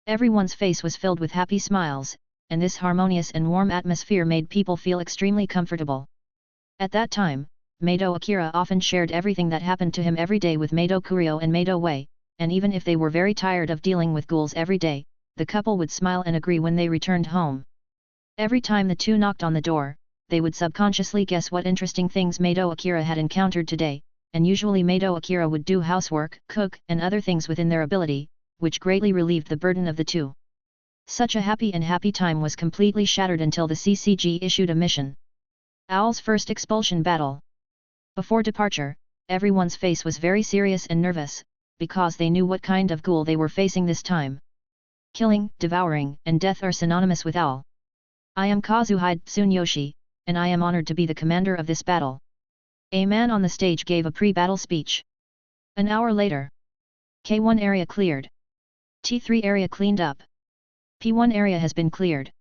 A: Everyone's face was filled with happy smiles, and this harmonious and warm atmosphere made people feel extremely comfortable. At that time, Mato Akira often shared everything that happened to him every day with Mato Kurio and Mato Wei, and even if they were very tired of dealing with ghouls every day, the couple would smile and agree when they returned home. Every time the two knocked on the door, they would subconsciously guess what interesting things Mato Akira had encountered today, and usually Mato Akira would do housework, cook, and other things within their ability, which greatly relieved the burden of the two. Such a happy time was completely shattered until the CCG issued a mission. Owl's first expulsion battle. Before departure, everyone's face was very serious and nervous, because they knew what kind of ghoul they were facing this time. Killing, devouring, and death are synonymous with Owl. I am Kazuhide Tsuneyoshi, and I am honored to be the commander of this battle. A man on the stage gave a pre-battle speech. An hour later. K1 area cleared. T3 area cleaned up. P1 area has been cleared.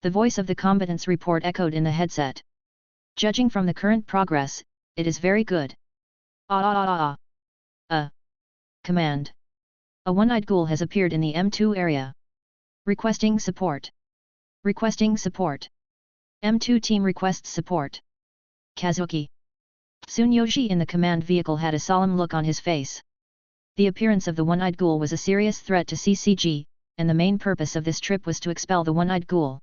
A: The voice of the combatants report echoed in the headset. Judging from the current progress, it is very good. Command. A one-eyed ghoul has appeared in the M2 area. Requesting support. Requesting support. M2 team requests support. Kazuki. Tsuneyoshi in the command vehicle had a solemn look on his face. The appearance of the one-eyed ghoul was a serious threat to CCG, and the main purpose of this trip was to expel the one-eyed ghoul.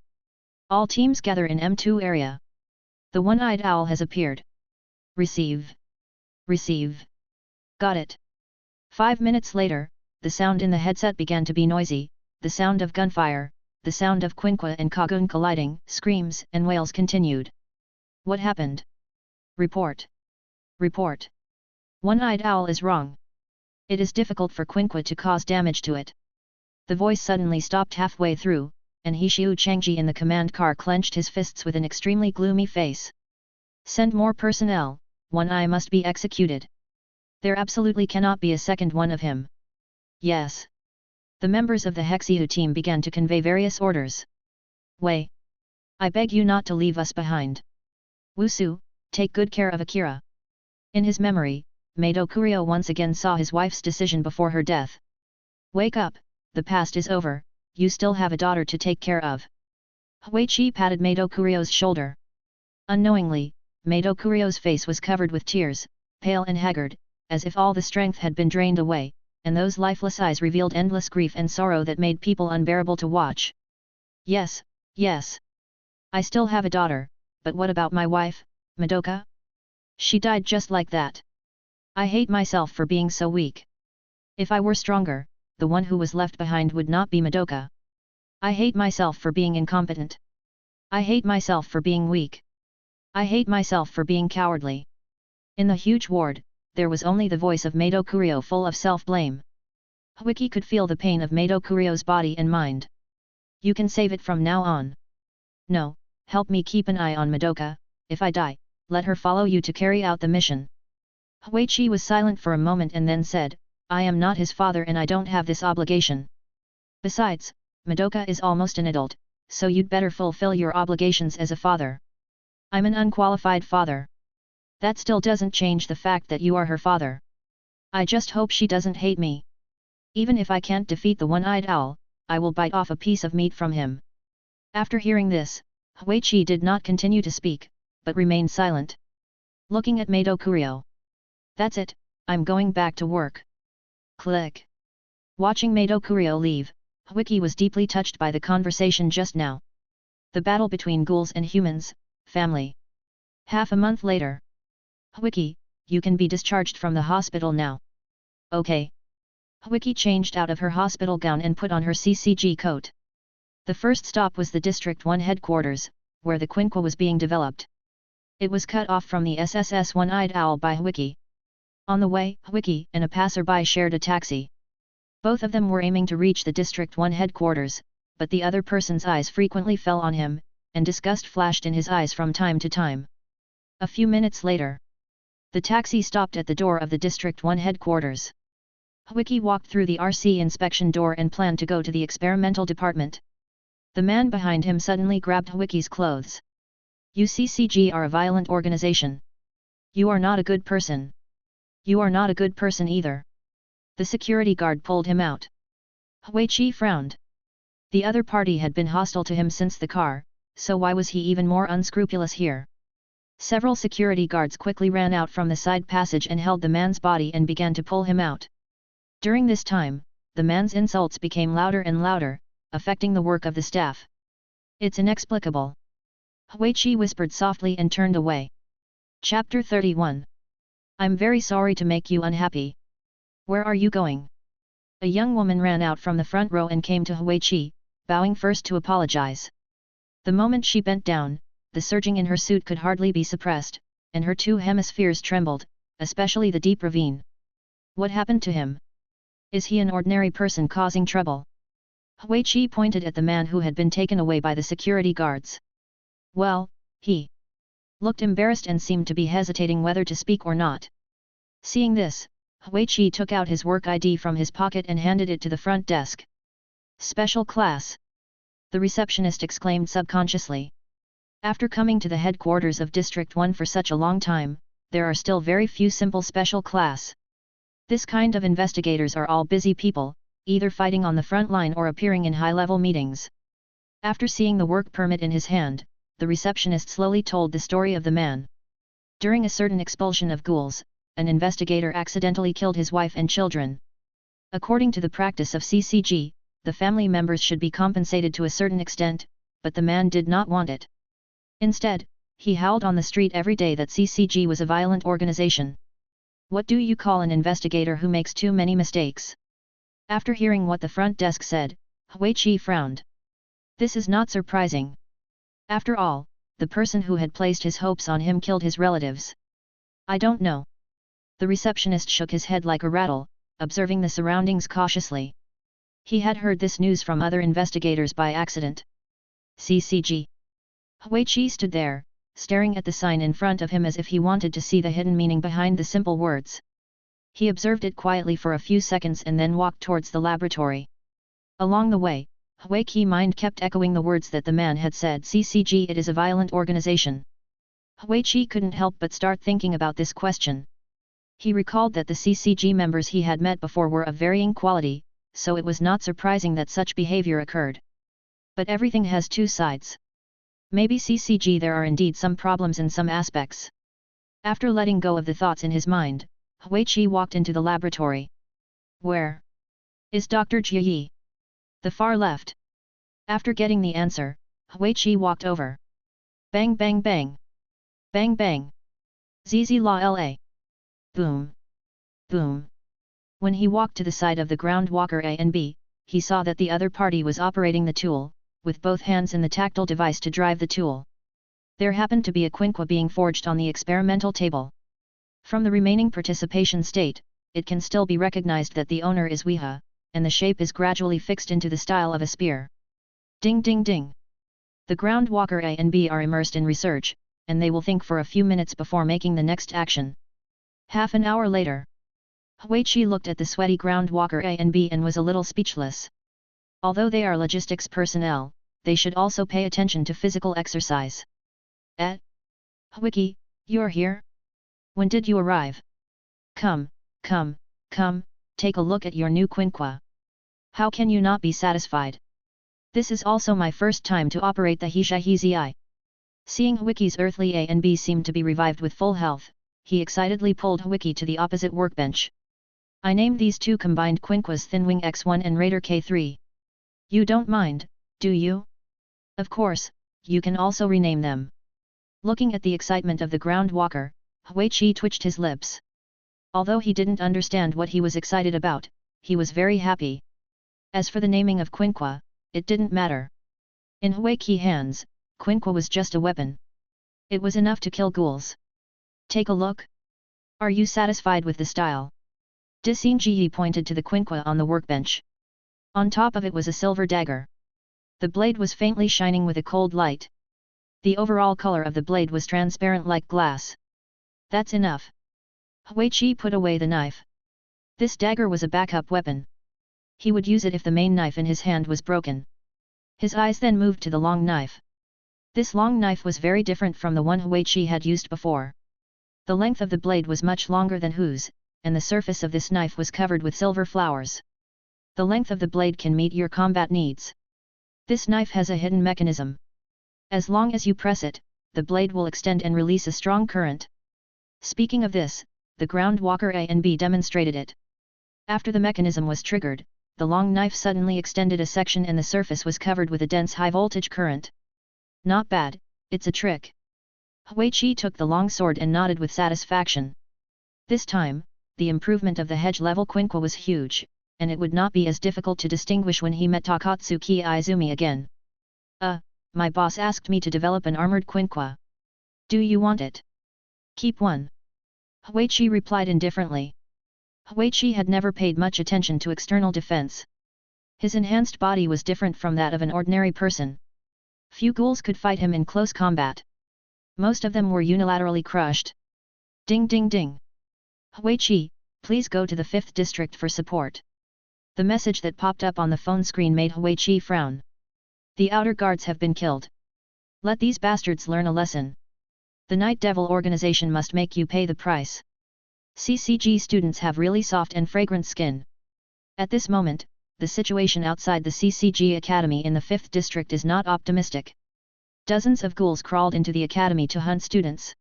A: All teams gather in M2 area. The one-eyed owl has appeared. Receive. Receive. Got it. 5 minutes later, the sound in the headset began to be noisy, the sound of gunfire, the sound of Quinqua and Kagun colliding, screams and wails continued. What happened? Report. Report. One-eyed owl is wrong. It is difficult for Quinqua to cause damage to it. The voice suddenly stopped halfway through, and Hishiu Changji in the command car clenched his fists with an extremely gloomy face. Send more personnel, one eye must be executed. There absolutely cannot be a second one of him. Yes. The members of the Hexiu team began to convey various orders. Wei. I beg you not to leave us behind. Wusu, take good care of Akira. In his memory, Mato Kurio once again saw his wife's decision before her death. Wake up, the past is over, you still have a daughter to take care of. Huichi patted Mato Kurio's shoulder. Unknowingly, Mato Kurio's face was covered with tears, pale and haggard, as if all the strength had been drained away, and those lifeless eyes revealed endless grief and sorrow that made people unbearable to watch. Yes, yes. I still have a daughter, but what about my wife, Madoka? She died just like that. I hate myself for being so weak. If I were stronger, the one who was left behind would not be Madoka. I hate myself for being incompetent. I hate myself for being weak. I hate myself for being cowardly. In the huge ward, there was only the voice of Mato Kurio full of self-blame. Huiki could feel the pain of Mato Kurio's body and mind. You can save it from now on. No, help me keep an eye on Madoka, if I die, let her follow you to carry out the mission. Huichi was silent for a moment and then said, I am not his father and I don't have this obligation. Besides, Madoka is almost an adult, so you'd better fulfill your obligations as a father. I'm an unqualified father. That still doesn't change the fact that you are her father. I just hope she doesn't hate me. Even if I can't defeat the one-eyed owl, I will bite off a piece of meat from him. After hearing this, Huichi did not continue to speak, but remained silent. Looking at Mato Kurio. That's it, I'm going back to work. Click. Watching Mato Kurio leave, Wiki was deeply touched by the conversation just now. The battle between ghouls and humans, family. Half a month later. Wiki, you can be discharged from the hospital now. Okay. Wiki changed out of her hospital gown and put on her CCG coat. The first stop was the District 1 headquarters, where the Quinqua was being developed. It was cut off from the SSS One-Eyed Owl by Wiki. On the way, Wiki and a passerby shared a taxi. Both of them were aiming to reach the District 1 headquarters, but the other person's eyes frequently fell on him, and disgust flashed in his eyes from time to time. A few minutes later, the taxi stopped at the door of the District 1 headquarters. Wiki walked through the RC inspection door and planned to go to the experimental department. The man behind him suddenly grabbed Wiki's clothes. UCCG are a violent organization. You are not a good person. You are not a good person either. The security guard pulled him out. Huichi frowned. The other party had been hostile to him since the car, so why was he even more unscrupulous here? Several security guards quickly ran out from the side passage and held the man's body and began to pull him out. During this time, the man's insults became louder and louder, affecting the work of the staff. It's inexplicable. Huichi whispered softly and turned away. Chapter 31. I'm very sorry to make you unhappy. Where are you going? A young woman ran out from the front row and came to Huichi, bowing first to apologize. The moment she bent down, the surging in her suit could hardly be suppressed, and her two hemispheres trembled, especially the deep ravine. What happened to him? Is he an ordinary person causing trouble? Huichi pointed at the man who had been taken away by the security guards. Well, he looked embarrassed and seemed to be hesitating whether to speak or not. Seeing this, Huichi took out his work ID from his pocket and handed it to the front desk. Special class. The receptionist exclaimed subconsciously. After coming to the headquarters of District 1 for such a long time, there are still very few simple special class. This kind of investigators are all busy people, either fighting on the front line or appearing in high-level meetings. After seeing the work permit in his hand, the receptionist slowly told the story of the man. During a certain expulsion of ghouls, an investigator accidentally killed his wife and children. According to the practice of CCG, the family members should be compensated to a certain extent, but the man did not want it. Instead, he howled on the street every day that CCG was a violent organization. What do you call an investigator who makes too many mistakes? After hearing what the front desk said, Huichi frowned. This is not surprising. After all, the person who had placed his hopes on him killed his relatives. I don't know. The receptionist shook his head like a rattle, observing the surroundings cautiously. He had heard this news from other investigators by accident. CCG. Huichi stood there, staring at the sign in front of him as if he wanted to see the hidden meaning behind the simple words. He observed it quietly for a few seconds and then walked towards the laboratory. Along the way, Huichi's mind kept echoing the words that the man had said. CCG, it is a violent organization. Huichi couldn't help but start thinking about this question. He recalled that the CCG members he had met before were of varying quality, so it was not surprising that such behavior occurred. But everything has two sides. Maybe CCG there are indeed some problems in some aspects. After letting go of the thoughts in his mind, Huichi walked into the laboratory. Where is Dr. Jiyi? The far left. After getting the answer, Huichi walked over. Bang bang bang. Bang bang. Zizi la la. Boom. Boom. When he walked to the side of the ground walker A and B, he saw that the other party was operating the tool, with both hands in the tactile device to drive the tool. There happened to be a Quinqua being forged on the experimental table. From the remaining participation state, it can still be recognized that the owner is Weha, and the shape is gradually fixed into the style of a spear. Ding ding ding. The ground walker A and B are immersed in research, and they will think for a few minutes before making the next action. Half an hour later. Huichi looked at the sweaty ground walker A and B and was a little speechless. Although they are logistics personnel, they should also pay attention to physical exercise. Huichi, you're here? When did you arrive? Come, take a look at your new Quinqua. How can you not be satisfied? This is also my first time to operate the Hishihizi. Seeing Huichi's earthly A and B seemed to be revived with full health, he excitedly pulled Wiki to the opposite workbench. I named these two combined Quinquas Thinwing X1 and Raider K3. You don't mind, do you? Of course, you can also rename them. Looking at the excitement of the ground walker, Huichi twitched his lips. Although he didn't understand what he was excited about, he was very happy. As for the naming of Quinqua, it didn't matter. In Huichi's hands, Quinqua was just a weapon. It was enough to kill ghouls. Take a look. Are you satisfied with the style? Disenji pointed to the Quinqua on the workbench. On top of it was a silver dagger. The blade was faintly shining with a cold light. The overall color of the blade was transparent like glass. That's enough. Huichi put away the knife. This dagger was a backup weapon. He would use it if the main knife in his hand was broken. His eyes then moved to the long knife. This long knife was very different from the one Huichi had used before. The length of the blade was much longer than Hu's, and the surface of this knife was covered with silver flowers. The length of the blade can meet your combat needs. This knife has a hidden mechanism. As long as you press it, the blade will extend and release a strong current. Speaking of this, the ground walker A and B demonstrated it. After the mechanism was triggered, the long knife suddenly extended a section and the surface was covered with a dense high-voltage current. Not bad, it's a trick. Huichi took the long sword and nodded with satisfaction. This time, the improvement of the hedge-level Quinqua was huge, and it would not be as difficult to distinguish when he met Takatsuki Izumi again. My boss asked me to develop an armored Quinqua. Do you want it? Keep one. Huichi replied indifferently. Huichi had never paid much attention to external defense. His enhanced body was different from that of an ordinary person. Few ghouls could fight him in close combat. Most of them were unilaterally crushed. Ding ding ding. Huichi, please go to the 5th district for support. The message that popped up on the phone screen made Huichi frown. The outer guards have been killed. Let these bastards learn a lesson. The Night Devil organization must make you pay the price. CCG students have really soft and fragrant skin. At this moment, the situation outside the CCG Academy in the 5th district is not optimistic. Dozens of ghouls crawled into the academy to hunt students.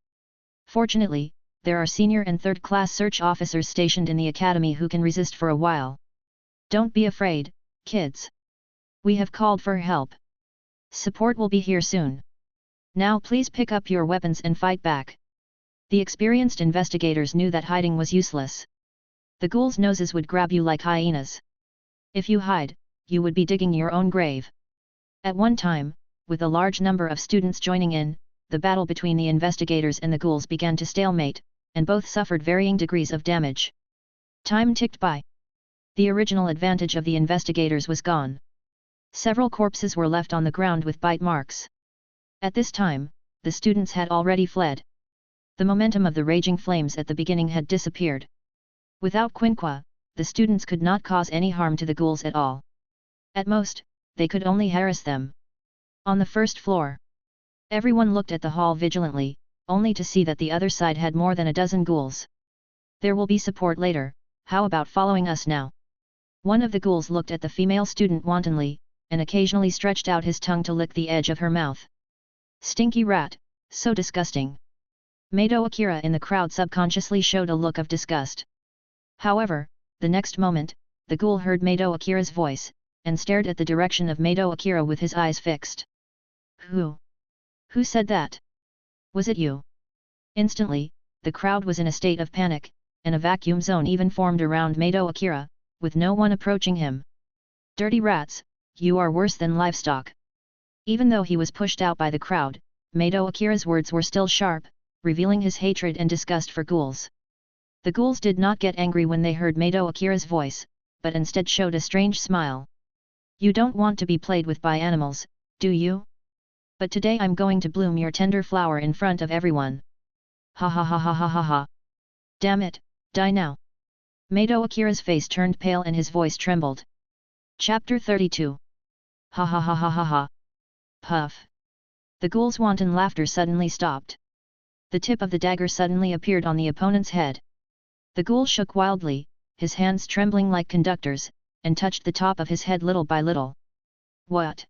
A: Fortunately, there are senior and third-class search officers stationed in the academy who can resist for a while. Don't be afraid, kids. We have called for help. Support will be here soon. Now please pick up your weapons and fight back. The experienced investigators knew that hiding was useless. The ghouls' noses would grab you like hyenas. If you hide, you would be digging your own grave. At one time, with a large number of students joining in, the battle between the investigators and the ghouls began to stalemate, and both suffered varying degrees of damage. Time ticked by. The original advantage of the investigators was gone. Several corpses were left on the ground with bite marks. At this time, the students had already fled. The momentum of the raging flames at the beginning had disappeared. Without Quinqua, the students could not cause any harm to the ghouls at all. At most, they could only harass them. On the first floor, everyone looked at the hall vigilantly, only to see that the other side had more than a dozen ghouls. There will be support later, how about following us now? One of the ghouls looked at the female student wantonly, and occasionally stretched out his tongue to lick the edge of her mouth. Stinky rat, so disgusting. Mado Akira in the crowd subconsciously showed a look of disgust. However, the next moment, the ghoul heard Mado Akira's voice, and stared at the direction of Mado Akira with his eyes fixed. Who said that? Was it you? Instantly, the crowd was in a state of panic, and a vacuum zone even formed around Mado Akira, with no one approaching him. Dirty rats, you are worse than livestock. Even though he was pushed out by the crowd, Mado Akira's words were still sharp, revealing his hatred and disgust for ghouls. The ghouls did not get angry when they heard Mado Akira's voice, but instead showed a strange smile. You don't want to be played with by animals, do you? But today I'm going to bloom your tender flower in front of everyone. Ha ha ha ha ha ha ha. Damn it, die now. Mado Akira's face turned pale and his voice trembled. Chapter 32. Ha ha ha ha ha ha. Puff. The ghoul's wanton laughter suddenly stopped. The tip of the dagger suddenly appeared on the opponent's head. The ghoul shook wildly, his hands trembling like conductors, and touched the top of his head little by little. What?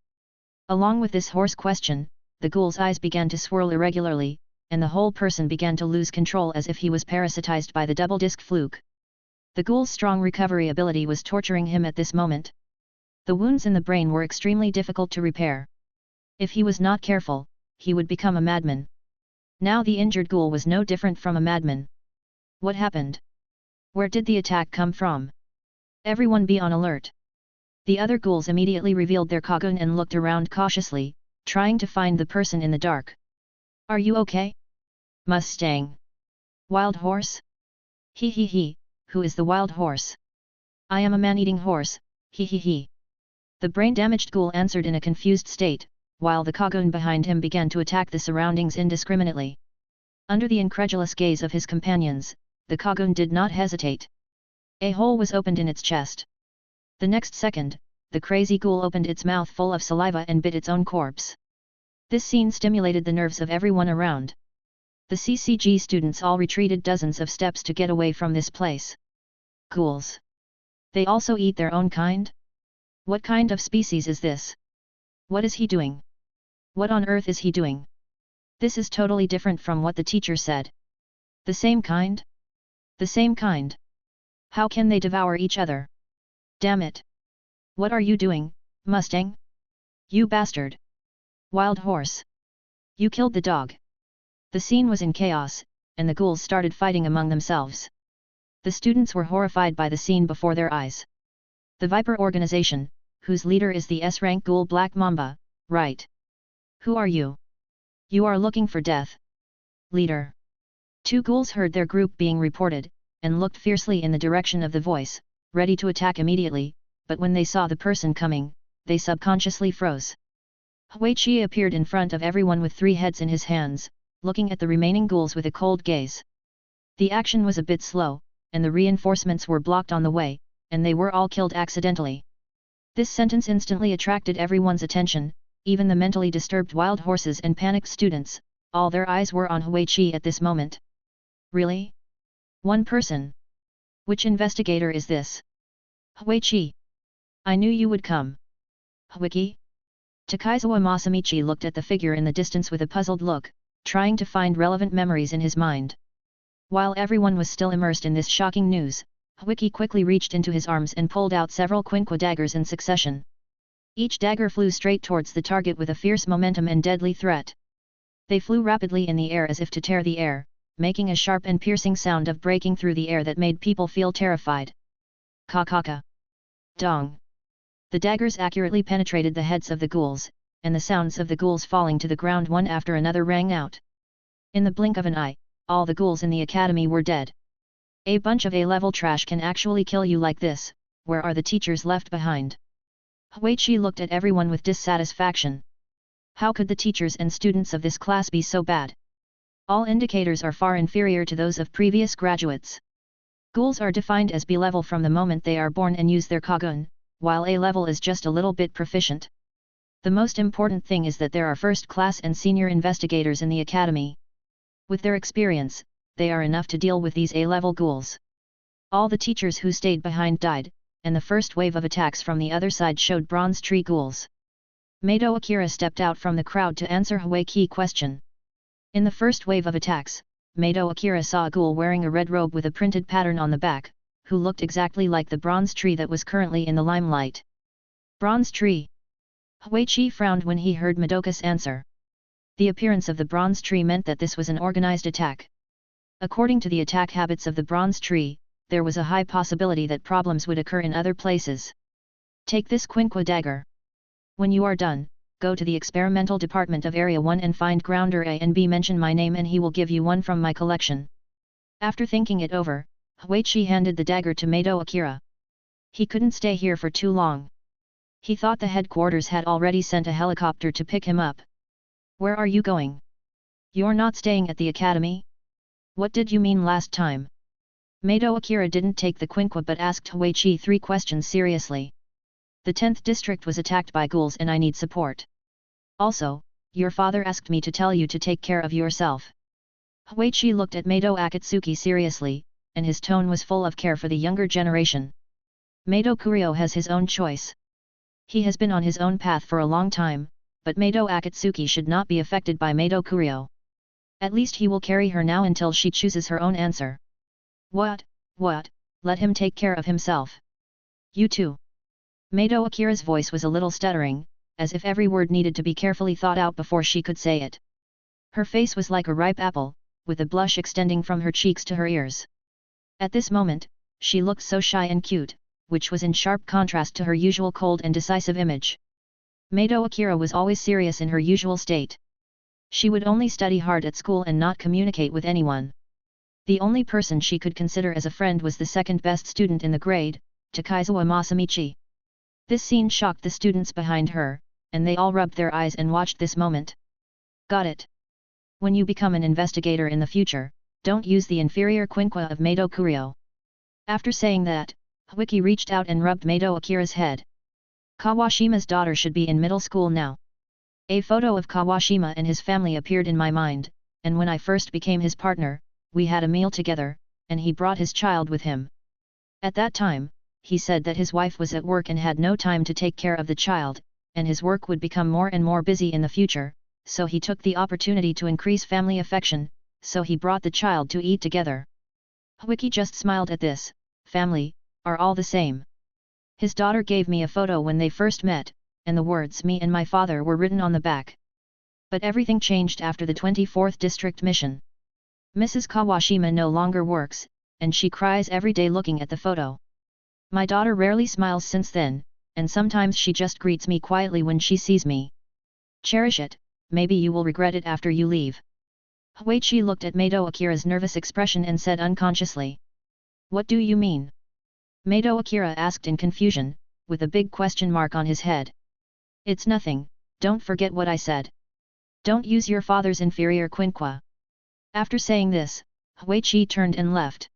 A: Along with this hoarse question, the ghoul's eyes began to swirl irregularly, and the whole person began to lose control as if he was parasitized by the double-disc fluke. The ghoul's strong recovery ability was torturing him at this moment. The wounds in the brain were extremely difficult to repair. If he was not careful, he would become a madman. Now the injured ghoul was no different from a madman. What happened? Where did the attack come from? Everyone be on alert. The other ghouls immediately revealed their cocoon and looked around cautiously, trying to find the person in the dark. Are you okay? Mustang. Wild horse? He he he, who is the wild horse? I am a man-eating horse, he he he. The brain-damaged ghoul answered in a confused state, while the cocoon behind him began to attack the surroundings indiscriminately. Under the incredulous gaze of his companions, the cocoon did not hesitate. A hole was opened in its chest. The next second, the crazy ghoul opened its mouth full of saliva and bit its own corpse. This scene stimulated the nerves of everyone around. The CCG students all retreated dozens of steps to get away from this place. Ghouls. They also eat their own kind? What kind of species is this? What is he doing? What on earth is he doing? This is totally different from what the teacher said. The same kind? The same kind. How can they devour each other? Damn it! What are you doing, Mustang? You bastard! Wild horse! You killed the dog! The scene was in chaos, and the ghouls started fighting among themselves. The students were horrified by the scene before their eyes. The Viper organization, whose leader is the S-rank ghoul Black Mamba, right? Who are you? You are looking for death. Leader. Two ghouls heard their group being reported, and looked fiercely in the direction of the voice, ready to attack immediately, but when they saw the person coming, they subconsciously froze. Huichi appeared in front of everyone with 3 heads in his hands, looking at the remaining ghouls with a cold gaze. The action was a bit slow, and the reinforcements were blocked on the way, and they were all killed accidentally. This sentence instantly attracted everyone's attention, even the mentally disturbed wild horses and panicked students, all their eyes were on Huichi at this moment. Really? One person? Which investigator is this? Huichi. I knew you would come. Huiki? Takaizawa Masamichi looked at the figure in the distance with a puzzled look, trying to find relevant memories in his mind. While everyone was still immersed in this shocking news, Huiki quickly reached into his arms and pulled out several quinqua daggers in succession. Each dagger flew straight towards the target with a fierce momentum and deadly threat. They flew rapidly in the air as if to tear the air, making a sharp and piercing sound of breaking through the air that made people feel terrified. Ka-ka-ka. Dong. The daggers accurately penetrated the heads of the ghouls, and the sounds of the ghouls falling to the ground one after another rang out. In the blink of an eye, all the ghouls in the academy were dead. A bunch of A-level trash can actually kill you like this, where are the teachers left behind? Huichi looked at everyone with dissatisfaction. How could the teachers and students of this class be so bad? All indicators are far inferior to those of previous graduates. Ghouls are defined as B-level from the moment they are born and use their Kagun, while A-level is just a little bit proficient. The most important thing is that there are first-class and senior investigators in the academy. With their experience, they are enough to deal with these A-level ghouls. All the teachers who stayed behind died, and the first wave of attacks from the other side showed Bronze Tree ghouls. Mado Akira stepped out from the crowd to answer Huiki's question. In the first wave of attacks, Mado Akira saw a ghoul wearing a red robe with a printed pattern on the back, who looked exactly like the bronze tree that was currently in the limelight. Bronze tree. Huichi frowned when he heard Madoka's answer. The appearance of the bronze tree meant that this was an organized attack. According to the attack habits of the bronze tree, there was a high possibility that problems would occur in other places. Take this quinqua dagger. When you are done, go to the experimental department of Area 1 and find Grounder A and B, mention my name and he will give you one from my collection. After thinking it over, Huichi handed the dagger to Mado Akira. He couldn't stay here for too long. He thought the headquarters had already sent a helicopter to pick him up. Where are you going? You're not staying at the academy? What did you mean last time? Mado Akira didn't take the quinqua but asked Huichi 3 questions seriously. The 10th district was attacked by ghouls and I need support. Also, your father asked me to tell you to take care of yourself. Huichi looked at Mado Akatsuki seriously, and his tone was full of care for the younger generation. Mado Kurio has his own choice. He has been on his own path for a long time, but Mado Akatsuki should not be affected by Mado Kurio. At least he will carry her now until she chooses her own answer. What, let him take care of himself. You too. Mato Akira's voice was a little stuttering, as if every word needed to be carefully thought out before she could say it. Her face was like a ripe apple, with a blush extending from her cheeks to her ears. At this moment, she looked so shy and cute, which was in sharp contrast to her usual cold and decisive image. Mato Akira was always serious in her usual state. She would only study hard at school and not communicate with anyone. The only person she could consider as a friend was the second best student in the grade, Takaizawa Masamichi. This scene shocked the students behind her, and they all rubbed their eyes and watched this moment. Got it. When you become an investigator in the future, don't use the inferior quinqua of Mato Kurio. After saying that, Wiki reached out and rubbed Mato Akira's head. Kawashima's daughter should be in middle school now. A photo of Kawashima and his family appeared in my mind, and when I first became his partner, we had a meal together, and he brought his child with him. At that time, he said that his wife was at work and had no time to take care of the child, and his work would become more and more busy in the future, so he took the opportunity to increase family affection, so he brought the child to eat together. Wiki just smiled at this. Family, are all the same. His daughter gave me a photo when they first met, and the words "me and my father" were written on the back. But everything changed after the 24th district mission. Mrs. Kawashima no longer works, and she cries every day looking at the photo. My daughter rarely smiles since then, and sometimes she just greets me quietly when she sees me. Cherish it, maybe you will regret it after you leave. Huichi looked at Mato Akira's nervous expression and said unconsciously. What do you mean? Mato Akira asked in confusion, with a big question mark on his head. It's nothing, don't forget what I said. Don't use your father's inferior quinqua. After saying this, Huichi turned and left.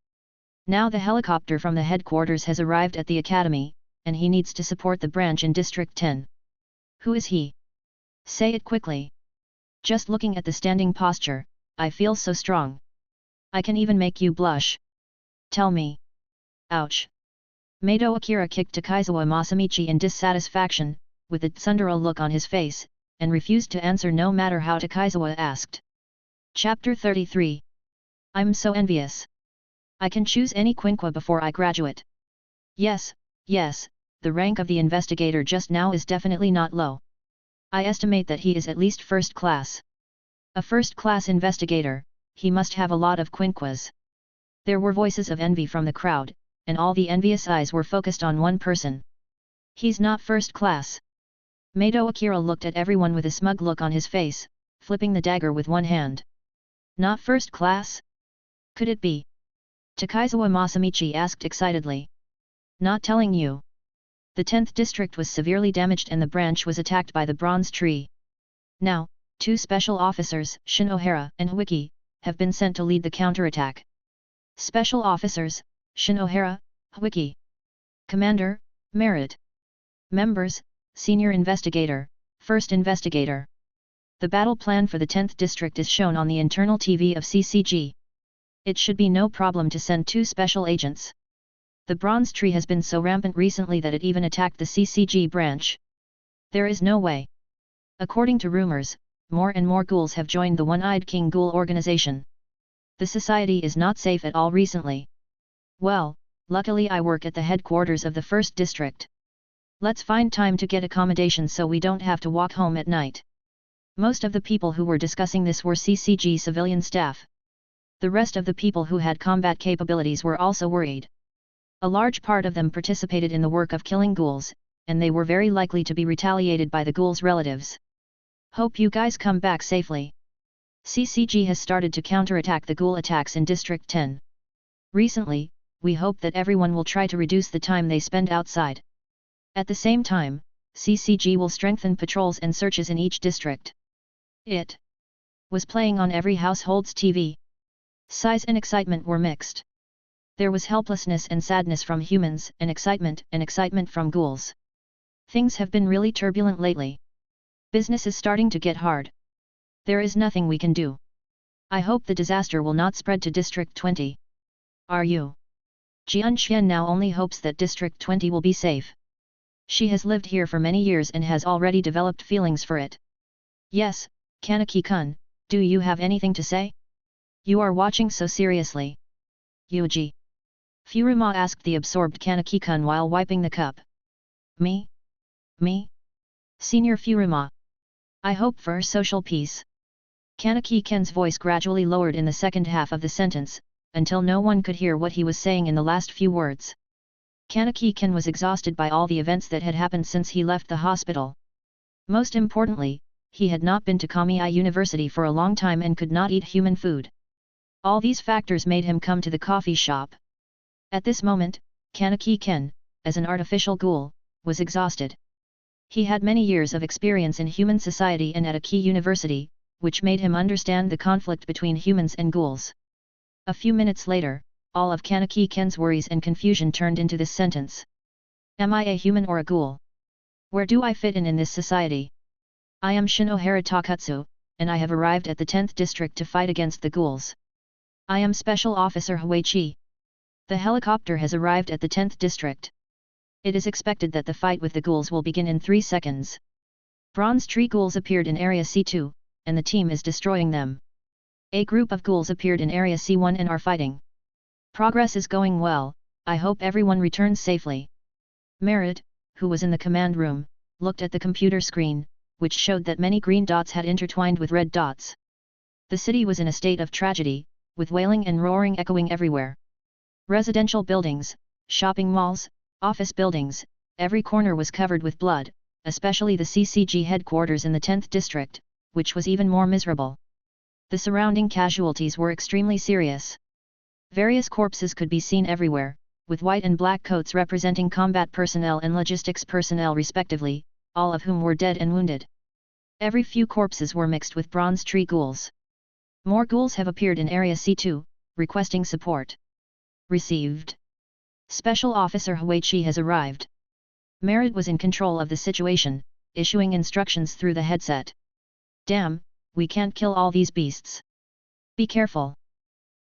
A: Now the helicopter from the headquarters has arrived at the academy, and he needs to support the branch in District 10. Who is he? Say it quickly. Just looking at the standing posture, I feel so strong. I can even make you blush. Tell me. Ouch. Mato Akira kicked Takaizawa Masamichi in dissatisfaction, with a tsundere look on his face, and refused to answer no matter how Takaizawa asked. Chapter 33. I'm so envious. I can choose any quinqua before I graduate. Yes, the rank of the investigator just now is definitely not low. I estimate that he is at least first class. A first-class investigator, he must have a lot of quinquas. There were voices of envy from the crowd, and all the envious eyes were focused on one person. He's not first class. Mato Akira looked at everyone with a smug look on his face, flipping the dagger with one hand. Not first class? Could it be? Takaizawa Masamichi asked excitedly. Not telling you. The 10th district was severely damaged and the branch was attacked by the bronze tree. Now, 2 special officers, Shinohara and Wiki, have been sent to lead the counterattack. Special officers, Shinohara, Wiki. Commander, Merit. Members, Senior Investigator, First Investigator. The battle plan for the 10th district is shown on the internal TV of CCG. It should be no problem to send 2 special agents. The bronze tree has been so rampant recently that it even attacked the CCG branch. There is no way. According to rumors, more and more ghouls have joined the One-Eyed King Ghoul organization. The society is not safe at all recently. Well, luckily I work at the headquarters of the 1st district. Let's find time to get accommodation so we don't have to walk home at night. Most of the people who were discussing this were CCG civilian staff. The rest of the people who had combat capabilities were also worried. A large part of them participated in the work of killing ghouls, and they were very likely to be retaliated by the ghouls' relatives. Hope you guys come back safely. CCG has started to counterattack the ghoul attacks in District 10. Recently, we hope that everyone will try to reduce the time they spend outside. At the same time, CCG will strengthen patrols and searches in each district. It was playing on every household's TV. Sighs and excitement were mixed. There was helplessness and sadness from humans, and excitement from ghouls. Things have been really turbulent lately. Business is starting to get hard. There is nothing we can do. I hope the disaster will not spread to District 20. Are you? Jian Xian now only hopes that District 20 will be safe. She has lived here for many years and has already developed feelings for it. Yes, Kanaki-kun, Do you have anything to say? You are watching so seriously. Yuji. Furuma asked the absorbed Kanaki-kun while wiping the cup. Me? Me? Senior Furuma. I hope for social peace. Kanaki-kun's voice gradually lowered in the second half of the sentence, until no one could hear what he was saying in the last few words. Kanaki-kun was exhausted by all the events that had happened since he left the hospital. Most importantly, he had not been to Kamiai University for a long time and could not eat human food. All these factors made him come to the coffee shop. At this moment, Kanaki-kun, as an artificial ghoul, was exhausted. He had many years of experience in human society and at a key university, which made him understand the conflict between humans and ghouls. A few minutes later, all of Kanaki-kun's worries and confusion turned into this sentence. Am I a human or a ghoul? Where do I fit in this society? I am Shinohara Takutsu, and I have arrived at the 10th district to fight against the ghouls. I am Special Officer Huichi. The helicopter has arrived at the 10th district. It is expected that the fight with the ghouls will begin in 3 seconds. Bronze Tree ghouls appeared in Area C2, and the team is destroying them. A group of ghouls appeared in Area C1 and are fighting. Progress is going well, I hope everyone returns safely. Merit, who was in the command room, looked at the computer screen, which showed that many green dots had intertwined with red dots. The city was in a state of tragedy, with wailing and roaring echoing everywhere. Residential buildings, shopping malls, office buildings, every corner was covered with blood, especially the CCG headquarters in the 10th district, which was even more miserable. The surrounding casualties were extremely serious. Various corpses could be seen everywhere, with white and black coats representing combat personnel and logistics personnel respectively, all of whom were dead and wounded. Every few corpses were mixed with Bronze Tree ghouls. More ghouls have appeared in Area C2, requesting support. Received. Special Officer Huichi has arrived. Merit was in control of the situation, issuing instructions through the headset. Damn, we can't kill all these beasts. Be careful.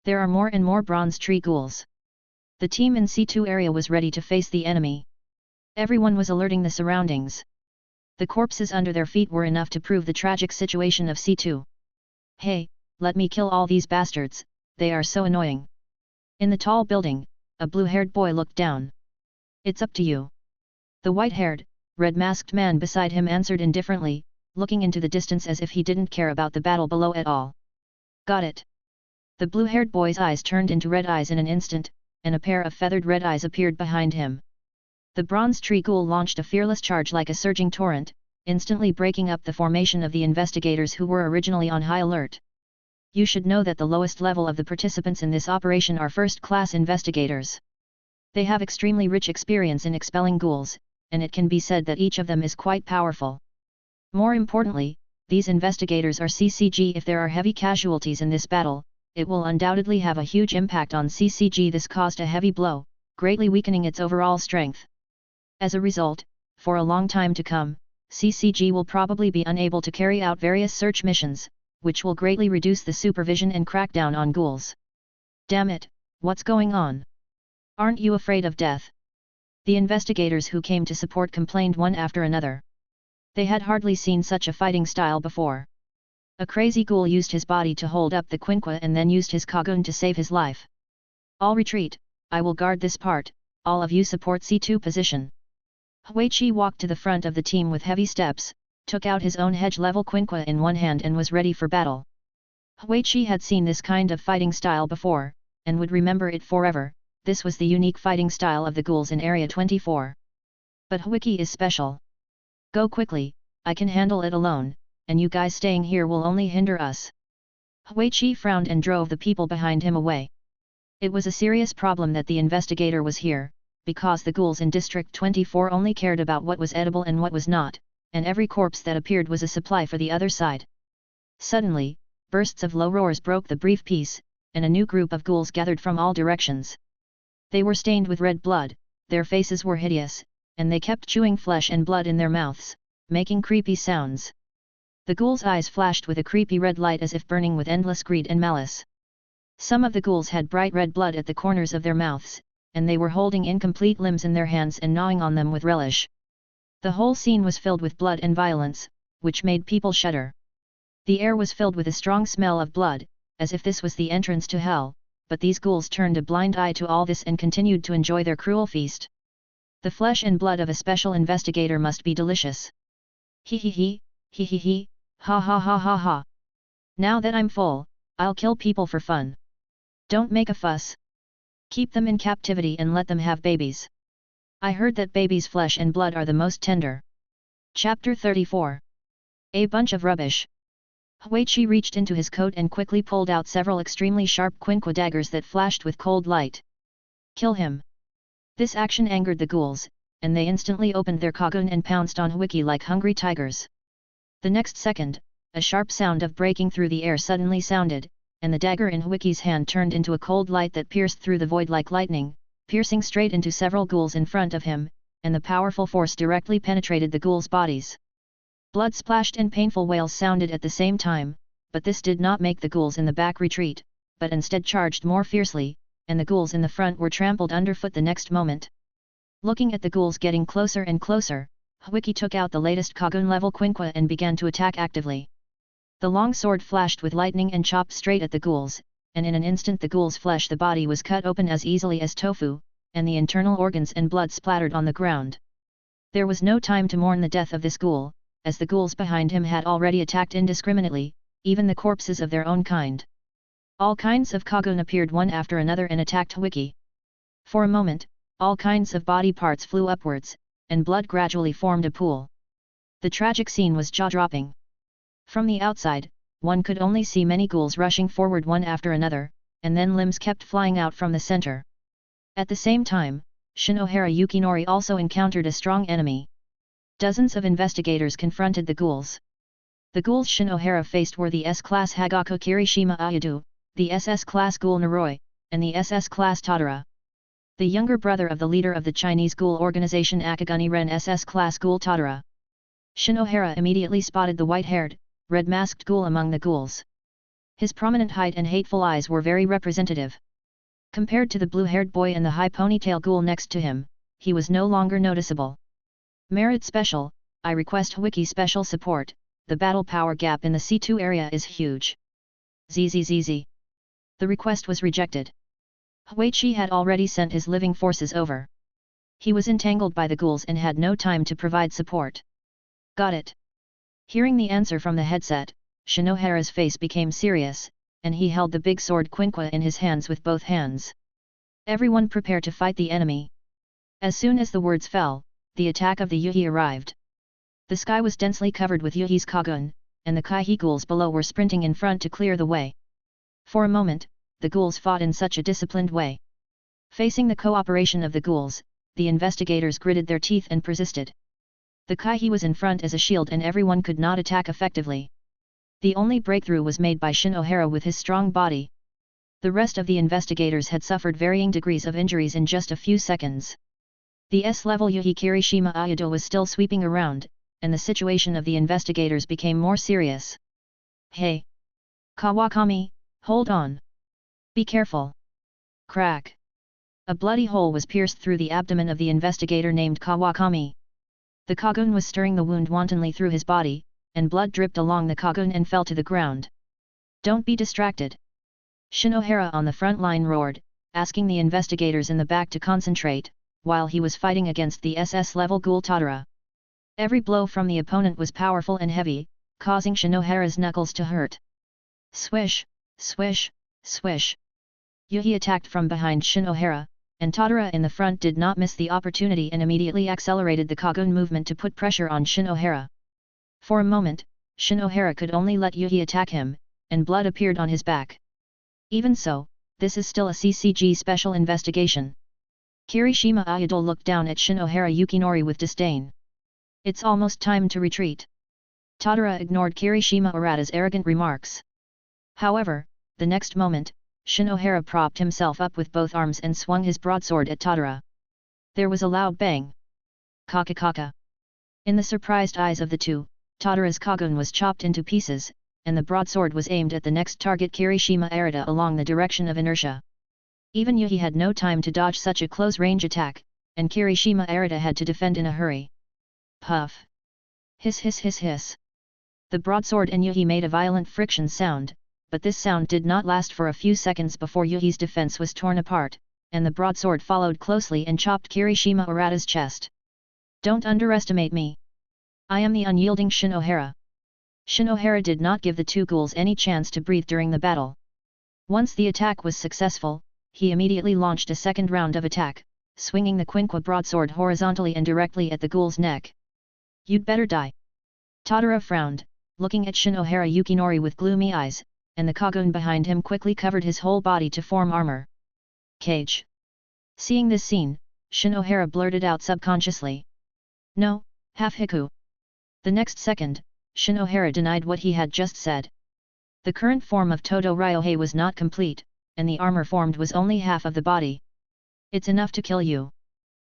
A: There are more and more Bronze Tree ghouls. The team in C2 area was ready to face the enemy. Everyone was alerting the surroundings. The corpses under their feet were enough to prove the tragic situation of C2. Hey, let me kill all these bastards, they are so annoying. In the tall building, a blue-haired boy looked down. It's up to you. The white-haired, red-masked man beside him answered indifferently, looking into the distance as if he didn't care about the battle below at all. Got it. The blue-haired boy's eyes turned into red eyes in an instant, and a pair of feathered red eyes appeared behind him. The Bronze Tree ghoul launched a fearless charge like a surging torrent, instantly breaking up the formation of the investigators who were originally on high alert. You should know that the lowest level of the participants in this operation are first-class investigators. They have extremely rich experience in expelling ghouls, and it can be said that each of them is quite powerful. More importantly, these investigators are CCG. If there are heavy casualties in this battle, it will undoubtedly have a huge impact on CCG. This caused a heavy blow, greatly weakening its overall strength. As a result, for a long time to come, CCG will probably be unable to carry out various search missions, which will greatly reduce the supervision and crackdown on ghouls. Damn it, what's going on? Aren't you afraid of death? The investigators who came to support complained one after another. They had hardly seen such a fighting style before. A crazy ghoul used his body to hold up the quinqua and then used his kagun to save his life. All retreat, I will guard this part, all of you support C2 position. Huichi walked to the front of the team with heavy steps, took out his own hedge-level quinqua in one hand and was ready for battle. Huichi had seen this kind of fighting style before, and would remember it forever. This was the unique fighting style of the ghouls in Area 24. But Huichi is special. Go quickly, I can handle it alone, and you guys staying here will only hinder us. Huichi frowned and drove the people behind him away. It was a serious problem that the investigator was here, because the ghouls in District 24 only cared about what was edible and what was not, and every corpse that appeared was a supply for the other side. Suddenly, bursts of low roars broke the brief peace, and a new group of ghouls gathered from all directions. They were stained with red blood, their faces were hideous, and they kept chewing flesh and blood in their mouths, making creepy sounds. The ghouls' eyes flashed with a creepy red light as if burning with endless greed and malice. Some of the ghouls had bright red blood at the corners of their mouths, and they were holding incomplete limbs in their hands and gnawing on them with relish. The whole scene was filled with blood and violence, which made people shudder. The air was filled with a strong smell of blood, as if this was the entrance to hell, but these ghouls turned a blind eye to all this and continued to enjoy their cruel feast. The flesh and blood of a special investigator must be delicious. Hee hee hee, hee hee hee, ha ha ha ha ha. Now that I'm full, I'll kill people for fun. Don't make a fuss. Keep them in captivity and let them have babies. I heard that babies' flesh and blood are the most tender. Chapter 34. A bunch of rubbish. Huichi reached into his coat and quickly pulled out several extremely sharp quinqua daggers that flashed with cold light. Kill him. This action angered the ghouls, and they instantly opened their kagun and pounced on Huichi like hungry tigers. The next second, a sharp sound of breaking through the air suddenly sounded, and the dagger in Huichi's hand turned into a cold light that pierced through the void like lightning, piercing straight into several ghouls in front of him, and the powerful force directly penetrated the ghouls' bodies. Blood splashed and painful wails sounded at the same time, but this did not make the ghouls in the back retreat, but instead charged more fiercely, and the ghouls in the front were trampled underfoot the next moment. Looking at the ghouls getting closer and closer, Huichi took out the latest Kagun-level quinqua and began to attack actively. The long sword flashed with lightning and chopped straight at the ghouls, and in an instant the ghouls' flesh the body was cut open as easily as tofu, and the internal organs and blood splattered on the ground. There was no time to mourn the death of this ghoul, as the ghouls behind him had already attacked indiscriminately, even the corpses of their own kind. All kinds of Kagun appeared one after another and attacked Huichi. For a moment, all kinds of body parts flew upwards, and blood gradually formed a pool. The tragic scene was jaw-dropping. From the outside, one could only see many ghouls rushing forward one after another, and then limbs kept flying out from the center. At the same time, Shinohara Yukinori also encountered a strong enemy. Dozens of investigators confronted the ghouls. The ghouls Shinohara faced were the S-Class Hagaku Kirishima Ayadu, the SS-Class Ghoul Naroi, and the SS-Class Tadara. The younger brother of the leader of the Chinese ghoul organization Akaguni Ren SS-Class Ghoul Tadara. Shinohara immediately spotted the white-haired, red-masked ghoul among the ghouls. His prominent height and hateful eyes were very representative. Compared to the blue-haired boy and the high ponytail ghoul next to him, he was no longer noticeable. Merit Special, I request Huichi special support, the battle power gap in the C2 area is huge. ZZZZ. The request was rejected. Huichi had already sent his living forces over. He was entangled by the ghouls and had no time to provide support. Got it. Hearing the answer from the headset, Shinohara's face became serious, and he held the big sword quinqua in his hands with both hands. Everyone prepare to fight the enemy. As soon as the words fell, the attack of the Yuhi arrived. The sky was densely covered with Yuhi's Kagun, and the Kaihi ghouls below were sprinting in front to clear the way. For a moment, the ghouls fought in such a disciplined way. Facing the cooperation of the ghouls, the investigators gritted their teeth and persisted. The Kaihi was in front as a shield and everyone could not attack effectively. The only breakthrough was made by Shinohara with his strong body. The rest of the investigators had suffered varying degrees of injuries in just a few seconds. The S-level Yuhi Kirishima Ayado was still sweeping around, and the situation of the investigators became more serious. Hey! Kawakami, hold on! Be careful! Crack! A bloody hole was pierced through the abdomen of the investigator named Kawakami. The Kagun was stirring the wound wantonly through his body, and blood dripped along the Kagun and fell to the ground. Don't be distracted! Shinohara on the front line roared, asking the investigators in the back to concentrate, while he was fighting against the SS-level Ghoul Tadara. Every blow from the opponent was powerful and heavy, causing Shinohara's knuckles to hurt. Swish, swish, swish. Yuhi attacked from behind Shinohara, and Tadara in the front did not miss the opportunity and immediately accelerated the Kagun movement to put pressure on Shinohara. For a moment, Shinohara could only let Yuhi attack him, and blood appeared on his back. Even so, this is still a CCG special investigation. Kirishima Ayado looked down at Shinohara Yukinori with disdain. It's almost time to retreat. Tadara ignored Kirishima Arata's arrogant remarks. However, the next moment, Shinohara propped himself up with both arms and swung his broadsword at Tadara. There was a loud bang. Kaka. In the surprised eyes of the two, Tadara's Kagun was chopped into pieces, and the broadsword was aimed at the next target Kirishima Arata along the direction of inertia. Even Yuhi had no time to dodge such a close-range attack, and Kirishima Arata had to defend in a hurry. Puff! Hiss hiss hiss hiss! The The broadsword and Yuhi made a violent friction sound, but this sound did not last for a few seconds before Yuhi's defense was torn apart, and the broadsword followed closely and chopped Kirishima Urata's chest. Don't underestimate me. I am the unyielding Shinohara. Shinohara did not give the two ghouls any chance to breathe during the battle. Once the attack was successful, he immediately launched a second round of attack, swinging the Quinqua broadsword horizontally and directly at the ghoul's neck. You'd better die. Tadara frowned, looking at Shinohara Yukinori with gloomy eyes, and the Kagun behind him quickly covered his whole body to form armor. Cage. Seeing this scene, Shinohara blurted out subconsciously. No, half-hiku. The next second, Shinohara denied what he had just said. The current form of Todo Ryohei was not complete, and the armor formed was only half of the body. It's enough to kill you.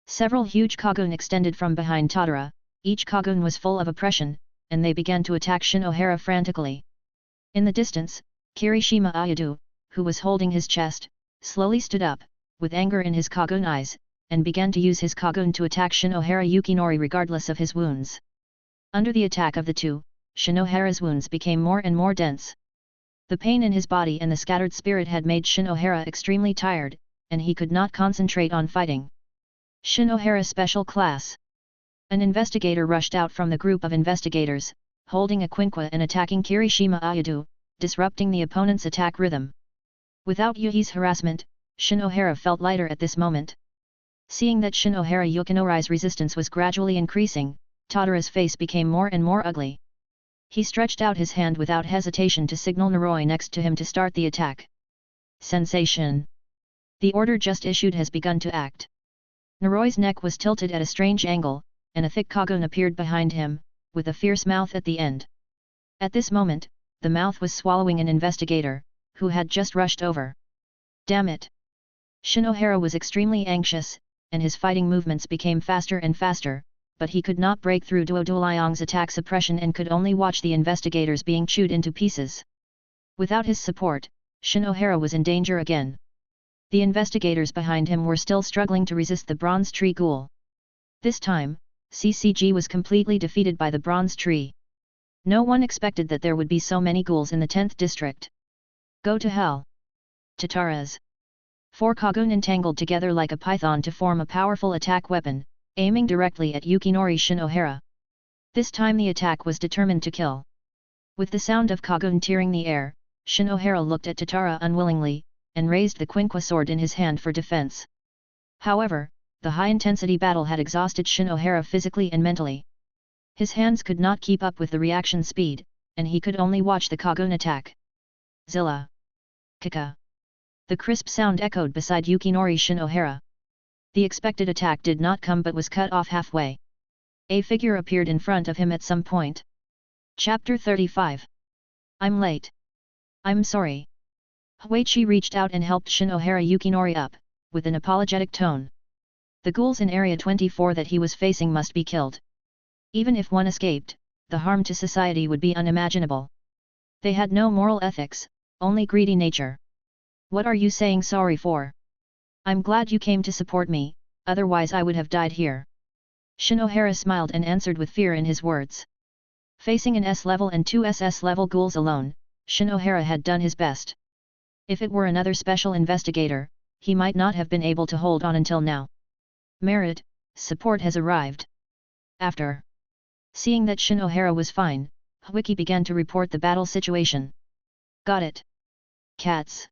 A: Several huge Kagun extended from behind Tadara, each Kagun was full of oppression, and they began to attack Shinohara frantically. In the distance, Kirishima Ayadu, who was holding his chest, slowly stood up, with anger in his Kagun eyes, and began to use his Kagun to attack Shinohara Yukinori regardless of his wounds. Under the attack of the two, Shinohara's wounds became more and more dense. The pain in his body and the scattered spirit had made Shinohara extremely tired, and he could not concentrate on fighting. Shinohara Special Class. An investigator rushed out from the group of investigators, holding a Quinqua and attacking Kirishima Ayadu, disrupting the opponent's attack rhythm. Without Yuhi's harassment, Shinohara felt lighter at this moment. Seeing that Shinohara Yukinori's resistance was gradually increasing, Tadara's face became more and more ugly. He stretched out his hand without hesitation to signal Noroi next to him to start the attack. Sensation. The order just issued has begun to act. Noroi's neck was tilted at a strange angle, and a thick Kagun appeared behind him, with a fierce mouth at the end. At this moment, the mouth was swallowing an investigator, who had just rushed over. Damn it! Shinohara was extremely anxious, and his fighting movements became faster and faster, but he could not break through Duoduliang's attack suppression and could only watch the investigators being chewed into pieces. Without his support, Shinohara was in danger again. The investigators behind him were still struggling to resist the Bronze Tree Ghoul. This time, CCG was completely defeated by the Bronze Tree. No one expected that there would be so many ghouls in the 10th district. Go to hell! Tataras. 4 Kagun entangled together like a python to form a powerful attack weapon, aiming directly at Yukinori Shinohara. This time the attack was determined to kill. With the sound of Kagun tearing the air, Shinohara looked at Tatara unwillingly, and raised the Quinqua sword in his hand for defense. However, the high-intensity battle had exhausted Shinohara physically and mentally. His hands could not keep up with the reaction speed, and he could only watch the Kagun attack. Zilla. Kaka. The crisp sound echoed beside Yukinori Shinohara. The expected attack did not come but was cut off halfway. A figure appeared in front of him at some point. Chapter 35. I'm late. I'm sorry. Huichi reached out and helped Shinohara Yukinori up, with an apologetic tone. The ghouls in Area 24 that he was facing must be killed. Even if one escaped, the harm to society would be unimaginable. They had no moral ethics, only greedy nature. What are you saying sorry for? I'm glad you came to support me, otherwise I would have died here. Shinohara smiled and answered with fear in his words. Facing an S-level and 2 SS-level ghouls alone, Shinohara had done his best. If it were another special investigator, he might not have been able to hold on until now. Merit, support has arrived. After seeing that Shinohara was fine, Huiki began to report the battle situation. Got it. Cats.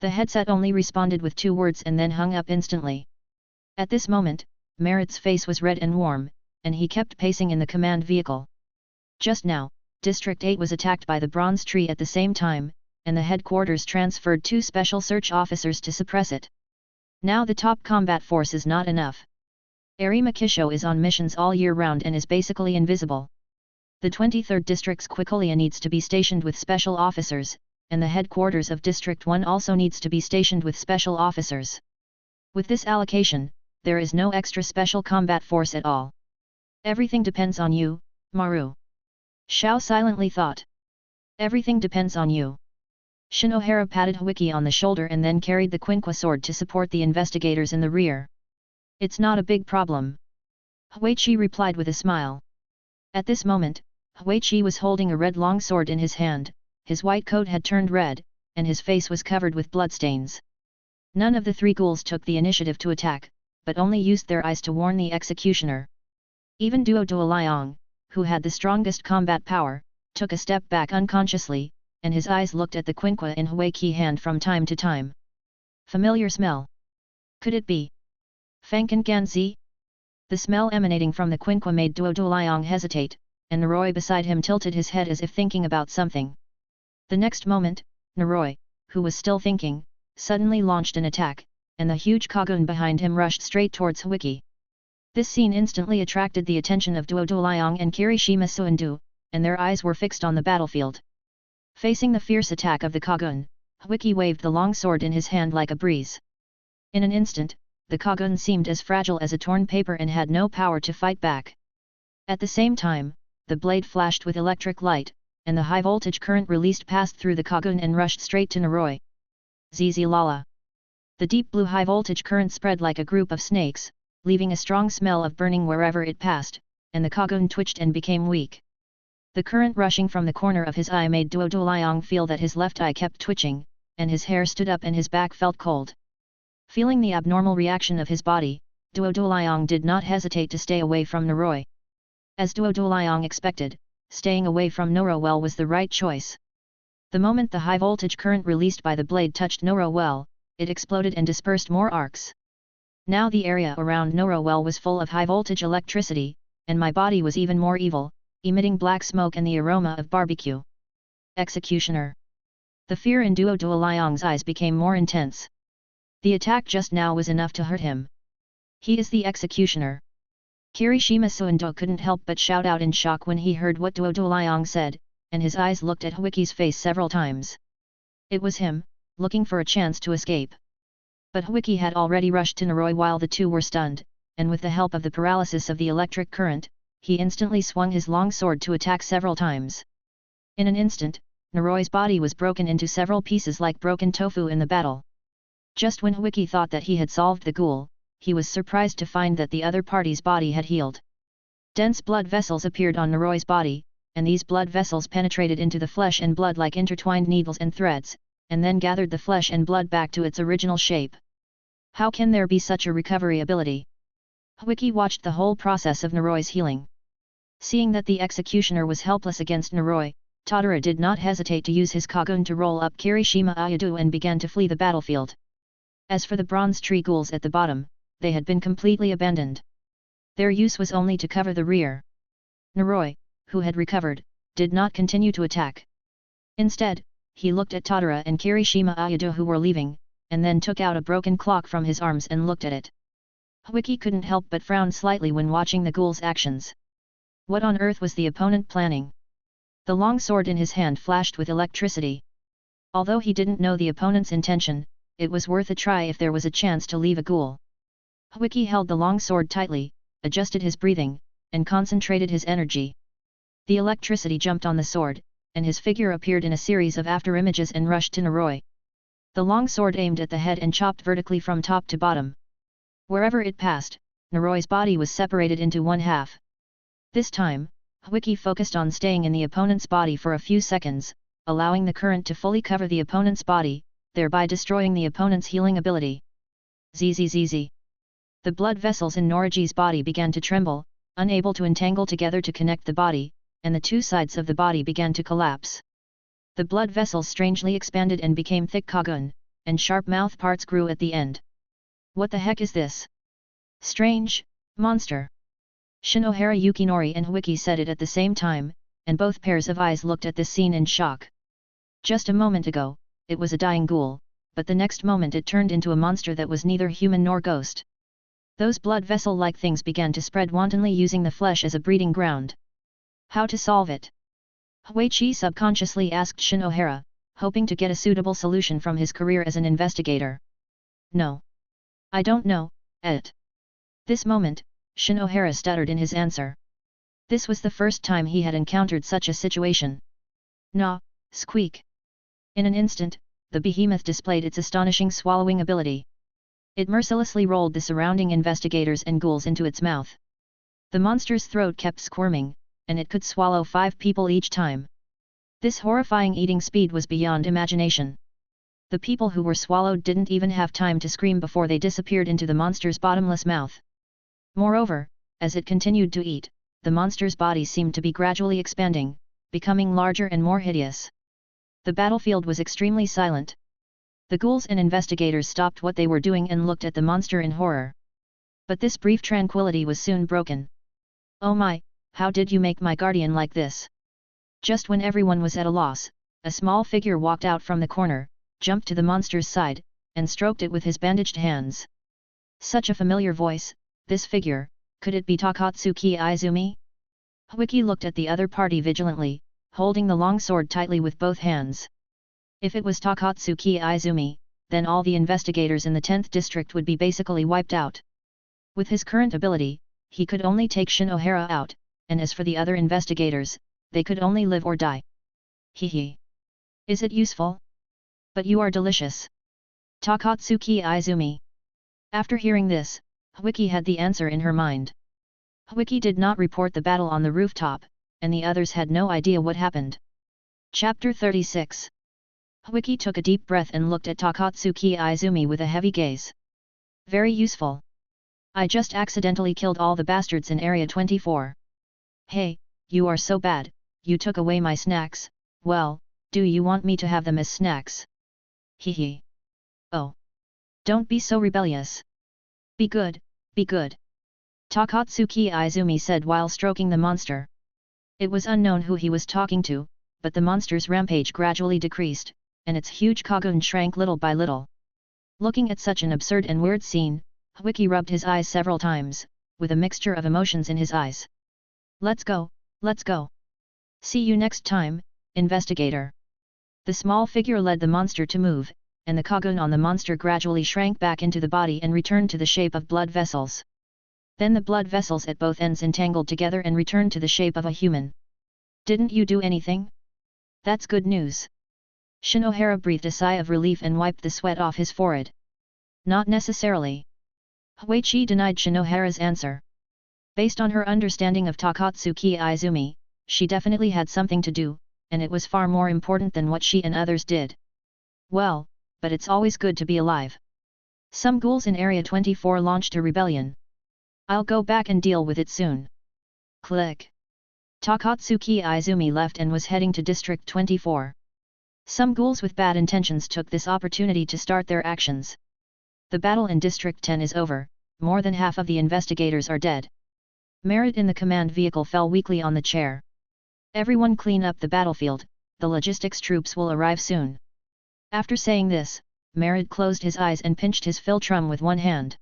A: The headset only responded with 2 words and then hung up instantly. At this moment, Merit's face was red and warm, and he kept pacing in the command vehicle. Just now, District 8 was attacked by the Bronze Tree at the same time, and the headquarters transferred 2 special search officers to suppress it. Now the top combat force is not enough. Arima Kisho is on missions all year round and is basically invisible. The 23rd District's Quicolia needs to be stationed with special officers, and the headquarters of District 1 also needs to be stationed with special officers. With this allocation, there is no extra special combat force at all. Everything depends on you, Maru. Xiao silently thought. Everything depends on you. Shinohara patted Huiki on the shoulder and then carried the Quinqua sword to support the investigators in the rear. It's not a big problem. Huichi replied with a smile. At this moment, Huichi was holding a red longsword in his hand, his white coat had turned red, and his face was covered with bloodstains. None of the three ghouls took the initiative to attack, but only used their eyes to warn the executioner. Even Duo Duoliang, who had the strongest combat power, took a step back unconsciously, and his eyes looked at the quinqua in Huiqi's hand from time to time. Familiar smell. Could it be Fangkan Ganzi? The smell emanating from the quinqua made Duo Duoliang hesitate, and Noroi beside him tilted his head as if thinking about something. The next moment, Noroi, who was still thinking, suddenly launched an attack, and the huge Kagun behind him rushed straight towards Huiqi. This scene instantly attracted the attention of Duo Duoliang and Kirishima Suindu, and their eyes were fixed on the battlefield. Facing the fierce attack of the Kagun, Huiqi waved the long sword in his hand like a breeze. In an instant, the Kagun seemed as fragile as a torn paper and had no power to fight back. At the same time, the blade flashed with electric light, and the high-voltage current released passed through the Kagun and rushed straight to Noroi. Zizi Lala. The deep blue high-voltage current spread like a group of snakes, leaving a strong smell of burning wherever it passed, and the Kagun twitched and became weak. The current rushing from the corner of his eye made Duo Duoliang feel that his left eye kept twitching, and his hair stood up and his back felt cold. Feeling the abnormal reaction of his body, Duo Duoliang did not hesitate to stay away from Noroi. As Duo Duoliang expected, staying away from Noroi was the right choice. The moment the high-voltage current released by the blade touched Noroi, it exploded and dispersed more arcs. Now the area around Noroi was full of high-voltage electricity, and my body was even more evil, emitting black smoke and the aroma of barbecue. Executioner. The fear in Duo Duoliang's eyes became more intense. The attack just now was enough to hurt him. He is the executioner. Kirishima Suindo couldn't help but shout out in shock when he heard what Duo Duoliang said, and his eyes looked at Huiqi's face several times. It was him, looking for a chance to escape. But Huiqi had already rushed to Noroi while the two were stunned, and with the help of the paralysis of the electric current, he instantly swung his long sword to attack several times. In an instant, Noroi's body was broken into several pieces like broken tofu in the battle. Just when Huiqi thought that he had solved the ghoul, he was surprised to find that the other party's body had healed. Dense blood vessels appeared on Noroi's body, and these blood vessels penetrated into the flesh and blood like intertwined needles and threads, and then gathered the flesh and blood back to its original shape. How can there be such a recovery ability? Huiqi watched the whole process of Noroi's healing. Seeing that the executioner was helpless against Noroi, Tadara did not hesitate to use his Kagun to roll up Kirishima Ayadu and began to flee the battlefield. As for the bronze tree ghouls at the bottom, they had been completely abandoned. Their use was only to cover the rear. Noroi, who had recovered, did not continue to attack. Instead, he looked at Tadara and Kirishima Ayadu who were leaving, and then took out a broken clock from his arms and looked at it. Huiqi couldn't help but frown slightly when watching the ghouls' actions. What on earth was the opponent planning? The long sword in his hand flashed with electricity. Although he didn't know the opponent's intention, it was worth a try if there was a chance to leave a ghoul. Huiqi held the long sword tightly, adjusted his breathing, and concentrated his energy. The electricity jumped on the sword, and his figure appeared in a series of afterimages and rushed to Noroi. The long sword aimed at the head and chopped vertically from top to bottom. Wherever it passed, Noroi's body was separated into one half. This time, Huiqi focused on staying in the opponent's body for a few seconds, allowing the current to fully cover the opponent's body, thereby destroying the opponent's healing ability. Zzz. The blood vessels in Noriji's body began to tremble, unable to entangle together to connect the body, and the two sides of the body began to collapse. The blood vessels strangely expanded and became thick Kagun, and sharp mouth parts grew at the end. What the heck is this? Strange, monster. Shinohara Yukinori and Huiqi said it at the same time, and both pairs of eyes looked at this scene in shock. Just a moment ago, it was a dying ghoul, but the next moment it turned into a monster that was neither human nor ghost. Those blood vessel-like things began to spread wantonly using the flesh as a breeding ground. How to solve it? Huiqi subconsciously asked Shinohara, hoping to get a suitable solution from his career as an investigator. No. I don't know, et. This moment, Shinohara stuttered in his answer. This was the first time he had encountered such a situation. Nah, squeak. In an instant, the behemoth displayed its astonishing swallowing ability. It mercilessly rolled the surrounding investigators and ghouls into its mouth. The monster's throat kept squirming, and it could swallow 5 people each time. This horrifying eating speed was beyond imagination. The people who were swallowed didn't even have time to scream before they disappeared into the monster's bottomless mouth. Moreover, as it continued to eat, the monster's body seemed to be gradually expanding, becoming larger and more hideous. The battlefield was extremely silent. The ghouls and investigators stopped what they were doing and looked at the monster in horror. But this brief tranquility was soon broken. "Oh my, how did you make my guardian like this?" Just when everyone was at a loss, a small figure walked out from the corner, jumped to the monster's side, and stroked it with his bandaged hands. Such a familiar voice, this figure, could it be Takatsuki Izumi? Wiki looked at the other party vigilantly, holding the long sword tightly with both hands. If it was Takatsuki Izumi, then all the investigators in the 10th district would be basically wiped out. With his current ability, he could only take Shinohara out, and as for the other investigators, they could only live or die. Hehe. Is it useful? But you are delicious. Takatsuki Izumi. After hearing this, Wiki had the answer in her mind. Wiki did not report the battle on the rooftop, and the others had no idea what happened. Chapter 36. Wiki took a deep breath and looked at Takatsuki Izumi with a heavy gaze. Very useful. I just accidentally killed all the bastards in Area 24. Hey, you are so bad, you took away my snacks. Well, do you want me to have them as snacks? Hehe. Oh. Don't be so rebellious. Be good, be good. Takatsuki Izumi said while stroking the monster. It was unknown who he was talking to, but the monster's rampage gradually decreased, and its huge cocoon shrank little by little. Looking at such an absurd and weird scene, Wiki rubbed his eyes several times, with a mixture of emotions in his eyes. Let's go, let's go. See you next time, investigator. The small figure led the monster to move, and the cocoon on the monster gradually shrank back into the body and returned to the shape of blood vessels. Then the blood vessels at both ends entangled together and returned to the shape of a human. Didn't you do anything? That's good news. Shinohara breathed a sigh of relief and wiped the sweat off his forehead. Not necessarily. Huichi denied Shinohara's answer. Based on her understanding of Takatsuki Izumi, she definitely had something to do, and it was far more important than what she and others did. Well, but it's always good to be alive. Some ghouls in Area 24 launched a rebellion. I'll go back and deal with it soon. Click. Takatsuki Izumi left and was heading to District 24. Some ghouls with bad intentions took this opportunity to start their actions. The battle in District 10 is over, more than half of the investigators are dead. Merit in the command vehicle fell weakly on the chair. Everyone clean up the battlefield, the logistics troops will arrive soon. After saying this, Merit closed his eyes and pinched his philtrum with one hand.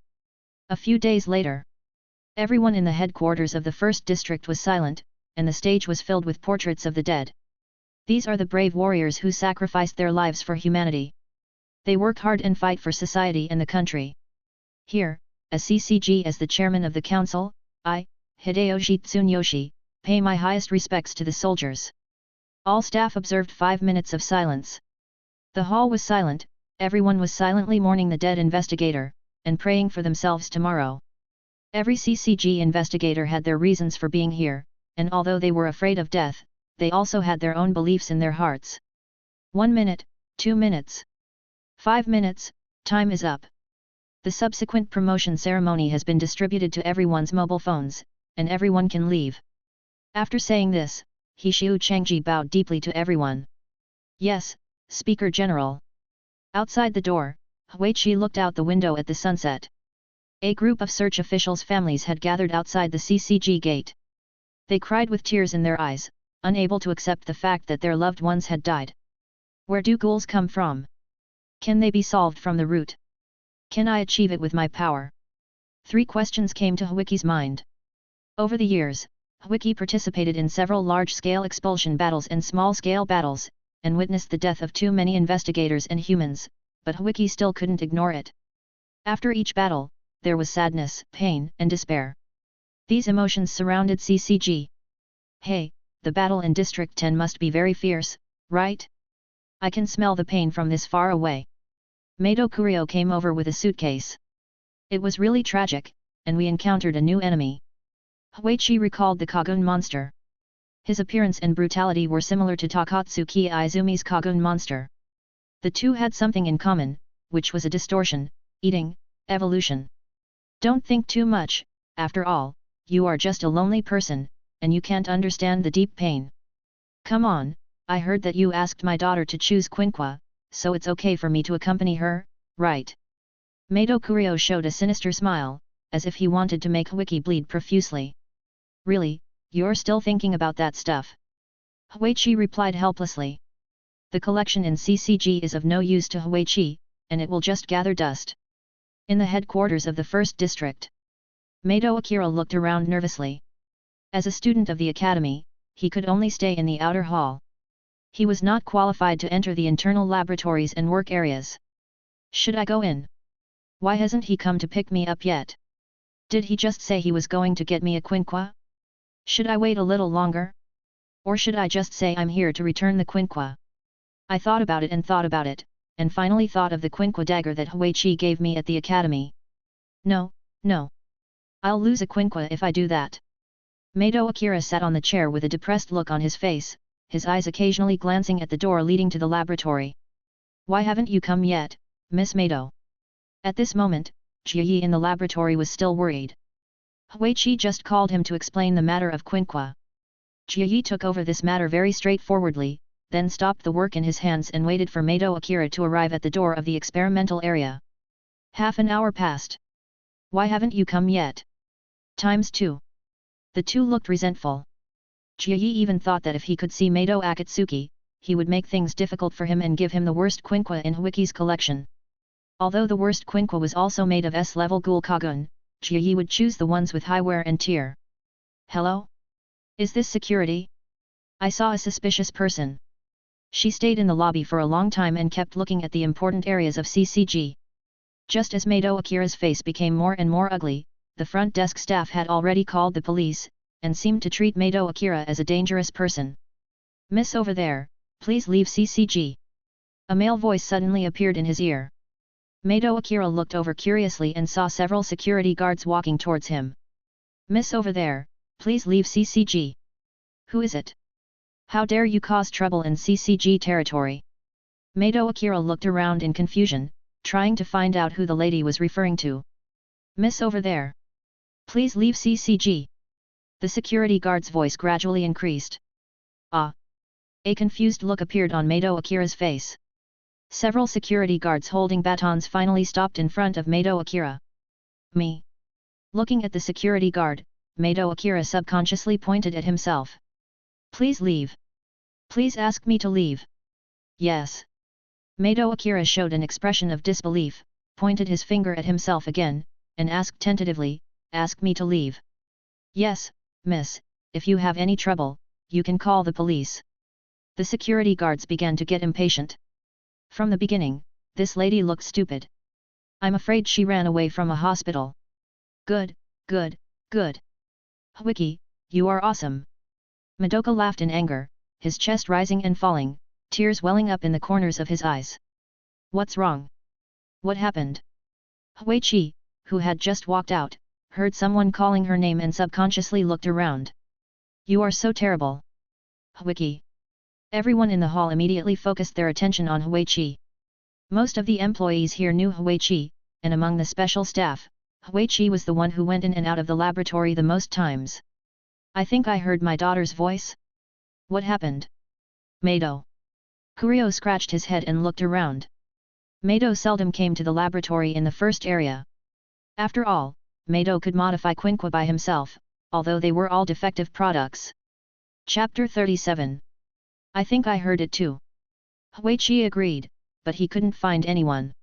A: A few days later, everyone in the headquarters of the 1st district was silent, and the stage was filled with portraits of the dead. These are the brave warriors who sacrificed their lives for humanity. They work hard and fight for society and the country. Here, as CCG as the chairman of the council, I, Hideyoshi Tsuneyoshi, pay my highest respects to the soldiers. All staff observed 5 minutes of silence. The hall was silent, everyone was silently mourning the dead investigator, and praying for themselves tomorrow. Every CCG investigator had their reasons for being here, and although they were afraid of death, they also had their own beliefs in their hearts. 1 minute, 2 minutes. 5 minutes, time is up. The subsequent promotion ceremony has been distributed to everyone's mobile phones, and everyone can leave. After saying this, Hishiu Changji bowed deeply to everyone. Yes, Speaker General. Outside the door, Huichi looked out the window at the sunset. A group of search officials' families had gathered outside the CCG gate. They cried with tears in their eyes, unable to accept the fact that their loved ones had died. Where do ghouls come from? Can they be solved from the root? Can I achieve it with my power? 3 questions came to Huichi's mind. Over the years, Huichi participated in several large-scale expulsion battles and small-scale battles, and witnessed the death of too many investigators and humans, but Huichi still couldn't ignore it. After each battle, there was sadness, pain, and despair. These emotions surrounded CCG. Hey, the battle in District 10 must be very fierce, right? I can smell the pain from this far away. Mado Kurio came over with a suitcase. It was really tragic, and we encountered a new enemy. Huichi recalled the Kagun monster. His appearance and brutality were similar to Takatsuki Izumi's Kagun monster. The two had something in common, which was a distortion, eating, evolution. Don't think too much, after all, you are just a lonely person, and you can't understand the deep pain. Come on, I heard that you asked my daughter to choose Quinqua, so it's okay for me to accompany her, right? Mato Kurio showed a sinister smile, as if he wanted to make Wiki bleed profusely. Really, you're still thinking about that stuff? Huichi replied helplessly. The collection in CCG is of no use to Huichi, and it will just gather dust. In the headquarters of the first district, Mato Akira looked around nervously. As a student of the academy, he could only stay in the outer hall. He was not qualified to enter the internal laboratories and work areas. Should I go in? Why hasn't he come to pick me up yet? Did he just say he was going to get me a Quinqua? Should I wait a little longer? Or should I just say I'm here to return the Quinqua? I thought about it, and finally thought of the Quinqua dagger that Huichi gave me at the academy. No, no. I'll lose a Quinqua if I do that. Mato Akira sat on the chair with a depressed look on his face, his eyes occasionally glancing at the door leading to the laboratory. Why haven't you come yet, Miss Mato? At this moment, Jiyi in the laboratory was still worried. Huichi just called him to explain the matter of Quinqua. Jiyi took over this matter very straightforwardly, then stopped the work in his hands and waited for Mato Akira to arrive at the door of the experimental area. Half an hour passed. Why haven't you come yet? ×2. The two looked resentful. Jiyi even thought that if he could see Mato Akatsuki, he would make things difficult for him and give him the worst Quinqua in Huichi's collection. Although the worst Quinqua was also made of S-level Ghoul Kagun, Jiyi would choose the ones with high wear and tear. Hello? Is this security? I saw a suspicious person. She stayed in the lobby for a long time and kept looking at the important areas of CCG. Just as Mato Akira's face became more and more ugly, the front desk staff had already called the police, and seemed to treat Mato Akira as a dangerous person. Miss over there, please leave CCG. A male voice suddenly appeared in his ear. Mato Akira looked over curiously and saw several security guards walking towards him. Miss over there, please leave CCG. Who is it? How dare you cause trouble in CCG territory? Mato Akira looked around in confusion, trying to find out who the lady was referring to. Miss over there. Please leave CCG. The security guard's voice gradually increased. Ah! A confused look appeared on Mato Akira's face. Several security guards holding batons finally stopped in front of Mato Akira. Me? Looking at the security guard, Mato Akira subconsciously pointed at himself. Please leave. Please ask me to leave. Yes. Mato Akira showed an expression of disbelief, pointed his finger at himself again, and asked tentatively, ask me to leave. Yes, miss, if you have any trouble, you can call the police. The security guards began to get impatient. From the beginning, this lady looked stupid. I'm afraid she ran away from a hospital. Good, good, good. Wiki, you are awesome. Madoka laughed in anger, his chest rising and falling, tears welling up in the corners of his eyes. What's wrong? What happened? Huichi, who had just walked out, heard someone calling her name and subconsciously looked around. You are so terrible. Wiki. Everyone in the hall immediately focused their attention on Huichi. Most of the employees here knew Huichi, and among the special staff, Huichi was the one who went in and out of the laboratory the most times. I think I heard my daughter's voice? What happened? Mato. Kurio scratched his head and looked around. Mato seldom came to the laboratory in the first area. After all, Mato could modify Quinqua by himself, although they were all defective products. Chapter 37. I think I heard it too. Huichi agreed, but he couldn't find anyone.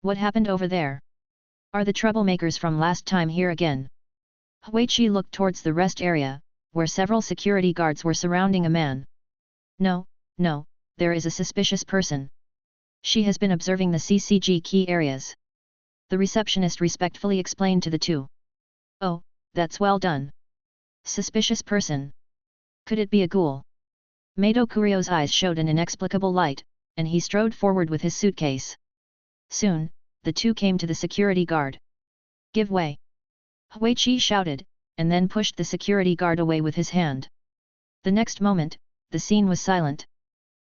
A: What happened over there? Are the troublemakers from last time here again? Huichi looked towards the rest area, where several security guards were surrounding a man. No, no, there is a suspicious person. She has been observing the CCG key areas. The receptionist respectfully explained to the two. Oh, that's well done. Suspicious person. Could it be a ghoul? Mato Kurio's eyes showed an inexplicable light, and he strode forward with his suitcase. Soon, the two came to the security guard. Give way. Huichi shouted, and then pushed the security guard away with his hand. The next moment, the scene was silent.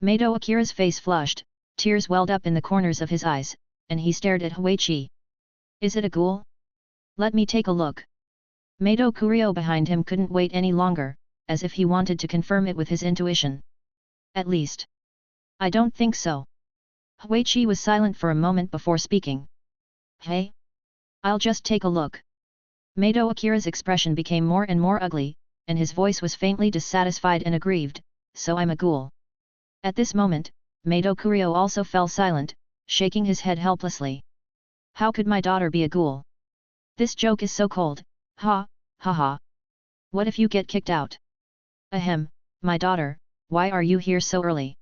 A: Mato Akira's face flushed, tears welled up in the corners of his eyes, and he stared at Huichi. Is it a ghoul? Let me take a look. Mato Kurio behind him couldn't wait any longer, as if he wanted to confirm it with his intuition. At least. I don't think so. Huichi was silent for a moment before speaking. Hey? I'll just take a look. Mato Akira's expression became more and more ugly, and his voice was faintly dissatisfied and aggrieved, so I'm a ghoul. At this moment, Mato Kurio also fell silent, shaking his head helplessly. How could my daughter be a ghoul? This joke is so cold, ha, ha ha. What if you get kicked out? Ahem, my daughter, why are you here so early?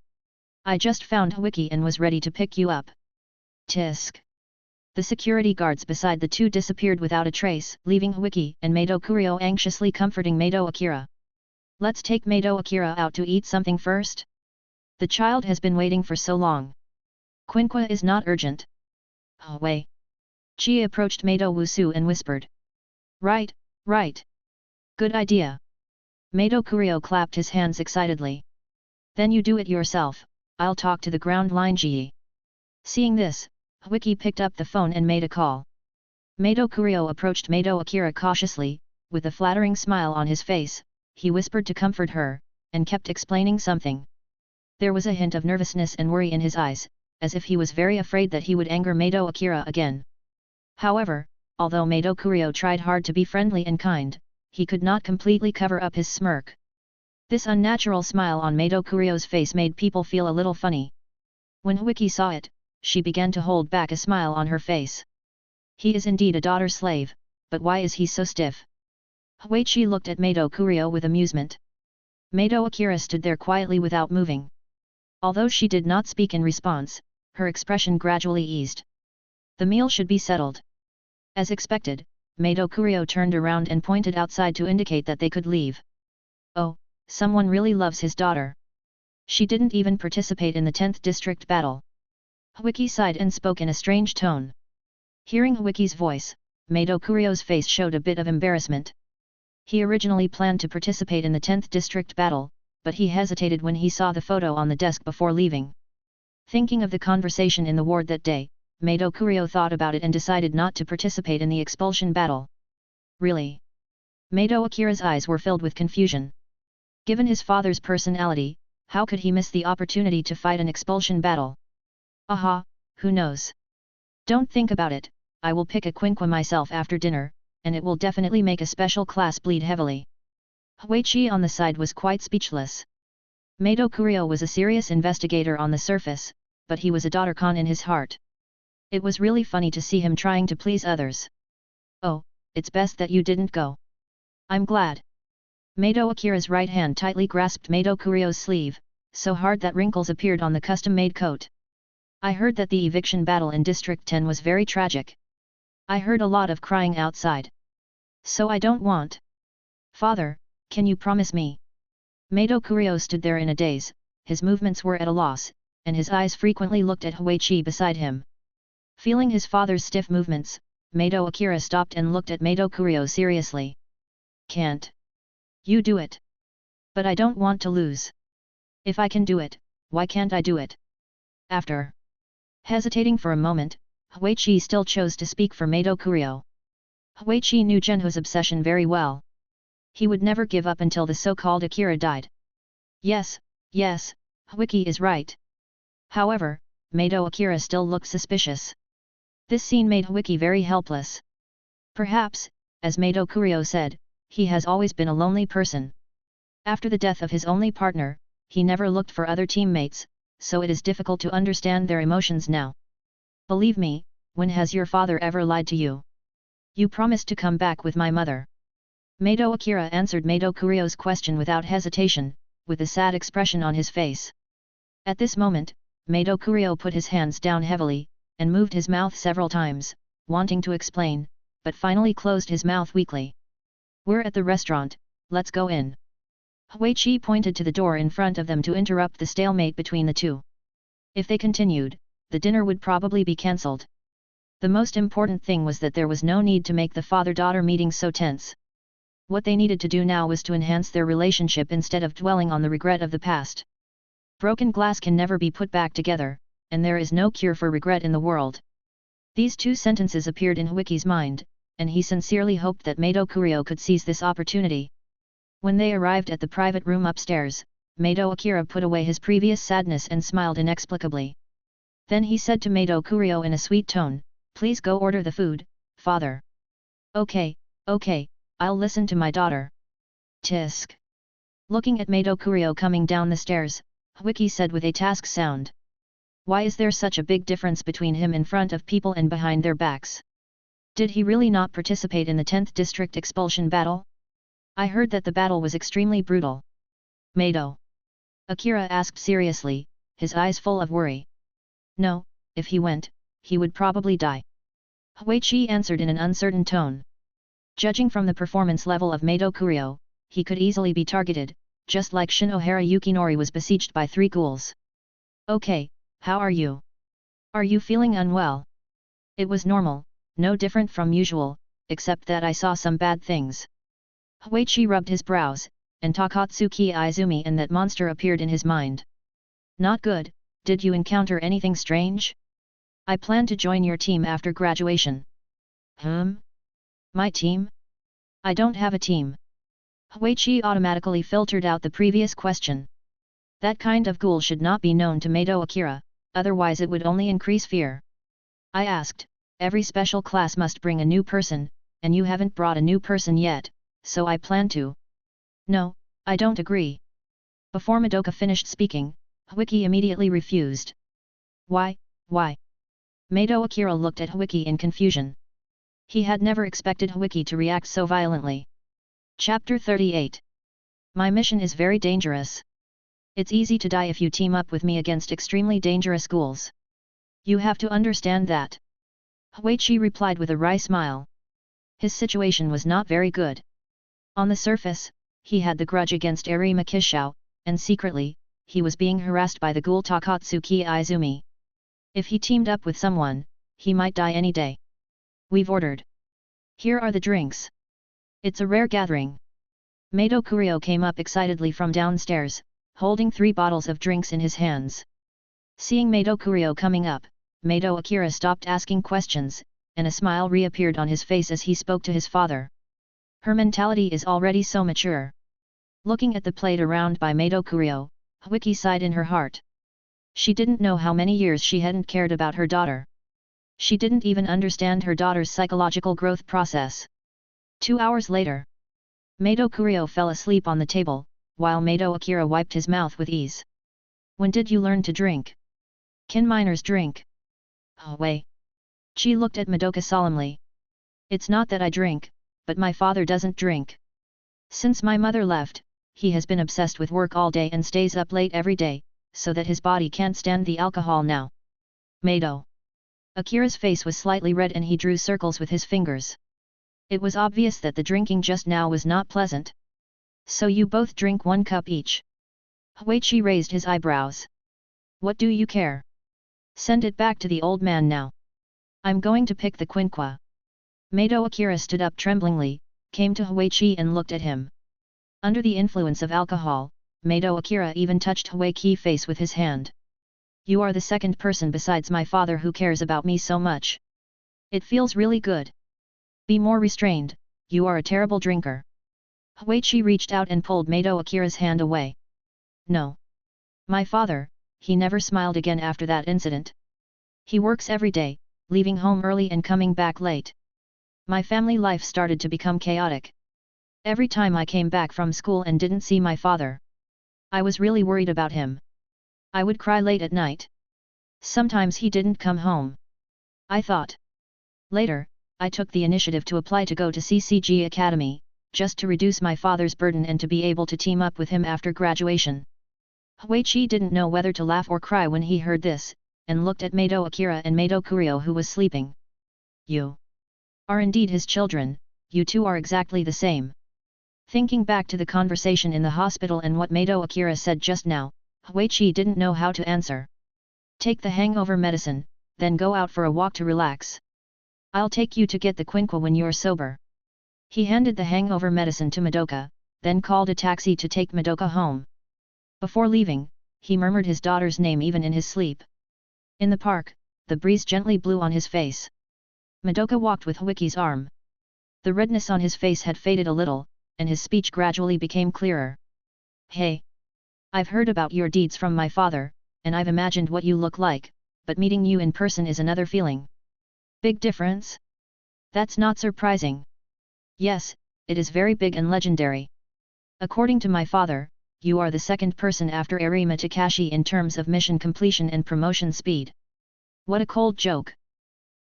A: I just found Wiki and was ready to pick you up. Tisk. The security guards beside the two disappeared without a trace, leaving Wiki and Mato Kurio anxiously comforting Mato Akira. Let's take Mato Akira out to eat something first? The child has been waiting for so long. Quinqua is not urgent. Oh wait. Chi approached Mato Wusu and whispered. Right, right. Good idea. Mato Kurio clapped his hands excitedly. Then you do it yourself, I'll talk to the ground line Ji. Seeing this, Wiki picked up the phone and made a call. Mato Kurio approached Mato Akira cautiously, with a flattering smile on his face, he whispered to comfort her, and kept explaining something. There was a hint of nervousness and worry in his eyes, as if he was very afraid that he would anger Mato Akira again. However, although Mato Kurio tried hard to be friendly and kind, he could not completely cover up his smirk. This unnatural smile on Mato Kurio's face made people feel a little funny. When Wiki saw it, she began to hold back a smile on her face. He is indeed a daughter slave, but why is he so stiff? Huichi looked at Mato Kurio with amusement. Mato Akira stood there quietly without moving. Although she did not speak in response, her expression gradually eased. The meal should be settled. As expected, Mato Kurio turned around and pointed outside to indicate that they could leave. Oh, someone really loves his daughter. She didn't even participate in the 10th district battle. Wiki sighed and spoke in a strange tone. Hearing Wiki's voice, Mato Kurio's face showed a bit of embarrassment. He originally planned to participate in the 10th district battle, but he hesitated when he saw the photo on the desk before leaving. Thinking of the conversation in the ward that day, Mato Kurio thought about it and decided not to participate in the expulsion battle. Really? Mato Akira's eyes were filled with confusion. Given his father's personality, how could he miss the opportunity to fight an expulsion battle? Aha, who knows? Don't think about it, I will pick a Quinqua myself after dinner, and it will definitely make a special class bleed heavily. Huichi on the side was quite speechless. Mato Kurio was a serious investigator on the surface, but he was a daughter-con in his heart. It was really funny to see him trying to please others. Oh, it's best that you didn't go. I'm glad. Mato Akira's right hand tightly grasped Mato Kurio's sleeve, so hard that wrinkles appeared on the custom-made coat. I heard that the eviction battle in District 10 was very tragic. I heard a lot of crying outside. So I don't want. Father, can you promise me? Mato Kurio stood there in a daze, his movements were at a loss, and his eyes frequently looked at Huichi beside him. Feeling his father's stiff movements, Mato Akira stopped and looked at Mato Kurio seriously. Can't. You do it. But I don't want to lose. If I can do it, why can't I do it? After. Hesitating for a moment, Huichi still chose to speak for Mato Kurio. Huichi knew Genho's obsession very well. He would never give up until the so-called Akira died. Yes, yes, Wiki is right. However, Mato Akira still looked suspicious. This scene made Wiki very helpless. Perhaps, as Mato Kurio said, he has always been a lonely person. After the death of his only partner, he never looked for other teammates, so it is difficult to understand their emotions now. Believe me, when has your father ever lied to you? You promised to come back with my mother. Mato Akira answered Mato Kurio's question without hesitation, with a sad expression on his face. At this moment, Mato Kurio put his hands down heavily, and moved his mouth several times, wanting to explain, but finally closed his mouth weakly. We're at the restaurant, let's go in. Huichi pointed to the door in front of them to interrupt the stalemate between the two. If they continued, the dinner would probably be cancelled. The most important thing was that there was no need to make the father-daughter meeting so tense. What they needed to do now was to enhance their relationship instead of dwelling on the regret of the past. Broken glass can never be put back together, and there is no cure for regret in the world. These two sentences appeared in Huiki's mind, and he sincerely hoped that Mato Kurio could seize this opportunity. When they arrived at the private room upstairs, Mato Akira put away his previous sadness and smiled inexplicably. Then he said to Mato Kurio in a sweet tone, "Please go order the food, father." Okay, I'll listen to my daughter." Tisk. Looking at Mato Kurio coming down the stairs, Huiki said with a task sound. Why is there such a big difference between him in front of people and behind their backs? Did he really not participate in the 10th district expulsion battle? I heard that the battle was extremely brutal. Mato. Akira asked seriously, his eyes full of worry. No, if he went, he would probably die. Huichi answered in an uncertain tone. Judging from the performance level of Mato Kurio, he could easily be targeted, just like Shinohara Yukinori was besieged by 3 ghouls. Okay, how are you? Are you feeling unwell? It was normal, no different from usual, except that I saw some bad things. Huichi rubbed his brows, and Takatsuki Izumi and that monster appeared in his mind. Not good, did you encounter anything strange? I plan to join your team after graduation. My team? I don't have a team. Huichi automatically filtered out the previous question. That kind of ghoul should not be known to Mato Akira, otherwise it would only increase fear. I asked, every special class must bring a new person, and you haven't brought a new person yet, so I plan to. No, I don't agree. Before Madoka finished speaking, Huiki immediately refused. Why? Mato Akira looked at Huiki in confusion. He had never expected Huiki to react so violently. Chapter 38. My mission is very dangerous. It's easy to die if you team up with me against extremely dangerous ghouls. You have to understand that. Huichi replied with a wry smile. His situation was not very good. On the surface, he had the grudge against Arima Kishou, and secretly, he was being harassed by the ghoul Takatsuki Izumi. If he teamed up with someone, he might die any day. We've ordered. Here are the drinks. It's a rare gathering. Mato Kurio came up excitedly from downstairs, holding 3 bottles of drinks in his hands. Seeing Mato Kurio coming up, Mato Akira stopped asking questions, and a smile reappeared on his face as he spoke to his father. Her mentality is already so mature. Looking at the plate around by Mato Kurio, Huiki sighed in her heart. She didn't know how many years she hadn't cared about her daughter. She didn't even understand her daughter's psychological growth process. 2 hours later, Mato Kurio fell asleep on the table, while Mato Akira wiped his mouth with ease. When did you learn to drink? Can minors drink? Oh wait. She looked at Madoka solemnly. It's not that I drink, but my father doesn't drink. Since my mother left, he has been obsessed with work all day and stays up late every day, so that his body can't stand the alcohol now. Mato. Akira's face was slightly red and he drew circles with his fingers. It was obvious that the drinking just now was not pleasant. So you both drink 1 cup each. Huichi raised his eyebrows. What do you care? Send it back to the old man now. I'm going to pick the quinquo. Mato Akira stood up tremblingly, came to Huichi and looked at him. Under the influence of alcohol, Mato Akira even touched Huichi's face with his hand. You are the second person besides my father who cares about me so much. It feels really good. Be more restrained, you are a terrible drinker. Huichi reached out and pulled Mato Akira's hand away. No. My father, he never smiled again after that incident. He works every day, leaving home early and coming back late. My family life started to become chaotic. Every time I came back from school and didn't see my father, I was really worried about him. I would cry late at night. Sometimes he didn't come home. I thought. Later, I took the initiative to apply to go to CCG Academy, just to reduce my father's burden and to be able to team up with him after graduation. Huichi didn't know whether to laugh or cry when he heard this, and looked at Mato Akira and Mato Kurio who was sleeping. You are indeed his children, you two are exactly the same. Thinking back to the conversation in the hospital and what Mato Akira said just now, Huichi didn't know how to answer. Take the hangover medicine, then go out for a walk to relax. I'll take you to get the quinquo when you're sober. He handed the hangover medicine to Madoka, then called a taxi to take Madoka home. Before leaving, he murmured his daughter's name even in his sleep. In the park, the breeze gently blew on his face. Madoka walked with Wiki's arm. The redness on his face had faded a little, and his speech gradually became clearer. Hey! I've heard about your deeds from my father, and I've imagined what you look like, but meeting you in person is another feeling. Big difference? That's not surprising. Yes, it is very big and legendary. According to my father, you are the second person after Arima Takashi in terms of mission completion and promotion speed. What a cold joke.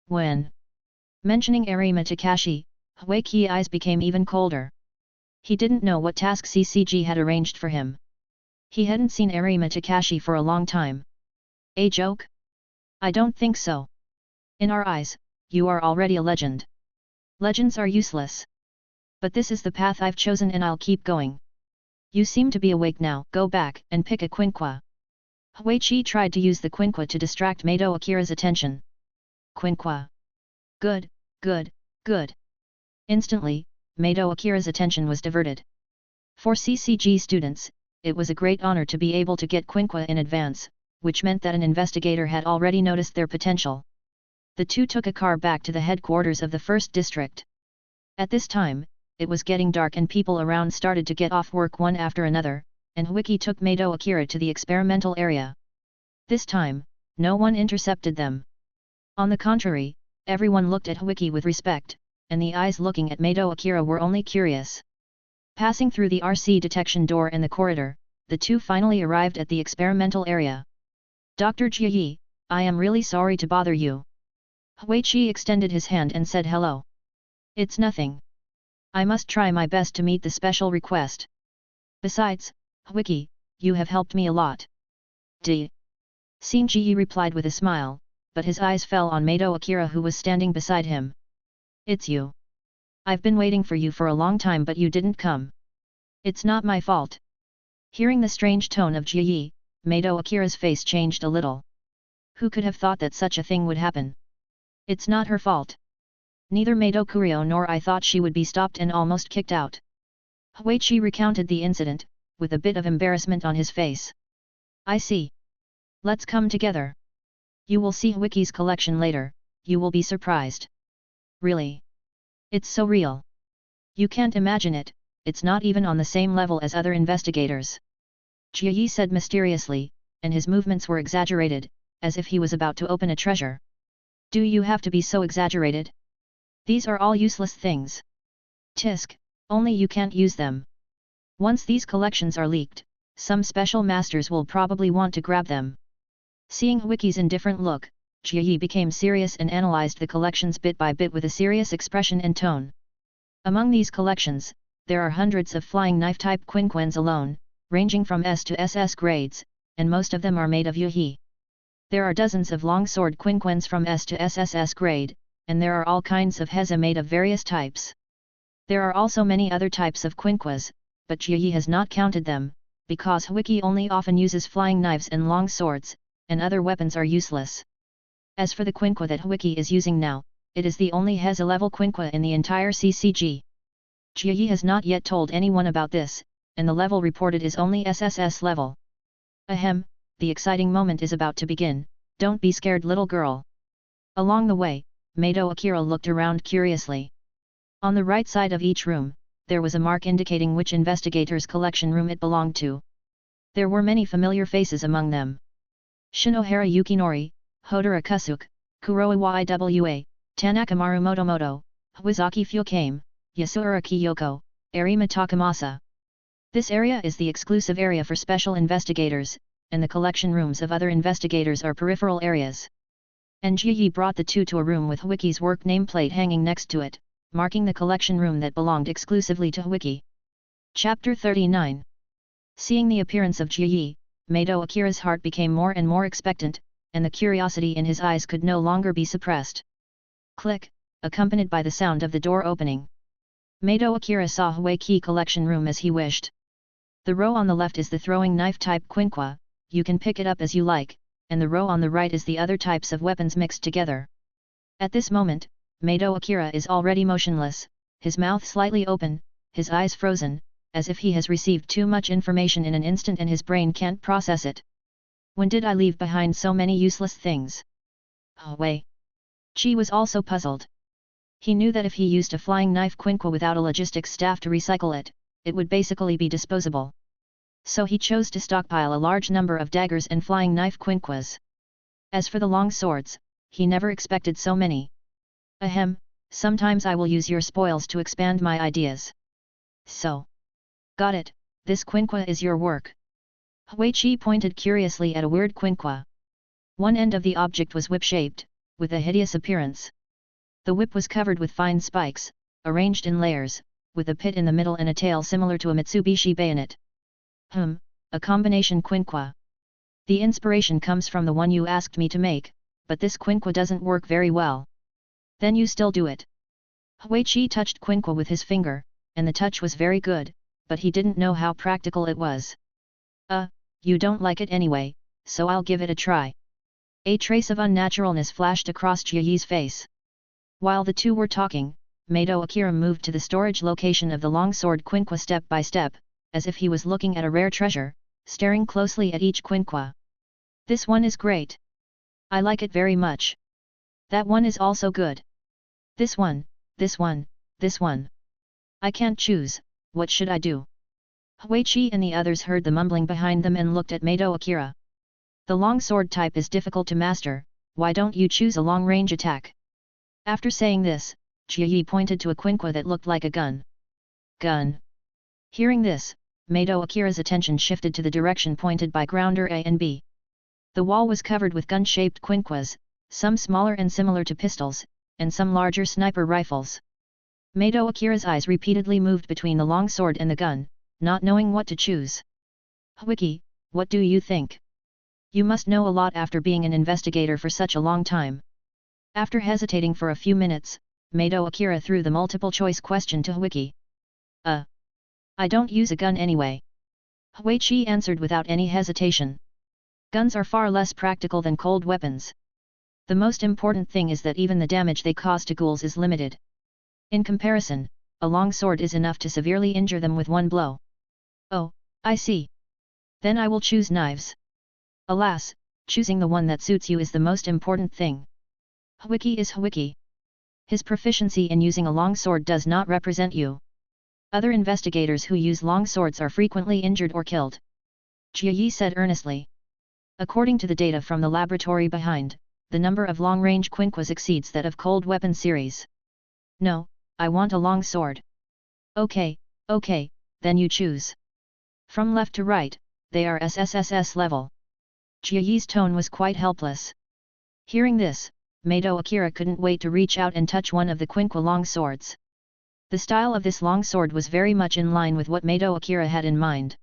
A: When mentioning Arima Takashi, Huiki's eyes became even colder. He didn't know what task CCG had arranged for him. He hadn't seen Arima Takashi for a long time. A joke? I don't think so. In our eyes, you are already a legend. Legends are useless. But this is the path I've chosen and I'll keep going. You seem to be awake now, go back and pick a quinqua. Huichi tried to use the quinqua to distract Mato Akira's attention. Quinqua. Good, good, good. Instantly, Mato Akira's attention was diverted. For CCG students, it was a great honor to be able to get quinqua in advance, which meant that an investigator had already noticed their potential. The two took a car back to the headquarters of the first district. At this time, it was getting dark and people around started to get off work one after another, and Huiki took Mato Akira to the experimental area. This time, no one intercepted them. On the contrary, everyone looked at Huiki with respect, and the eyes looking at Mato Akira were only curious. Passing through the RC detection door and the corridor, the two finally arrived at the experimental area. Dr. Jiyi, I am really sorry to bother you. Huichi extended his hand and said hello. It's nothing. I must try my best to meet the special request. Besides, Huiki, you have helped me a lot. Shinji replied with a smile, but his eyes fell on Mato Akira who was standing beside him. It's you. I've been waiting for you for a long time but you didn't come. It's not my fault. Hearing the strange tone of Jiyi, Mato Akira's face changed a little. Who could have thought that such a thing would happen? It's not her fault. Neither Mato Kurio nor I thought she would be stopped and almost kicked out. Huichi recounted the incident, with a bit of embarrassment on his face. I see. Let's come together. You will see Huiki's collection later, you will be surprised. Really? It's so real. You can't imagine it, it's not even on the same level as other investigators. Jiyi said mysteriously, and his movements were exaggerated, as if he was about to open a treasure. Do you have to be so exaggerated? These are all useless things. Tisk, only you can't use them. Once these collections are leaked, some special masters will probably want to grab them. Seeing Huiki's indifferent look, Jiyi became serious and analyzed the collections bit by bit with a serious expression and tone. Among these collections, there are hundreds of flying knife-type quinquens alone, ranging from S to SS grades, and most of them are made of yuhi. There are dozens of longsword quinquens from S to SSS grade, and there are all kinds of heza made of various types. There are also many other types of quinquas, but Jiyi has not counted them, because Huiki only often uses flying knives and long swords, and other weapons are useless. As for the quinqua that Huiki is using now, it is the only heza level quinqua in the entire CCG. Jiyi has not yet told anyone about this, and the level reported is only SSS level. Ahem, the exciting moment is about to begin, don't be scared little girl. Along the way, Mato Akira looked around curiously. On the right side of each room, there was a mark indicating which investigator's collection room it belonged to. There were many familiar faces among them. Shinohara Yukinori, Hodora Kusuke, Kuroiwa Iwa, Tanakamaru Motomoto, Huizaki Fukame, Yasuura Kiyoko, Arima Takamasa. This area is the exclusive area for special investigators, and the collection rooms of other investigators are peripheral areas. And Jiyi brought the two to a room with Huiki's work nameplate hanging next to it, marking the collection room that belonged exclusively to Huiki. Chapter 39. Seeing the appearance of Jiyi, Mato Akira's heart became more and more expectant, and the curiosity in his eyes could no longer be suppressed. Click, accompanied by the sound of the door opening. Mato Akira saw Huiki collection room as he wished. The row on the left is the throwing knife type quinqua, you can pick it up as you like, and the row on the right is the other types of weapons mixed together. At this moment, Mato Akira is already motionless, his mouth slightly open, his eyes frozen, as if he has received too much information in an instant and his brain can't process it. When did I leave behind so many useless things? Oh wait. Chi was also puzzled. He knew that if he used a flying knife quinqua without a logistics staff to recycle it, it would basically be disposable. So he chose to stockpile a large number of daggers and flying knife quinquas. As for the long swords, he never expected so many. Ahem, sometimes I will use your spoils to expand my ideas. So. Got it, this quinqua is your work. Hui Chi pointed curiously at a weird quinqua. One end of the object was whip-shaped, with a hideous appearance. The whip was covered with fine spikes, arranged in layers, with a pit in the middle and a tail similar to a Mitsubishi bayonet. A combination quinqua. The inspiration comes from the one you asked me to make, but this quinqua doesn't work very well. Then you still do it. Hui Chi touched quinqua with his finger, and the touch was very good, but he didn't know how practical it was. You don't like it anyway, so I'll give it a try. A trace of unnaturalness flashed across Jia Yi's face. While the two were talking, Mato Akira moved to the storage location of the longsword quinqua step by step, as if he was looking at a rare treasure, staring closely at each quinqua. This one is great. I like it very much. That one is also good. This one, this one, this one. I can't choose, what should I do? Hui Chi and the others heard the mumbling behind them and looked at Mato Akira. The longsword type is difficult to master, why don't you choose a long-range attack? After saying this, Jia Yi pointed to a quinqua that looked like a gun. Gun. Hearing this, Mato Akira's attention shifted to the direction pointed by grounder A and B. The wall was covered with gun-shaped quinquas, some smaller and similar to pistols, and some larger sniper rifles. Mato Akira's eyes repeatedly moved between the longsword and the gun, not knowing what to choose. Wiki, what do you think? You must know a lot after being an investigator for such a long time. After hesitating for a few minutes, Mato Akira threw the multiple-choice question to Wiki. I don't use a gun anyway. Hui Chi answered without any hesitation. Guns are far less practical than cold weapons. The most important thing is that even the damage they cause to ghouls is limited. In comparison, a long sword is enough to severely injure them with one blow. Oh, I see. Then I will choose knives. Alas, choosing the one that suits you is the most important thing. Wiki is Wiki. His proficiency in using a long sword does not represent you. Other investigators who use long swords are frequently injured or killed. Jia Yi said earnestly. According to the data from the laboratory behind, the number of long-range quinquas exceeds that of cold weapon series. No, I want a long sword. Okay, then you choose. From left to right, they are SSSS level. Jia Yi's tone was quite helpless. Hearing this, Mato Akira couldn't wait to reach out and touch one of the quinqua long swords. The style of this long sword was very much in line with what Mato Akira had in mind.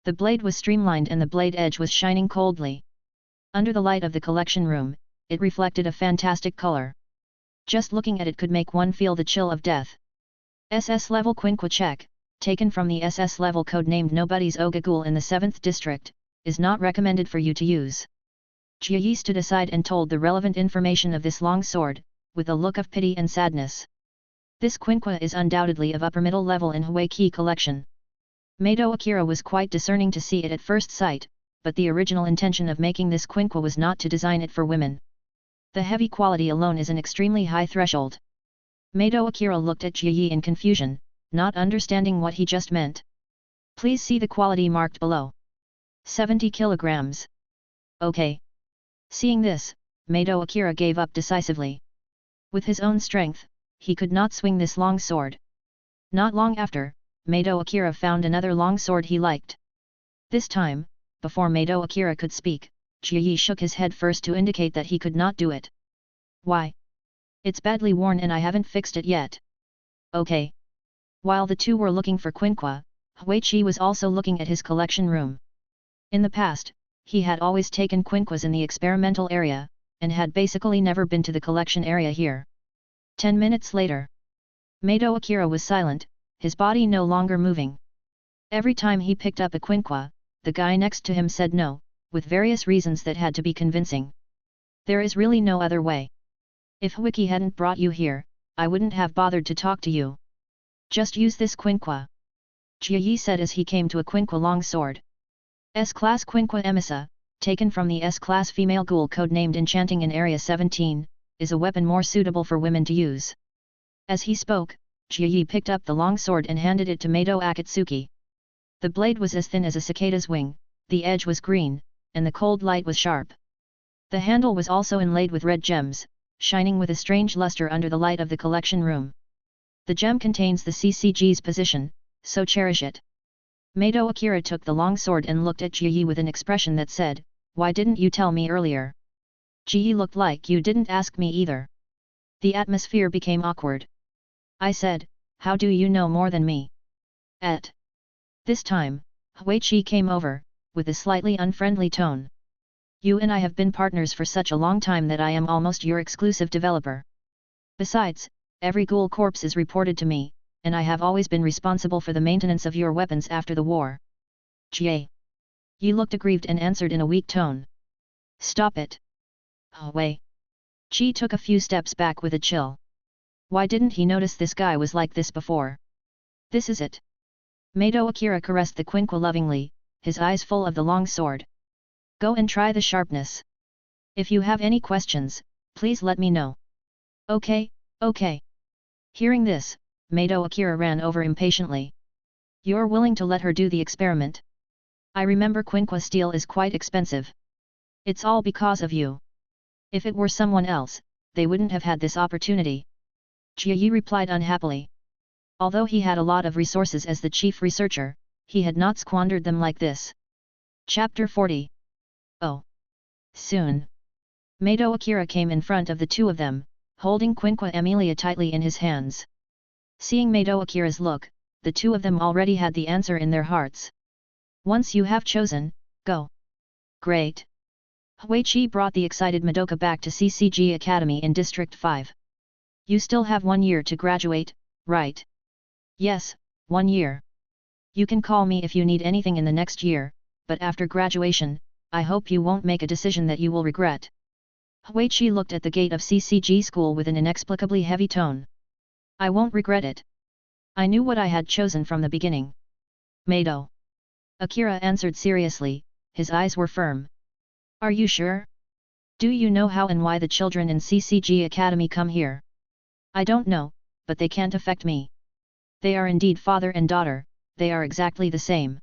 A: The blade was streamlined and the blade edge was shining coldly. Under the light of the collection room, it reflected a fantastic color. Just looking at it could make one feel the chill of death. SS level quinqua check, taken from the SS level code named Nobody's Oga Ghoul in the 7th district, is not recommended for you to use. Jia Yi stood aside and told the relevant information of this long sword, with a look of pity and sadness. This quinqua is undoubtedly of upper middle level in Hui Qi collection. Mato Akira was quite discerning to see it at first sight, but the original intention of making this quinqua was not to design it for women. The heavy quality alone is an extremely high threshold. Mato Akira looked at Jia Yi in confusion, not understanding what he just meant. Please see the quality marked below. 70 kilograms. Okay. Seeing this, Mato Akira gave up decisively. With his own strength, he could not swing this long sword. Not long after, Mato Akira found another long sword he liked. This time, before Mato Akira could speak, Jia Yi shook his head first to indicate that he could not do it. Why? It's badly worn and I haven't fixed it yet. Okay. While the two were looking for quinqua, Hui Chi was also looking at his collection room. In the past, he had always taken quinquas in the experimental area, and had basically never been to the collection area here. 10 minutes later. Mato Akira was silent, his body no longer moving. Every time he picked up a quinqua, the guy next to him said no, with various reasons that had to be convincing. There is really no other way. If Wiki hadn't brought you here, I wouldn't have bothered to talk to you. Just use this quinqua, Jie said as he came to a quinqua longsword. S-Class Quinqua Emissa, taken from the S-Class female ghoul codenamed Enchanting in Area 17, is a weapon more suitable for women to use. As he spoke, Jie picked up the longsword and handed it to Mato Akatsuki. The blade was as thin as a cicada's wing, the edge was green, and the cold light was sharp. The handle was also inlaid with red gems, shining with a strange luster under the light of the collection room. The gem contains the CCG's position, so cherish it. Mato Akira took the longsword and looked at Jie with an expression that said, "Why didn't you tell me earlier? Jie looked like you didn't ask me either." The atmosphere became awkward. I said, "How do you know more than me?" At this time, Huichi came over, with a slightly unfriendly tone. "You and I have been partners for such a long time that I am almost your exclusive developer. Besides, every ghoul corpse is reported to me, and I have always been responsible for the maintenance of your weapons after the war." Jie. Yi looked aggrieved and answered in a weak tone. "Stop it." Hui. Chi took a few steps back with a chill. Why didn't he notice this guy was like this before? This is it. Mato Akira caressed the quinqua lovingly, his eyes full of the long sword. "Go and try the sharpness. If you have any questions, please let me know." "Okay, okay." Hearing this, Mato Akira ran over impatiently. "You're willing to let her do the experiment? I remember quinqua steel is quite expensive. It's all because of you. If it were someone else, they wouldn't have had this opportunity." Jie replied unhappily. Although he had a lot of resources as the chief researcher, he had not squandered them like this. Chapter 40. Oh. Soon. Mato Akira came in front of the two of them, holding Quinqua Emilia tightly in his hands. Seeing Mato Akira's look, the two of them already had the answer in their hearts. "Once you have chosen, go." "Great." Huichi brought the excited Madoka back to CCG Academy in District 5. "You still have 1 year to graduate, right?" "Yes, 1 year. You can call me if you need anything in the next year, but after graduation, I hope you won't make a decision that you will regret." Huichi looked at the gate of CCG school with an inexplicably heavy tone. "I won't regret it. I knew what I had chosen from the beginning." "Mato." Akira answered seriously, his eyes were firm. "Are you sure? Do you know how and why the children in CCG Academy come here?" "I don't know, but they can't affect me. They are indeed father and daughter, they are exactly the same.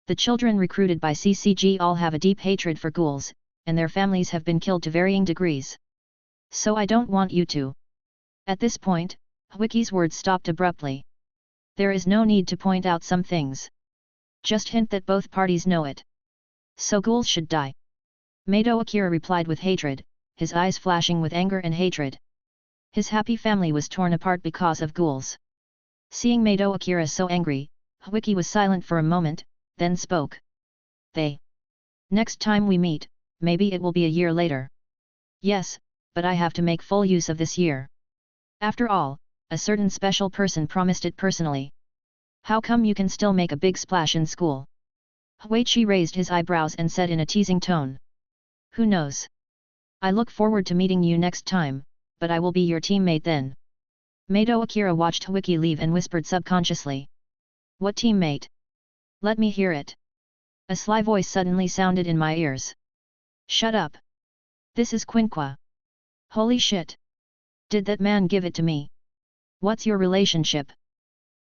A: The children recruited by CCG all have a deep hatred for ghouls, and their families have been killed to varying degrees. So I don't want you to." At this point, Wiki's words stopped abruptly. There is no need to point out some things. Just hint that both parties know it. So ghouls should die. Mato Akira replied with hatred, his eyes flashing with anger and hatred. His happy family was torn apart because of ghouls. Seeing Mato Akira so angry, Wiki was silent for a moment, then spoke. Next time we meet, maybe it will be a year later." "Yes, but I have to make full use of this year. After all, a certain special person promised it personally. How come you can still make a big splash in school?" Huichi raised his eyebrows and said in a teasing tone. "Who knows? I look forward to meeting you next time, but I will be your teammate then." Mato Akira watched Wiki leave and whispered subconsciously. "What teammate? Let me hear it." A sly voice suddenly sounded in my ears. "Shut up. This is Quinqua." "Holy shit! Did that man give it to me? What's your relationship?"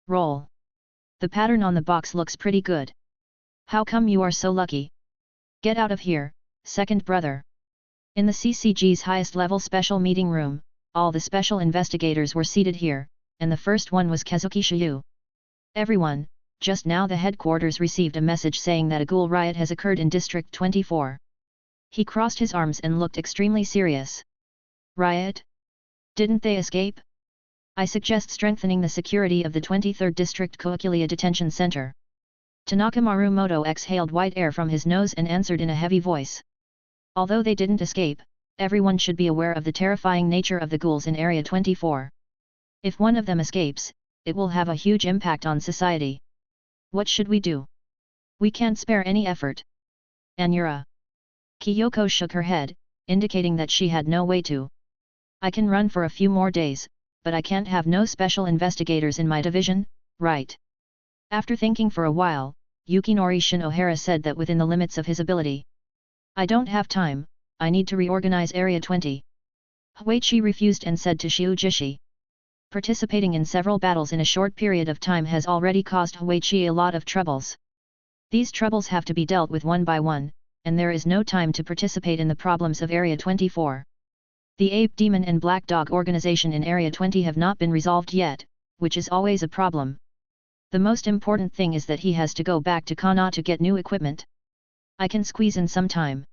A: "Roll. The pattern on the box looks pretty good. How come you are so lucky?" "Get out of here, second brother." In the CCG's highest level special meeting room, all the special investigators were seated here, and the first one was Kazuki Shiyu. "Everyone, just now the headquarters received a message saying that a ghoul riot has occurred in District 24. He crossed his arms and looked extremely serious. "Riot? Didn't they escape? I suggest strengthening the security of the 23rd District Koikulia Detention Center." Tanaka Marumoto exhaled white air from his nose and answered in a heavy voice. "Although they didn't escape, everyone should be aware of the terrifying nature of the ghouls in Area 24. If one of them escapes, it will have a huge impact on society. What should we do? We can't spare any effort." "Anura." Kyoko shook her head, indicating that she had no way to. "I can run for a few more days, but I can't have no special investigators in my division," right? After thinking for a while, Yukinori Shinohara said that within the limits of his ability. I don't have time, I need to reorganize Area 20. Huichi refused and said to Shiujishi. Participating in several battles in a short period of time has already caused Huichi a lot of troubles. These troubles have to be dealt with one by one, and there is no time to participate in the problems of Area 24. The Ape Demon and Black Dog organization in Area 20 have not been resolved yet, which is always a problem. The most important thing is that he has to go back to Kana to get new equipment. I can squeeze in some time.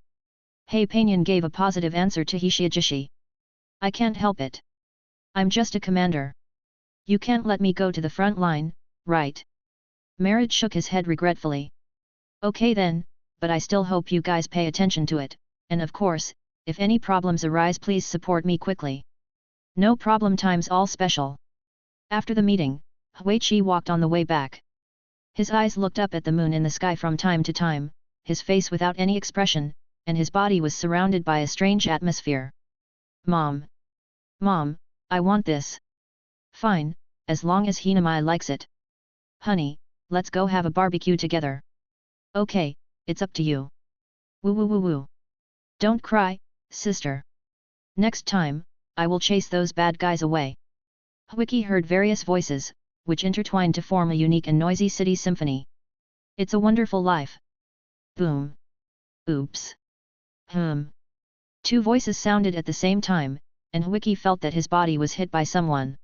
A: Hei Painyan gave a positive answer to Hishiajishi. I can't help it. I'm just a commander. You can't let me go to the front line, right? Marriage shook his head regretfully. Okay then, but I still hope you guys pay attention to it, and of course, if any problems arise please support me quickly. No problem times all special. After the meeting, Huichi walked on the way back. His eyes looked up at the moon in the sky from time to time, his face without any expression, and his body was surrounded by a strange atmosphere. Mom! Mom, I want this. Fine, as long as Hinamai likes it. Honey, let's go have a barbecue together. Okay, it's up to you. Woo woo woo woo. Don't cry, sister. Next time, I will chase those bad guys away. Huiki heard various voices, which intertwined to form a unique and noisy city symphony. It's a wonderful life. Boom. Oops. Two voices sounded at the same time, and Huiki felt that his body was hit by someone.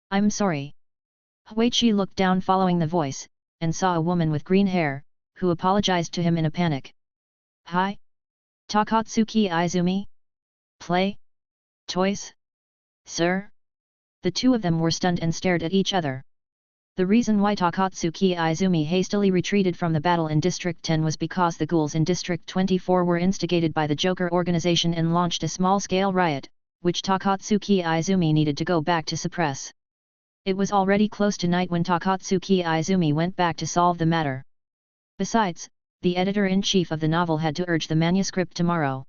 A: I'm sorry. Huichi looked down following the voice, and saw a woman with green hair, who apologized to him in a panic. Hi? Takatsuki Izumi? Play? Toys? Sir? The two of them were stunned and stared at each other. The reason why Takatsuki Izumi hastily retreated from the battle in District 10 was because the ghouls in District 24 were instigated by the Joker organization and launched a small-scale riot, which Takatsuki Izumi needed to go back to suppress. It was already close to night when Takatsuki Izumi went back to solve the matter. Besides, the editor-in-chief of the novel had to urge the manuscript tomorrow.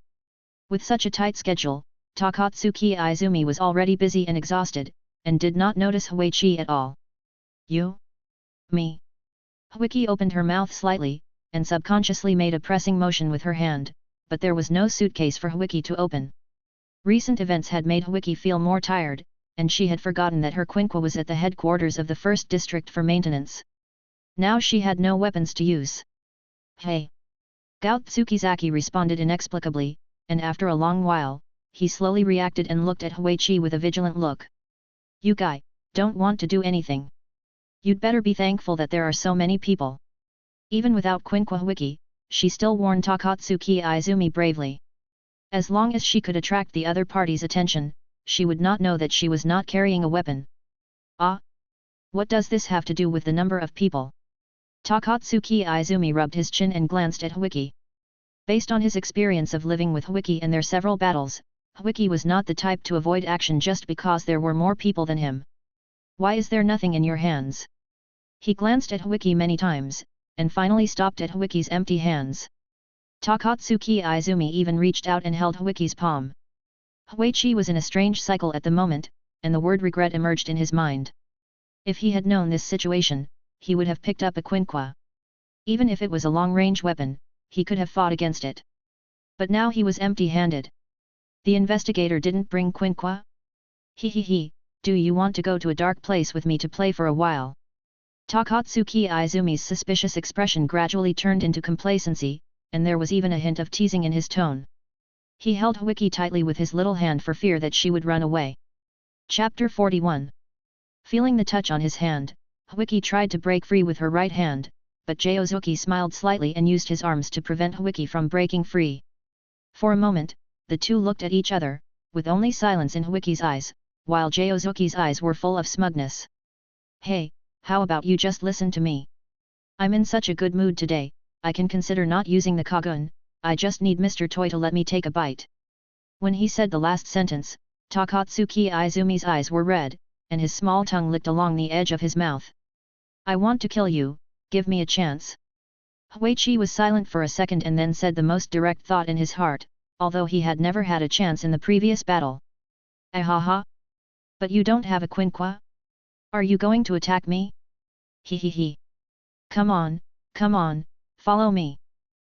A: With such a tight schedule, Takatsuki Izumi was already busy and exhausted, and did not notice Huichi at all. You? Me? Huiki opened her mouth slightly, and subconsciously made a pressing motion with her hand, but there was no suitcase for Huiki to open. Recent events had made Huiki feel more tired, and she had forgotten that her quinqua was at the headquarters of the 1st District for maintenance. Now she had no weapons to use. Hey! Gout Tsukizaki responded inexplicably, and after a long while, he slowly reacted and looked at Huichi with a vigilant look. You guy, don't want to do anything. You'd better be thankful that there are so many people. Even without Quinqua Huiki, she still warned Takatsuki Izumi bravely. As long as she could attract the other party's attention, she would not know that she was not carrying a weapon. Ah? What does this have to do with the number of people? Takatsuki Izumi rubbed his chin and glanced at Huiki. Based on his experience of living with Huiki and their several battles, Huiki was not the type to avoid action just because there were more people than him. Why is there nothing in your hands? He glanced at Huiki many times, and finally stopped at Huiki's empty hands. Takatsuki Izumi even reached out and held Huiki's palm. Huichi was in a strange cycle at the moment, and the word regret emerged in his mind. If he had known this situation, he would have picked up a quinqua. Even if it was a long-range weapon, he could have fought against it. But now he was empty-handed. The investigator didn't bring quinqua? He, do you want to go to a dark place with me to play for a while? Takatsuki Izumi's suspicious expression gradually turned into complacency, and there was even a hint of teasing in his tone. He held Huiki tightly with his little hand for fear that she would run away. Chapter 41. Feeling the touch on his hand, Huiki tried to break free with her right hand, but Jozuki smiled slightly and used his arms to prevent Huiki from breaking free. For a moment, the two looked at each other, with only silence in Huiki's eyes, while Jozuki's eyes were full of smugness. Hey, how about you just listen to me? I'm in such a good mood today, I can consider not using the Kagun, I just need Mr. Toy to let me take a bite. When he said the last sentence, Takatsuki Izumi's eyes were red, and his small tongue licked along the edge of his mouth. I want to kill you, give me a chance. Huichi was silent for a second and then said the most direct thought in his heart, although he had never had a chance in the previous battle. Ahaha! But you don't have a quinqua? Are you going to attack me? He he he. Come on, follow me.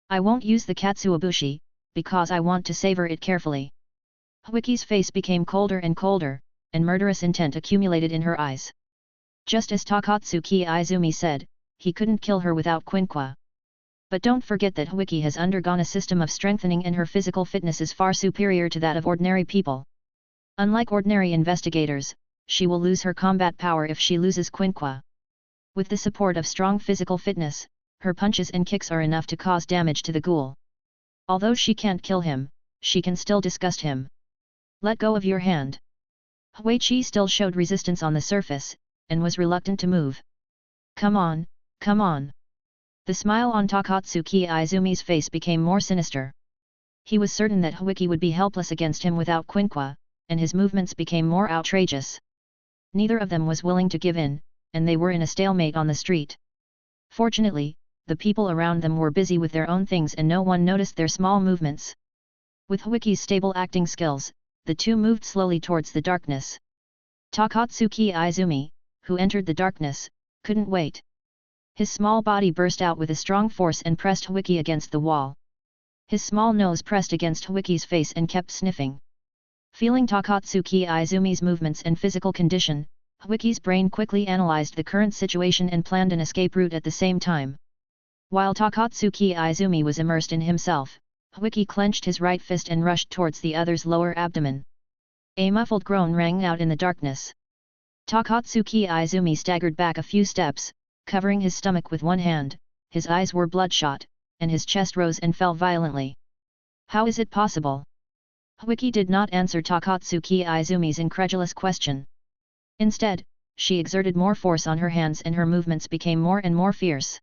A: I won't use the katsuobushi, because I want to savor it carefully. Hwiki's face became colder and colder, and murderous intent accumulated in her eyes. Just as Takatsuki Izumi said, he couldn't kill her without quinqua. But don't forget that Hwiki has undergone a system of strengthening and her physical fitness is far superior to that of ordinary people. Unlike ordinary investigators, she will lose her combat power if she loses quinqua. With the support of strong physical fitness, her punches and kicks are enough to cause damage to the ghoul. Although she can't kill him, she can still disgust him. Let go of your hand. Huichi still showed resistance on the surface, and was reluctant to move. Come on. The smile on Takatsuki Izumi's face became more sinister. He was certain that Hwiki would be helpless against him without quinqua, and his movements became more outrageous. Neither of them was willing to give in, and they were in a stalemate on the street. Fortunately, the people around them were busy with their own things and no one noticed their small movements. With Hwiki's stable acting skills, the two moved slowly towards the darkness. Takatsuki Izumi, who entered the darkness, couldn't wait. His small body burst out with a strong force and pressed Hwiki against the wall. His small nose pressed against Hwiki's face and kept sniffing. Feeling Takatsuki Izumi's movements and physical condition, Hwiki's brain quickly analyzed the current situation and planned an escape route at the same time. While Takatsuki Izumi was immersed in himself, Hwiki clenched his right fist and rushed towards the other's lower abdomen. A muffled groan rang out in the darkness. Takatsuki Izumi staggered back a few steps, covering his stomach with one hand, his eyes were bloodshot, and his chest rose and fell violently. How is it possible? Hwiki did not answer Takatsuki Izumi's incredulous question. Instead, she exerted more force on her hands and her movements became more and more fierce.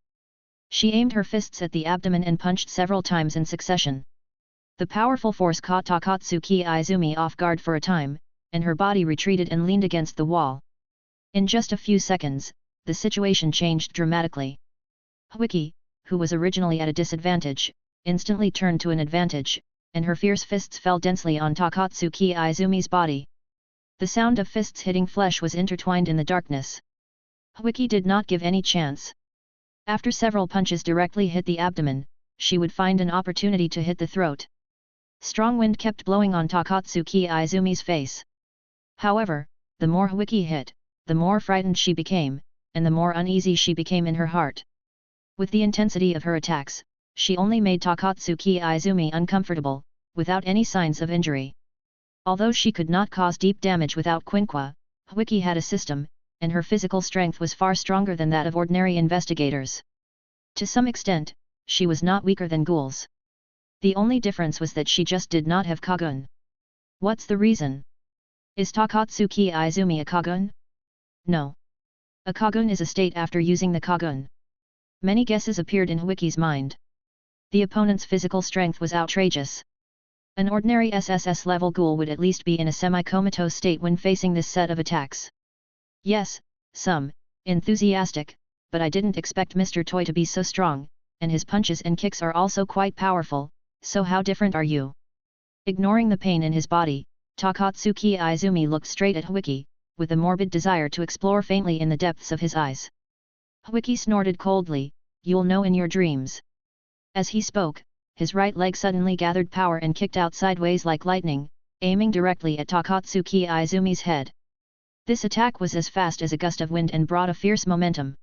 A: She aimed her fists at the abdomen and punched several times in succession. The powerful force caught Takatsuki Izumi off guard for a time, and her body retreated and leaned against the wall. In just a few seconds, the situation changed dramatically. Hwiki, who was originally at a disadvantage, instantly turned to an advantage, and her fierce fists fell densely on Takatsuki Izumi's body. The sound of fists hitting flesh was intertwined in the darkness. Hwiki did not give any chance. After several punches directly hit the abdomen, she would find an opportunity to hit the throat. Strong wind kept blowing on Takatsuki Izumi's face. However, the more Hwiki hit, the more frightened she became, and the more uneasy she became in her heart. With the intensity of her attacks, she only made Takatsuki Izumi uncomfortable, without any signs of injury. Although she could not cause deep damage without quinqua, Hwiki had a system, and her physical strength was far stronger than that of ordinary investigators. To some extent, she was not weaker than ghouls. The only difference was that she just did not have Kagun. What's the reason? Is Takatsuki Izumi a Kagun? No. A Kagun is a state after using the Kagun. Many guesses appeared in Hwiki's mind. The opponent's physical strength was outrageous. An ordinary SSS-level ghoul would at least be in a semi-comatose state when facing this set of attacks. Yes, enthusiastic, but I didn't expect Mr. Toy to be so strong, and his punches and kicks are also quite powerful, so how different are you? Ignoring the pain in his body, Takatsuki Izumi looked straight at Hwiki, with a morbid desire to explore faintly in the depths of his eyes. Hwiki snorted coldly, "You'll know in your dreams." As he spoke, his right leg suddenly gathered power and kicked out sideways like lightning, aiming directly at Takatsuki Izumi's head. This attack was as fast as a gust of wind and brought a fierce momentum.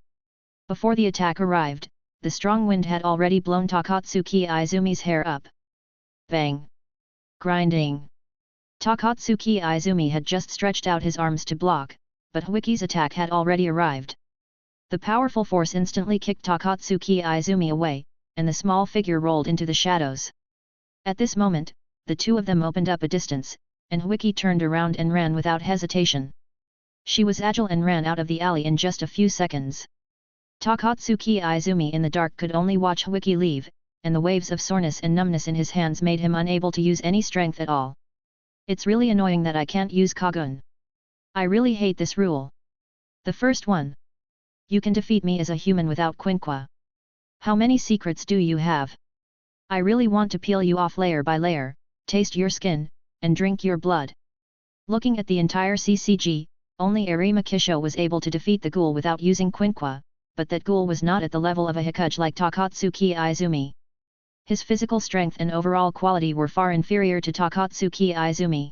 A: Before the attack arrived, the strong wind had already blown Takatsuki Izumi's hair up. Bang! Grinding! Takatsuki Izumi had just stretched out his arms to block, but Hwiki's attack had already arrived. The powerful force instantly kicked Takatsuki Izumi away, and the small figure rolled into the shadows. At this moment, the two of them opened up a distance, and Hwiki turned around and ran without hesitation. She was agile and ran out of the alley in just a few seconds. Takatsuki Izumi in the dark could only watch Hwiki leave, and the waves of soreness and numbness in his hands made him unable to use any strength at all. It's really annoying that I can't use Kagun. I really hate this rule. The first one. You can defeat me as a human without quinqua. How many secrets do you have? I really want to peel you off layer by layer, taste your skin, and drink your blood. Looking at the entire CCG, only Arima Kisho was able to defeat the ghoul without using quinqua, but that Ghoul was not at the level of a Hikuge like Takatsuki Izumi. His physical strength and overall quality were far inferior to Takatsuki Izumi.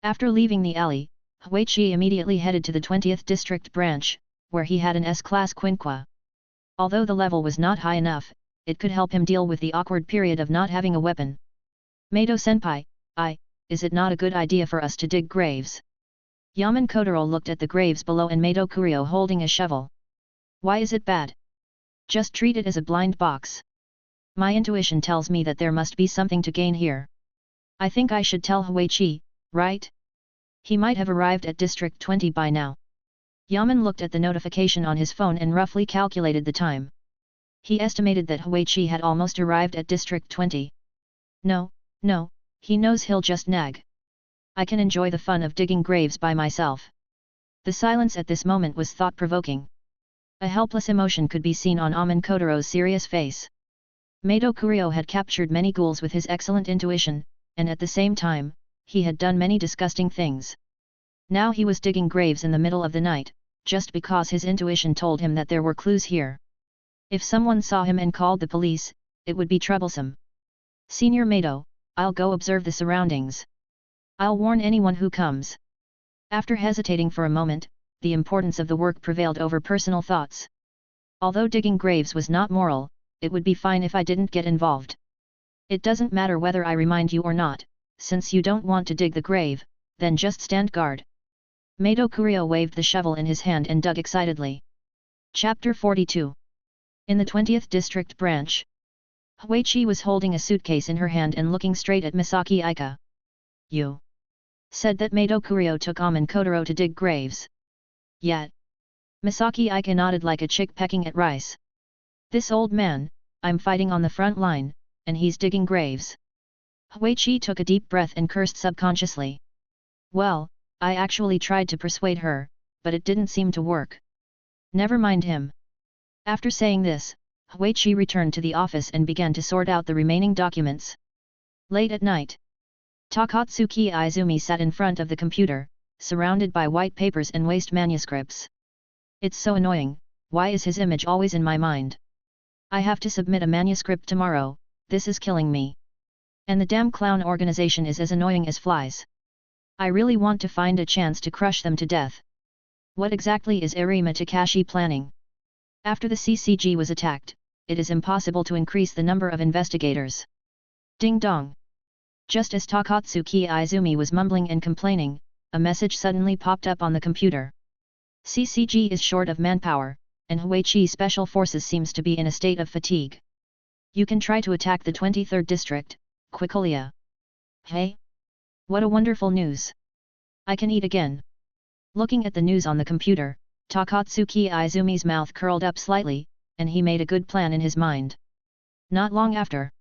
A: After leaving the alley, Huichi immediately headed to the 20th District branch, where he had an S-class quinqua. Although the level was not high enough, it could help him deal with the awkward period of not having a weapon. Mato-senpai, is it not a good idea for us to dig graves? Yaman Kotaro looked at the graves below and Mato Kurio holding a shovel. Why is it bad? Just treat it as a blind box. My intuition tells me that there must be something to gain here. I think I should tell Huichi, right? He might have arrived at District 20 by now. Yaman looked at the notification on his phone and roughly calculated the time. He estimated that Huichi had almost arrived at District 20. No, he knows he'll just nag. I can enjoy the fun of digging graves by myself. The silence at this moment was thought-provoking. A helpless emotion could be seen on Aman Kotaro's serious face. Mato Kurio had captured many ghouls with his excellent intuition, and at the same time, he had done many disgusting things. Now he was digging graves in the middle of the night, just because his intuition told him that there were clues here. If someone saw him and called the police, it would be troublesome. Senior Mato, I'll go observe the surroundings. I'll warn anyone who comes. After hesitating for a moment, the importance of the work prevailed over personal thoughts. Although digging graves was not moral, it would be fine if I didn't get involved. It doesn't matter whether I remind you or not, since you don't want to dig the grave, then just stand guard. Mato Kurio waved the shovel in his hand and dug excitedly. Chapter 42. In the 20th District branch, Huichi was holding a suitcase in her hand and looking straight at Misaki Aika. You said that Mato Kurio took Aman Kotaro to dig graves. Yet. Misaki Aika nodded like a chick pecking at rice. This old man, I'm fighting on the front line, and he's digging graves. Huichi took a deep breath and cursed subconsciously. Well, I actually tried to persuade her, but it didn't seem to work. Never mind him. After saying this, Huichi returned to the office and began to sort out the remaining documents. Late at night, Takatsuki Izumi sat in front of the computer, surrounded by white papers and waste manuscripts. It's so annoying, why is his image always in my mind? I have to submit a manuscript tomorrow, this is killing me. And the damn clown organization is as annoying as flies. I really want to find a chance to crush them to death. What exactly is Arima Takashi planning? After the CCG was attacked, it is impossible to increase the number of investigators. Ding dong! Just as Takatsuki Izumi was mumbling and complaining, a message suddenly popped up on the computer. CCG is short of manpower, and Huichi Special Forces seems to be in a state of fatigue. You can try to attack the 23rd District, Quicolia. Hey? What a wonderful news! I can eat again. Looking at the news on the computer, Takatsuki Izumi's mouth curled up slightly, and he made a good plan in his mind. Not long after,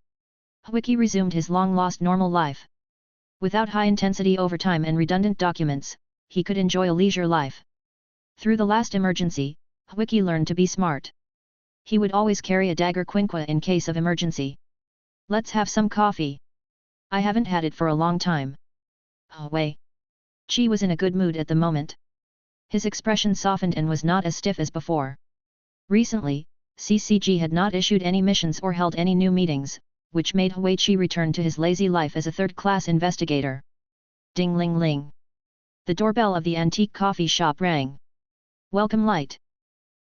A: Huichi resumed his long-lost normal life. Without high-intensity overtime and redundant documents, he could enjoy a leisure life. Through the last emergency, Huichi learned to be smart. He would always carry a dagger quinqua in case of emergency. Let's have some coffee. I haven't had it for a long time. Oh wait. Chi was in a good mood at the moment. His expression softened and was not as stiff as before. Recently, CCG had not issued any missions or held any new meetings, which made Huichi return to his lazy life as a third-class investigator. Ding-ling-ling. The doorbell of the antique coffee shop rang. Welcome Light.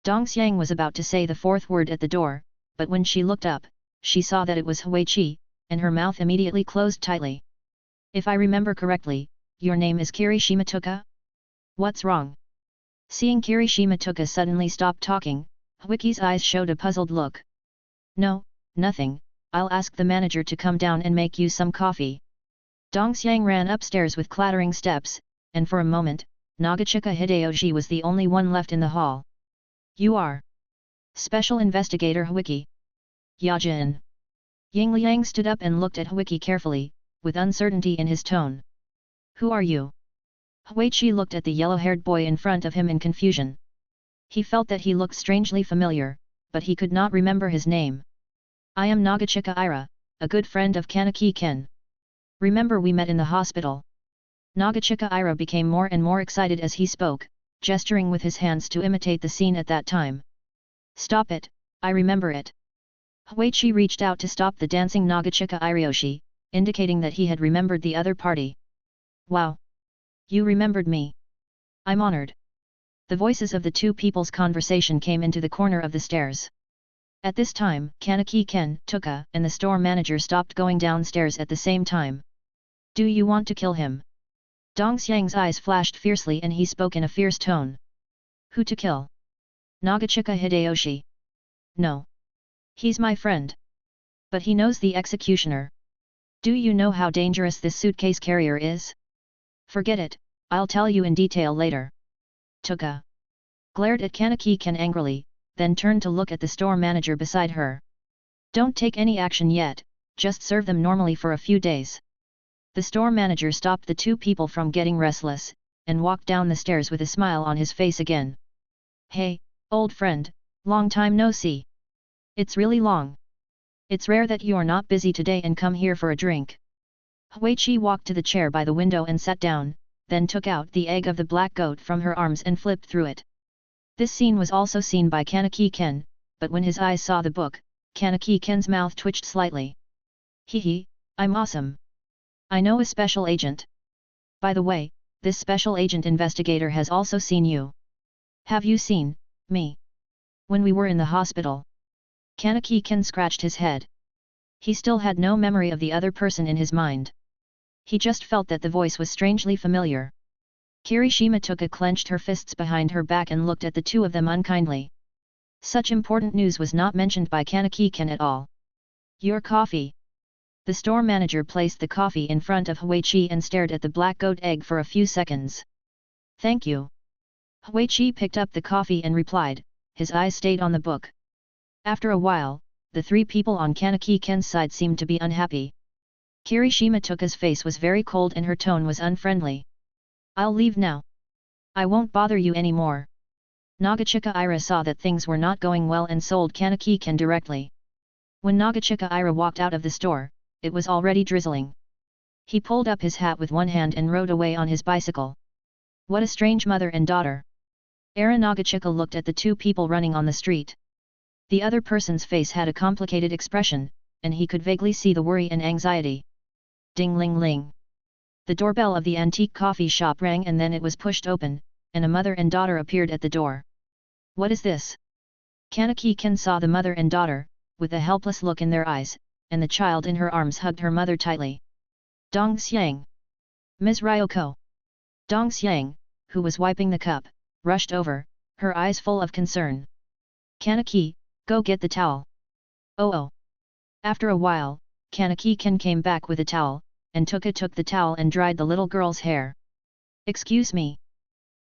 A: Dongxiang was about to say the fourth word at the door, but when she looked up, she saw that it was Huichi, and her mouth immediately closed tightly. If I remember correctly, your name is Kirishima-tuka? What's wrong? Seeing Kirishima-tuka suddenly stop talking, Huichi's eyes showed a puzzled look. No, nothing, I'll ask the manager to come down and make you some coffee. Dongxiang ran upstairs with clattering steps, and for a moment, Nagachika Hideyoshi was the only one left in the hall. You are Special Investigator Huichi. Yajin. Yingliang stood up and looked at Huichi carefully, with uncertainty in his tone. Who are you? Huichi looked at the yellow-haired boy in front of him in confusion. He felt that he looked strangely familiar, but he could not remember his name. I am Nagachika Ira, a good friend of Kanaki Ken. Remember we met in the hospital? Nagachika Ira became more and more excited as he spoke, gesturing with his hands to imitate the scene at that time. Stop it, I remember it. Huichi reached out to stop the dancing Nagachika Irioshi, indicating that he had remembered the other party. Wow! You remembered me. I'm honored. The voices of the two people's conversation came into the corner of the stairs. At this time, Kanaki Ken, Tuka, and the store manager stopped going downstairs at the same time. Do you want to kill him? Dong Xiang's eyes flashed fiercely and he spoke in a fierce tone. Who to kill? Nagachika Hideyoshi. No. He's my friend. But he knows the executioner. Do you know how dangerous this suitcase carrier is? Forget it, I'll tell you in detail later. Tuka glared at Kanaki Ken angrily, then turned to look at the store manager beside her. Don't take any action yet, just serve them normally for a few days. The store manager stopped the two people from getting restless, and walked down the stairs with a smile on his face again. Hey, old friend, long time no see. It's really long. It's rare that you're not busy today and come here for a drink. Huichi walked to the chair by the window and sat down, then took out the egg of the black goat from her arms and flipped through it. This scene was also seen by Kanaki Ken, but when his eyes saw the book, Kanaki Ken's mouth twitched slightly. Hee, I'm awesome. I know a special agent. By the way, this special agent investigator has also seen you. Have you seen me? When we were in the hospital. Kanaki Ken scratched his head. He still had no memory of the other person in his mind. He just felt that the voice was strangely familiar. Kirishima Tuka clenched her fists behind her back and looked at the two of them unkindly. Such important news was not mentioned by Kanaki Ken at all. Your coffee. The store manager placed the coffee in front of Huichi and stared at the black goat egg for a few seconds. Thank you. Huichi picked up the coffee and replied, his eyes stayed on the book. After a while, the three people on Kanaki Ken's side seemed to be unhappy. Kirishima Tuka's face was very cold and her tone was unfriendly. I'll leave now. I won't bother you anymore. Nagachika Ira saw that things were not going well and sold Kanaki Ken directly. When Nagachika Ira walked out of the store, it was already drizzling. He pulled up his hat with one hand and rode away on his bicycle. What a strange mother and daughter. Ara Nagachika looked at the two people running on the street. The other person's face had a complicated expression, and he could vaguely see the worry and anxiety. Ding-ling-ling. The doorbell of the antique coffee shop rang and then it was pushed open, and a mother and daughter appeared at the door. What is this? Kanaki Ken saw the mother and daughter, with a helpless look in their eyes, and the child in her arms hugged her mother tightly. Dong Xiang. Ms. Ryoko. Dong Xiang, who was wiping the cup, rushed over, her eyes full of concern. Kanaki, go get the towel. Oh. After a while, Kanaki Ken came back with a towel, and Tuka took the towel and dried the little girl's hair. Excuse me.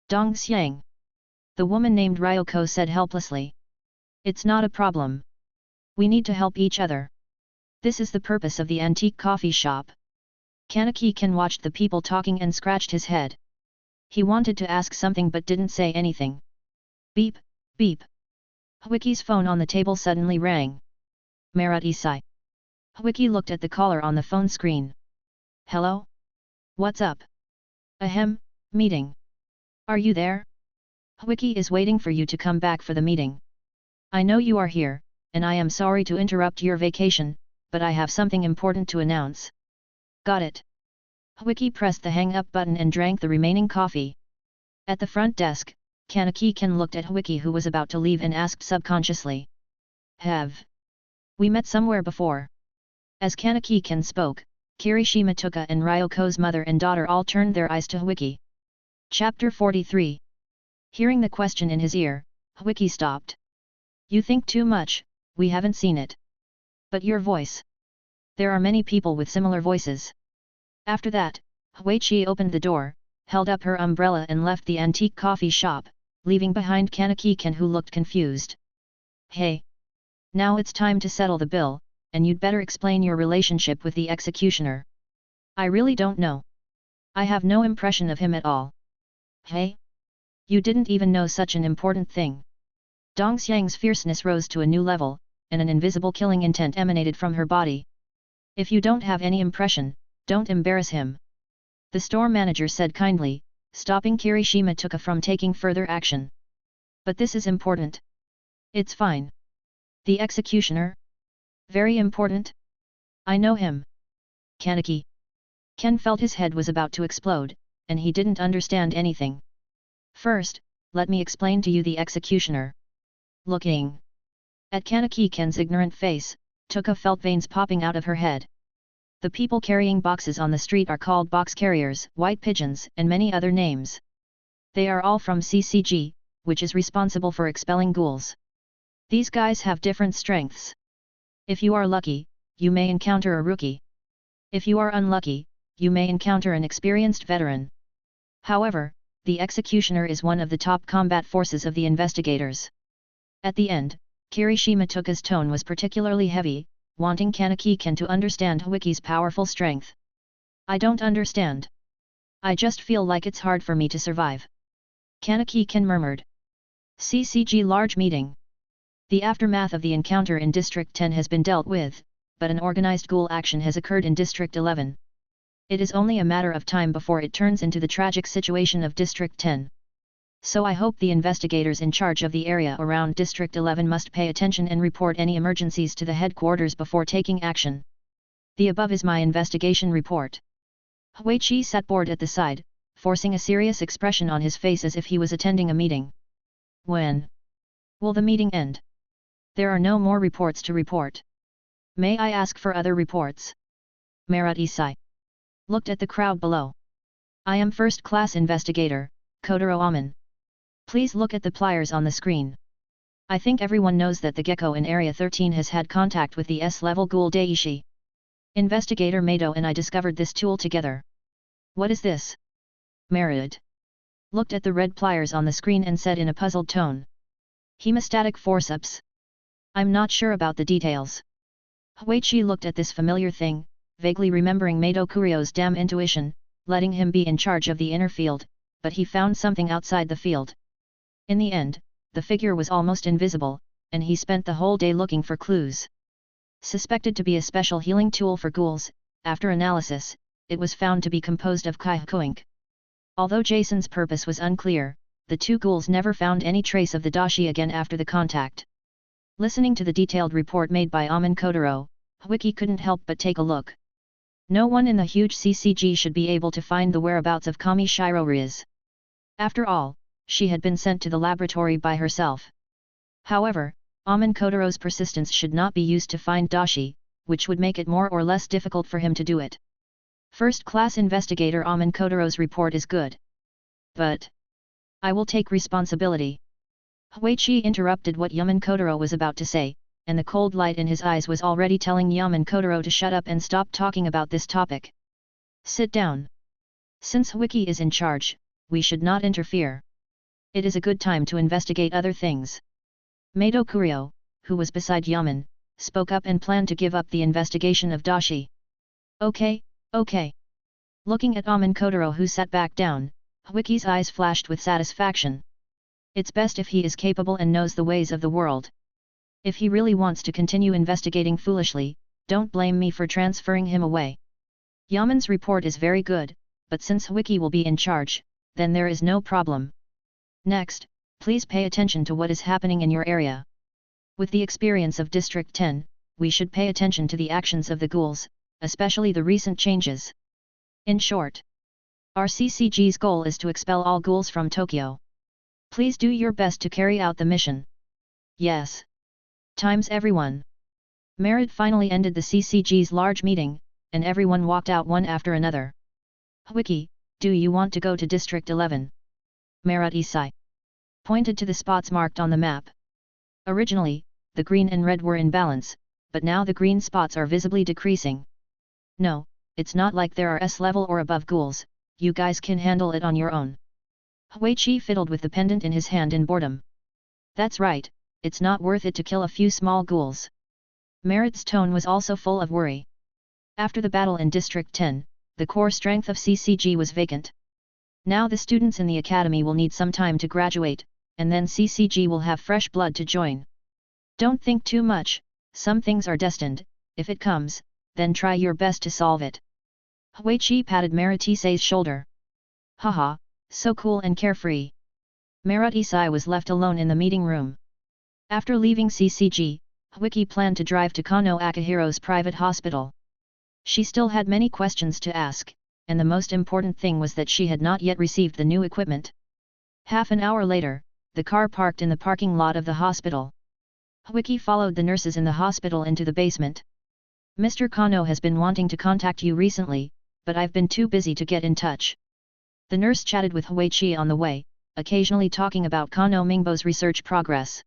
A: Dong Xiang. The woman named Ryoko said helplessly. It's not a problem. We need to help each other. This is the purpose of the antique coffee shop. Kanaki Ken watched the people talking and scratched his head. He wanted to ask something but didn't say anything. Beep, beep. Huiki's phone on the table suddenly rang. Marut-isai. Huiki looked at the caller on the phone screen. Hello? What's up? Ahem, meeting. Are you there? Huiki is waiting for you to come back for the meeting. I know you are here, and I am sorry to interrupt your vacation, but I have something important to announce. Got it. Huiki pressed the hang-up button and drank the remaining coffee. At the front desk, Kanaki Ken looked at Huiki who was about to leave and asked subconsciously. Have we met somewhere before? As Kanaki Ken spoke, Kirishima Tuka and Ryoko's mother and daughter all turned their eyes to Huiki. Chapter 43. Hearing the question in his ear, Huiki stopped. You think too much, we haven't seen it. But your voice. There are many people with similar voices. After that, Huichi opened the door, held up her umbrella and left the antique coffee shop, leaving behind Kanaki Ken who looked confused. Hey! Now it's time to settle the bill, and you'd better explain your relationship with the executioner. I really don't know. I have no impression of him at all. Hey? You didn't even know such an important thing. Dong Xiang's fierceness rose to a new level, and an invisible killing intent emanated from her body. If you don't have any impression, don't embarrass him. The store manager said kindly, stopping Kirishima Tuka from taking further action. But this is important. It's fine. The executioner? Very important? I know him. Kanaki. Ken felt his head was about to explode, and he didn't understand anything. First, let me explain to you the executioner. Looking at Kanaki, Ken's ignorant face, Tuka felt veins popping out of her head. The people carrying boxes on the street are called box carriers, white pigeons, and many other names. They are all from CCG, which is responsible for expelling ghouls. These guys have different strengths. If you are lucky, you may encounter a rookie. If you are unlucky, you may encounter an experienced veteran. However, the executioner is one of the top combat forces of the investigators. At the end, Kirishima Tuka's tone was particularly heavy, wanting Kanaki Ken to understand Wiki's powerful strength. I don't understand. I just feel like it's hard for me to survive. Kanaki Ken murmured. CCG large meeting. The aftermath of the encounter in District 10 has been dealt with, but an organized ghoul action has occurred in District 11. It is only a matter of time before it turns into the tragic situation of District 10. So I hope the investigators in charge of the area around District 11 must pay attention and report any emergencies to the headquarters before taking action. The above is my investigation report. Huichi sat bored at the side, forcing a serious expression on his face as if he was attending a meeting. When will the meeting end? There are no more reports to report. May I ask for other reports? Merit Isai looked at the crowd below. I am first-class investigator, Kotaro Aman. Please look at the pliers on the screen. I think everyone knows that the gecko in Area 13 has had contact with the S-level ghoul Daishi. Investigator Mado and I discovered this tool together. What is this? Merit looked at the red pliers on the screen and said in a puzzled tone. Hemostatic forceps. I'm not sure about the details. Huichi looked at this familiar thing, vaguely remembering Mado Kurio's damn intuition, letting him be in charge of the inner field, but he found something outside the field. In the end, the figure was almost invisible, and he spent the whole day looking for clues. Suspected to be a special healing tool for ghouls, after analysis, it was found to be composed of Kaihukuink. Although Jason's purpose was unclear, the two ghouls never found any trace of the dashi again after the contact. Listening to the detailed report made by Aman Kotaro, Wiki couldn't help but take a look. No one in the huge CCG should be able to find the whereabouts of Kami Shiroriz. After all, she had been sent to the laboratory by herself. However, Aman Kotaro's persistence should not be used to find dashi, which would make it more or less difficult for him to do it. First-class investigator Aman Kotaro's report is good. But I will take responsibility. Huichi interrupted what Yaman Kotaro was about to say, and the cold light in his eyes was already telling Yaman Kotaro to shut up and stop talking about this topic. Sit down. Since Wiki is in charge, we should not interfere. It is a good time to investigate other things. Mado Kurio, who was beside Yaman, spoke up and planned to give up the investigation of dashi. Okay. Looking at Aman Kotaro, who sat back down, Wiki's eyes flashed with satisfaction. It's best if he is capable and knows the ways of the world. If he really wants to continue investigating foolishly, don't blame me for transferring him away. Yaman's report is very good, but since Wiki will be in charge, then there is no problem. Next, please pay attention to what is happening in your area. With the experience of District 10, we should pay attention to the actions of the ghouls, especially the recent changes. In short, our CCG's goal is to expel all ghouls from Tokyo. Please do your best to carry out the mission. Yes. Times everyone. Merit finally ended the CCG's large meeting, and everyone walked out one after another. Wiki, do you want to go to District 11? Merit Isai pointed to the spots marked on the map. Originally, the green and red were in balance, but now the green spots are visibly decreasing. No, it's not like there are S-level or above ghouls, you guys can handle it on your own. Huichi fiddled with the pendant in his hand in boredom. That's right, it's not worth it to kill a few small ghouls. Merit's tone was also full of worry. After the battle in District 10, the core strength of CCG was vacant. Now the students in the academy will need some time to graduate, and then CCG will have fresh blood to join. Don't think too much, some things are destined, if it comes, then try your best to solve it. Huichi patted Merit Isai's shoulder. Haha, so cool and carefree. Merit Isai was left alone in the meeting room. After leaving CCG, Wiki planned to drive to Kano Akihiro's private hospital. She still had many questions to ask, and the most important thing was that she had not yet received the new equipment. Half an hour later, the car parked in the parking lot of the hospital. Wiki followed the nurses in the hospital into the basement. Mr. Kano has been wanting to contact you recently, but I've been too busy to get in touch. The nurse chatted with Huichi on the way, occasionally talking about Kano Mingbo's research progress.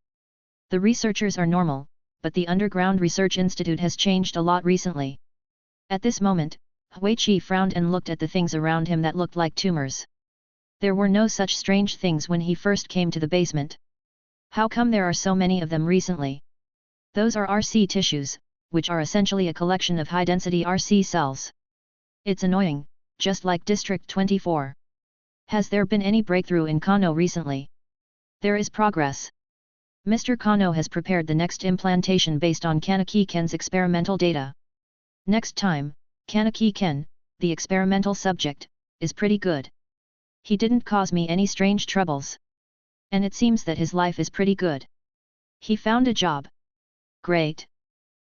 A: The researchers are normal, but the Underground Research Institute has changed a lot recently. At this moment, Huichi frowned and looked at the things around him that looked like tumors. There were no such strange things when he first came to the basement. How come there are so many of them recently? Those are RC tissues, which are essentially a collection of high-density RC cells. It's annoying, just like District 24. Has there been any breakthrough in Kano recently? There is progress. Mr. Kano has prepared the next implantation based on Kanaki Ken's experimental data. Next time, Kanaki Ken, the experimental subject, is pretty good. He didn't cause me any strange troubles. And it seems that his life is pretty good. He found a job. Great.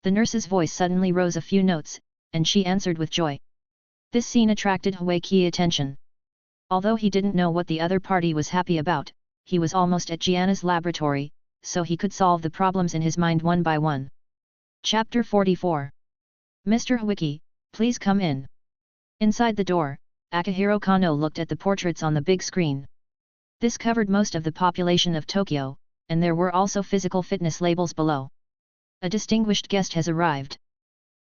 A: The nurse's voice suddenly rose a few notes, and she answered with joy. This scene attracted Huichi's attention. Although he didn't know what the other party was happy about, he was almost at Gianna's laboratory, so he could solve the problems in his mind one by one. Chapter 44. Mr. Huichi, please come in. Inside the door, Akihiro Kano looked at the portraits on the big screen. This covered most of the population of Tokyo, and there were also physical fitness labels below. A distinguished guest has arrived.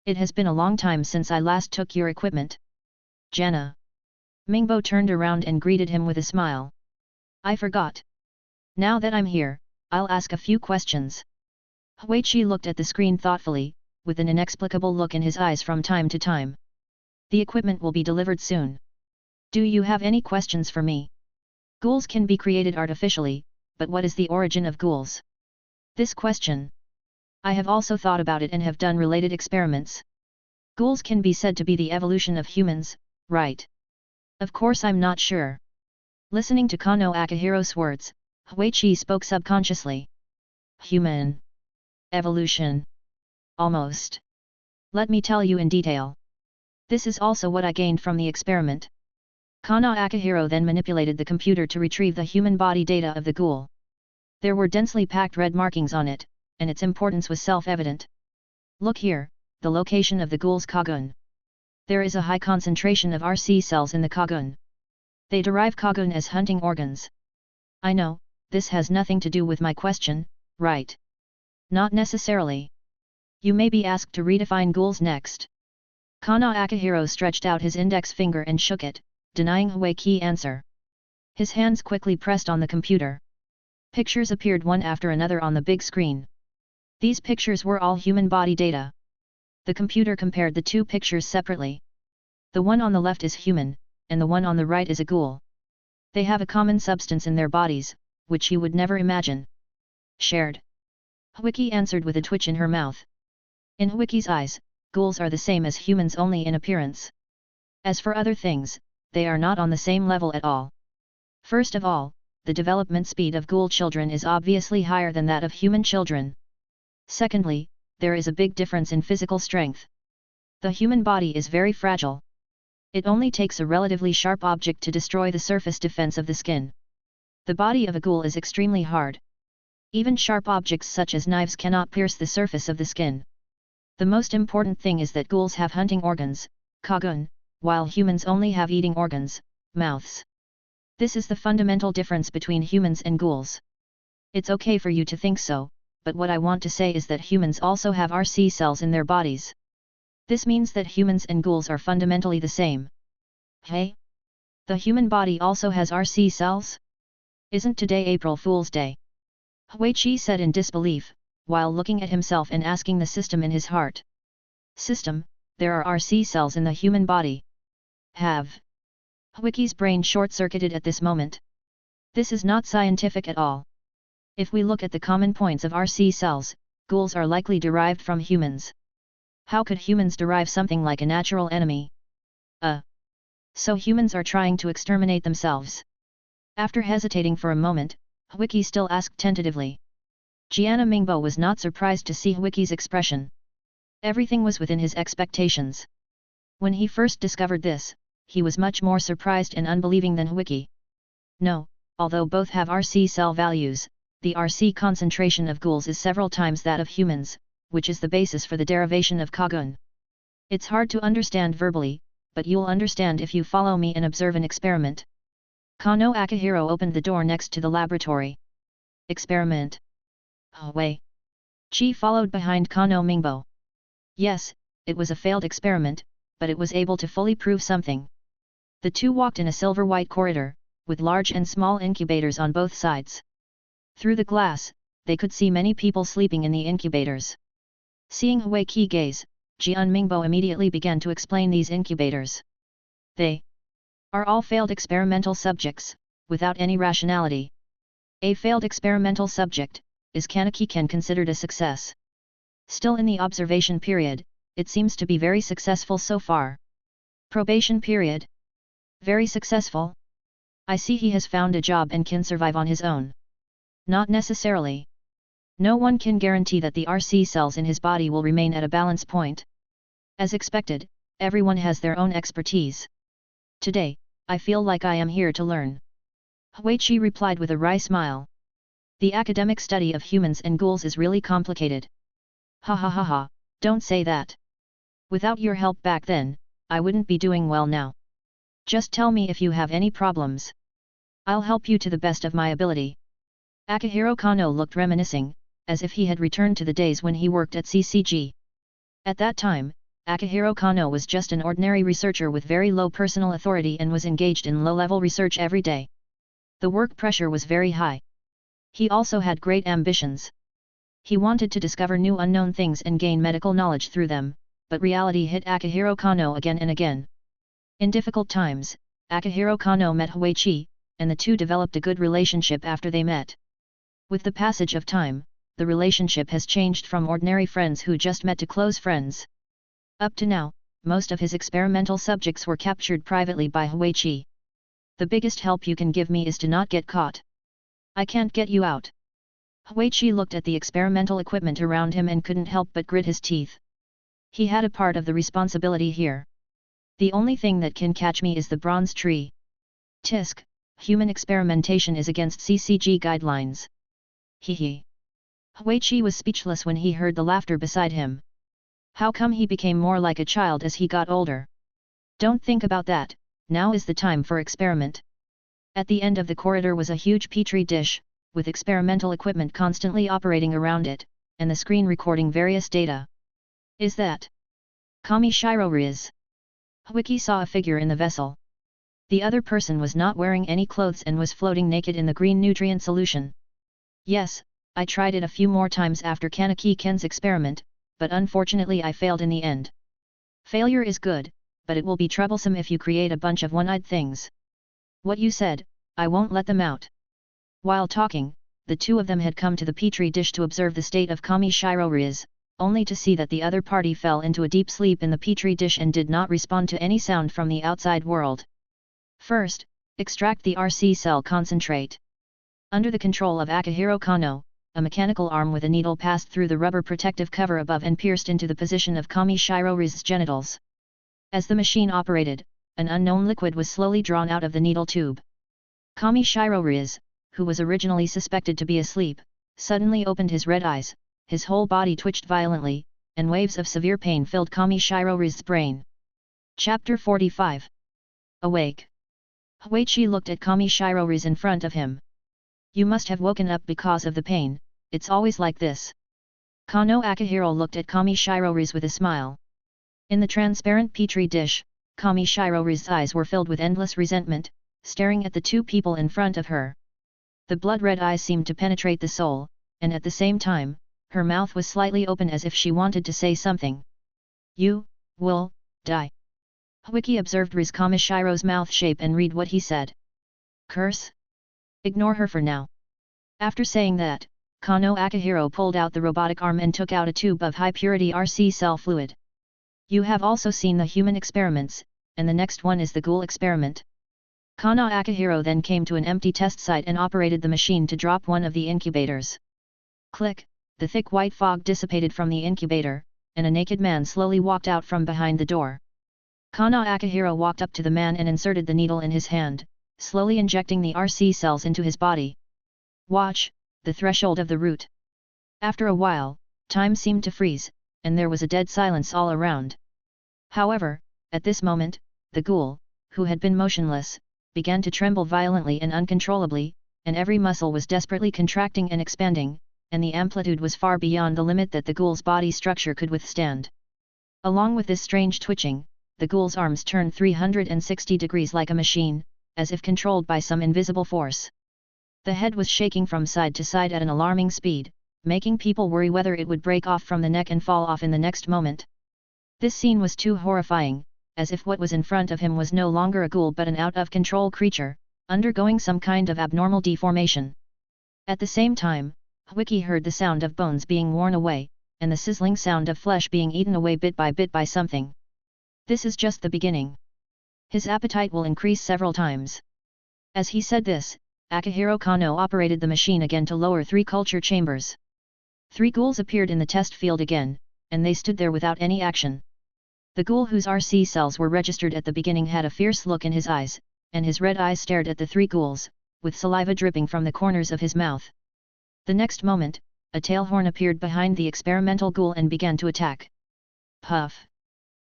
A: It has been a long time since I last took your equipment. Janna. Mingbo turned around and greeted him with a smile. I forgot. Now that I'm here, I'll ask a few questions. Huichi looked at the screen thoughtfully, with an inexplicable look in his eyes from time to time. The equipment will be delivered soon. Do you have any questions for me? Ghouls can be created artificially, but what is the origin of ghouls? This question. I have also thought about it and have done related experiments. Ghouls can be said to be the evolution of humans, right? Of course I'm not sure. Listening to Kano Akihiro's words, Huichi spoke subconsciously. Human. Evolution. Almost. Let me tell you in detail. This is also what I gained from the experiment. Kano Akihiro then manipulated the computer to retrieve the human body data of the ghoul. There were densely packed red markings on it, and its importance was self-evident. Look here, the location of the ghoul's Kagun. There is a high concentration of RC cells in the Kagun. They derive Kagun as hunting organs. I know, this has nothing to do with my question, right? Not necessarily. You may be asked to redefine ghouls next. Kano Akihiro stretched out his index finger and shook it, denying Huichi's answer. His hands quickly pressed on the computer. Pictures appeared one after another on the big screen. These pictures were all human body data. The computer compared the two pictures separately. The one on the left is human, and the one on the right is a ghoul. They have a common substance in their bodies, which you would never imagine. Shared. Huichi answered with a twitch in her mouth. In Huichi's eyes, ghouls are the same as humans only in appearance. As for other things, they are not on the same level at all. First of all, the development speed of ghoul children is obviously higher than that of human children. Secondly, there is a big difference in physical strength. The human body is very fragile. It only takes a relatively sharp object to destroy the surface defense of the skin. The body of a ghoul is extremely hard. Even sharp objects such as knives cannot pierce the surface of the skin. The most important thing is that ghouls have hunting organs, Kagun, while humans only have eating organs, mouths. This is the fundamental difference between humans and ghouls. It's okay for you to think so, but what I want to say is that humans also have RC cells in their bodies. This means that humans and ghouls are fundamentally the same. Hey? The human body also has RC cells? Isn't today April Fool's Day? Huichi said in disbelief, while looking at himself and asking the system in his heart. System, there are RC cells in the human body. Have. Huichi's brain short-circuited at this moment. This is not scientific at all. If we look at the common points of RC cells, ghouls are likely derived from humans. How could humans derive something like a natural enemy? So humans are trying to exterminate themselves. After hesitating for a moment, Huichi still asked tentatively. Gianna Mingbo was not surprised to see Wiki's expression. Everything was within his expectations. When he first discovered this, he was much more surprised and unbelieving than Wiki. No, although both have RC cell values, the RC concentration of ghouls is several times that of humans, which is the basis for the derivation of Kagun. It's hard to understand verbally, but you'll understand if you follow me and observe an experiment. Kano Akihiro opened the door next to the laboratory. Experiment. Away. Chi followed behind Kano Mingbo. Yes, it was a failed experiment, but it was able to fully prove something. The two walked in a silver-white corridor, with large and small incubators on both sides. Through the glass, they could see many people sleeping in the incubators. Seeing Hui Qi gaze, Jian Mingbo immediately began to explain these incubators. They are all failed experimental subjects, without any rationality. A failed experimental subject is Kanaki considered a success. Still in the observation period, it seems to be very successful so far. Probation period. Very successful. I see he has found a job and can survive on his own. Not necessarily. No one can guarantee that the RC cells in his body will remain at a balance point. As expected, everyone has their own expertise. Today, I feel like I am here to learn. Huichi replied with a wry smile. The academic study of humans and ghouls is really complicated. Ha ha ha ha, don't say that. Without your help back then, I wouldn't be doing well now. Just tell me if you have any problems. I'll help you to the best of my ability. Akihiro Kano looked reminiscing, as if he had returned to the days when he worked at CCG. At that time, Akihiro Kano was just an ordinary researcher with very low personal authority and was engaged in low-level research every day. The work pressure was very high. He also had great ambitions. He wanted to discover new unknown things and gain medical knowledge through them, but reality hit Akihiro Kano again and again. In difficult times, Akihiro Kano met Huichi, and the two developed a good relationship after they met. With the passage of time, the relationship has changed from ordinary friends who just met to close friends. Up to now, most of his experimental subjects were captured privately by Huichi. The biggest help you can give me is to not get caught. I can't get you out. Huichi looked at the experimental equipment around him and couldn't help but grit his teeth. He had a part of the responsibility here. The only thing that can catch me is the bronze tree. Tisk, human experimentation is against CCG guidelines. Hee. Huichi was speechless when he heard the laughter beside him. How come he became more like a child as he got older? Don't think about that, now is the time for experiment. At the end of the corridor was a huge petri dish, with experimental equipment constantly operating around it, and the screen recording various data. Is that Kami Shiroriz? Wiki saw a figure in the vessel. The other person was not wearing any clothes and was floating naked in the green nutrient solution. Yes, I tried it a few more times after Kanaki-ken's experiment, but unfortunately I failed in the end. Failure is good, but it will be troublesome if you create a bunch of one-eyed things. What you said, I won't let them out. While talking, the two of them had come to the petri dish to observe the state of Kami Shiroriz, only to see that the other party fell into a deep sleep in the petri dish and did not respond to any sound from the outside world. First, extract the RC cell concentrate. Under the control of Akihiro Kano, a mechanical arm with a needle passed through the rubber protective cover above and pierced into the position of Kami Shiroriz's genitals. As the machine operated, an unknown liquid was slowly drawn out of the needle tube. Kami Shiroriz, who was originally suspected to be asleep, suddenly opened his red eyes, his whole body twitched violently, and waves of severe pain filled Kami Shiroriz's brain. Chapter 45. Awake. Huichi looked at Kami Shiroriz in front of him. You must have woken up because of the pain, it's always like this. Kano Akihiro looked at Kami Shiroriz with a smile. In the transparent petri dish, Kami Shiroriz's eyes were filled with endless resentment, staring at the two people in front of her. The blood-red eyes seemed to penetrate the soul, and at the same time, her mouth was slightly open as if she wanted to say something. You will die. Wiki observed Riz Kamashiro's mouth shape and read what he said. Curse? Ignore her for now. After saying that, Kano Akihiro pulled out the robotic arm and took out a tube of high-purity RC cell fluid. You have also seen the human experiments, and the next one is the ghoul experiment. Kano Akihiro then came to an empty test site and operated the machine to drop one of the incubators. Click, the thick white fog dissipated from the incubator, and a naked man slowly walked out from behind the door. Kana Akihiro walked up to the man and inserted the needle in his hand, slowly injecting the RC cells into his body. Watch, the threshold of the root. After a while, time seemed to freeze, and there was a dead silence all around. However, at this moment, the ghoul, who had been motionless, began to tremble violently and uncontrollably, and every muscle was desperately contracting and expanding, and the amplitude was far beyond the limit that the ghoul's body structure could withstand. Along with this strange twitching, the ghoul's arms turned 360 degrees like a machine, as if controlled by some invisible force. The head was shaking from side to side at an alarming speed, making people worry whether it would break off from the neck and fall off in the next moment. This scene was too horrifying, as if what was in front of him was no longer a ghoul but an out-of-control creature, undergoing some kind of abnormal deformation. At the same time, Wiki heard the sound of bones being worn away, and the sizzling sound of flesh being eaten away bit by something. This is just the beginning. His appetite will increase several times. As he said this, Akihiro Kano operated the machine again to lower 3 culture chambers. 3 ghouls appeared in the test field again, and they stood there without any action. The ghoul whose RC cells were registered at the beginning had a fierce look in his eyes, and his red eyes stared at the 3 ghouls, with saliva dripping from the corners of his mouth. The next moment, a tail horn appeared behind the experimental ghoul and began to attack. Puff!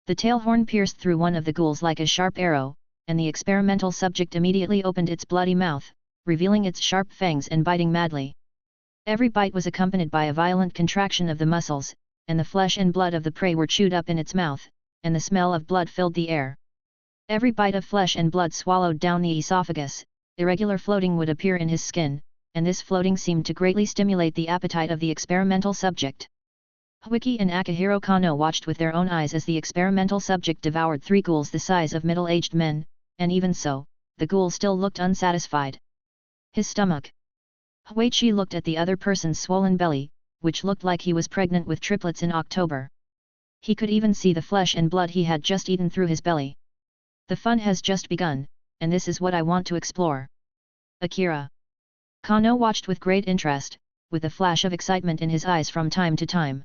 A: The tail horn pierced through one of the ghouls like a sharp arrow, and the experimental subject immediately opened its bloody mouth, revealing its sharp fangs and biting madly. Every bite was accompanied by a violent contraction of the muscles, and the flesh and blood of the prey were chewed up in its mouth, and the smell of blood filled the air. Every bite of flesh and blood swallowed down the esophagus, irregular floating would appear in his skin, and this floating seemed to greatly stimulate the appetite of the experimental subject. Wiki and Akihiro Kano watched with their own eyes as the experimental subject devoured 3 ghouls the size of middle-aged men, and even so, the ghoul still looked unsatisfied. His stomach. Huichi looked at the other person's swollen belly, which looked like he was pregnant with triplets in October. He could even see the flesh and blood he had just eaten through his belly. The fun has just begun, and this is what I want to explore. Akira. Kano watched with great interest, with a flash of excitement in his eyes from time to time.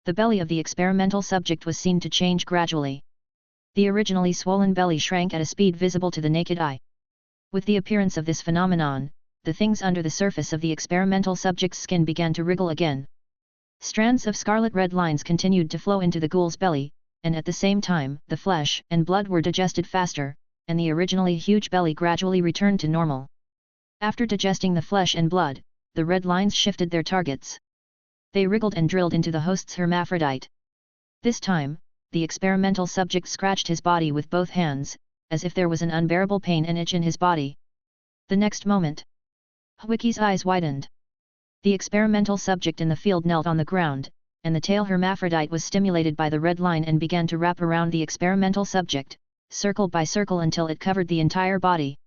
A: The belly of the experimental subject was seen to change gradually. The originally swollen belly shrank at a speed visible to the naked eye. With the appearance of this phenomenon, the things under the surface of the experimental subject's skin began to wriggle again. Strands of scarlet red lines continued to flow into the ghoul's belly, and at the same time, the flesh and blood were digested faster, and the originally huge belly gradually returned to normal. After digesting the flesh and blood, the red lines shifted their targets. They wriggled and drilled into the host's hermaphrodite. This time, the experimental subject scratched his body with both hands, as if there was an unbearable pain and itch in his body. The next moment, Wiki's eyes widened. The experimental subject in the field knelt on the ground, and the tail hermaphrodite was stimulated by the red line and began to wrap around the experimental subject, circle by circle until it covered the entire body.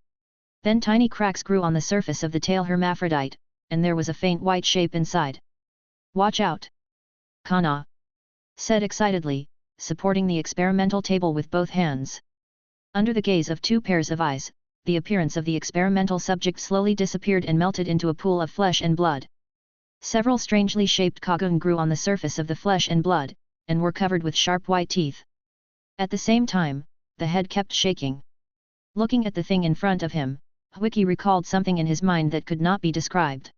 A: Then tiny cracks grew on the surface of the tail hermaphrodite, and there was a faint white shape inside. Watch out! Kana said excitedly, supporting the experimental table with both hands. Under the gaze of 2 pairs of eyes, the appearance of the experimental subject slowly disappeared and melted into a pool of flesh and blood. Several strangely shaped cocoon grew on the surface of the flesh and blood, and were covered with sharp white teeth. At the same time, the head kept shaking. Looking at the thing in front of him, Wiki recalled something in his mind that could not be described.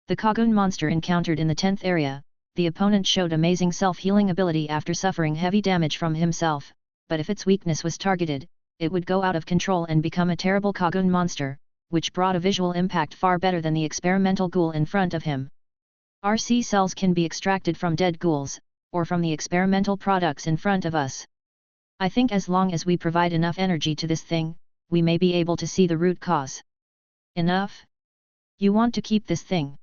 A: The cocoon monster encountered in the 10th area, the opponent showed amazing self-healing ability after suffering heavy damage from himself, but if its weakness was targeted, it would go out of control and become a terrible cocoon monster, which brought a visual impact far better than the experimental ghoul in front of him. RC cells can be extracted from dead ghouls, or from the experimental products in front of us. I think as long as we provide enough energy to this thing, we may be able to see the root cause. Enough? You want to keep this thing?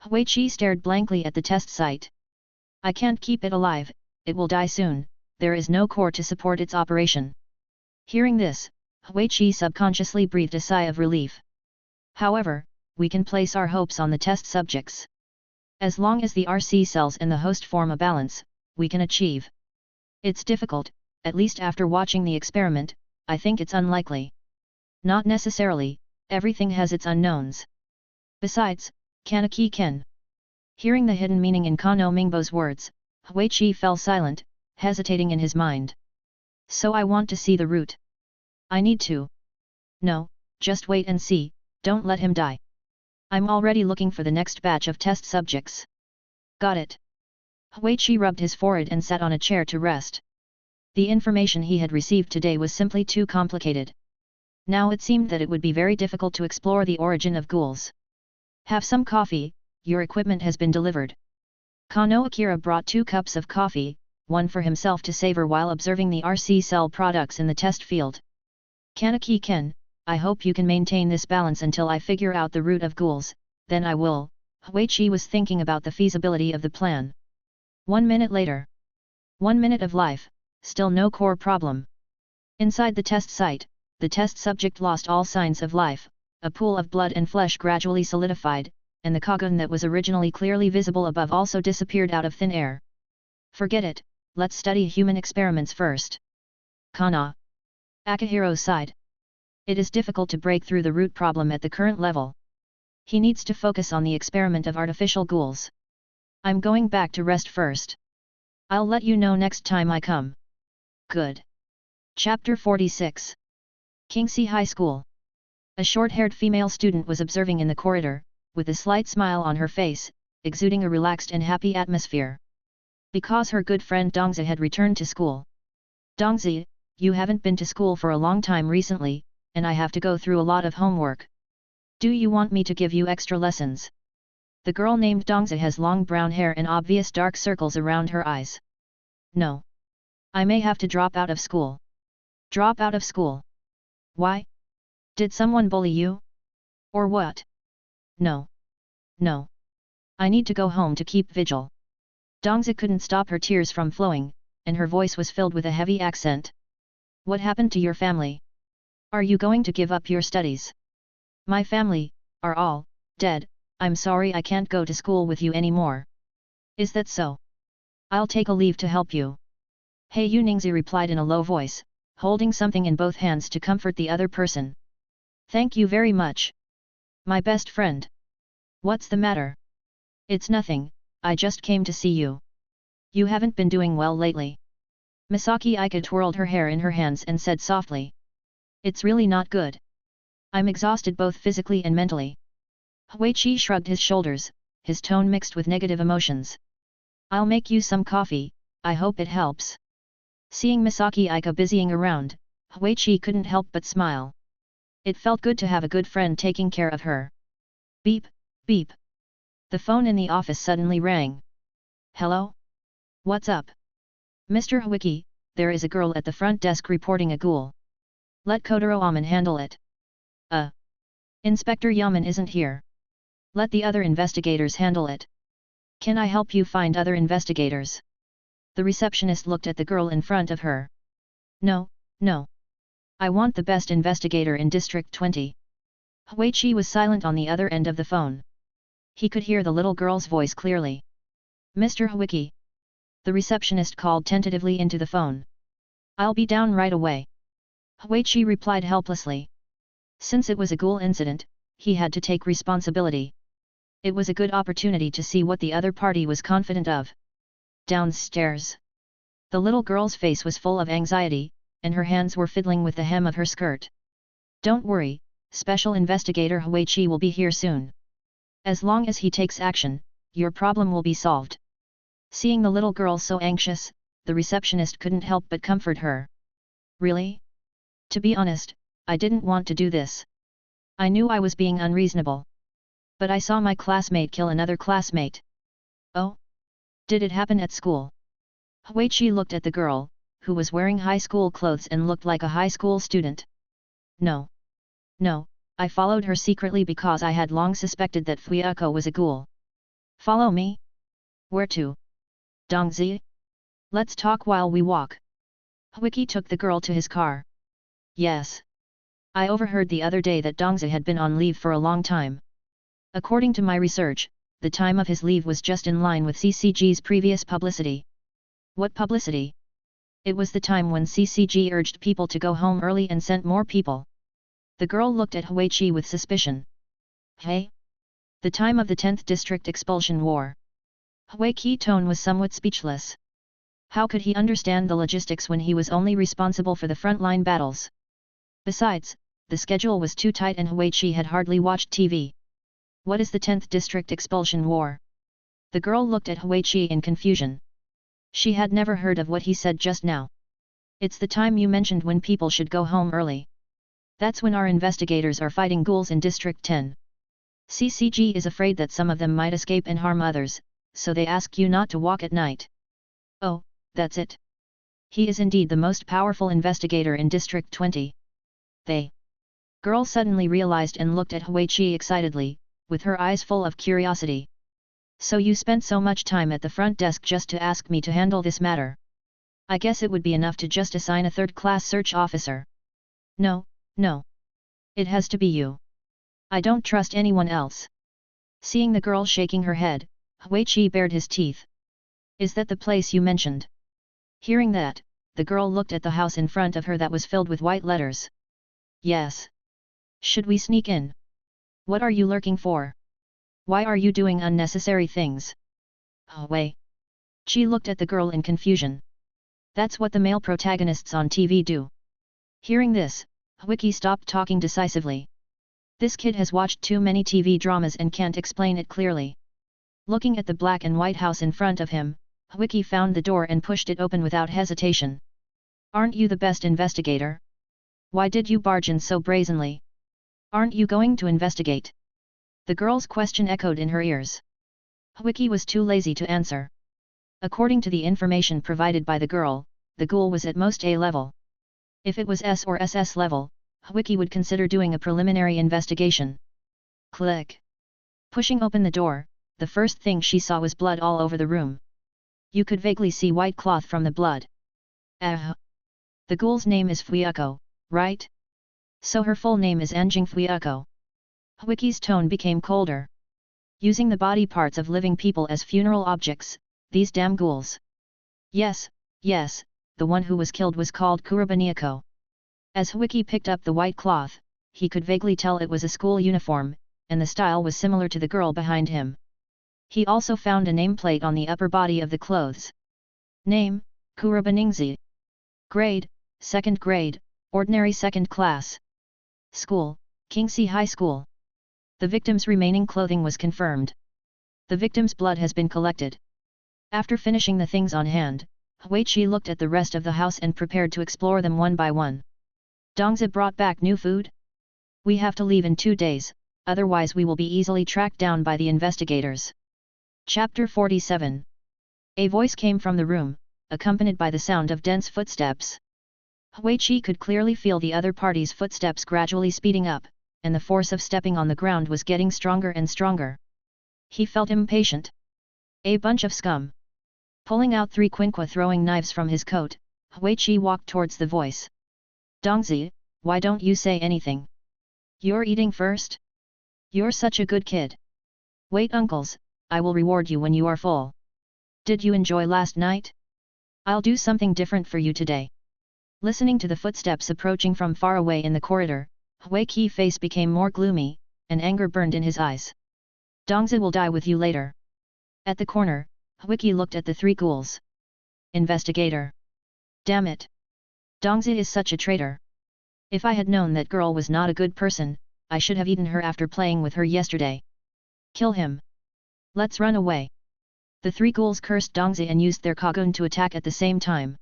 A: Huichi stared blankly at the test site. I can't keep it alive, it will die soon, there is no core to support its operation. Hearing this, Huichi subconsciously breathed a sigh of relief. However, we can place our hopes on the test subjects. As long as the RC cells and the host form a balance, we can achieve. It's difficult, at least after watching the experiment, I think it's unlikely. Not necessarily, everything has its unknowns. Besides, Kanaki can Hearing the hidden meaning in Kano Mingbo's words, Huichi fell silent, hesitating in his mind. So I want to see the root. I need to. No, just wait and see, don't let him die. I'm already looking for the next batch of test subjects. Got it. Huichi rubbed his forehead and sat on a chair to rest. The information he had received today was simply too complicated. Now it seemed that it would be very difficult to explore the origin of ghouls. Have some coffee, your equipment has been delivered. Kano Akira brought 2 cups of coffee, one for himself to savor while observing the RC cell products in the test field. Kanaki-ken, I hope you can maintain this balance until I figure out the root of ghouls, then I will. Huichi was thinking about the feasibility of the plan. 1 minute later. 1 minute of life, still no core problem. Inside the test site, the test subject lost all signs of life, a pool of blood and flesh gradually solidified, and the Kagun that was originally clearly visible above also disappeared out of thin air. Forget it, let's study human experiments first. Kana. Akihiro sighed. It is difficult to break through the root problem at the current level. He needs to focus on the experiment of artificial ghouls. I'm going back to rest first. I'll let you know next time I come. Good. Chapter 46. Kingsi High School. A short-haired female student was observing in the corridor, with a slight smile on her face, exuding a relaxed and happy atmosphere. Because her good friend Dongzi had returned to school. Dongzi, you haven't been to school for a long time recently, and I have to go through a lot of homework. Do you want me to give you extra lessons? The girl named Dongzi has long brown hair and obvious dark circles around her eyes. No. I may have to drop out of school. Drop out of school? Why? Did someone bully you? Or what? No. No. I need to go home to keep vigil. Dongzi couldn't stop her tears from flowing, and her voice was filled with a heavy accent. What happened to your family? Are you going to give up your studies? My family are all dead. I'm sorry I can't go to school with you anymore. Is that so? I'll take a leave to help you. Hey you, Ningzi replied in a low voice, holding something in both hands to comfort the other person. Thank you very much. My best friend. What's the matter? It's nothing, I just came to see you. You haven't been doing well lately. Misaki Aika twirled her hair in her hands and said softly. It's really not good. I'm exhausted both physically and mentally. Huichi shrugged his shoulders, his tone mixed with negative emotions. I'll make you some coffee, I hope it helps. Seeing Misaki Aika busying around, Huichi couldn't help but smile. It felt good to have a good friend taking care of her. Beep, beep. The phone in the office suddenly rang. Hello? What's up? Mr. Huiki, there is a girl at the front desk reporting a ghoul. Let Kotaro Aman handle it. Inspector Yaman isn't here. Let the other investigators handle it. Can I help you find other investigators? The receptionist looked at the girl in front of her. No, no. I want the best investigator in District 20. Huichi was silent on the other end of the phone. He could hear the little girl's voice clearly. Mr. Huiki. The receptionist called tentatively into the phone. I'll be down right away. Huichi replied helplessly. Since it was a ghoul incident, he had to take responsibility. It was a good opportunity to see what the other party was confident of. Downstairs. The little girl's face was full of anxiety, and her hands were fiddling with the hem of her skirt. Don't worry, Special Investigator Huichi will be here soon. As long as he takes action, your problem will be solved. Seeing the little girl so anxious, the receptionist couldn't help but comfort her. Really? To be honest, I didn't want to do this. I knew I was being unreasonable. But I saw my classmate kill another classmate. Oh? Did it happen at school? Huichi looked at the girl, who was wearing high school clothes and looked like a high school student. No. No, I followed her secretly because I had long suspected that Fuyako was a ghoul. Follow me? Where to? Dongzi? Let's talk while we walk. Huiki took the girl to his car. Yes. I overheard the other day that Dongzi had been on leave for a long time. According to my research, the time of his leave was just in line with CCG's previous publicity. What publicity? It was the time when CCG urged people to go home early and sent more people. The girl looked at Huichi with suspicion. Hey? The time of the 10th District Expulsion War. Huiqi's tone was somewhat speechless. How could he understand the logistics when he was only responsible for the front-line battles? Besides, the schedule was too tight and Huiqi had hardly watched TV. What is the 10th District Expulsion War? The girl looked at Huiqi in confusion. She had never heard of what he said just now. It's the time you mentioned when people should go home early. That's when our investigators are fighting ghouls in District 10. CCG is afraid that some of them might escape and harm others, so they ask you not to walk at night. Oh, that's it. He is indeed the most powerful investigator in District 20. They. Girl suddenly realized and looked at Huiqi excitedly, with her eyes full of curiosity. So you spent so much time at the front desk just to ask me to handle this matter. I guess it would be enough to just assign a third-class search officer. No, no. It has to be you. I don't trust anyone else. Seeing the girl shaking her head, Huiqi bared his teeth. Is that the place you mentioned? Hearing that, the girl looked at the house in front of her that was filled with white letters. Yes. Should we sneak in? What are you lurking for? Why are you doing unnecessary things? Oh wait. She looked at the girl in confusion. That's what the male protagonists on TV do. Hearing this, Huiqi stopped talking decisively. This kid has watched too many TV dramas and can't explain it clearly. Looking at the black and white house in front of him, Huiqi found the door and pushed it open without hesitation. Aren't you the best investigator? Why did you barge in so brazenly? Aren't you going to investigate? The girl's question echoed in her ears. Huiqi was too lazy to answer. According to the information provided by the girl, the ghoul was at most A level. If it was S or SS level, Huiqi would consider doing a preliminary investigation. Click. Pushing open the door, the first thing she saw was blood all over the room. You could vaguely see white cloth from the blood. The ghoul's name is Fuyuko, right? So her full name is Anjing Fuyuko. Huiqi's tone became colder. Using the body parts of living people as funeral objects, these damn ghouls. Yes, yes, the one who was killed was called Kurabaniako. As Huiqi picked up the white cloth, he could vaguely tell it was a school uniform, and the style was similar to the girl behind him. He also found a nameplate on the upper body of the clothes. Name, Kurabaningzi. Grade, 2nd grade, ordinary 2nd class. School, Kingsi High School. The victim's remaining clothing was confirmed. The victim's blood has been collected. After finishing the things on hand, Huiqi looked at the rest of the house and prepared to explore them one by one. Dongzi brought back new food? We have to leave in 2 days, otherwise we will be easily tracked down by the investigators. Chapter 47. A voice came from the room, accompanied by the sound of dense footsteps. Huiqi could clearly feel the other party's footsteps gradually speeding up, and the force of stepping on the ground was getting stronger and stronger. He felt impatient. A bunch of scum. Pulling out 3 quinqua throwing knives from his coat, Huiqi walked towards the voice. Dongzi, why don't you say anything? You're eating first? You're such a good kid. Wait uncles, I will reward you when you are full. Did you enjoy last night? I'll do something different for you today. Listening to the footsteps approaching from far away in the corridor, Huiqi's face became more gloomy, and anger burned in his eyes. Dongzi will die with you later. At the corner, Huiqi looked at the 3 ghouls. Investigator. Damn it. Dongzi is such a traitor. If I had known that girl was not a good person, I should have eaten her after playing with her yesterday. Kill him. Let's run away. The 3 ghouls cursed Dongzi and used their Kagun to attack at the same time.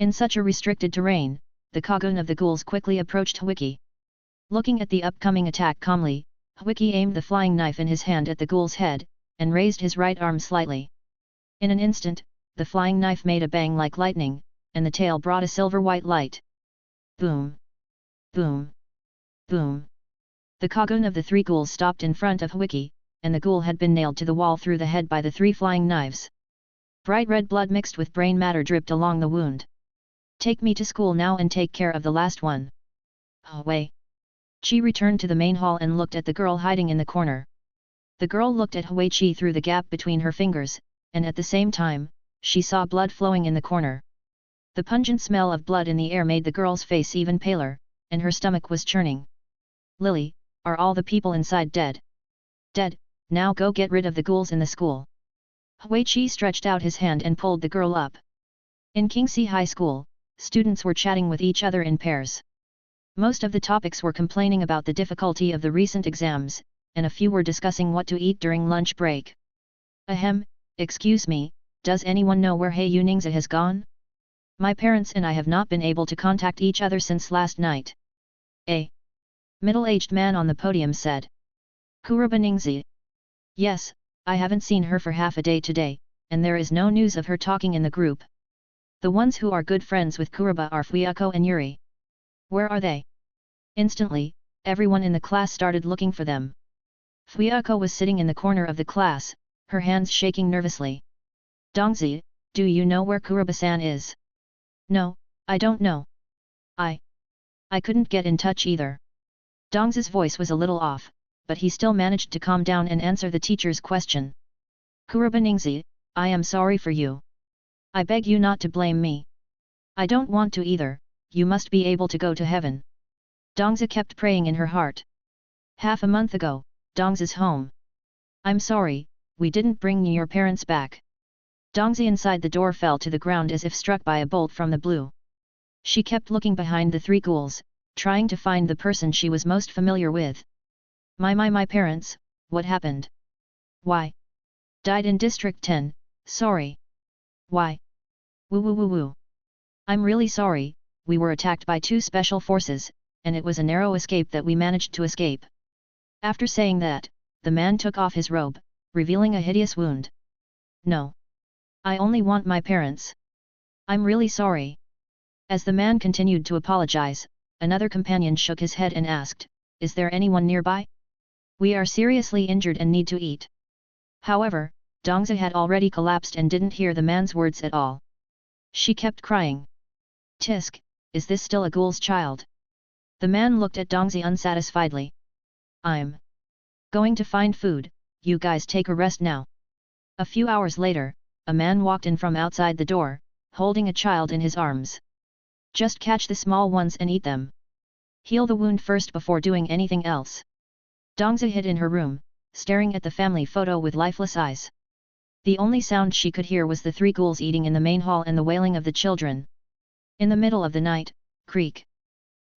A: In such a restricted terrain, the Kagun of the ghouls quickly approached Huiqi. Looking at the upcoming attack calmly, Huiqi aimed the flying knife in his hand at the ghoul's head, and raised his right arm slightly. In an instant, the flying knife made a bang like lightning, and the tail brought a silver-white light. Boom! Boom! Boom! The Kagun of the 3 ghouls stopped in front of Huiqi, and the ghoul had been nailed to the wall through the head by the 3 flying knives. Bright red blood mixed with brain matter dripped along the wound. Take me to school now and take care of the last one. Oh wait. She returned to the main hall and looked at the girl hiding in the corner. The girl looked at Huiqi through the gap between her fingers, and at the same time, she saw blood flowing in the corner. The pungent smell of blood in the air made the girl's face even paler, and her stomach was churning. Lily, are all the people inside dead? Dead, now go get rid of the ghouls in the school. Huichi stretched out his hand and pulled the girl up. In Kingxi High School, students were chatting with each other in pairs. Most of the topics were complaining about the difficulty of the recent exams, and a few were discussing what to eat during lunch break. Ahem, excuse me, does anyone know where He Yuningzi has gone? My parents and I have not been able to contact each other since last night. A middle-aged man on the podium said. Kuruba Ningzi. Yes, I haven't seen her for half a day today, and there is no news of her talking in the group. The ones who are good friends with Kuruba are Fuyako and Yuri. Where are they? Instantly, everyone in the class started looking for them. Fuyako was sitting in the corner of the class, her hands shaking nervously. Dongzi, do you know where Kuruba-san is? No, I don't know. I couldn't get in touch either. Dongzi's voice was a little off, but he still managed to calm down and answer the teacher's question. Kuruba Ningzi, I am sorry for you. I beg you not to blame me. I don't want to either, you must be able to go to heaven. Dongzi kept praying in her heart. Half a month ago, Dongzi's home. I'm sorry, we didn't bring your parents back. Dongzi inside the door fell to the ground as if struck by a bolt from the blue. She kept looking behind the three ghouls, trying to find the person she was most familiar with. My parents, what happened? Why? Died in District 10, sorry. Why? Woo. I'm really sorry, we were attacked by two special forces, and it was a narrow escape that we managed to escape. After saying that, the man took off his robe, revealing a hideous wound. No. I only want my parents. I'm really sorry. As the man continued to apologize, another companion shook his head and asked, is there anyone nearby? We are seriously injured and need to eat. However, Dongzi had already collapsed and didn't hear the man's words at all. She kept crying. Tisk, is this still a ghoul's child? The man looked at Dongzi unsatisfiedly. I'm going to find food, you guys take a rest now. A few hours later, a man walked in from outside the door, holding a child in his arms. Just catch the small ones and eat them. Heal the wound first before doing anything else. Dongzi hid in her room, staring at the family photo with lifeless eyes. The only sound she could hear was the three ghouls eating in the main hall and the wailing of the children. In the middle of the night, creak.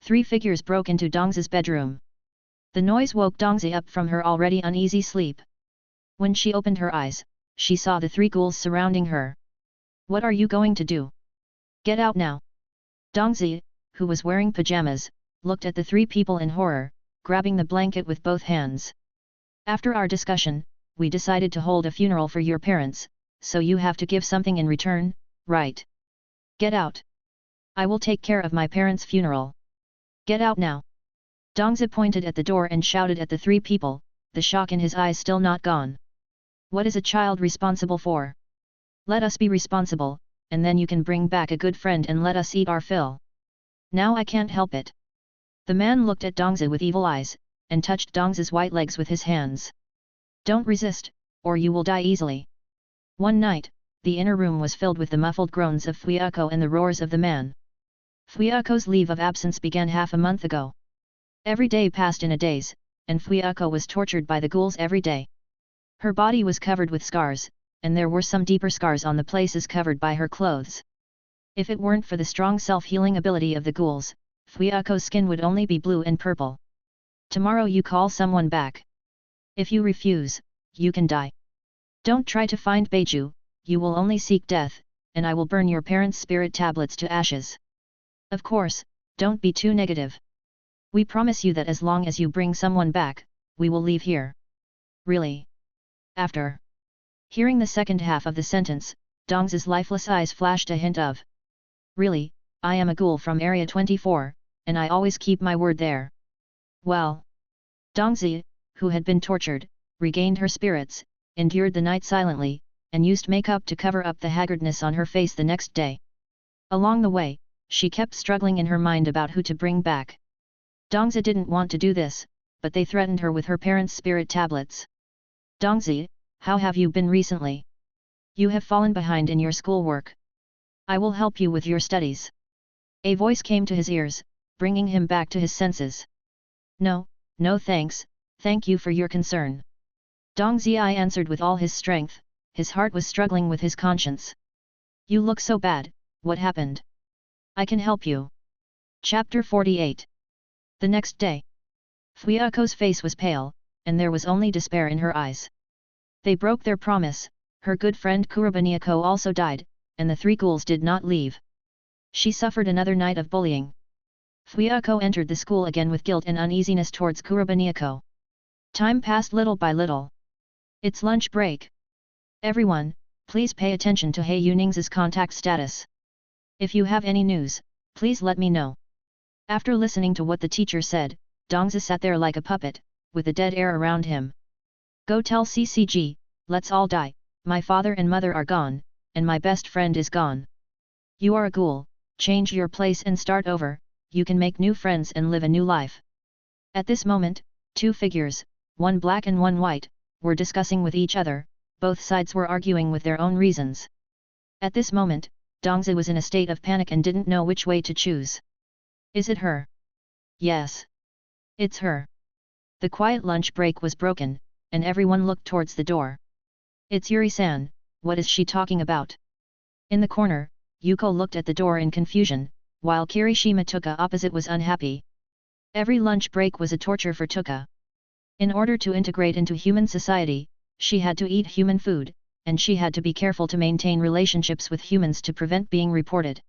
A: Three figures broke into Dongzi's bedroom. The noise woke Dongzi up from her already uneasy sleep. When she opened her eyes, she saw the three ghouls surrounding her. What are you going to do? Get out now. Dongzi, who was wearing pajamas, looked at the three people in horror, grabbing the blanket with both hands. After our discussion, we decided to hold a funeral for your parents, so you have to give something in return, right? Get out. I will take care of my parents' funeral. Get out now. Dongzi pointed at the door and shouted at the three people, the shock in his eyes still not gone. What is a child responsible for? Let us be responsible, and then you can bring back a good friend and let us eat our fill. Now I can't help it. The man looked at Dongzi with evil eyes, and touched Dongzi's white legs with his hands. Don't resist, or you will die easily. One night, the inner room was filled with the muffled groans of Fuyako and the roars of the man. Fuyako's leave of absence began half a month ago. Every day passed in a daze, and Fuyako was tortured by the ghouls every day. Her body was covered with scars, and there were some deeper scars on the places covered by her clothes. If it weren't for the strong self-healing ability of the ghouls, Fuyako's skin would only be blue and purple. Tomorrow you call someone back. If you refuse, you can die. Don't try to find Beiju, you will only seek death, and I will burn your parents' spirit tablets to ashes. Of course, don't be too negative. We promise you that as long as you bring someone back, we will leave here. Really? After hearing the second half of the sentence, Dongzi's lifeless eyes flashed a hint of, really, I am a ghoul from Area 24, and I always keep my word there. Well. Dongzi, who had been tortured, regained her spirits, endured the night silently, and used makeup to cover up the haggardness on her face the next day. Along the way, she kept struggling in her mind about who to bring back. Dongzi didn't want to do this, but they threatened her with her parents' spirit tablets. Dongzi, how have you been recently? You have fallen behind in your schoolwork. I will help you with your studies. A voice came to his ears, bringing him back to his senses. No thanks, thank you for your concern. Dongzi answered with all his strength, his heart was struggling with his conscience. You look so bad, what happened? I can help you. Chapter 48. The next day. Fuyako's face was pale, and there was only despair in her eyes. They broke their promise, her good friend Kurobaniako also died, and the three ghouls did not leave. She suffered another night of bullying. Fuyako entered the school again with guilt and uneasiness towards Kurobaniako. Time passed little by little. It's lunch break. Everyone, please pay attention to Hei Yuning's contact status. If you have any news, please let me know. After listening to what the teacher said, Dongzi sat there like a puppet, with a dead air around him. Go tell CCG, let's all die, my father and mother are gone, and my best friend is gone. You are a ghoul, change your place and start over, you can make new friends and live a new life. At this moment, two figures, one black and one white, were discussing with each other, both sides were arguing with their own reasons. At this moment, Dongzi was in a state of panic and didn't know which way to choose. Is it her? Yes. It's her. The quiet lunch break was broken, and everyone looked towards the door. It's Yuri-san, what is she talking about? In the corner, Yuko looked at the door in confusion, while Kirishima Tuka opposite was unhappy. Every lunch break was a torture for Tuka. In order to integrate into human society, she had to eat human food, and she had to be careful to maintain relationships with humans to prevent being reported.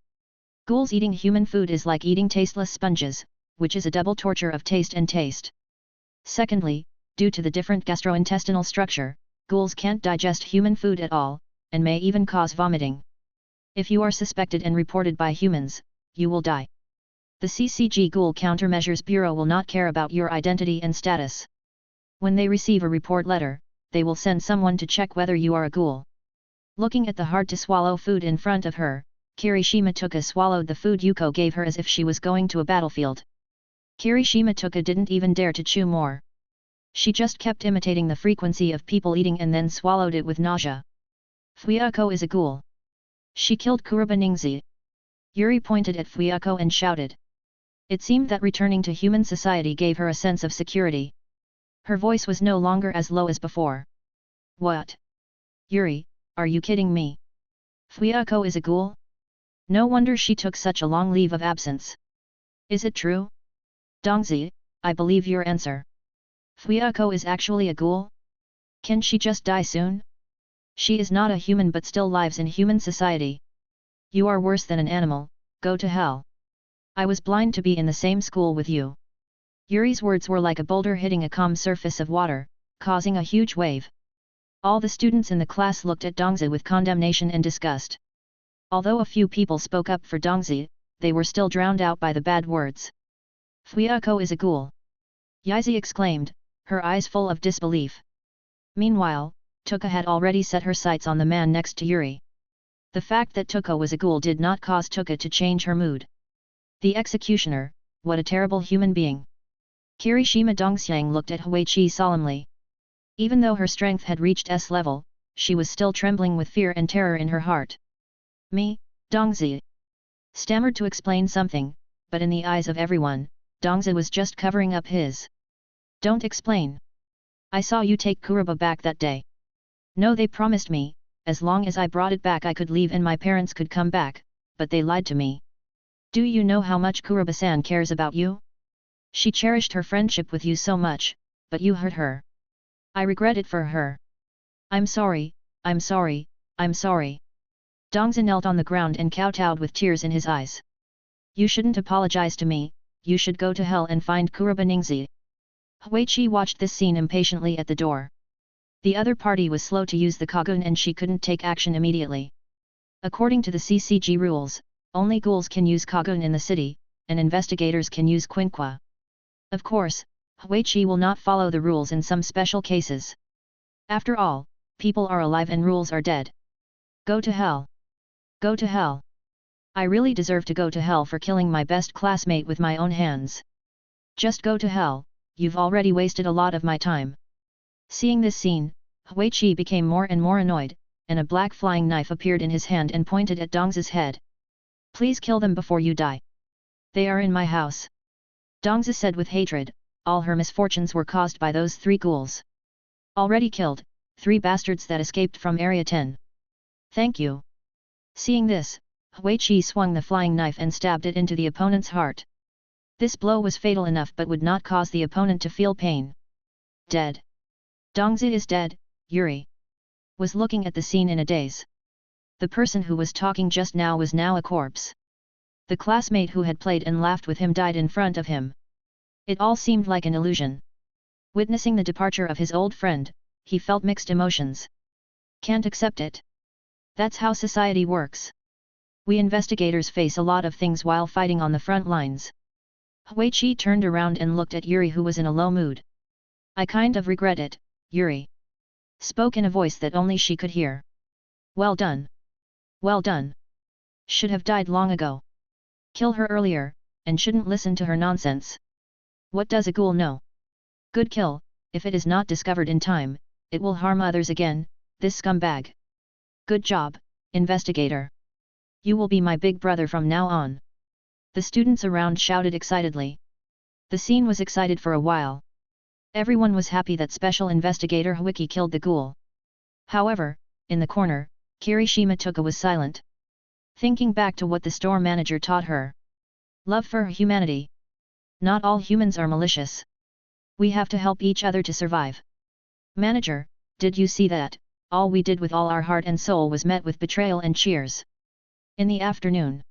A: Ghouls eating human food is like eating tasteless sponges, which is a double torture of taste and taste. Secondly, due to the different gastrointestinal structure, ghouls can't digest human food at all, and may even cause vomiting. If you are suspected and reported by humans, you will die. The CCG Ghoul Countermeasures Bureau will not care about your identity and status. When they receive a report letter, they will send someone to check whether you are a ghoul. Looking at the hard-to-swallow food in front of her, Kirishima Tuka swallowed the food Yuko gave her as if she was going to a battlefield. Kirishima Tuka didn't even dare to chew more. She just kept imitating the frequency of people eating and then swallowed it with nausea. Fuyako is a ghoul. She killed Kurobaningzi. Yuri pointed at Fuyako and shouted. It seemed that returning to human society gave her a sense of security. Her voice was no longer as low as before. What? Yuri, are you kidding me? Fuyako is a ghoul? No wonder she took such a long leave of absence. Is it true? Dongzi, I believe your answer. Fuyako is actually a ghoul? Can she just die soon? She is not a human but still lives in human society. You are worse than an animal, go to hell. I was blind to be in the same school with you. Yuri's words were like a boulder hitting a calm surface of water, causing a huge wave. All the students in the class looked at Dongzi with condemnation and disgust. Although a few people spoke up for Dongzi, they were still drowned out by the bad words. Fuyako is a ghoul. Yizi exclaimed, her eyes full of disbelief. Meanwhile, Tuka had already set her sights on the man next to Yuri. The fact that Tuka was a ghoul did not cause Tuka to change her mood. The executioner, what a terrible human being. Kirishima Dongxiang looked at Huichi solemnly. Even though her strength had reached S level, she was still trembling with fear and terror in her heart. Me, Dongzi. Stammered to explain something, but in the eyes of everyone, Dongzi was just covering up his. Don't explain. I saw you take Kuroba back that day. No, they promised me, as long as I brought it back I could leave and my parents could come back, but they lied to me. Do you know how much Kuroba-san cares about you? She cherished her friendship with you so much, but you hurt her. I regret it for her. I'm sorry, I'm sorry, I'm sorry. Dongzi knelt on the ground and kowtowed with tears in his eyes. You shouldn't apologize to me, you should go to hell and find Kuroba Ningzi. Huichi watched this scene impatiently at the door. The other party was slow to use the Kagun and she couldn't take action immediately. According to the CCG rules, only ghouls can use Kagun in the city, and investigators can use Quinqua. Of course, Huichi will not follow the rules in some special cases. After all, people are alive and rules are dead. Go to hell. Go to hell. I really deserve to go to hell for killing my best classmate with my own hands. Just go to hell, you've already wasted a lot of my time. Seeing this scene, Huichi became more and more annoyed, and a black flying knife appeared in his hand and pointed at Dongzi's head. Please kill them before you die. They are in my house. Dongzi said with hatred, all her misfortunes were caused by those three ghouls. Already killed, 3 bastards that escaped from Area 10. Thank you. Seeing this, Huichi swung the flying knife and stabbed it into the opponent's heart. This blow was fatal enough but would not cause the opponent to feel pain. Dead. Dongzi is dead, Yuri was looking at the scene in a daze. The person who was talking just now was now a corpse. The classmate who had played and laughed with him died in front of him. It all seemed like an illusion. Witnessing the departure of his old friend, he felt mixed emotions. Can't accept it. That's how society works. We investigators face a lot of things while fighting on the front lines. Huichi turned around and looked at Yuri, who was in a low mood. I kind of regret it, Yuri spoke in a voice that only she could hear. Well done. Well done. Should have died long ago. Kill her earlier, and shouldn't listen to her nonsense. What does a ghoul know? Good kill. If it is not discovered in time, it will harm others again, this scumbag. Good job, investigator. You will be my big brother from now on. The students around shouted excitedly. The scene was excited for a while. Everyone was happy that Special Investigator Huiki killed the ghoul. However, in the corner, Kirishima Tuka was silent. Thinking back to what the store manager taught her. Love for humanity. Not all humans are malicious. We have to help each other to survive. Manager, did you see that? All we did with all our heart and soul was met with betrayal and cheers. In the afternoon,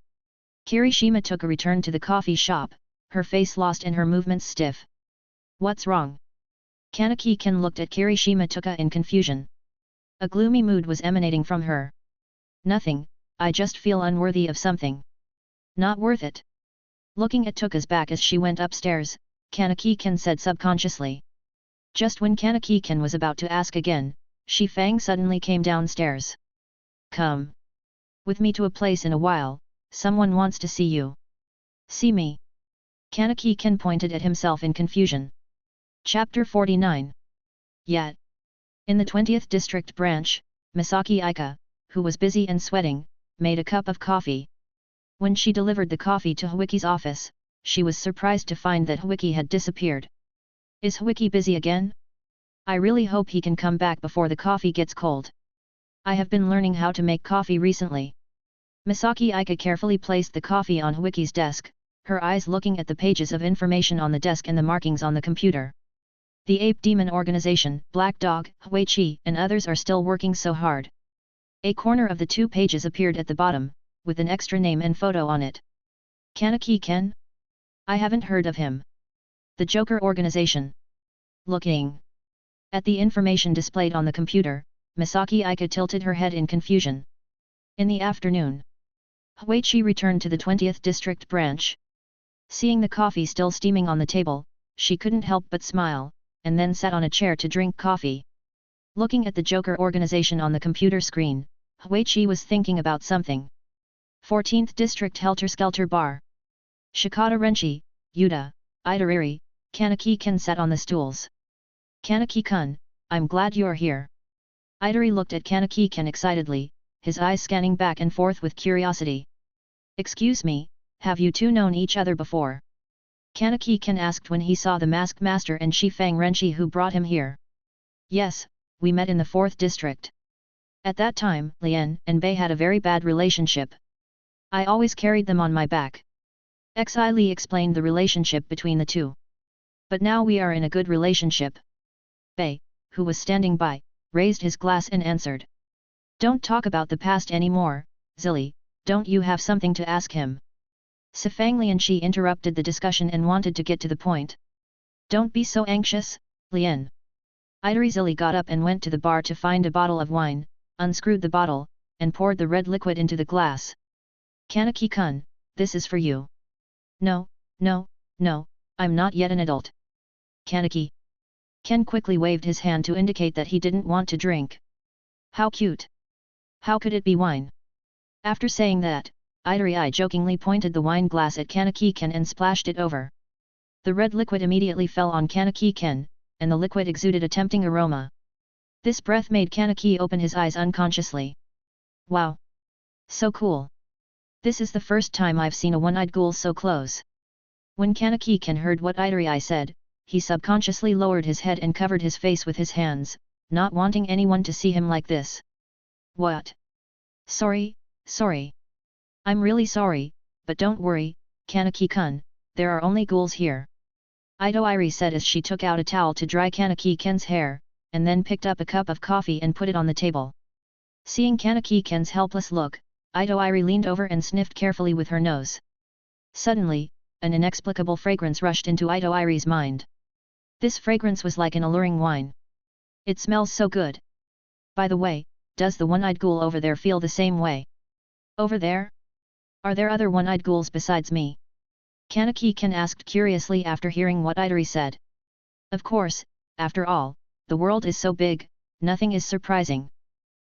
A: Kirishima Tuka returned to the coffee shop, her face lost and her movements stiff. What's wrong? Kanaki-ken looked at Kirishima Tuka in confusion. A gloomy mood was emanating from her. Nothing, I just feel unworthy of something. Not worth it. Looking at Tuka's back as she went upstairs, Kanaki-ken said subconsciously. Just when Kanaki-ken was about to ask again, Shi-Fang suddenly came downstairs. Come with me to a place in a while, someone wants to see you. See me? Kanaki-ken pointed at himself in confusion. Chapter 49. Yet. In the 20th District Branch, Misaki Aika, who was busy and sweating, made a cup of coffee. When she delivered the coffee to Huiki's office, she was surprised to find that Huiki had disappeared. Is Huiki busy again? I really hope he can come back before the coffee gets cold. I have been learning how to make coffee recently. Misaki Aika carefully placed the coffee on Huiki's desk, her eyes looking at the pages of information on the desk and the markings on the computer. The Ape Demon Organization, Black Dog, Huichi, and others are still working so hard. A corner of the 2 pages appeared at the bottom, with an extra name and photo on it. Kanaki-ken? I haven't heard of him. The Joker Organization. Looking at the information displayed on the computer, Misaki Aika tilted her head in confusion. In the afternoon, Huichi returned to the 20th District Branch. Seeing the coffee still steaming on the table, she couldn't help but smile, and then sat on a chair to drink coffee. Looking at the Joker Organization on the computer screen, Huichi was thinking about something. 14th District Helter Skelter Bar. Shikata Renshi, Yuta, Idariri, Kanaki-ken sat on the stools. Kanaki-kun, I'm glad you're here. Idari looked at Kanaki-ken excitedly, his eyes scanning back and forth with curiosity. Excuse me, have you two known each other before? Kanaki-ken asked when he saw the Masked Master and Shi-Fang Renshi who brought him here. Yes, we met in the 4th District. At that time, Lien and Bei had a very bad relationship. I always carried them on my back. Xi Li explained the relationship between the two. But now we are in a good relationship. Bei, who was standing by, raised his glass and answered. Don't talk about the past anymore, Zilly, don't you have something to ask him? Sifang Lianxi interrupted the discussion and wanted to get to the point. Don't be so anxious, Lien. Idari Zilly got up and went to the bar to find a bottle of wine, unscrewed the bottle, and poured the red liquid into the glass. Kanaki-kun, this is for you. No, no, no, I'm not yet an adult. Kanaki. Ken quickly waved his hand to indicate that he didn't want to drink. How cute. How could it be wine? After saying that, Idari jokingly pointed the wine glass at Kanaki-ken and splashed it over. The red liquid immediately fell on Kanaki-ken, and the liquid exuded a tempting aroma. This breath made Kanaki open his eyes unconsciously. Wow! So cool! This is the first time I've seen a one-eyed ghoul so close. When Kanaki-ken heard what Idari said, he subconsciously lowered his head and covered his face with his hands, not wanting anyone to see him like this. What? Sorry. I'm really sorry, but don't worry, Kanaki-kun, there are only ghouls here. Aogiri said as she took out a towel to dry Kanaki-ken's hair, and then picked up a cup of coffee and put it on the table. Seeing Kanaki-ken's helpless look, Aogiri leaned over and sniffed carefully with her nose. Suddenly, an inexplicable fragrance rushed into Aogiri's mind. This fragrance was like an alluring wine. It smells so good. By the way, does the one-eyed ghoul over there feel the same way? Over there? Are there other one-eyed ghouls besides me? Kanaki-ken asked curiously after hearing what Aogiri said. Of course, after all, the world is so big, nothing is surprising.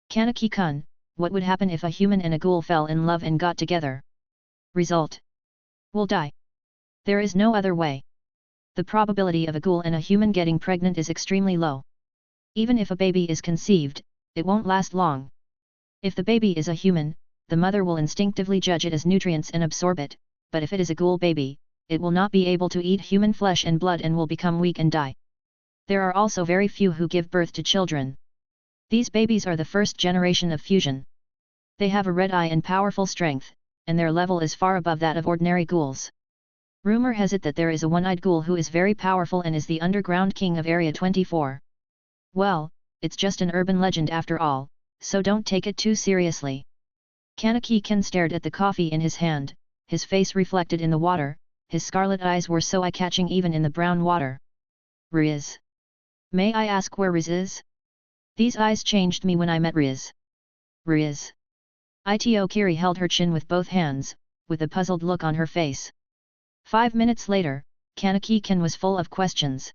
A: Kanaki-kun, what would happen if a human and a ghoul fell in love and got together? Result: will die. There is no other way. The probability of a ghoul and a human getting pregnant is extremely low. Even if a baby is conceived, it won't last long. If the baby is a human, the mother will instinctively judge it as nutrients and absorb it, but if it is a ghoul baby, it will not be able to eat human flesh and blood and will become weak and die. There are also very few who give birth to children. These babies are the first generation of fusion. They have a red eye and powerful strength, and their level is far above that of ordinary ghouls. Rumor has it that there is a one-eyed ghoul who is very powerful and is the underground king of Area 24. Well, it's just an urban legend after all, so don't take it too seriously. Kanaki-ken stared at the coffee in his hand, his face reflected in the water, his scarlet eyes were so eye-catching even in the brown water. Riz. May I ask where Riz is? These eyes changed me when I met Riz. Riz. Aogiri held her chin with both hands, with a puzzled look on her face. 5 minutes later, Kanaki-ken was full of questions.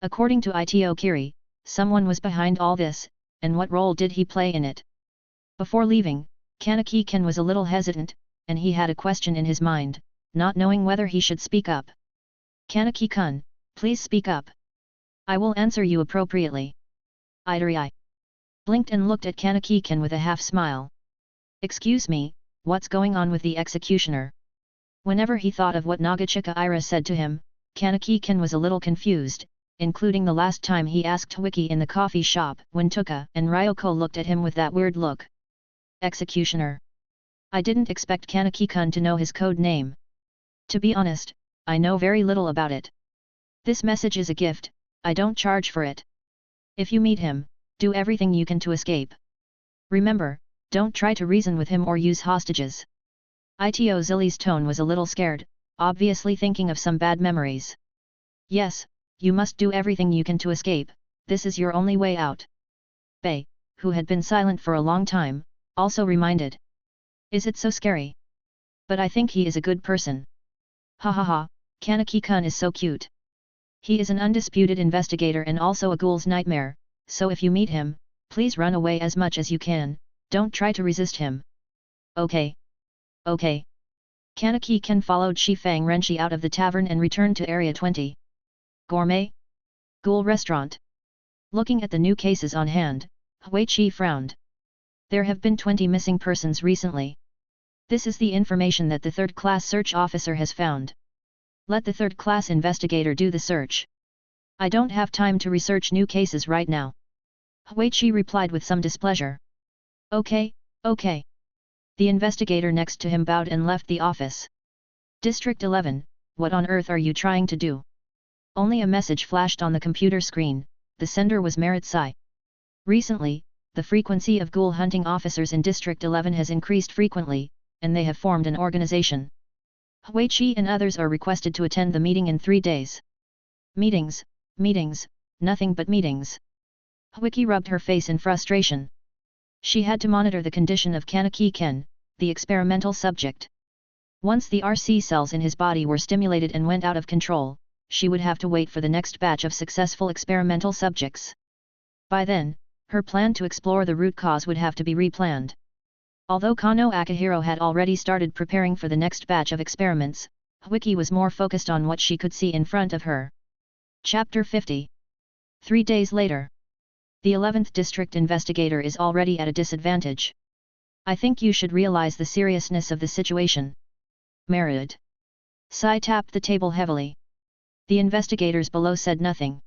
A: According to Aogiri, someone was behind all this, and what role did he play in it? Before leaving, Kanaki-ken was a little hesitant, and he had a question in his mind, not knowing whether he should speak up. Kanaki-kun, please speak up. I will answer you appropriately. Aogiri blinked and looked at Kanaki-ken with a half-smile. Excuse me, what's going on with the executioner? Whenever he thought of what Nagachika Ira said to him, Kanaki-ken was a little confused, including the last time he asked Wiki in the coffee shop when Tuka and Ryoko looked at him with that weird look. Executioner. I didn't expect Kanaki-kun to know his code name. To be honest, I know very little about it. This message is a gift, I don't charge for it. If you meet him, do everything you can to escape. Remember, don't try to reason with him or use hostages. Ito Zilly's tone was a little scared, obviously thinking of some bad memories. Yes, you must do everything you can to escape, this is your only way out. Bei, who had been silent for a long time, also reminded. Is it so scary? But I think he is a good person. Ha ha ha, Kanaki-kun is so cute. He is an undisputed investigator and also a ghoul's nightmare, so if you meet him, please run away as much as you can, don't try to resist him. Okay. Okay. Kanaki-ken followed Shifang Renshi out of the tavern and returned to Area 20. Gourmet? Ghoul restaurant. Looking at the new cases on hand, Huichi frowned. There have been 20 missing persons recently. This is the information that the third-class search officer has found. Let the third-class investigator do the search. I don't have time to research new cases right now. Huichi replied with some displeasure. Okay. The investigator next to him bowed and left the office. District 11, what on earth are you trying to do? Only a message flashed on the computer screen, the sender was Merit Sai. Recently, the frequency of ghoul hunting officers in District 11 has increased frequently, and they have formed an organization. Huichi and others are requested to attend the meeting in 3 days. Meetings, nothing but meetings. Huiki rubbed her face in frustration. She had to monitor the condition of Kanaki-ken, the experimental subject. Once the RC cells in his body were stimulated and went out of control, she would have to wait for the next batch of successful experimental subjects. By then, her plan to explore the root cause would have to be replanned. Although Kano Akihiro had already started preparing for the next batch of experiments, Huiki was more focused on what she could see in front of her. Chapter 50. 3 days later. The 11th District Investigator is already at a disadvantage. I think you should realize the seriousness of the situation. Merit Sai tapped the table heavily. The investigators below said nothing.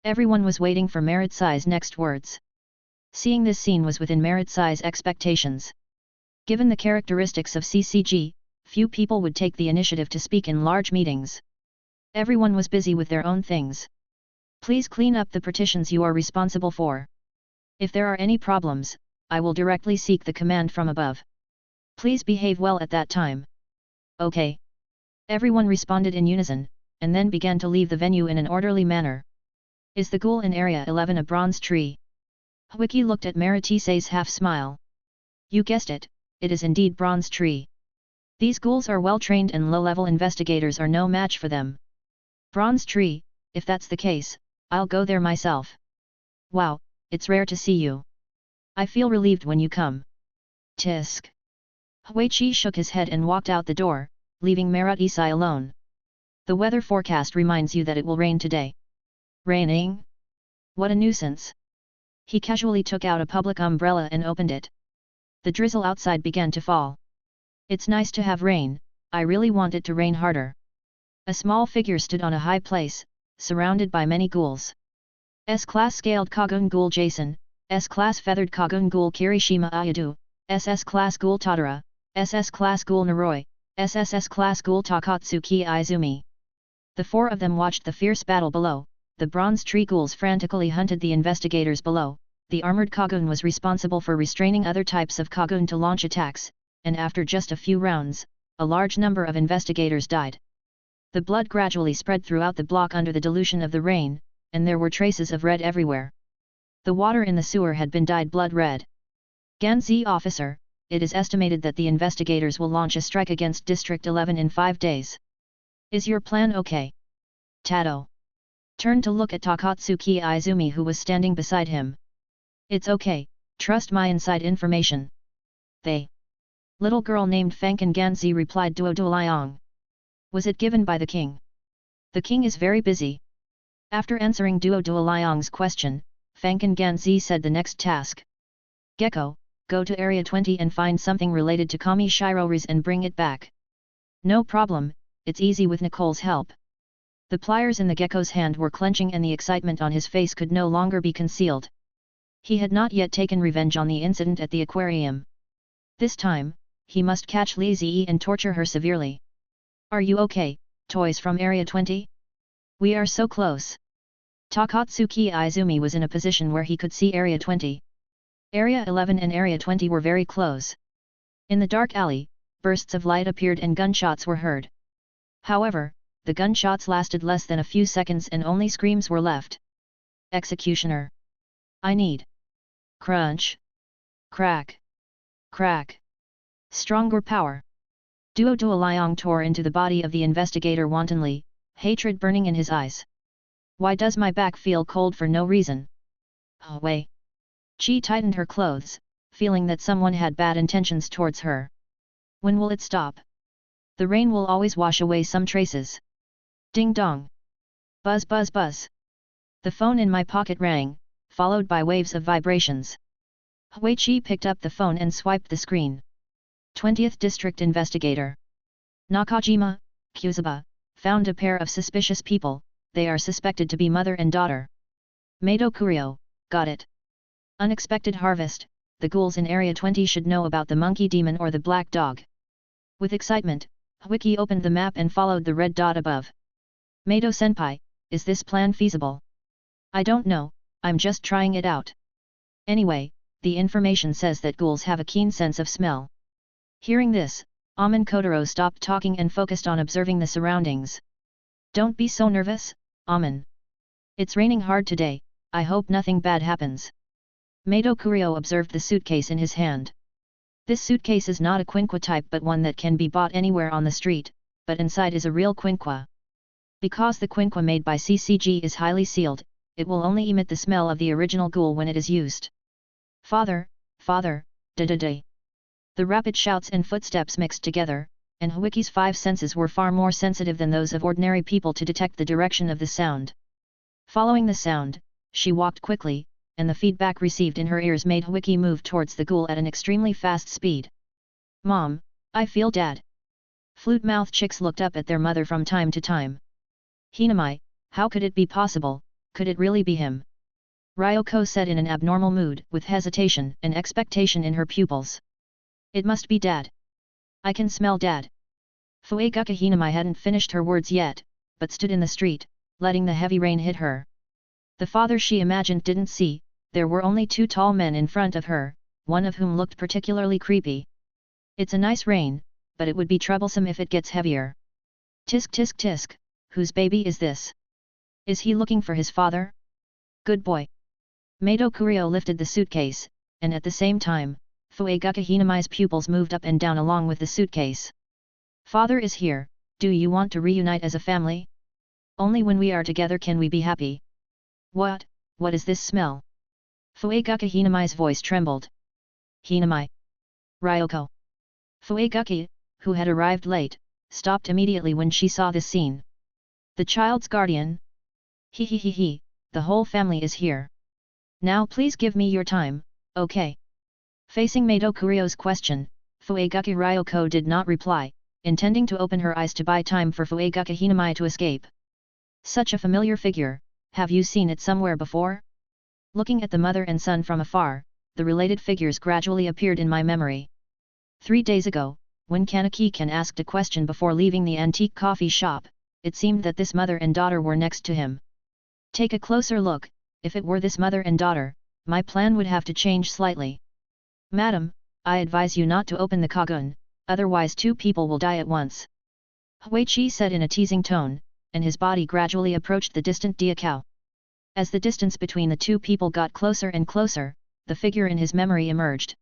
A: Everyone was waiting for Maritsai's next words. Seeing this scene was within Maritsai's expectations. Given the characteristics of CCG, few people would take the initiative to speak in large meetings. Everyone was busy with their own things. Please clean up the partitions you are responsible for. If there are any problems, I will directly seek the command from above. Please behave well at that time. Okay. Everyone responded in unison, and then began to leave the venue in an orderly manner. Is the ghoul in Area 11 a bronze tree? Wiki looked at Maritisei's half-smile. You guessed it, it is indeed bronze tree. These ghouls are well-trained and low-level investigators are no match for them. Bronze tree, if that's the case, I'll go there myself. Wow, it's rare to see you. I feel relieved when you come. Tisk. Huichi shook his head and walked out the door, leaving Maritisei alone. The weather forecast reminds you that it will rain today. Raining? What a nuisance. He casually took out a public umbrella and opened it. The drizzle outside began to fall. It's nice to have rain, I really want it to rain harder. A small figure stood on a high place, surrounded by many ghouls. S-Class Scaled Kagun Ghoul Jason, S-Class Feathered Kagun Ghoul Kirishima Ayadu, SS-Class Ghoul Tadara, SS-Class Ghoul Naroi, SSS-Class Ghoul Takatsuki Izumi. The four of them watched the fierce battle below. The bronze tree ghouls frantically hunted the investigators below. The armored Kagun was responsible for restraining other types of Kagun to launch attacks, and after just a few rounds, a large number of investigators died. The blood gradually spread throughout the block under the dilution of the rain, and there were traces of red everywhere. The water in the sewer had been dyed blood red. Ganzi officer, it is estimated that the investigators will launch a strike against District 11 in 5 days. Is your plan okay? Tado turned to look at Takatsuki Izumi, who was standing beside him. It's okay, trust my inside information. They. Little girl named Fankin Ganzi replied Duoduoliang. Was it given by the king? The king is very busy. After answering Duoduoliang's question, Fankin Ganzi said the next task. Gecko, go to Area 20 and find something related to Kami Shiroris and bring it back. No problem, it's easy with Nicole's help. The pliers in the gecko's hand were clenching and the excitement on his face could no longer be concealed. He had not yet taken revenge on the incident at the aquarium. This time, he must catch Li Ziyi and torture her severely. Are you okay, toys from Area 20? We are so close. Takatsuki Izumi was in a position where he could see Area 20. Area 11 and Area 20 were very close. In the dark alley, bursts of light appeared and gunshots were heard. However, the gunshots lasted less than a few seconds and only screams were left. Executioner. I need. Crunch. Crack. Crack. Stronger power. Duoduoliang tore into the body of the investigator wantonly, hatred burning in his eyes. Why does my back feel cold for no reason? Oh wait. She tightened her clothes, feeling that someone had bad intentions towards her. When will it stop? The rain will always wash away some traces. Ding dong. Buzz buzz buzz. The phone in my pocket rang, followed by waves of vibrations. Huichi picked up the phone and swiped the screen. 20th District Investigator. Nakajima, Kyuzuba, found a pair of suspicious people, they are suspected to be mother and daughter. Mado Kurio, got it. Unexpected harvest, the ghouls in Area 20 should know about the monkey demon or the black dog. With excitement, Wiki opened the map and followed the red dot above. Mado senpai, is this plan feasible? I don't know, I'm just trying it out. Anyway, the information says that ghouls have a keen sense of smell. Hearing this, Amin Kotaro stopped talking and focused on observing the surroundings. Don't be so nervous, Amin. It's raining hard today, I hope nothing bad happens. Mado Kurio observed the suitcase in his hand. This suitcase is not a quinqua type but one that can be bought anywhere on the street, but inside is a real quinqua. Because the quinqua made by CCG is highly sealed, it will only emit the smell of the original ghoul when it is used. Father, father, da-da-da. The rapid shouts and footsteps mixed together, and Huiki's 5 senses were far more sensitive than those of ordinary people to detect the direction of the sound. Following the sound, she walked quickly, and the feedback received in her ears made Huiki move towards the ghoul at an extremely fast speed. Mom, I feel Dad. Flute-mouthed chicks looked up at their mother from time to time. Hinamai, how could it be possible, Could it really be him? Ryoko said in an abnormal mood, with hesitation and expectation in her pupils. It must be Dad. I can smell Dad. Fuegaku Hinamai hadn't finished her words yet, but stood in the street, letting the heavy rain hit her. The father she imagined didn't see, there were only two tall men in front of her, one of whom looked particularly creepy. It's a nice rain, but it would be troublesome if it gets heavier. Tisk tisk tisk, whose baby is this? Is he looking for his father? Good boy. Mato Kurio lifted the suitcase, and at the same time, Fuegaku Hinamai's pupils moved up and down along with the suitcase. Father is here, do you want to reunite as a family? Only when we are together can we be happy. What is this smell? Fuegaku Hinamai's voice trembled. Hinamai. Ryoko. Fuegaku, who had arrived late, stopped immediately when she saw this scene. The child's guardian? He, the whole family is here. Now please give me your time, okay? Facing Mato Kurio's question, Fuegaku Ryoko did not reply, intending to open her eyes to buy time for Fuegaku Hinamai to escape. Such a familiar figure, have you seen it somewhere before? Looking at the mother and son from afar, the related figures gradually appeared in my memory. 3 days ago, when Kanaki-kan asked a question before leaving the antique coffee shop, it seemed that this mother and daughter were next to him. Take a closer look, if it were this mother and daughter, my plan would have to change slightly. Madam, I advise you not to open the Kagun, otherwise 2 people will die at once. Huichi said in a teasing tone, and his body gradually approached the distant Diakao. As the distance between the 2 people got closer and closer, the figure in his memory emerged.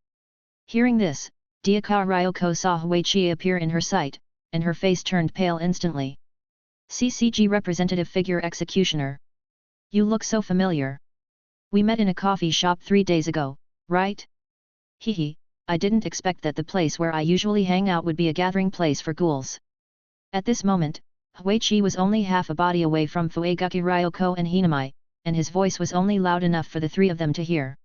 A: Hearing this, Diakao Ryoko saw Huichi appear in her sight, and her face turned pale instantly. CCG representative figure executioner. You look so familiar. We met in a coffee shop 3 days ago, right? Hehe, I didn't expect that the place where I usually hang out would be a gathering place for ghouls. At this moment, Huichi was only half a body away from Fuegaku Ryoko and Hinamai, and his voice was only loud enough for the 3 of them to hear.